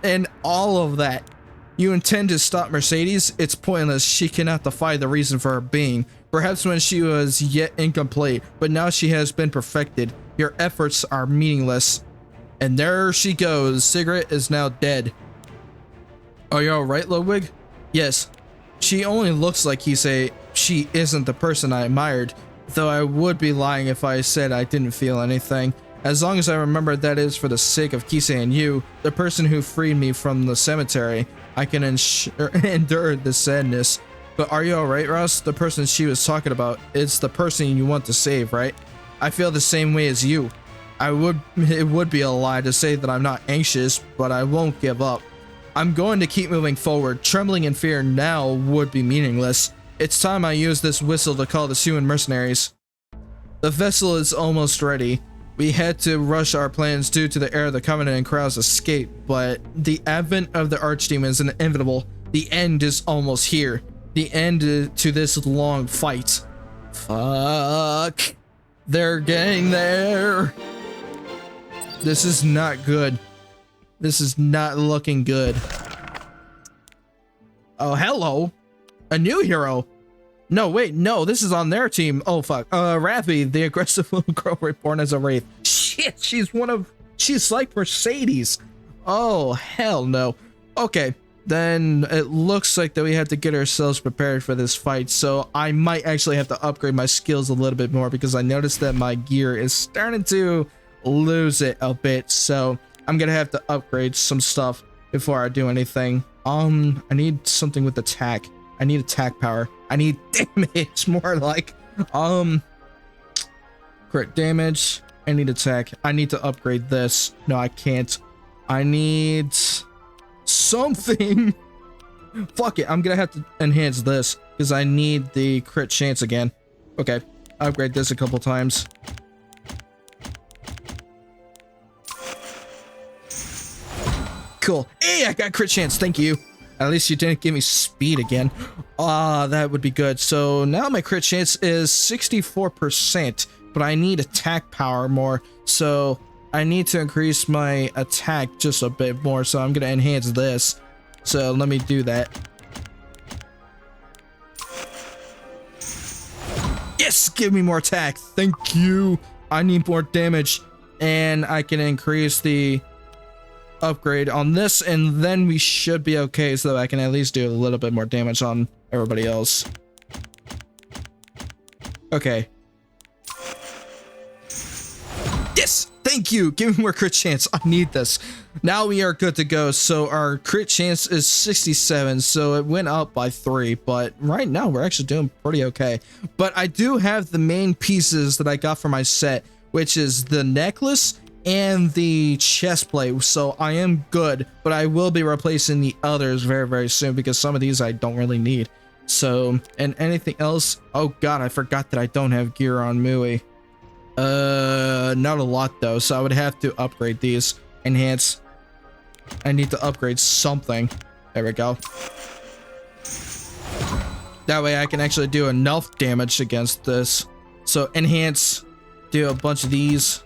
and all of that. You intend to stop Mercedes? It's pointless. She cannot defy the reason for her being. Perhaps when she was yet incomplete, but now she has been perfected. Your efforts are meaningless. And there she goes. Cigarette is now dead. Are you alright, Ludwig? Yes. She only looks like Kisei. She isn't the person I admired. Though I would be lying if I said I didn't feel anything. As long as I remember that is for the sake of Kisei and you, the person who freed me from the cemetery, I can endure the sadness. But are you alright, Ross? The person she was talking about, it's the person you want to save, right? I feel the same way as you. It would be a lie to say that I'm not anxious, but I won't give up. I'm going to keep moving forward. Trembling in fear now would be meaningless. It's time I use this whistle to call the Suan mercenaries. The vessel is almost ready. We had to rush our plans due to the Heir of the Covenant and Krau's escape, but the advent of the Archdemon is inevitable. The end is almost here. The end to this long fight. Fuck. They're getting there. This is not good. This is not looking good. Oh, hello. A new hero. No, wait, no, this is on their team. Oh, fuck. Ravi, the aggressive little girl reborn as a wraith. Shit, she's like Mercedes. Oh, hell no. Okay, then it looks like that we have to get ourselves prepared for this fight. So I might actually have to upgrade my skills a little bit more because I noticed that my gear is starting to lose it a bit. So I'm gonna have to upgrade some stuff before I do anything. I need something with attack. I need attack power. I need damage, more like. Crit damage. I need attack. I need to upgrade this. No, I can't. I need something. Fuck it. I'm gonna have to enhance this because I need the crit chance again. Okay. Upgrade this a couple times. Cool. Hey, I got crit chance. Thank you. At least you didn't give me speed again. Ah, that would be good. So now my crit chance is 64%, but I need attack power more. So I need to increase my attack just a bit more. So I'm going to enhance this. So let me do that. Yes, give me more attack. Thank you. I need more damage. And I can increase the upgrade on this, and then we should be okay, so that I can at least do a little bit more damage on everybody else. Okay. Yes! Thank you! Give me more crit chance. I need this. Now we are good to go. So our crit chance is 67, so it went up by 3, but right now we're actually doing pretty okay. But I do have the main pieces that I got for my set, which is the necklace and the chest plate, so I am good, but I will be replacing the others very, very soon because some of these I don't really need. So, and anything else? Oh god, I forgot that I don't have gear on Mui. Not a lot though, so I would have to upgrade these. Enhance. I need to upgrade something. There we go. That way I can actually do enough damage against this. So enhance, do a bunch of these.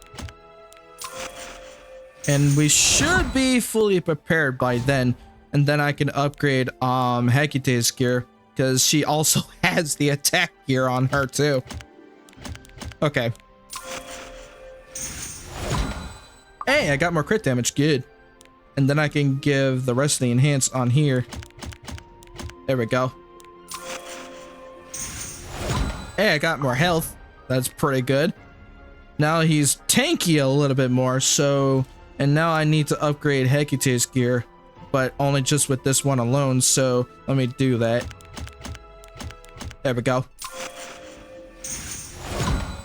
And we should be fully prepared by then. And then I can upgrade Hekite's gear, because she also has the attack gear on her too. Okay. Hey, I got more crit damage. Good. And then I can give the rest of the enhance on here. There we go. Hey, I got more health. That's pretty good. Now he's tanky a little bit more, so... And now I need to upgrade Hekite's gear, but only just with this one alone, so let me do that. There we go.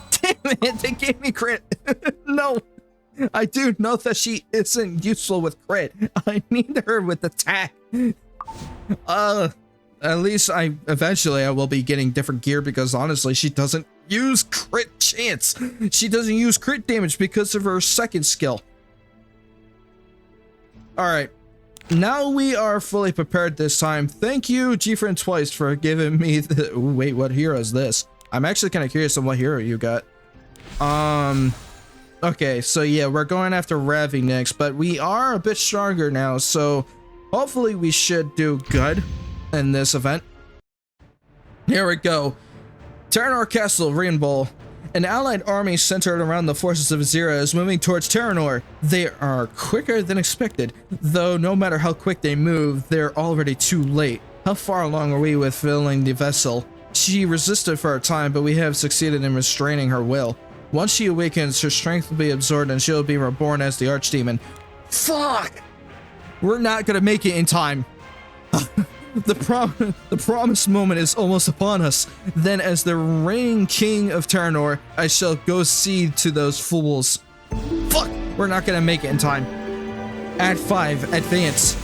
Damn it, they gave me crit. No, I do know that she isn't useful with crit. I need her with attack. At least eventually I will be getting different gear because honestly, she doesn't use crit chance. She doesn't use crit damage because of her second skill. Alright, now we are fully prepared this time. Thank you, G-Friend Twice, for giving me the... Ooh, wait, what hero is this? I'm actually kind of curious on what hero you got. Okay, so yeah, we're going after Ravi next, but we are a bit stronger now, so hopefully we should do good in this event. Here we go. Terranor Castle, Rainbow. An allied army centered around the forces of Azira is moving towards Terranor. They are quicker than expected, though no matter how quick they move, they're already too late. How far along are we with filling the vessel? She resisted for a time, but we have succeeded in restraining her will. Once she awakens, her strength will be absorbed and she'll be reborn as the Archdemon. Fuck! We're not gonna make it in time. The promised moment is almost upon us. Then, as the reigning king of Terranor, I shall go cede to those fools. Fuck! We're not gonna make it in time. Act 5, advance.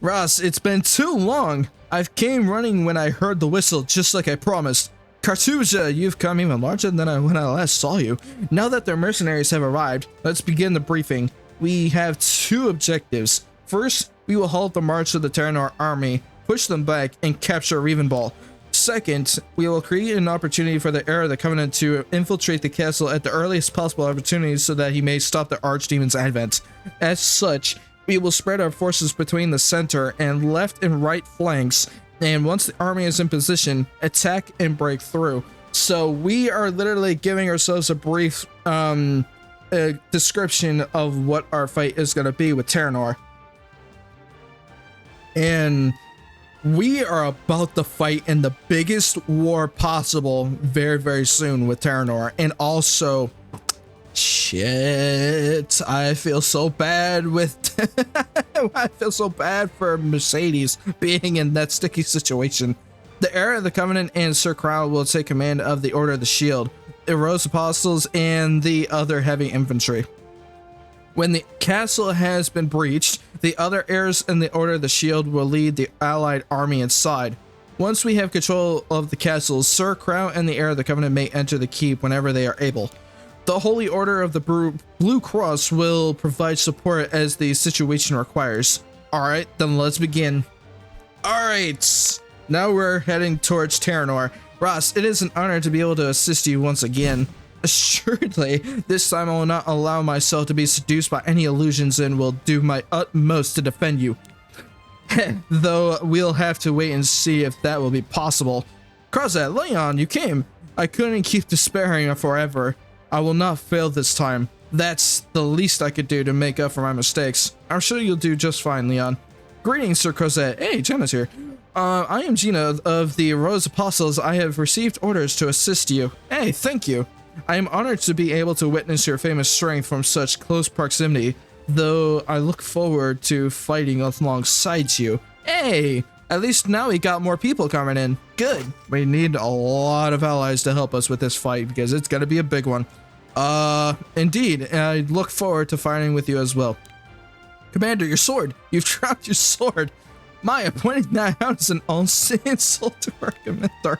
Ross, it's been too long. I came running when I heard the whistle, just like I promised. Cartuja, you've come even larger than when I last saw you. Now that their mercenaries have arrived, let's begin the briefing. We have two objectives. First, we will halt the march of the Terranor army, push them back, and capture Ravenball. Second, we will create an opportunity for the heir of the Covenant to infiltrate the castle at the earliest possible opportunity so that he may stop the Archdemon's advent. As such, we will spread our forces between the center and left and right flanks And once the army is in position, attack and break through. So we are literally giving ourselves a brief description of what our fight is going to be with Terranor. And we are about to fight in the biggest war possible very, very soon with Terranor. And also, shit, I feel so bad with I feel so bad for Mercedes being in that sticky situation. The Heir of the Covenant and Sir Crow will take command of the Order of the Shield, the Rose Apostles, and the other heavy infantry. When the castle has been breached, the other heirs in the Order of the Shield will lead the allied army inside. Once we have control of the castle, Sir Crow and the Heir of the Covenant may enter the keep whenever they are able. The Holy Order of the Blue Cross will provide support as the situation requires. Alright, then let's begin. Alright, now we're heading towards Terranor. Ross, it is an honor to be able to assist you once again. Assuredly, this time I will not allow myself to be seduced by any illusions and will do my utmost to defend you. Though we'll have to wait and see if that will be possible. Crozet, Leon, you came. I couldn't keep despairing forever. I will not fail this time. That's the least I could do to make up for my mistakes. I'm sure you'll do just fine, Leon. Greetings, Sir Crozet. Hey, Jenna's here. I am Gina of the Rose Apostles. I have received orders to assist you. Hey, thank you. I am honored to be able to witness your famous strength from such close proximity, though I look forward to fighting alongside you. Hey, at least now we got more people coming in. Good. We need a lot of allies to help us with this fight because it's going to be a big one. Indeed, I look forward to fighting with you as well. Commander, your sword. You've dropped your sword. Maya, pointing that out is an insult to our commander.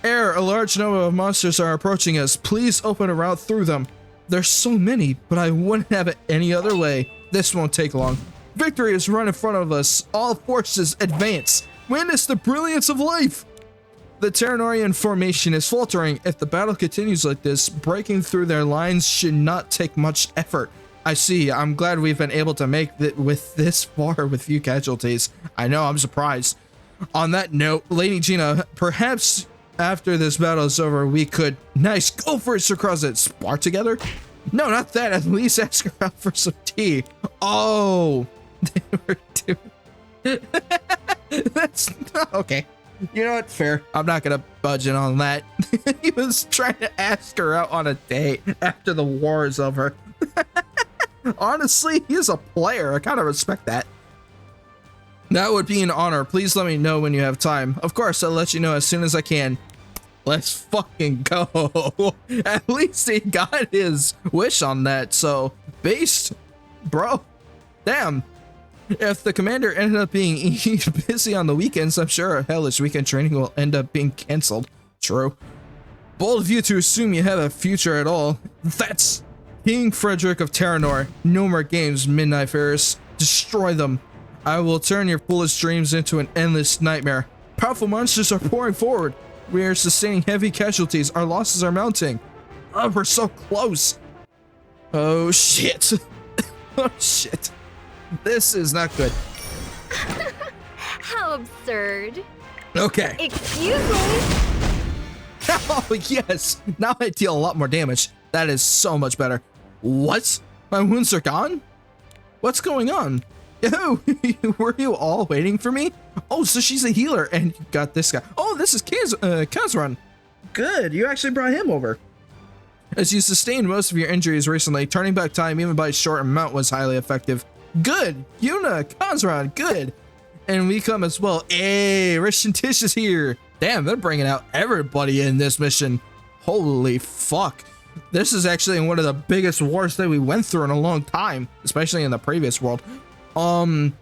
Heir, a large number of monsters are approaching us. Please open a route through them. There's so many, but I wouldn't have it any other way. This won't take long. Victory is right in front of us. All forces advance. Witness the brilliance of life. The Terranorian formation is faltering. If the battle continues like this, breaking through their lines should not take much effort. I see. I'm glad we've been able to make it with this far with few casualties. I know, I'm surprised. On that note, Lady Gina, perhaps after this battle is over, we could... Nice, go for it, Sir Crozet. Spar together? No, not that. At least ask her out for some tea. Oh, they were doing... That's not okay. You know what? Fair. I'm not gonna budge in on that. He was trying to ask her out on a date after the war is over. Honestly, he's a player. I kind of respect that. That would be an honor. Please let me know when you have time. Of course, I'll let you know as soon as I can. Let's fucking go. At least he got his wish on that. So, based, bro. Damn. If the commander ended up being busy on the weekends, I'm sure a hellish weekend training will end up being cancelled. True. Bold of you to assume you have a future at all. That's King Frederick of Terranor. No more games, Midnight Ferris. Destroy them. I will turn your foolish dreams into an endless nightmare. Powerful monsters are pouring forward. We are sustaining heavy casualties. Our losses are mounting. Oh, we're so close. Oh, shit. Oh, shit. This is not good. How absurd. Okay. Excuse me. Oh, yes. Now I deal a lot more damage. That is so much better. What? My wounds are gone? What's going on? Oh, were you all waiting for me? Oh, so she's a healer and you got this guy. Oh, this is Kazran. Good, you actually brought him over. As you sustained most of your injuries recently, turning back time even by a short amount was highly effective. Good, Yuna, Kazran, good. And we come as well. Hey, Rich and Tish is here. Damn, they're bringing out everybody in this mission. Holy fuck. This is actually one of the biggest wars that we went through in a long time, especially in the previous world.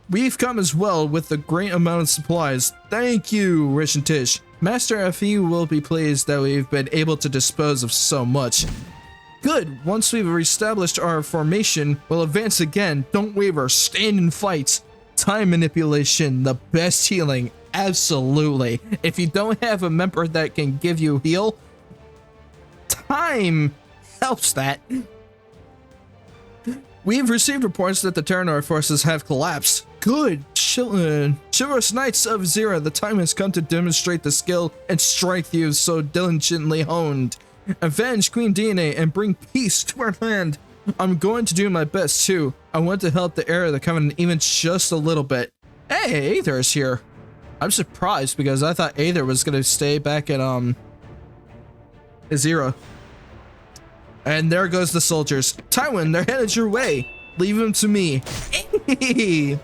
We've come as well with a great amount of supplies. Thank you, Rich and Tish. Master FE will be pleased that we've been able to dispose of so much. Good. Once we've reestablished our formation, we'll advance again. Don't waver. Stand and fight. Time manipulation, the best healing. Absolutely. If you don't have a member that can give you heal, time helps that. We've received reports that the Terranor forces have collapsed. Good. Chivalrous Knights of Zira, the time has come to demonstrate the skill and strength you have so diligently honed. Avenge Queen DNA and bring peace to our land. I'm going to do my best too. I want to help the heir of the Covenant even just a little bit. Hey, Aether is here. I'm surprised because I thought Aether was gonna stay back at Azira. And there goes the soldiers. Tywin, they're headed your way. Leave them to me. Hey,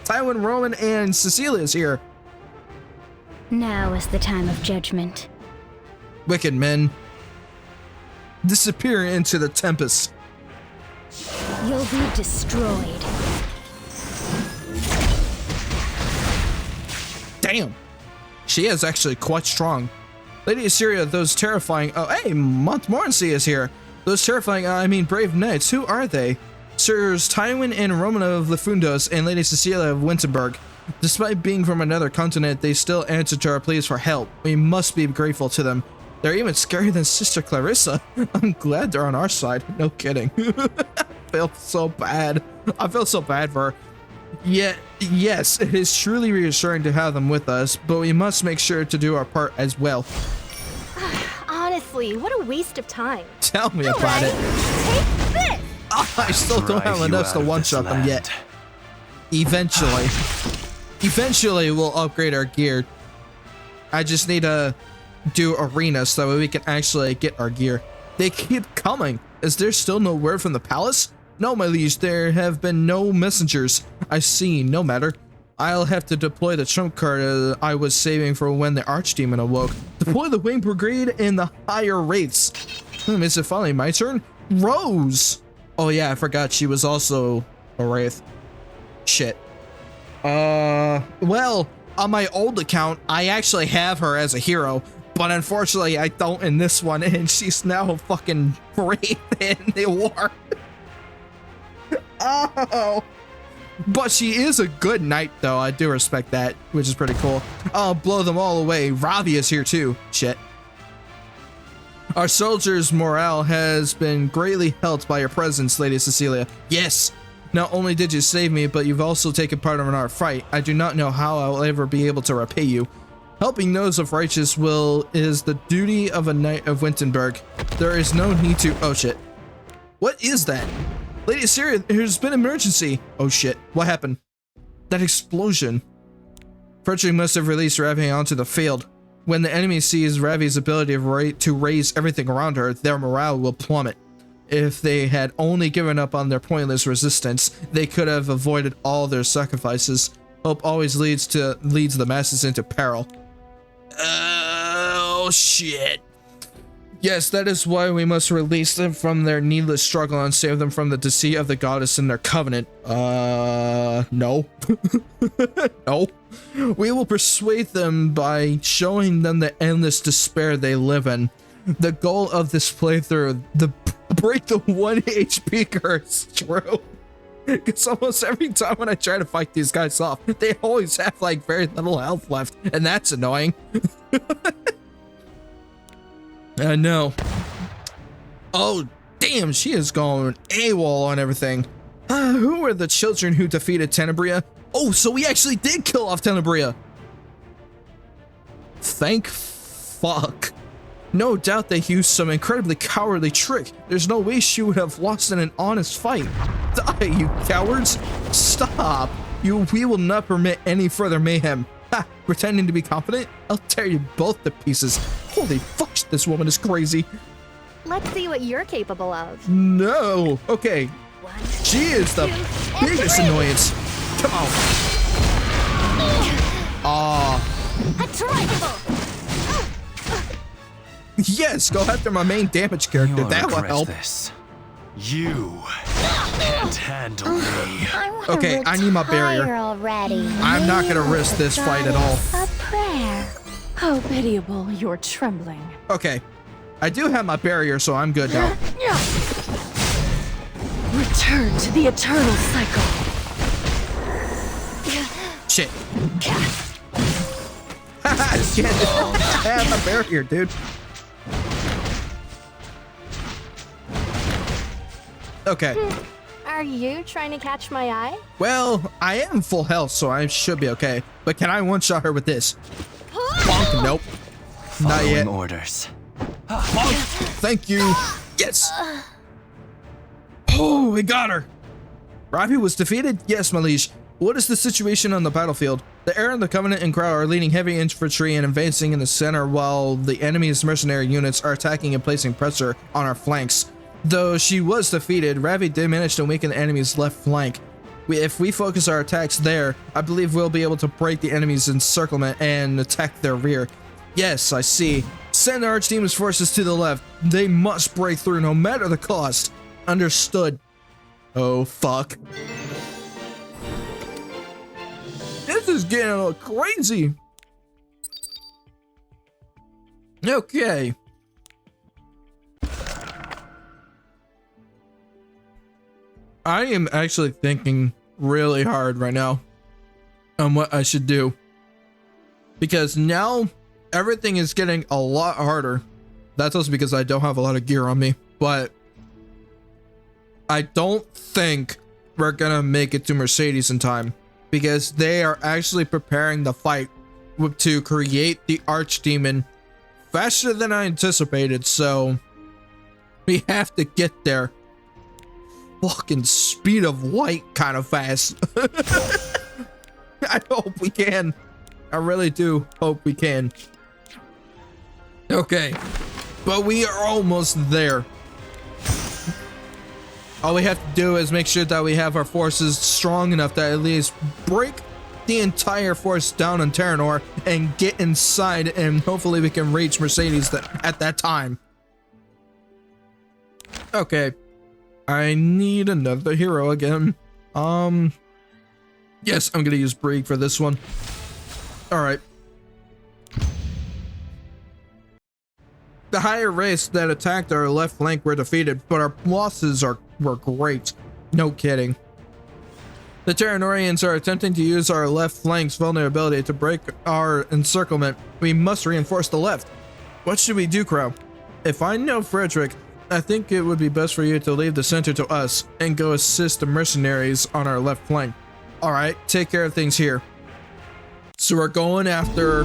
Tywin, Roman, and Cecilia's here. Now is the time of judgment. Wicked men, disappear into the tempest. You'll be destroyed. Damn, she is actually quite strong. Lady Assyria, those terrifying. Oh, hey, Montmorency is here. Those terrifying, brave knights. Who are they? Sirs Tywin and Roman of Lefundos and Lady Cecilia of Winterberg. Despite being from another continent, they still answer to our pleas for help. We must be grateful to them. They're even scarier than Sister Clarissa. I'm glad they're on our side. No kidding. I feel so bad. I feel so bad for her. Yet, yes, it is truly reassuring to have them with us, but we must make sure to do our part as well. Honestly, what a waste of time. Tell me about it. Take this! I still don't have enough to one-shot them yet. Eventually. Eventually, we'll upgrade our gear. I just need to do arena so that we can actually get our gear. They keep coming. Is there still no word from the palace? No, my liege, there have been no messengers. I see, no matter. I'll have to deploy the trump card I was saving for when the Archdemon awoke. Deploy the Wing Brigade and the higher rates. Is it finally my turn? Rose! Oh yeah, I forgot she was also a Wraith. Shit. Well, on my old account, I actually have her as a hero, but unfortunately I don't in this one, and she's now a fucking Wraith in the war. Oh! But she is a good knight, though. I do respect that, which is pretty cool. I'll blow them all away. Ravi is here, too. Shit. Our soldiers' morale has been greatly helped by your presence, Lady Cecilia. Yes! Not only did you save me, but you've also taken part in our fight. I do not know how I will ever be able to repay you. Helping those of righteous will is the duty of a knight of Winterberg. There is no need to— oh shit. What is that? Lady Assyria, there's been an emergency. Oh shit, what happened? That explosion. Frederick must have released Ravi onto the field. When the enemy sees Ravi's ability to raise everything around her, their morale will plummet. If they had only given up on their pointless resistance, they could have avoided all their sacrifices. Hope always leads the masses into peril. Oh shit. Yes, that is why we must release them from their needless struggle and save them from the deceit of the goddess in their covenant. No. No. We will persuade them by showing them the endless despair they live in. The goal of this playthrough, break the 1 HP curse. True. Because almost every time when I try to fight these guys off, they always have like very little health left, and that's annoying. I know. Oh, damn, she is going AWOL on everything. Who were the children who defeated Tenebria? Oh, so we actually did kill off Tenebria. Thank fuck. No doubt they used some incredibly cowardly trick. There's no way she would have lost in an honest fight. Die, you cowards. Stop. We will not permit any further mayhem. Ha, pretending to be confident? I'll tear you both to pieces. Holy fuck, this woman is crazy. Let's see what you're capable of. No. Okay. She is the biggest annoyance. Come on. A trifle. Yes, go after my main damage character. You'll That will regret help. This. You can't handle me. Okay, I need my barrier. Already. I'm not gonna risk this fight at all. A prayer. How pitiable you're trembling. Okay, I do have my barrier, so I'm good now. Return to the eternal cycle. Shit. Haha, shit. I have my barrier, dude. Okay. Are you trying to catch my eye? Well, I am full health, so I should be okay. But can I one-shot her with this? Bonk, nope. Not yet. Following orders. Bonk, thank you. Yes. Oh, we got her. Ravi was defeated? Yes, my liege. What is the situation on the battlefield? The Heir and the Covenant and Crow are leading heavy infantry and advancing in the center while the enemy's mercenary units are attacking and placing pressure on our flanks. Though she was defeated, Ravi did manage to weaken the enemy's left flank. If we focus our attacks there, I believe we'll be able to break the enemy's encirclement and attack their rear. Yes, I see. Send the Archdemon's forces to the left. They must break through no matter the cost. Understood. Oh, fuck. This is getting a little crazy. Okay. I am actually thinking really hard right now on what I should do. Because now everything is getting a lot harder. That's also because I don't have a lot of gear on me. But I don't think we're gonna make it to Mercedes in time. Because they are actually preparing the fight to create the Archdemon faster than I anticipated. So we have to get there. Fucking speed of light kind of fast. I hope we can. I really do hope we can. Okay, but we are almost there. All we have to do is make sure that we have our forces strong enough that at least break the entire force down on Terranor and get inside, and hopefully we can reach Mercedes at that time. Okay. I need another hero again. Yes, I'm gonna use Brieg for this one. Alright. The higher race that attacked our left flank were defeated, but our losses were great. No kidding. The Terranorians are attempting to use our left flank's vulnerability to break our encirclement. We must reinforce the left. What should we do, Crow? If I know Frederick, I think it would be best for you to leave the center to us and go assist the mercenaries on our left flank. Alright, take care of things here. So we're going after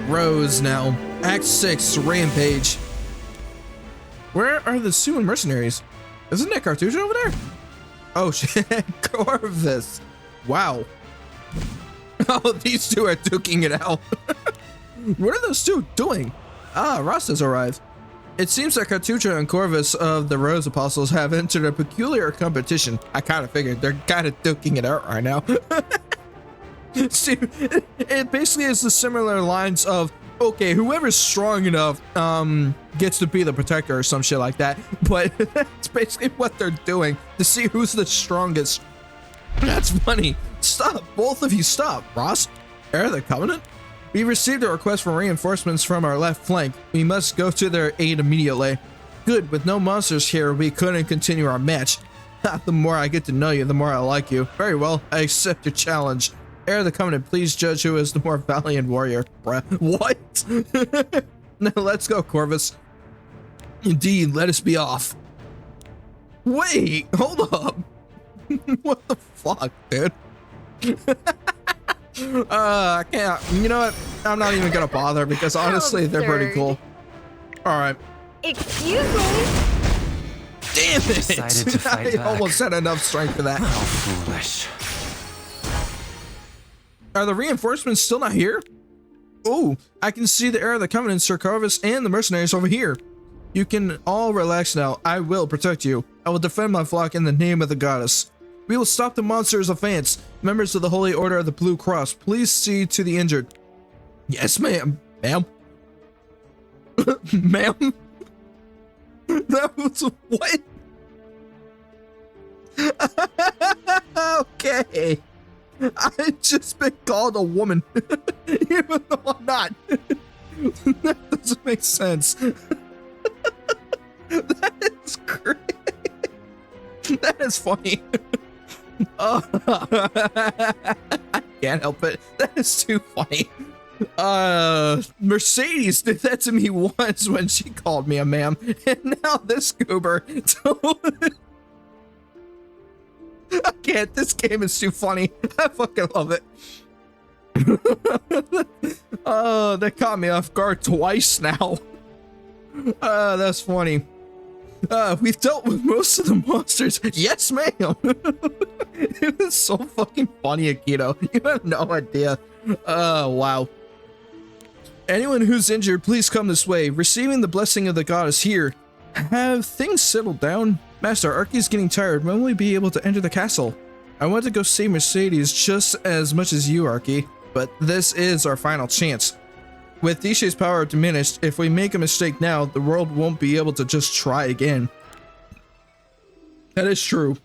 Rose now. Act 6, Rampage. Where are the Suan mercenaries? Isn't that Cartouche over there? Oh shit, Corvus. Wow. Oh, these two are duking it out. What are those two doing? Ah, Ross has arrived. It seems that Cartucha and Corvus of the Rose Apostles have entered a peculiar competition. I kind of figured they're kind of duking it out right now. See, it basically is the similar lines of, okay, whoever's strong enough gets to be the protector or some shit like that. But that's basically what they're doing to see who's the strongest. That's funny. Stop, both of you stop. Ross, Heir of the Covenant? We received a request for reinforcements from our left flank. We must go to their aid immediately. Good, with no monsters here, we couldn't continue our match. The more I get to know you, the more I like you. Very well, I accept your challenge. Heir of the Covenant, please judge who is the more valiant warrior. Bruh. What? Now let's go, Corvus. Indeed, let us be off. Wait, hold up. What the fuck, dude? I can't. You know what? I'm not even gonna bother because honestly, they're pretty cool. All right. Excuse me. Damn it! Decided to fight I back. almost had enough strength for that. How foolish. Are the reinforcements still not here? Oh, I can see the Heir of the Covenant, Sir Corvus, and the mercenaries over here. You can all relax now. I will protect you. I will defend my flock in the name of the goddess. We will stop the monster's advance. Members of the Holy Order of the Blue Cross, please see to the injured. Yes, ma'am. Ma'am? Ma'am? That was what? Okay. I've just been called a woman. Even though I'm not. That doesn't make sense. That is great. That is funny. Oh, I can't help it. That is too funny. Mercedes did that to me once when she called me a ma'am, and now this goober. I can't. This game is too funny. I fucking love it. Oh, that caught me off guard twice now. That's funny. We've dealt with most of the monsters. Yes, ma'am. It was so fucking funny, Akito. You have no idea. Oh, wow. Anyone who's injured, please come this way. Receiving the blessing of the goddess here. Have things settled down? Master, Arky's getting tired. When will we be able to enter the castle? I want to go see Mercedes just as much as you, Arky, but this is our final chance. With Dishe's power diminished, if we make a mistake now, the world won't be able to just try again. That is true.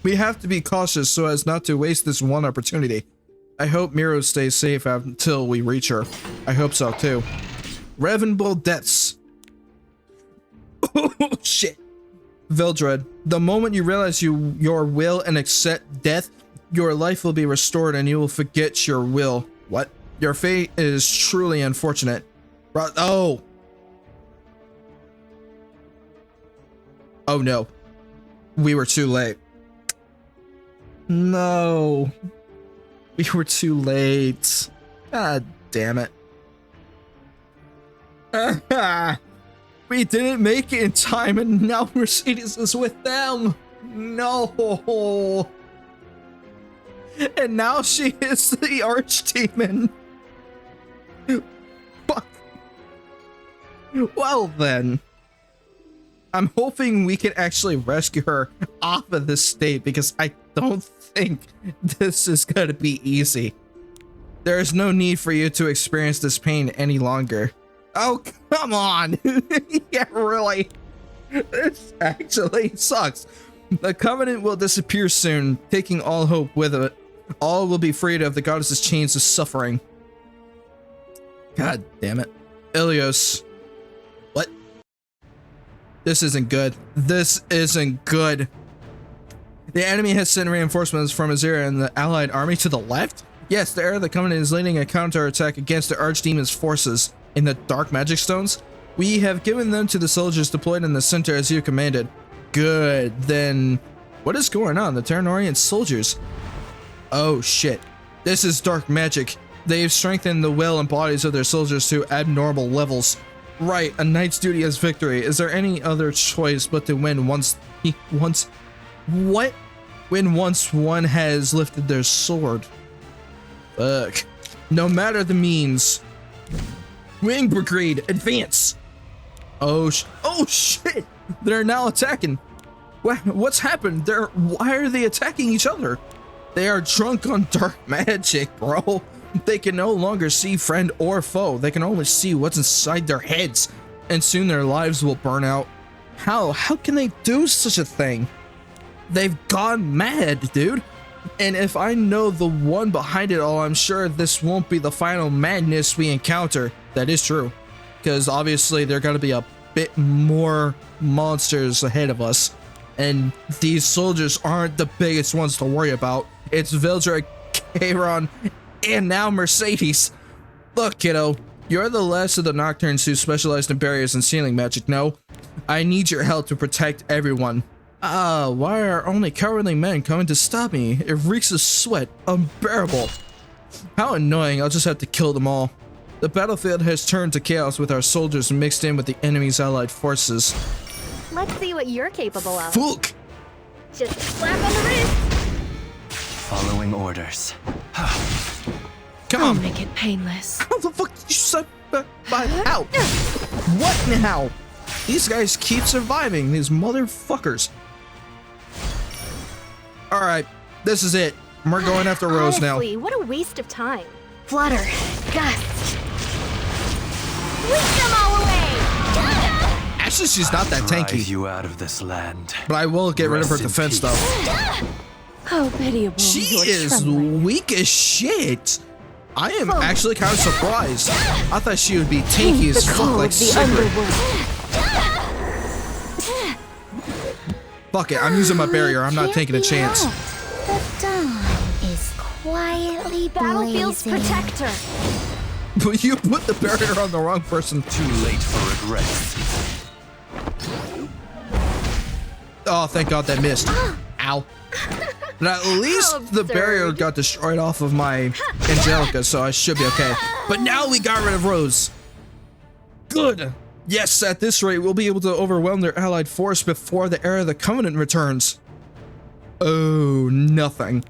We have to be cautious so as not to waste this one opportunity. I hope Miro stays safe until we reach her. I hope so too. Revenable deaths. Oh shit. Vildred, the moment you realize your will and accept death, your life will be restored and you will forget your will. What? Your fate is truly unfortunate. Oh. Oh no. We were too late. No. We were too late. God damn it. We didn't make it in time and now Mercedes is with them. No. And now she is the Archdemon. Fuck. Well then. I'm hoping we can actually rescue her off of this state because I don't think this is gonna be easy. There is no need for you to experience this pain any longer. Oh, come on. Yeah, really. This actually sucks. The Covenant will disappear soon, taking all hope with it. All will be freed of the goddess's chains of suffering. God damn it. Ilios. What? This isn't good. This isn't good. The enemy has sent reinforcements from Azira and the allied army to the left? Yes, the heir of the Covenant is leading a counterattack against the Archdemon's forces in the Dark Magic Stones. We have given them to the soldiers deployed in the center as you commanded. Good. Then what is going on? The Terranorian soldiers. Oh shit. This is dark magic. They've strengthened the will and bodies of their soldiers to abnormal levels. Right, a knight's duty is victory. Is there any other choice but to win once when once one has lifted their sword? Fuck. No matter the means. Wing Brigade, advance! Oh shit! They're now attacking. What's happened? Why are they attacking each other? They are drunk on dark magic, bro. They can no longer see friend or foe. They can only see what's inside their heads, and soon their lives will burn out. How can they do such a thing? They've gone mad, dude. And if I know the one behind it all, I'm sure this won't be the final madness we encounter. That is true, because obviously there are going to be a bit more monsters ahead of us, and these soldiers aren't the biggest ones to worry about. It's Vildred, Kairon, and now Mercedes. Look, kiddo, you're the last of the Nocturnes who specialized in barriers and sealing magic, no? I need your help to protect everyone. Why are only cowardly men coming to stop me? It reeks of sweat, unbearable. How annoying, I'll just have to kill them all. The battlefield has turned to chaos with our soldiers mixed in with the enemy's allied forces. Let's see what you're capable of. Fuck! Just a slap on the wrist. Following orders. Come on. I'll make it painless. How the fuck did you say how? What now? These guys keep surviving, these motherfuckers. Alright, this is it. We're going after Rose now. Honestly, what a waste of time. Flutter. Gust. Whisk them all away! Actually, she's not that Drive tanky. you out of this land. But I will get rid of her Rest in defense, peace. though. How pitiable She you're is trembling. weak as shit. I am actually kind of surprised. I thought she would be tanky as The fuck, call like of the Sigrid. underworld. Fuck it, I'm using my barrier. I'm not taking a chance. The dawn is quietly Battlefield's blazing. protector. But you put the barrier on the wrong person. Too late for regret. Oh, thank God that missed. Ow. But at least the barrier got destroyed off of my Angelica, so I should be okay. But now we got rid of Rose. Good. Yes, at this rate, we'll be able to overwhelm their allied force before the era of the Covenant returns. Oh, nothing.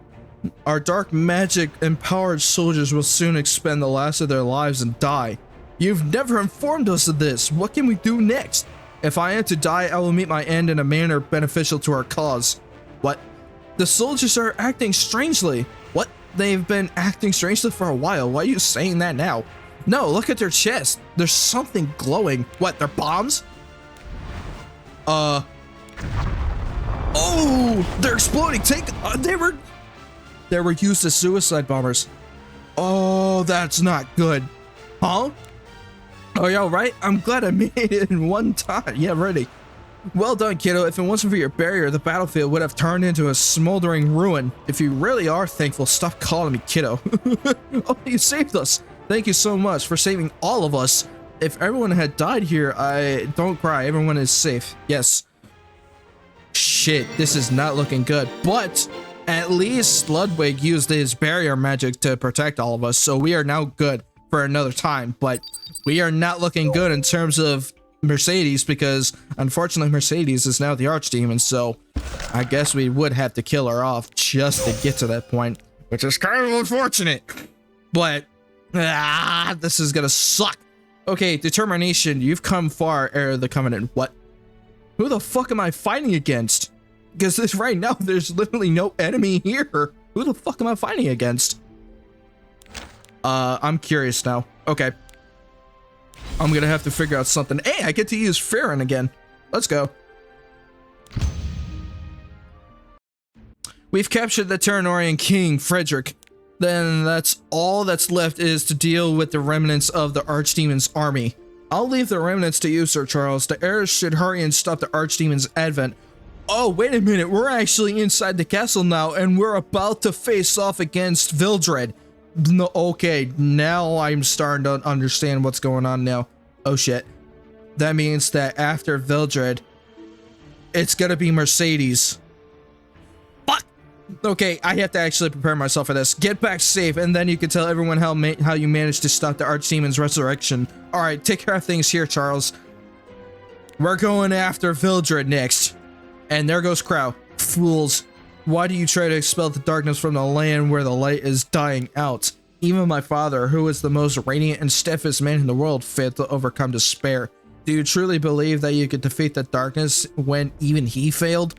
Our dark magic empowered soldiers will soon expend the last of their lives and die. You've never informed us of this. What can we do next? If I am to die, I will meet my end in a manner beneficial to our cause. What? The soldiers are acting strangely. What? They've been acting strangely for a while. Why are you saying that now? No, look at their chest. There's something glowing. What, they're bombs? Oh, they're exploding. They were used as suicide bombers. Oh, that's not good. Huh? Oh, yeah, right? I'm glad I made it in one time. Yeah, ready. Well done, kiddo. If it wasn't for your barrier, the battlefield would have turned into a smoldering ruin. If you really are thankful, stop calling me kiddo. Oh, you saved us. Thank you so much for saving all of us. If everyone had died here, don't cry. Everyone is safe. Yes. Shit, this is not looking good. But at least Ludwig used his barrier magic to protect all of us, so we are now good for another time. But we are not looking good in terms of Mercedes, because unfortunately Mercedes is now the Archdemon, so I guess we would have to kill her off just to get to that point, which is kind of unfortunate. But this is gonna suck. Okay, determination. You've come far, heir of the Covenant. What? Who the fuck am I fighting against? Because right now there's literally no enemy here. Who the fuck am I fighting against? I'm curious now. Okay. I'm gonna have to figure out something. Hey, I get to use Farron again. Let's go. We've captured the Terranorian king, Frederick. Then that's all that's left is to deal with the remnants of the Archdemon's army. I'll leave the remnants to you, Sir Charles. The heirs should hurry and stop the Archdemon's advent. Oh, wait a minute. We're actually inside the castle now, and we're about to face off against Vildred. No, okay, now I'm starting to understand what's going on now. Oh, shit. That means that after Vildred, it's gonna be Mercedes. Fuck! Okay, I have to actually prepare myself for this. Get back safe, and then you can tell everyone how you managed to stop the Archdemon's resurrection. Alright, take care of things here, Charles. We're going after Vildred next. And there goes Crow. Fools. Why do you try to expel the darkness from the land where the light is dying out? Even my father, who is the most radiant and steadfast man in the world, failed to overcome despair. Do you truly believe that you could defeat the darkness when even he failed?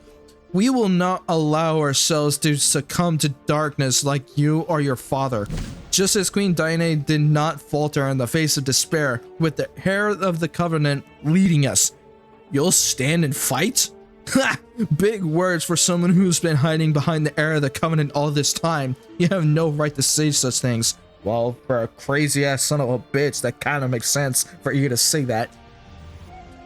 We will not allow ourselves to succumb to darkness like you or your father. Just as Queen Diane did not falter in the face of despair, with the heir of the Covenant leading us. You'll stand and fight? Ha! Big words for someone who's been hiding behind the heir of the Covenant all this time. You have no right to say such things. Well, for a crazy ass son of a bitch, that kind of makes sense for you to say that.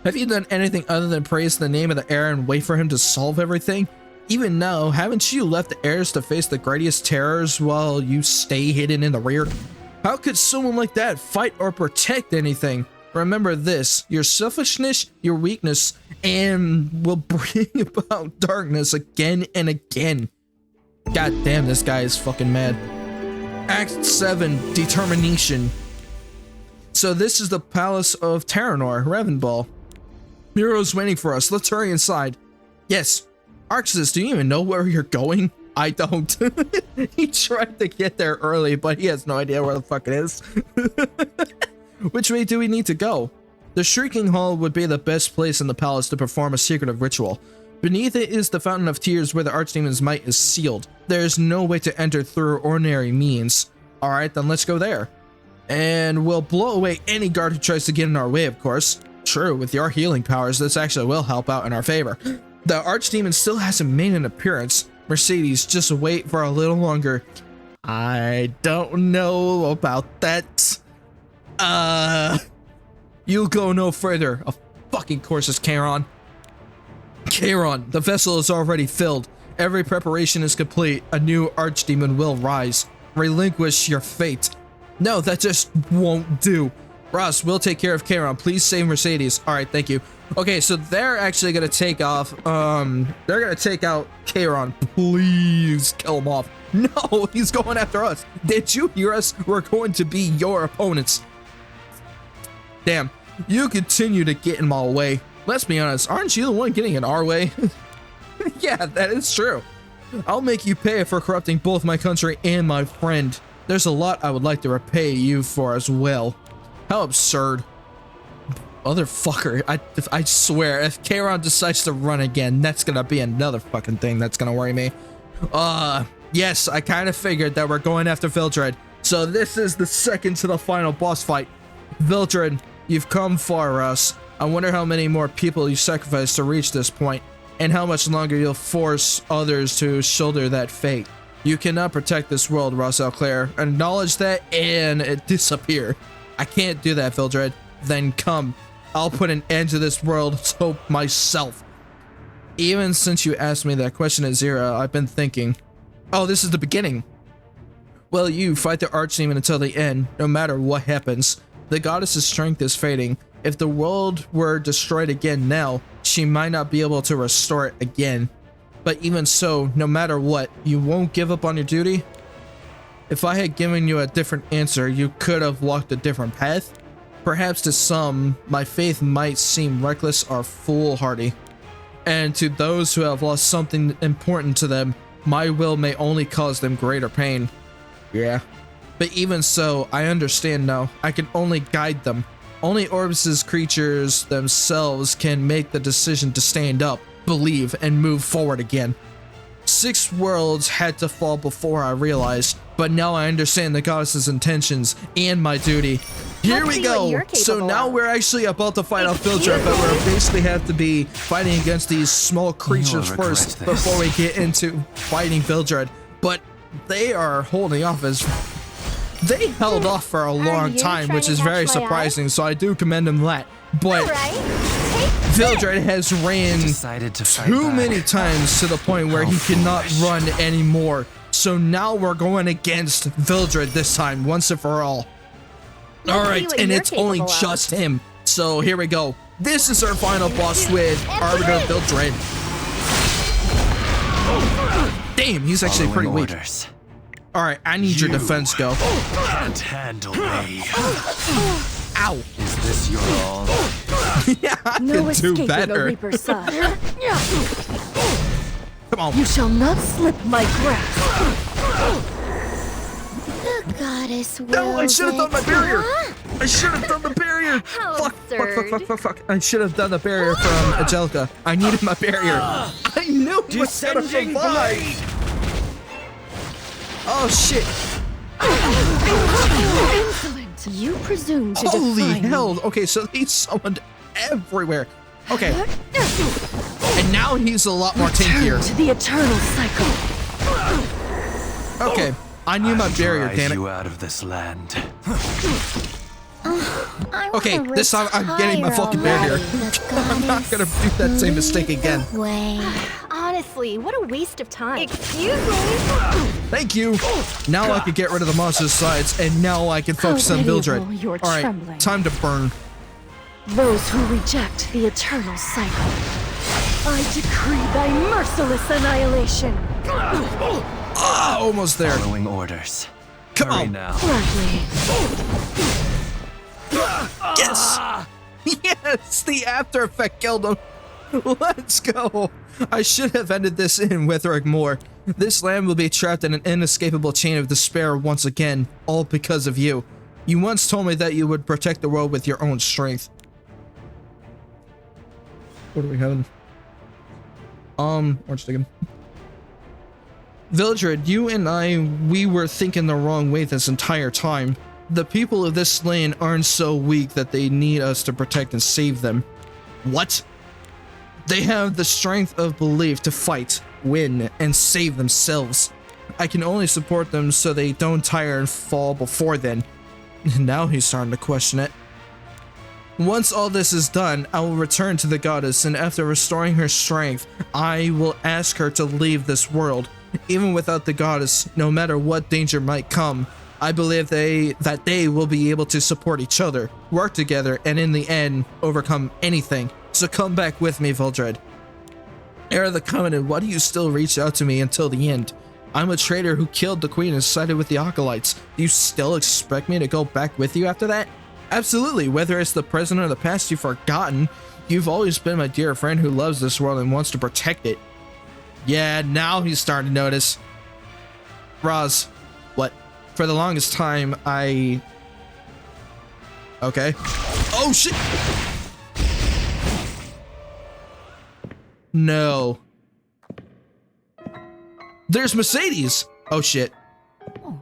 Have you done anything other than praise the name of the heir and wait for him to solve everything? Even now, haven't you left the heirs to face the greatest terrors while you stay hidden in the rear? How could someone like that fight or protect anything? Remember this, your selfishness, your weakness, and will bring about darkness again and again. God damn, this guy is fucking mad. Act 7, Determination. So this is the Palace of Terranor, Ravenball. Miro's waiting for us. Let's hurry inside. Yes. Arxis, do you even know where you're going? I don't. He tried to get there early, but he has no idea where the fuck it is. Which way do we need to go? The Shrieking Hall would be the best place in the palace to perform a secretive ritual. Beneath it is the Fountain of Tears where the Archdemon's might is sealed. There is no way to enter through ordinary means. Alright, then let's go there. And we'll blow away any guard who tries to get in our way, of course. True, with your healing powers, this actually will help out in our favor. The Archdemon still hasn't made an appearance. Mercedes, just wait for a little longer. I don't know about that. You'll go no further. Of fucking course it's Charon. Charon, the vessel is already filled. Every preparation is complete. A new Archdemon will rise. Relinquish your fate. No, that just won't do. Ross, we'll take care of Charon. Please save Mercedes. All right, thank you. Okay, so they're actually gonna take off. They're gonna take out Charon. Please kill him off. No, he's going after us. Did you hear us? We're going to be your opponents. Damn, you continue to get in my way. Let's be honest, aren't you the one getting in our way? Yeah, that is true. I'll make you pay for corrupting both my country and my friend. There's a lot I would like to repay you for as well. How absurd. Motherfucker, I swear, if Charon decides to run again, that's gonna be another fucking thing that's gonna worry me. Yes, I kind of figured that we're going after Vildred. So this is the second to the final boss fight. Vildred, you've come far, Russ. I wonder how many more people you sacrificed to reach this point, and how much longer you'll force others to shoulder that fate. You cannot protect this world, Ross Alclair. Acknowledge that and disappear. I can't do that, Vildred. Then come. I'll put an end to this world so myself. Even since you asked me that question at Zero, I've been thinking. Oh, this is the beginning. Well, you fight the Archdemon until the end, no matter what happens. The goddess's strength is fading. If the world were destroyed again now, she might not be able to restore it again. But even so, no matter what, you won't give up on your duty? If I had given you a different answer, you could have walked a different path? Perhaps to some, my faith might seem reckless or foolhardy. And to those who have lost something important to them, my will may only cause them greater pain. Yeah. But even so, I understand now. I can only guide them. Only Orbis's creatures themselves can make the decision to stand up, believe, and move forward again. 6 worlds had to fall before I realized, but now I understand the goddess's intentions and my duty. Here we go. So now we're actually about to fight off Vildred, but we're basically have to be fighting against these small creatures first before we get into fighting Vildred. But they are holding off as they held off for a long time, which is very surprising. So I do commend them that. But Vildred has ran too many times to the point where he cannot run anymore. So now we're going against Vildred this time, once and for all. Alright, and it's only just him. So here we go. This is our final boss with Arbiter Vildred. Damn, he's actually pretty weak. Alright, I need your defense go. Can't handle me. Ow. Is this your all? Yeah, I can do better. Come on. You shall not slip my grasp. The goddess will. No, I should have done my barrier. I should have done the barrier. How Fuck. I should have done the barrier from Angelica. I needed my barrier. I knew he was gonna survive. Oh shit. Insolent. You presume to Holy defy hell. me. Okay, so he's summoned everywhere. Okay. And now he's a lot more tankier. Return to the eternal cycle. Okay. I need my barrier, damn it. You out of this land. Okay, this time I'm getting my fucking barrier. I'm not gonna do that same mistake again. Honestly, what a waste of time. Excuse me. Thank you. Now I can get rid of the monster's sides, and now I can focus on Vildred. Alright, time to burn. Those who reject the eternal cycle, I decree thy merciless annihilation. Ah, almost there. Following orders. Come Hurry on. now. Gladly. Yes! Yes! The after effect killed him. Let's go. I should have ended this in Withering more. This land will be trapped in an inescapable chain of despair once again, all because of you. You once told me that you would protect the world with your own strength. What are we having? Orange chicken. Vildred, you and we were thinking the wrong way this entire time. The people of this land aren't so weak that they need us to protect and save them. What? They have the strength of belief to fight, win, and save themselves. I can only support them so they don't tire and fall before then. Now he's starting to question it. Once all this is done, I will return to the goddess, and after restoring her strength, I will ask her to leave this world. Even without the goddess, no matter what danger might come, I believe that they will be able to support each other, work together, and in the end, overcome anything. So come back with me, Vildred. Heir of the Covenant, why do you still reach out to me until the end? I'm a traitor who killed the queen and sided with the Acolytes. Do you still expect me to go back with you after that? Absolutely, whether it's the present or the past you've forgotten, you've always been my dear friend who loves this world and wants to protect it. Yeah, now he's starting to notice. Roz, what? For the longest time, Okay. Oh, shit! No. There's Mercedes! Oh, shit. Oh!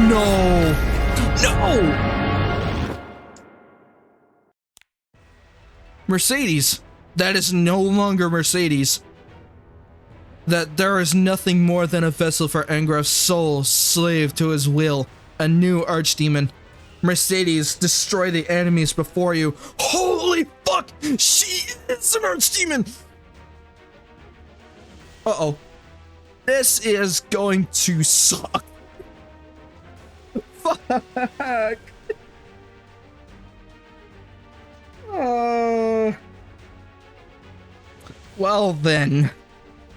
No! No! Mercedes. That is no longer Mercedes. That there is nothing more than a vessel for Engraf's soul, slave to his will, a new archdemon. Mercedes, destroy the enemies before you. Holy fuck! She is an archdemon! Uh-oh. This is going to suck. Fuck. Well then,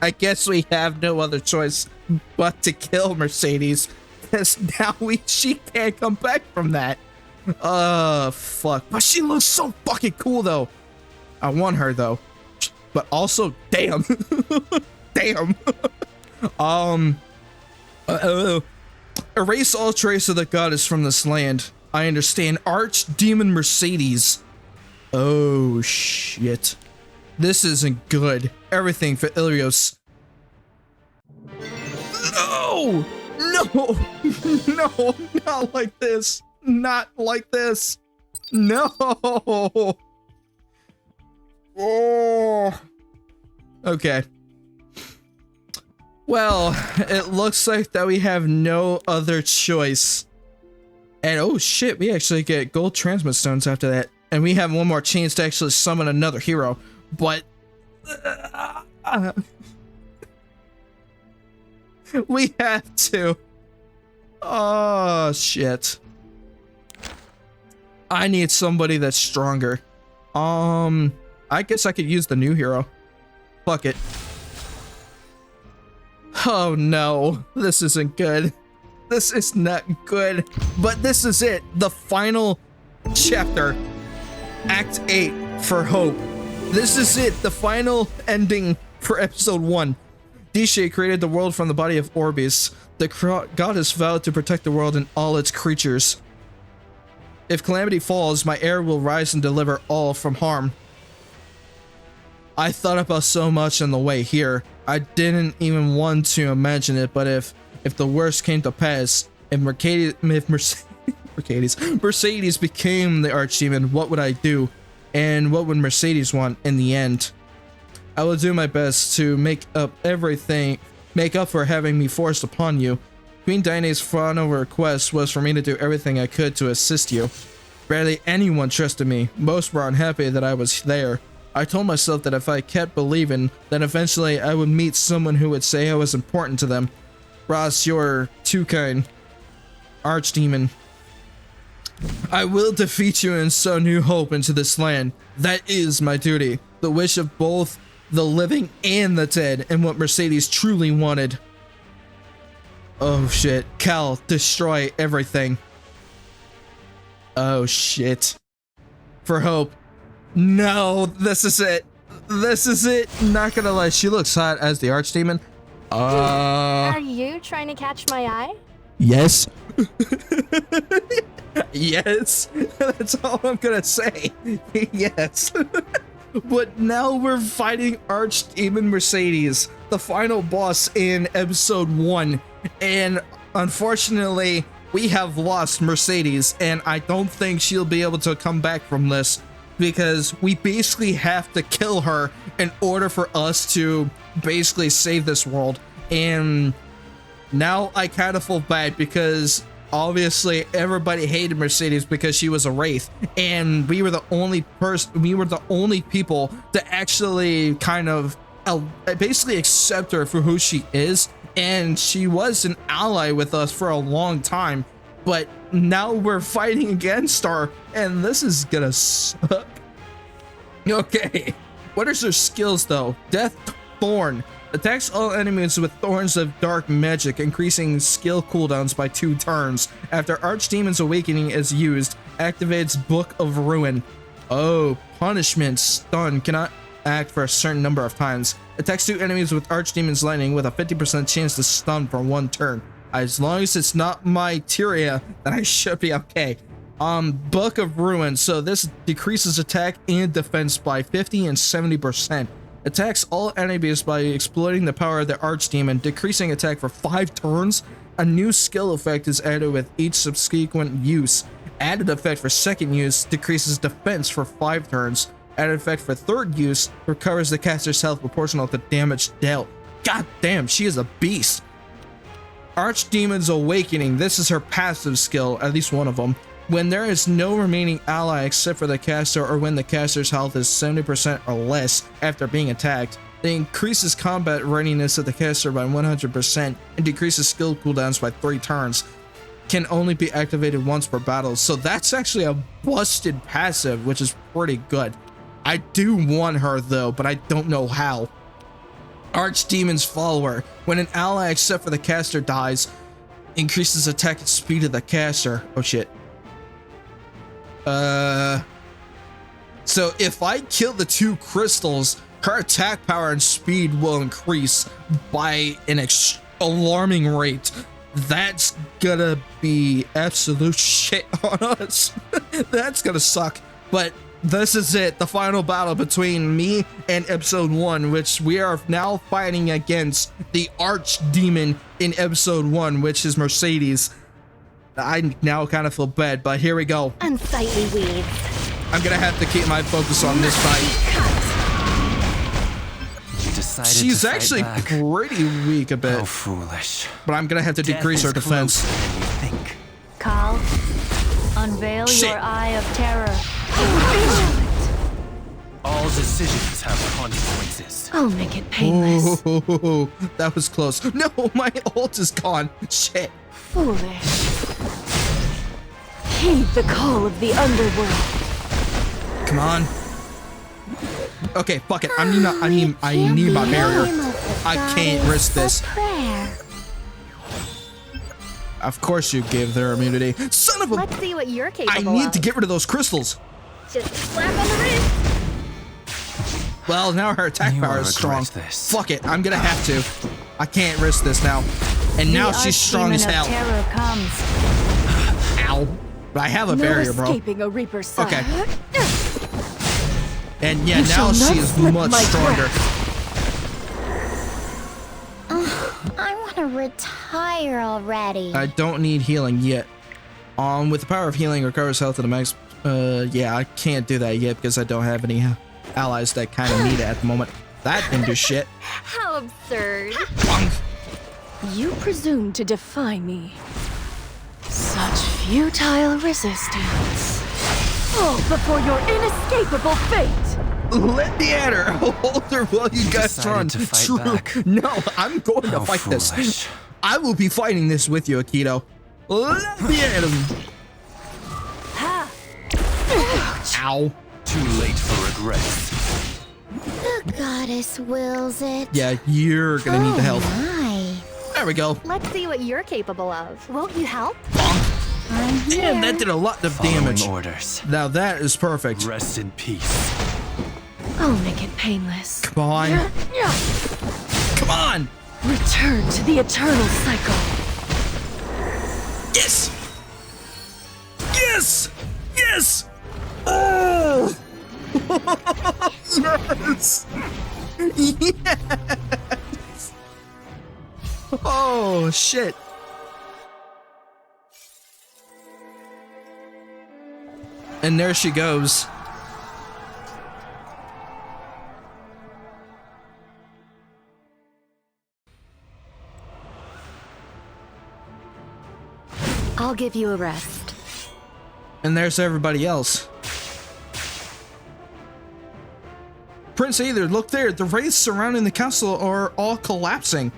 I guess we have no other choice but to kill Mercedes, because now she can't come back from that. Fuck. But she looks so fucking cool though. I want her though. But also, damn. Damn. Erase all trace of the goddess from this land. I understand. Archdemon Mercedes. Oh shit. This isn't good. Everything for Ilios. No! No! No! Not like this. Not like this. No! Oh. Okay. Well, it looks like that we have no other choice. And oh shit, we actually get gold transmit stones after that. And we have one more chance to actually summon another hero. But we have to. Oh shit. I need somebody that's stronger. I guess I could use the new hero. Fuck it. Oh no, this isn't good. This is not good. But this is it. The final chapter. Act 8 for Hope. This is it. The final ending for episode 1. Dishe created the world from the body of Orbis. The goddess vowed to protect the world and all its creatures. If calamity falls, my heir will rise and deliver all from harm. I thought about so much on the way here. I didn't even want to imagine it, but if the worst came to pass, if Mercedes became the archdemon, what would I do? And what would Mercedes want in the end? I will do my best to make up for having me forced upon you. Queen Daine's final request was for me to do everything I could to assist you. Barely anyone trusted me. Most were unhappy that I was there. I told myself that if I kept believing, then eventually I would meet someone who would say I was important to them. Ross, you're too kind. Archdemon. I will defeat you and sow new hope into this land. That is my duty. The wish of both the living and the dead, and what Mercedes truly wanted. Oh shit. Cal, destroy everything. Oh shit. For Hope. No, this is it. This is it. Not gonna lie, she looks hot as the Archdemon. Are you trying to catch my eye? Yes. Yes. That's all I'm gonna say. Yes. But now we're fighting Archdemon Mercedes, the final boss in episode 1. And unfortunately, we have lost Mercedes, and I don't think she'll be able to come back from this, because we basically have to kill her in order for us to basically save this world. And now I kind of feel bad because obviously everybody hated Mercedes because she was a wraith, and we were the only people to actually kind of basically accept her for who she is, and she was an ally with us for a long time, but now we're fighting against her, and this is gonna suck. Okay, what are her skills though? Death Thorn. Attacks all enemies with thorns of dark magic, increasing skill cooldowns by 2 turns. After Archdemon's Awakening is used, activates Book of Ruin. Oh, punishment. Stun. Cannot act for a certain number of times. Attacks 2 enemies with Archdemon's Lightning with a 50% chance to stun for 1 turn. As long as it's not my Tyria, then I should be okay. Book of Ruin. So this decreases attack and defense by 50 and 70%. Attacks all enemies by exploiting the power of the Archdemon, decreasing attack for 5 turns. A new skill effect is added with each subsequent use. Added effect for second use decreases defense for 5 turns. Added effect for third use recovers the caster's health proportional to damage dealt. God damn, she is a beast. Archdemon's Awakening. This is her passive skill, at least one of them. When there is no remaining ally except for the caster, or when the caster's health is 70% or less after being attacked, it increases combat readiness of the caster by 100% and decreases skill cooldowns by 3 turns. Can only be activated once per battle, so that's actually a busted passive, which is pretty good. I do want her though, but I don't know how. Archdemon's Follower. When an ally except for the caster dies, increases attack and speed of the caster. Oh shit. So if I kill the 2 crystals, her attack power and speed will increase by an alarming rate. That's gonna be absolute shit on us. That's gonna suck. But this is it, the final battle between me and episode 1, which we are now fighting against the Archdemon in episode 1, which is Mercedes. I now kind of feel bad, but here we go. Unsightly weeds. I'm gonna have to keep my focus on this fight. She's actually pretty weak a bit. How foolish. But I'm gonna have to decrease her defense. Carl, unveil your eye of terror. All decisions have consequences. I'll make it painless. Ooh, that was close. No, my ult is gone. Shit. Foolish. Heed the call of the underworld. Come on. Okay, fuck it. I need my barrier. I can't risk this. Of course you gave their immunity. Son of a... Let's see what you're capable I need of. to get rid of those crystals. Just slap on the wrist. Well, now her attack power is strong. Fuck it, I'm gonna have to. I can't risk this now. And now she's strong as hell. Terror comes. Ow. But I have a barrier, bro. Escaping a Reaper's side. Okay. And yeah, now she is much stronger. I want to retire already. I don't need healing yet. With the power of healing, recovers health to the max. Yeah, I can't do that yet because I don't have any allies that kind of need it at the moment. That didn't do shit. How absurd. You presume to defy me. Such futile resistance. Fall before your inescapable fate. Let me at her. Hold her while you guys run. True. Back. No, I'm going to fight foolish. this. I will be fighting this with you, Akito. Let me at him. Ow. Too late for regrets. The goddess wills it. Yeah, you're gonna need the help. My. There we go. Let's see what you're capable of. Won't you help? I'm here. Damn, that did a lot of Following damage. orders. Now that is perfect. Rest in peace. I'll make it painless. Come on. Come on. Return to the eternal cycle. Yes. Yes. Yes. Oh. Yes. Yes. Oh, shit. And there she goes. I'll give you a rest. And there's everybody else. Prince Aether, look there. The wraiths surrounding the castle are all collapsing.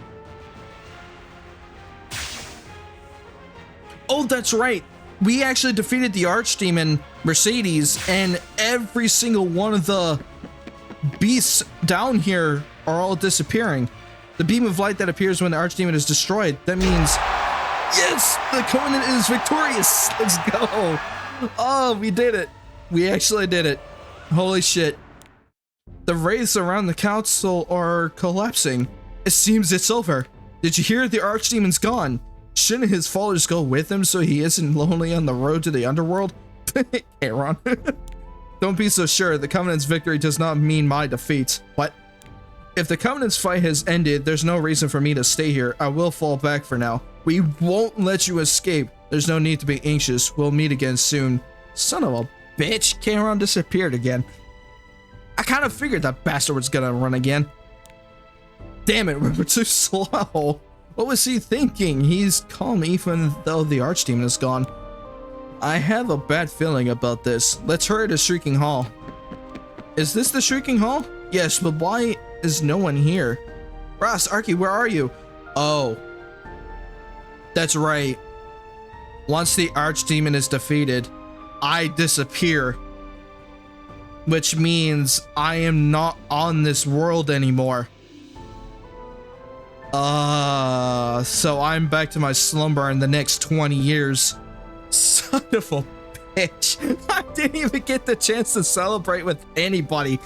Oh, that's right. We actually defeated the Archdemon Mercedes, and every single one of the beasts down here are all disappearing. The beam of light that appears when the Archdemon is destroyed. That means, yes, the Covenant is victorious. Let's go. Oh, we did it. We actually did it. Holy shit. The wraiths around the council are collapsing. It seems it's over. Did you hear? The Archdemon's gone. Shouldn't his followers go with him so he isn't lonely on the road to the underworld? Aaron. Don't be so sure. The Covenant's victory does not mean my defeat. What? If the Covenant's fight has ended, there's no reason for me to stay here. I will fall back for now. We won't let you escape. There's no need to be anxious. We'll meet again soon. Son of a bitch. Kairon disappeared again. I kind of figured that bastard was gonna run again. Damn it, we're too slow. What was he thinking? He's calm even though the Archdemon is gone. I have a bad feeling about this. Let's hurry to Shrieking Hall. Is this the Shrieking Hall? Yes, but why is no one here? Ross, Arky, where are you? Oh. That's right. Once the Archdemon is defeated, I disappear. Which means I am not on this world anymore. So I'm back to my slumber in the next 20 years. Son of a bitch. I didn't even get the chance to celebrate with anybody.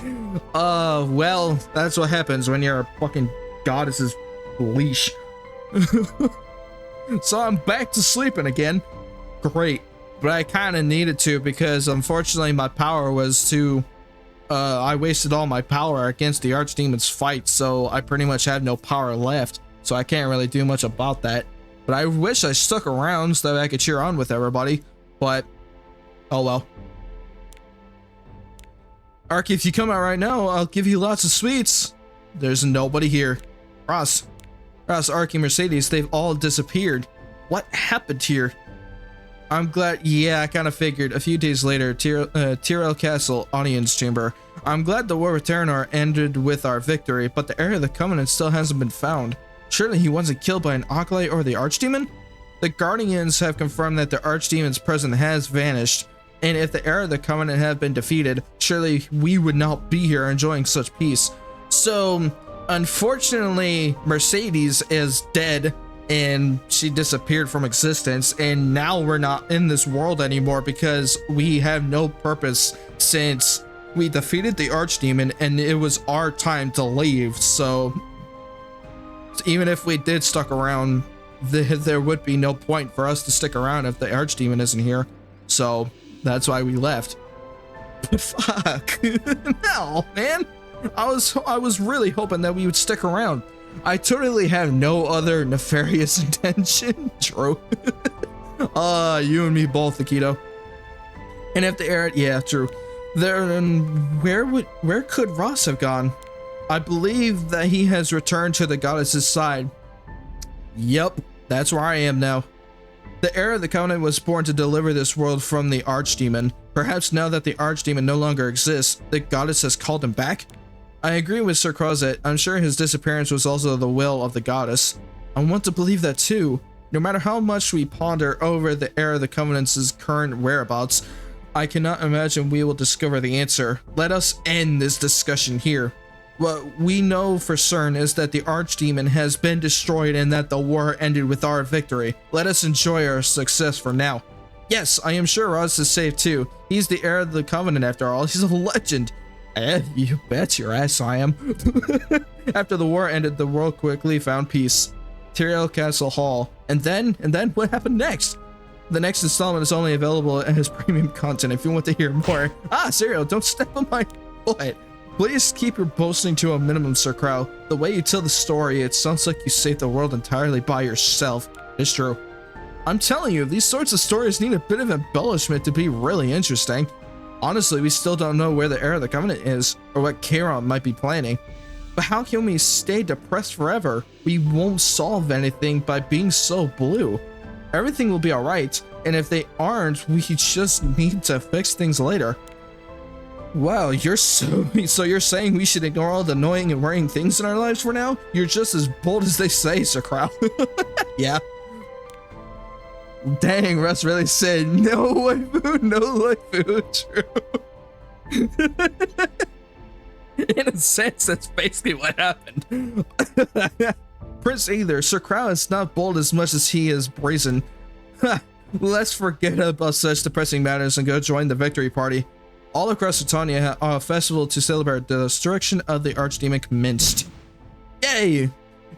Well, that's what happens when you're a fucking goddess's leash. So I'm back to sleeping again. Great. But I kind of needed to because unfortunately my power was too... I wasted all my power against the Archdemon's fight, so I pretty much had no power left. So I can't really do much about that. But I wish I stuck around so that I could cheer on with everybody. But, oh well. Arky, if you come out right now, I'll give you lots of sweets. There's nobody here. Ross, Arky, Mercedes, they've all disappeared. What happened here? I'm glad, yeah, I kind of figured. A few days later, Tyrell Castle, Audience Chamber. I'm glad the war with Terranor ended with our victory, but the heir of the Covenant still hasn't been found. Surely he wasn't killed by an Acolyte or the Archdemon? The Guardians have confirmed that the Archdemon's presence has vanished, and if the heir of the Covenant had been defeated, surely we would not be here enjoying such peace. So, unfortunately, Mercedes is dead, and she disappeared from existence, and now we're not in this world anymore because we have no purpose since we defeated the Archdemon and it was our time to leave. So even if we did stuck around, there would be no point for us to stick around if the Archdemon isn't here. So that's why we left. But fuck. No, man. I was really hoping that we would stick around. I totally have no other nefarious intention. True. You and me both, Akito. And if the heir, yeah, true. Where could Ross have gone? I believe that he has returned to the goddess's side. Yep, that's where I am now. The heir of the Covenant was born to deliver this world from the Archdemon. Perhaps now that the Archdemon no longer exists, the goddess has called him back? I agree with Sir Crozet. I'm sure his disappearance was also the will of the goddess. I want to believe that too. No matter how much we ponder over the heir of the Covenant's current whereabouts, I cannot imagine we will discover the answer. Let us end this discussion here. What we know for certain is that the Archdemon has been destroyed and that the war ended with our victory. Let us enjoy our success for now. Yes, I am sure Ross is safe too. He's the heir of the Covenant after all. He's a legend. You bet your ass I am. After the war ended, the world quickly found peace. Tyrell Castle Hall. And then what happened next? The next installment is only available as premium content if you want to hear more. Serial, don't step on my foot. Please keep your boasting to a minimum, Sir Crow. The way you tell the story, it sounds like you saved the world entirely by yourself. It's true. I'm telling you, these sorts of stories need a bit of embellishment to be really interesting. Honestly, we still don't know where the heir of the Covenant is, or what Kairon might be planning. But how can we stay depressed forever? We won't solve anything by being so blue. everything will be alright, and if they aren't, we just need to fix things later. Wow, you're so you're saying we should ignore all the annoying and worrying things in our lives for now? You're just as bold as they say, Sakura. Yeah. Dang, Russ really said no waifu, no waifu. True. In a sense, that's basically what happened. Prince Either, Sakura is not bold as much as he is brazen. Let's forget about such depressing matters and go join the victory party. All across Britannia, a festival to celebrate the destruction of the Archdemon commenced. Yay!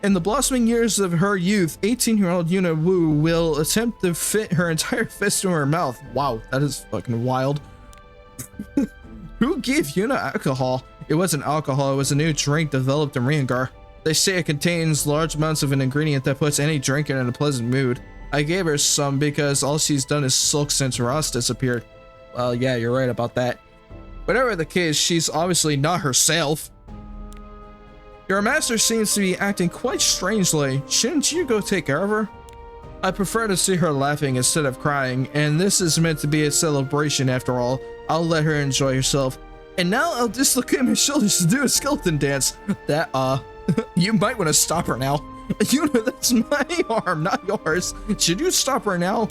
In the blossoming years of her youth, 18-year-old Yuna Wu will attempt to fit her entire fist in her mouth. Wow, that is fucking wild. Who gave Yuna alcohol? It wasn't alcohol, it was a new drink developed in Riengar. They say it contains large amounts of an ingredient that puts any drinker in a pleasant mood. I gave her some because all she's done is sulk since Ross disappeared. Well, yeah, you're right about that. Whatever the case, she's obviously not herself. Your master seems to be acting quite strangely. Shouldn't you go take care of her? I prefer to see her laughing instead of crying, and this is meant to be a celebration after all. I'll let her enjoy herself. And now I'll dislocate my shoulders to do a skeleton dance. That, you might want to stop her now. You know, that's my arm, not yours. Should you stop her now?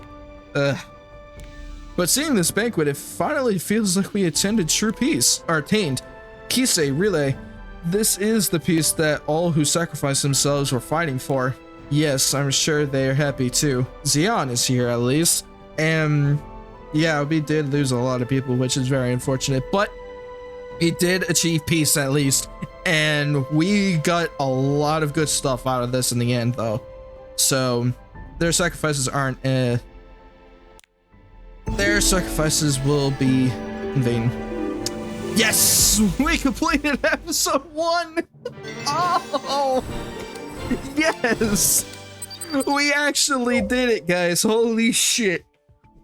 But seeing this banquet, it finally feels like we attained true peace, or attained. Kisei Relay. This is the peace that all who sacrificed themselves were fighting for. Yes, I'm sure they are happy too. Xion is here at least. And yeah, we did lose a lot of people, which is very unfortunate, but we did achieve peace at least. And we got a lot of good stuff out of this in the end though. So their sacrifices aren't their sacrifices will be in vain. Yes! We completed episode 1! Oh! Yes! We actually did it, guys. Holy shit.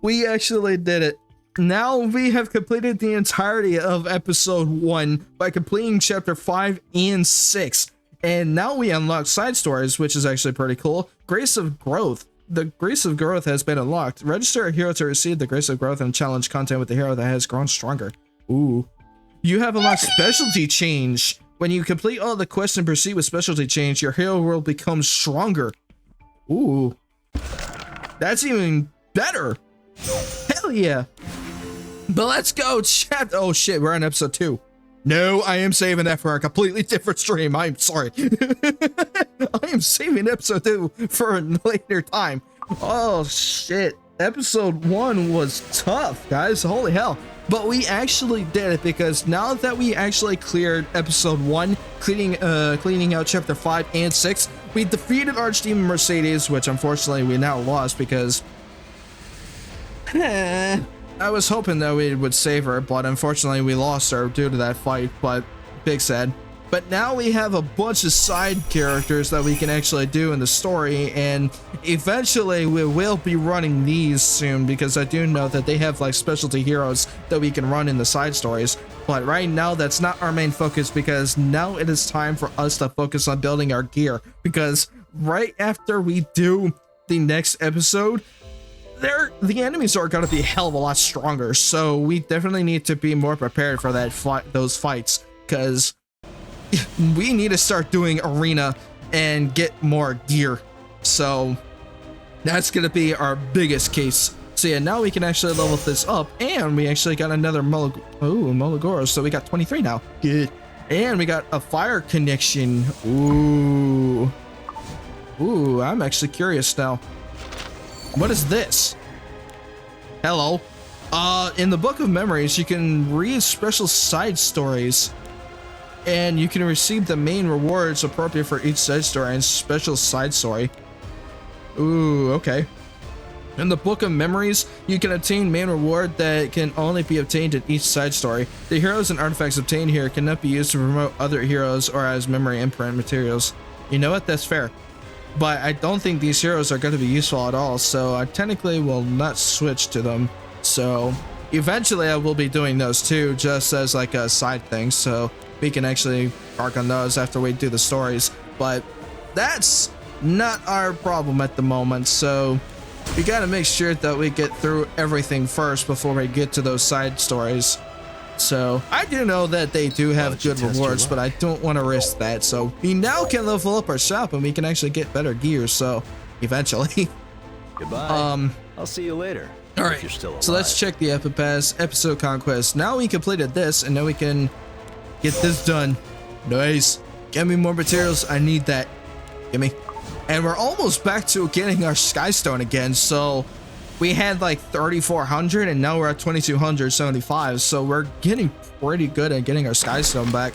We actually did it. Now we have completed the entirety of episode 1 by completing chapter 5 and 6. And now we unlock side stories, which is actually pretty cool. Grace of Growth. The Grace of Growth has been unlocked. Register a hero to receive the Grace of Growth and challenge content with the hero that has grown stronger. Ooh. You have unlocked Specialty Change. When you complete all the quests and proceed with Specialty Change, your hero will become stronger. Ooh. That's even better. Hell yeah. But let's go chat. Oh shit, we're on episode 2. No, I am saving that for a completely different stream. I'm sorry. I am saving episode 2 for a later time. Oh shit. Episode 1 was tough, guys. Holy hell. But we actually did it because now that we actually cleared episode 1, cleaning out chapter 5 and 6, we defeated Archdemon Mercedes, which unfortunately we now lost because I was hoping that we would save her, but unfortunately we lost her due to that fight, but big sad. But now we have a bunch of side characters that we can actually do in the story, and eventually we will be running these soon because I do know that they have like specialty heroes that we can run in the side stories. But right now that's not our main focus because now it is time for us to focus on building our gear, because right after we do the next episode, the enemies are going to be a hell of a lot stronger, so we definitely need to be more prepared for that those fights, because we need to start doing arena and get more gear. So that's going to be our biggest case. So yeah, now we can actually level this up, and we actually got another Molagoro, so we got 23 now. Good. And we got a fire connection. Ooh, I'm actually curious now. What is this? Hello. In the Book of Memories, you can read special side stories, and you can receive the main rewards appropriate for each side story and special side story. Ooh, okay. In the Book of Memories, you can obtain main reward that can only be obtained in each side story. The heroes and artifacts obtained here cannot be used to promote other heroes or as memory imprint materials. You know what? That's fair. But I don't think these heroes are going to be useful at all, so I technically will not switch to them. So eventually I will be doing those too, just as like a side thing, so we can actually work on those after we do the stories. But that's not our problem at the moment, so we gotta make sure that we get through everything first before we get to those side stories. So I do know that they do have good rewards, but I don't want to risk that. So we now can level up our shop and we can actually get better gear. So eventually. Goodbye. I'll see you later. All right. So let's check the Epipass episode conquest. Now we completed this, and now we can get this done. Nice. Get me more materials. I need that. Give me. And we're almost back to getting our Skystone again. So we had like 3,400 and now we're at 2,275. So we're getting pretty good at getting our Skystone back.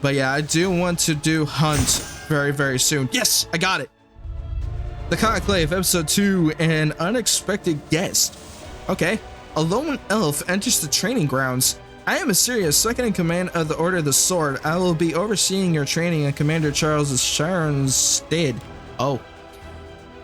But yeah, I do want to do Hunt very, very soon. Yes, I got it. The Conclave, episode 2, an unexpected guest. Okay. A lone elf enters the training grounds. I am Assyria, second in command of the Order of the Sword. I will be overseeing your training in Commander Charles Sharon's stead. Oh.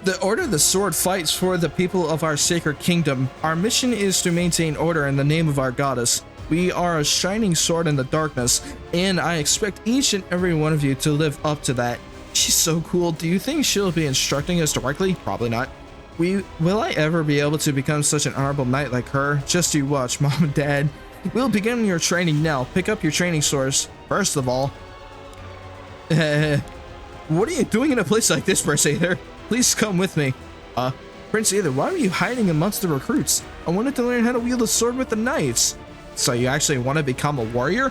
The Order of the Sword fights for the people of our sacred kingdom. Our mission is to maintain order in the name of our goddess. We are a shining sword in the darkness, and I expect each and every one of you to live up to that. She's so cool. Do you think she'll be instructing us directly? Probably not. Will I ever be able to become such an honorable knight like her? Just you watch, Mom and Dad. We'll begin your training now. Pick up your training source. First of all, what are you doing in a place like this, Prince Aether? Please come with me. Prince Aether, why were you hiding amongst the recruits? I wanted to learn how to wield a sword with the knights. So you actually want to become a warrior?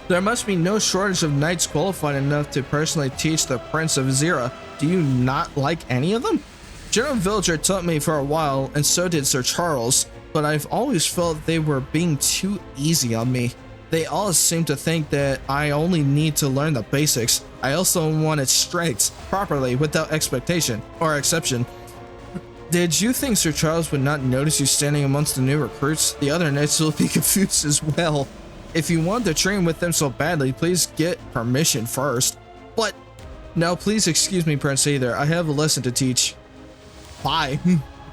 There must be no shortage of knights qualified enough to personally teach the Prince of Zira. Do you not like any of them? General Villager taught me for a while, and so did Sir Charles, but I've always felt they were being too easy on me. They all seem to think that I only need to learn the basics. I also want it strict, properly, without expectation, or exception. Did you think Sir Charles would not notice you standing amongst the new recruits? The other knights will be confused as well. If you want to train with them so badly, please get permission first. But, now please excuse me, Prince Aether, I have a lesson to teach. Bye.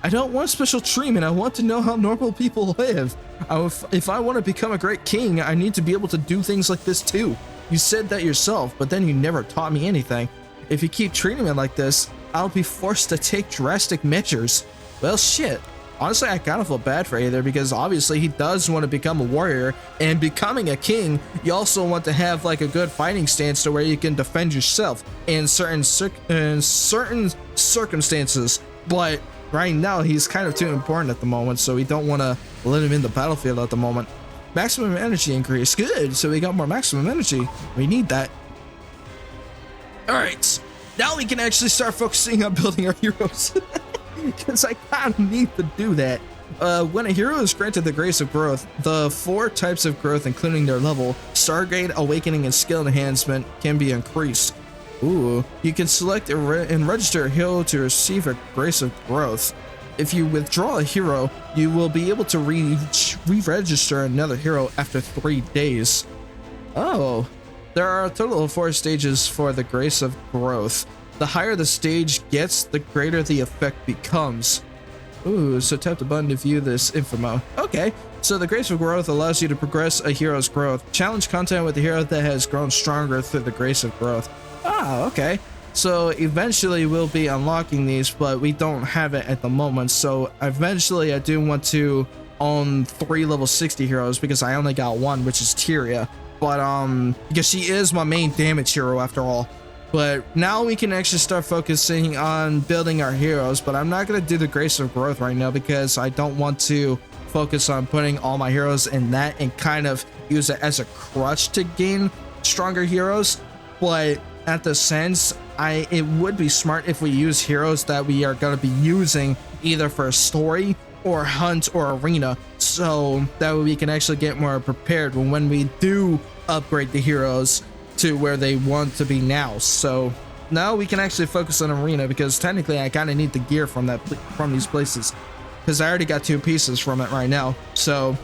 I don't want special treatment, I want to know how normal people live. If I want to become a great king, I need to be able to do things like this too. You said that yourself, but then you never taught me anything. If you keep treating me like this, I'll be forced to take drastic measures. Well, shit. Honestly, I kind of feel bad for Aether because obviously he does want to become a warrior, and becoming a king, you also want to have like a good fighting stance to where you can defend yourself in certain circumstances. But right now, he's kind of too important at the moment, so we don't want to let him in the battlefield at the moment. Maximum energy increase. Good, so we got more maximum energy. We need that. Alright, now we can actually start focusing on building our heroes. Because I kind of need to do that. When a hero is granted the Grace of Growth, the 4 types of growth, including their level, Stargrade, Awakening, and Skill Enhancement, can be increased. Ooh, you can select and register a hero to receive a Grace of Growth. If you withdraw a hero, you will be able to re-register another hero after 3 days. Oh, there are a total of 4 stages for the Grace of Growth. The higher the stage gets, the greater the effect becomes. Ooh, so tap the button to view this info. Okay, so the Grace of Growth allows you to progress a hero's growth. Challenge content with a hero that has grown stronger through the Grace of Growth. Ah, okay. So eventually we'll be unlocking these, but we don't have it at the moment. So eventually I do want to own 3 level 60 heroes because I only got 1, which is Tyria. But because she is my main damage hero after all. But now we can actually start focusing on building our heroes, but I'm not going to do the Grace of Growth right now because I don't want to focus on putting all my heroes in that and kind of use it as a crutch to gain stronger heroes. But at the sense, it would be smart if we use heroes that we are going to be using either for story or hunt or arena, so that way we can actually get more prepared when we do upgrade the heroes to where they want to be now. So now we can actually focus on arena because technically I kind of need the gear from these places because I already got 2 pieces from it right now. So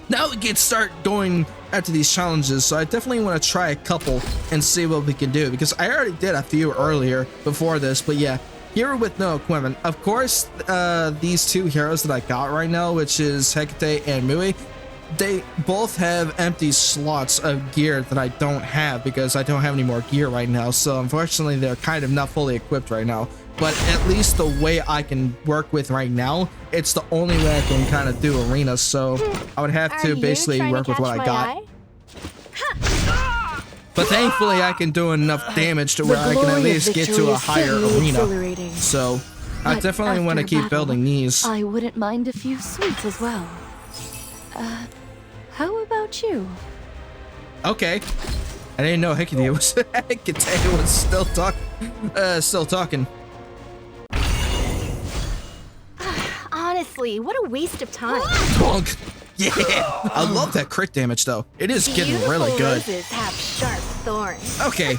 now we can start going after these challenges. So I definitely want to try a couple and see what we can do because I already did a few earlier before this. But yeah, hero with no equipment. Of course, these 2 heroes that I got right now, which is Hecate and Mui, they both have empty slots of gear that I don't have because I don't have any more gear right now. So unfortunately, they're kind of not fully equipped right now. But at least the way I can work with right now, it's the only way I can kind of do arenas. So I would have to basically work with what I got. But thankfully, I can do enough damage to where I can at least get to a higher arena. So I definitely want to keep building these. I wouldn't mind a few sweets as well. How about you? Okay. I didn't know Hecate was still talking. Honestly, what a waste of time. Bonk. Yeah, I love that crit damage though. It is getting really good. Roses have sharp thorns. Okay.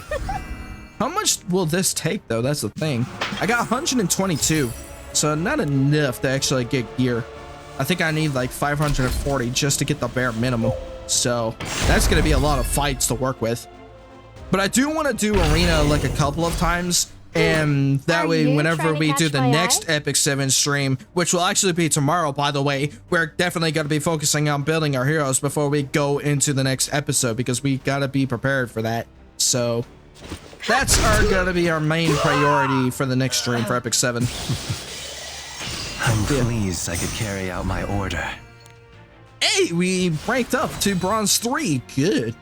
How much will this take though? That's the thing. I got 122, so not enough to actually get gear. I think I need like 540 just to get the bare minimum. So that's gonna be a lot of fights to work with. But I do want to do arena like a couple of times. And that way, whenever we do the next Epic 7 stream, which will actually be tomorrow, by the way, we're definitely going to be focusing on building our heroes before we go into the next episode, because we got to be prepared for that. So that's going to be our main priority for the next stream for Epic 7. I'm pleased I could carry out my order. Hey, we ranked up to Bronze 3. Good.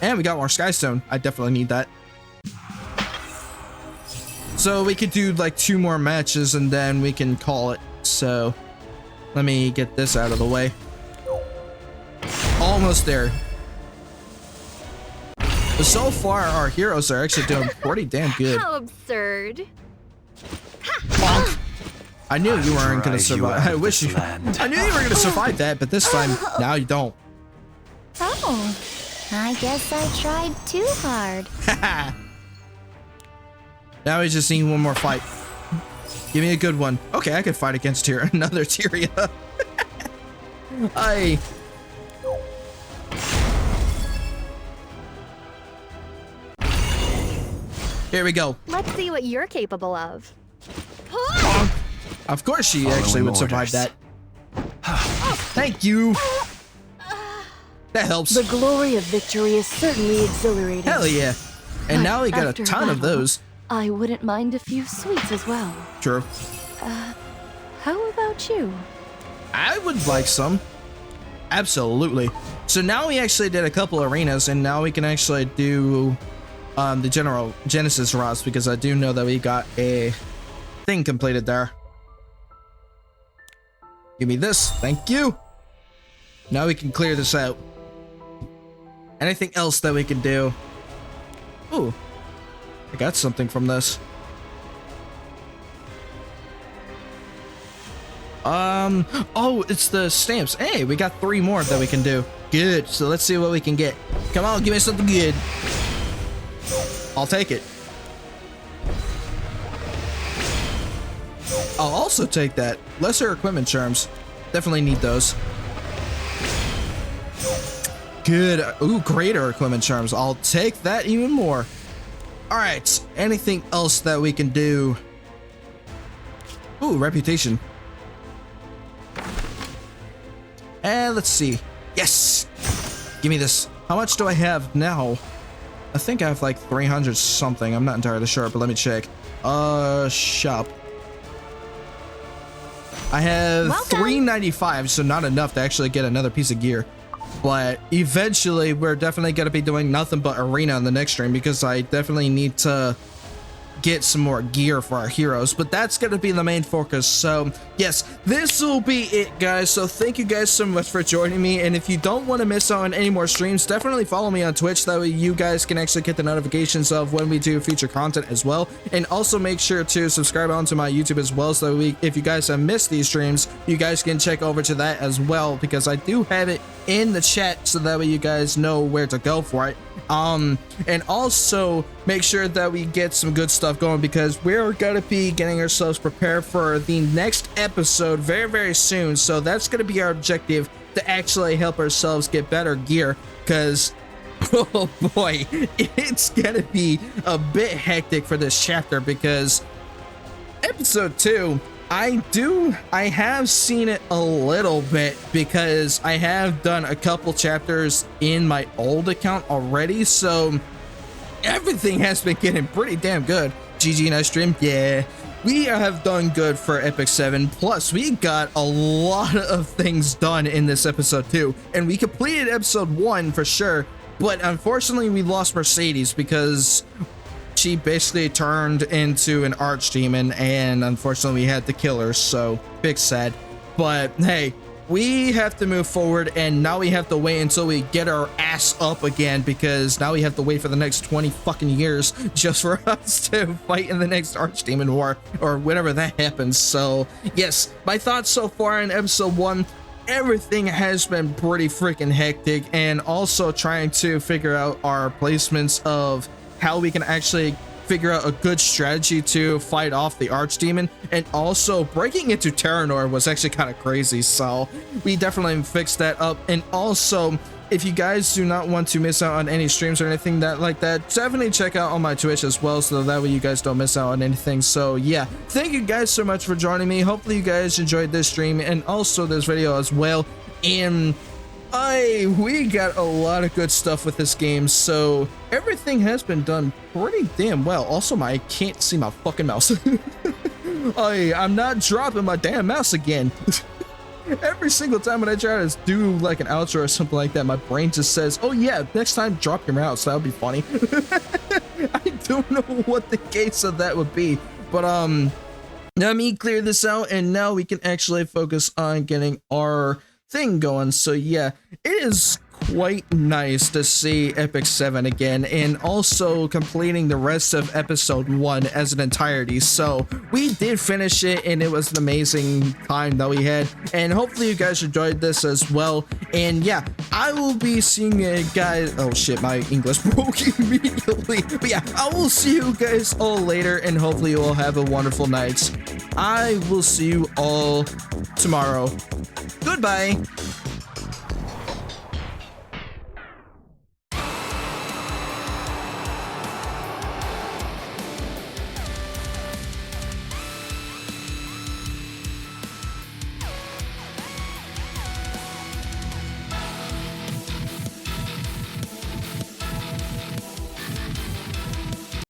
And we got more Skystone. I definitely need that. So we could do like 2 more matches and then we can call it. So let me get this out of the way. Almost there. But so far our heroes are actually doing pretty damn good. How absurd. Bonk. I knew you weren't gonna survive. I wish you. I knew you were gonna survive that, but this time now you don't. Oh, I guess I tried too hard. Haha. Now we just need one more fight. Give me a good one. Okay, I could fight against another Tyria. Here we go. Let's see what you're capable of. Of course she actually would survive that. Thank you. That helps. The glory of victory is certainly exhilarating. Hell yeah. And now we got a After ton of battle, those. I wouldn't mind a few sweets as well. True. How about you? I would like some. Absolutely. So now we actually did a couple arenas, and now we can actually do the general Genesis Ross, because I do know that we got a thing completed there. Give me this. Thank you. Now we can clear this out. Anything else that we can do? Ooh. I got something from this. Oh, it's the stamps. Hey, we got 3 more that we can do. Good. So let's see what we can get. Come on, give me something good. I'll take it. I'll also take that. Lesser equipment charms. Definitely need those. Good. Ooh, greater equipment charms. I'll take that even more. All right. Anything else that we can do? Ooh, reputation. And let's see. Yes. Give me this. How much do I have now? I think I have like 300 something. I'm not entirely sure, but let me check. Shop. I have 395, so not enough to actually get another piece of gear. But eventually, we're definitely going to be doing nothing but arena on the next stream, because I definitely need to get some more gear for our heroes, but that's going to be the main focus. So yes, this will be it, guys. So thank you guys so much for joining me, and if you don't want to miss out on any more streams, definitely follow me on Twitch. That way you guys can actually get the notifications of when we do future content as well, and also make sure to subscribe onto my YouTube as well, so if you guys have missed these streams, you guys can check over to that as well, because I do have it in the chat, so that way you guys know where to go for it. And also make sure that we get some good stuff going, because we're gonna be getting ourselves prepared for the next episode very, very soon. So that's gonna be our objective, to actually help ourselves get better gear, because oh boy, it's gonna be a bit hectic for this chapter, because episode 2, I have seen it a little bit because I have done a couple chapters in my old account already, so everything has been getting pretty damn good. GG, nice stream. Yeah, we have done good for Epic 7. Plus, we got a lot of things done in this episode too, and we completed episode 1 for sure. But unfortunately, we lost Mercedes because she basically turned into an archdemon, and unfortunately we had to kill her, so big sad. But hey, we have to move forward, and now we have to wait until we get our ass up again, because now we have to wait for the next 20 fucking years just for us to fight in the next archdemon war, or whenever that happens. So yes, my thoughts so far in episode 1, everything has been pretty freaking hectic, and also trying to figure out our placements of how we can actually figure out a good strategy to fight off the archdemon. And also breaking into Terranor was actually kind of crazy, so we definitely fixed that up. And also, if you guys do not want to miss out on any streams or anything like that, definitely check out on my Twitch as well, so that way you guys don't miss out on anything. So yeah, thank you guys so much for joining me. Hopefully you guys enjoyed this stream and also this video as well. And we got a lot of good stuff with this game, so everything has been done pretty damn well. Also, I can't see my fucking mouse. I'm not dropping my damn mouse again. Every single time when I try to do like an outro or something like that, my brain just says, oh yeah, next time drop your mouse. That would be funny. I don't know what the case of that would be, but let me clear this out, and now we can actually focus on getting our thing going. So yeah, it is quite nice to see Epic 7 again, and also completing the rest of episode 1 as an entirety. So we did finish it, and it was an amazing time that we had, and hopefully you guys enjoyed this as well. And yeah, I will be seeing you guys. Oh shit, my English broke immediately. But yeah, I will see you guys all later, and hopefully you all have a wonderful night. I will see you all tomorrow. Goodbye.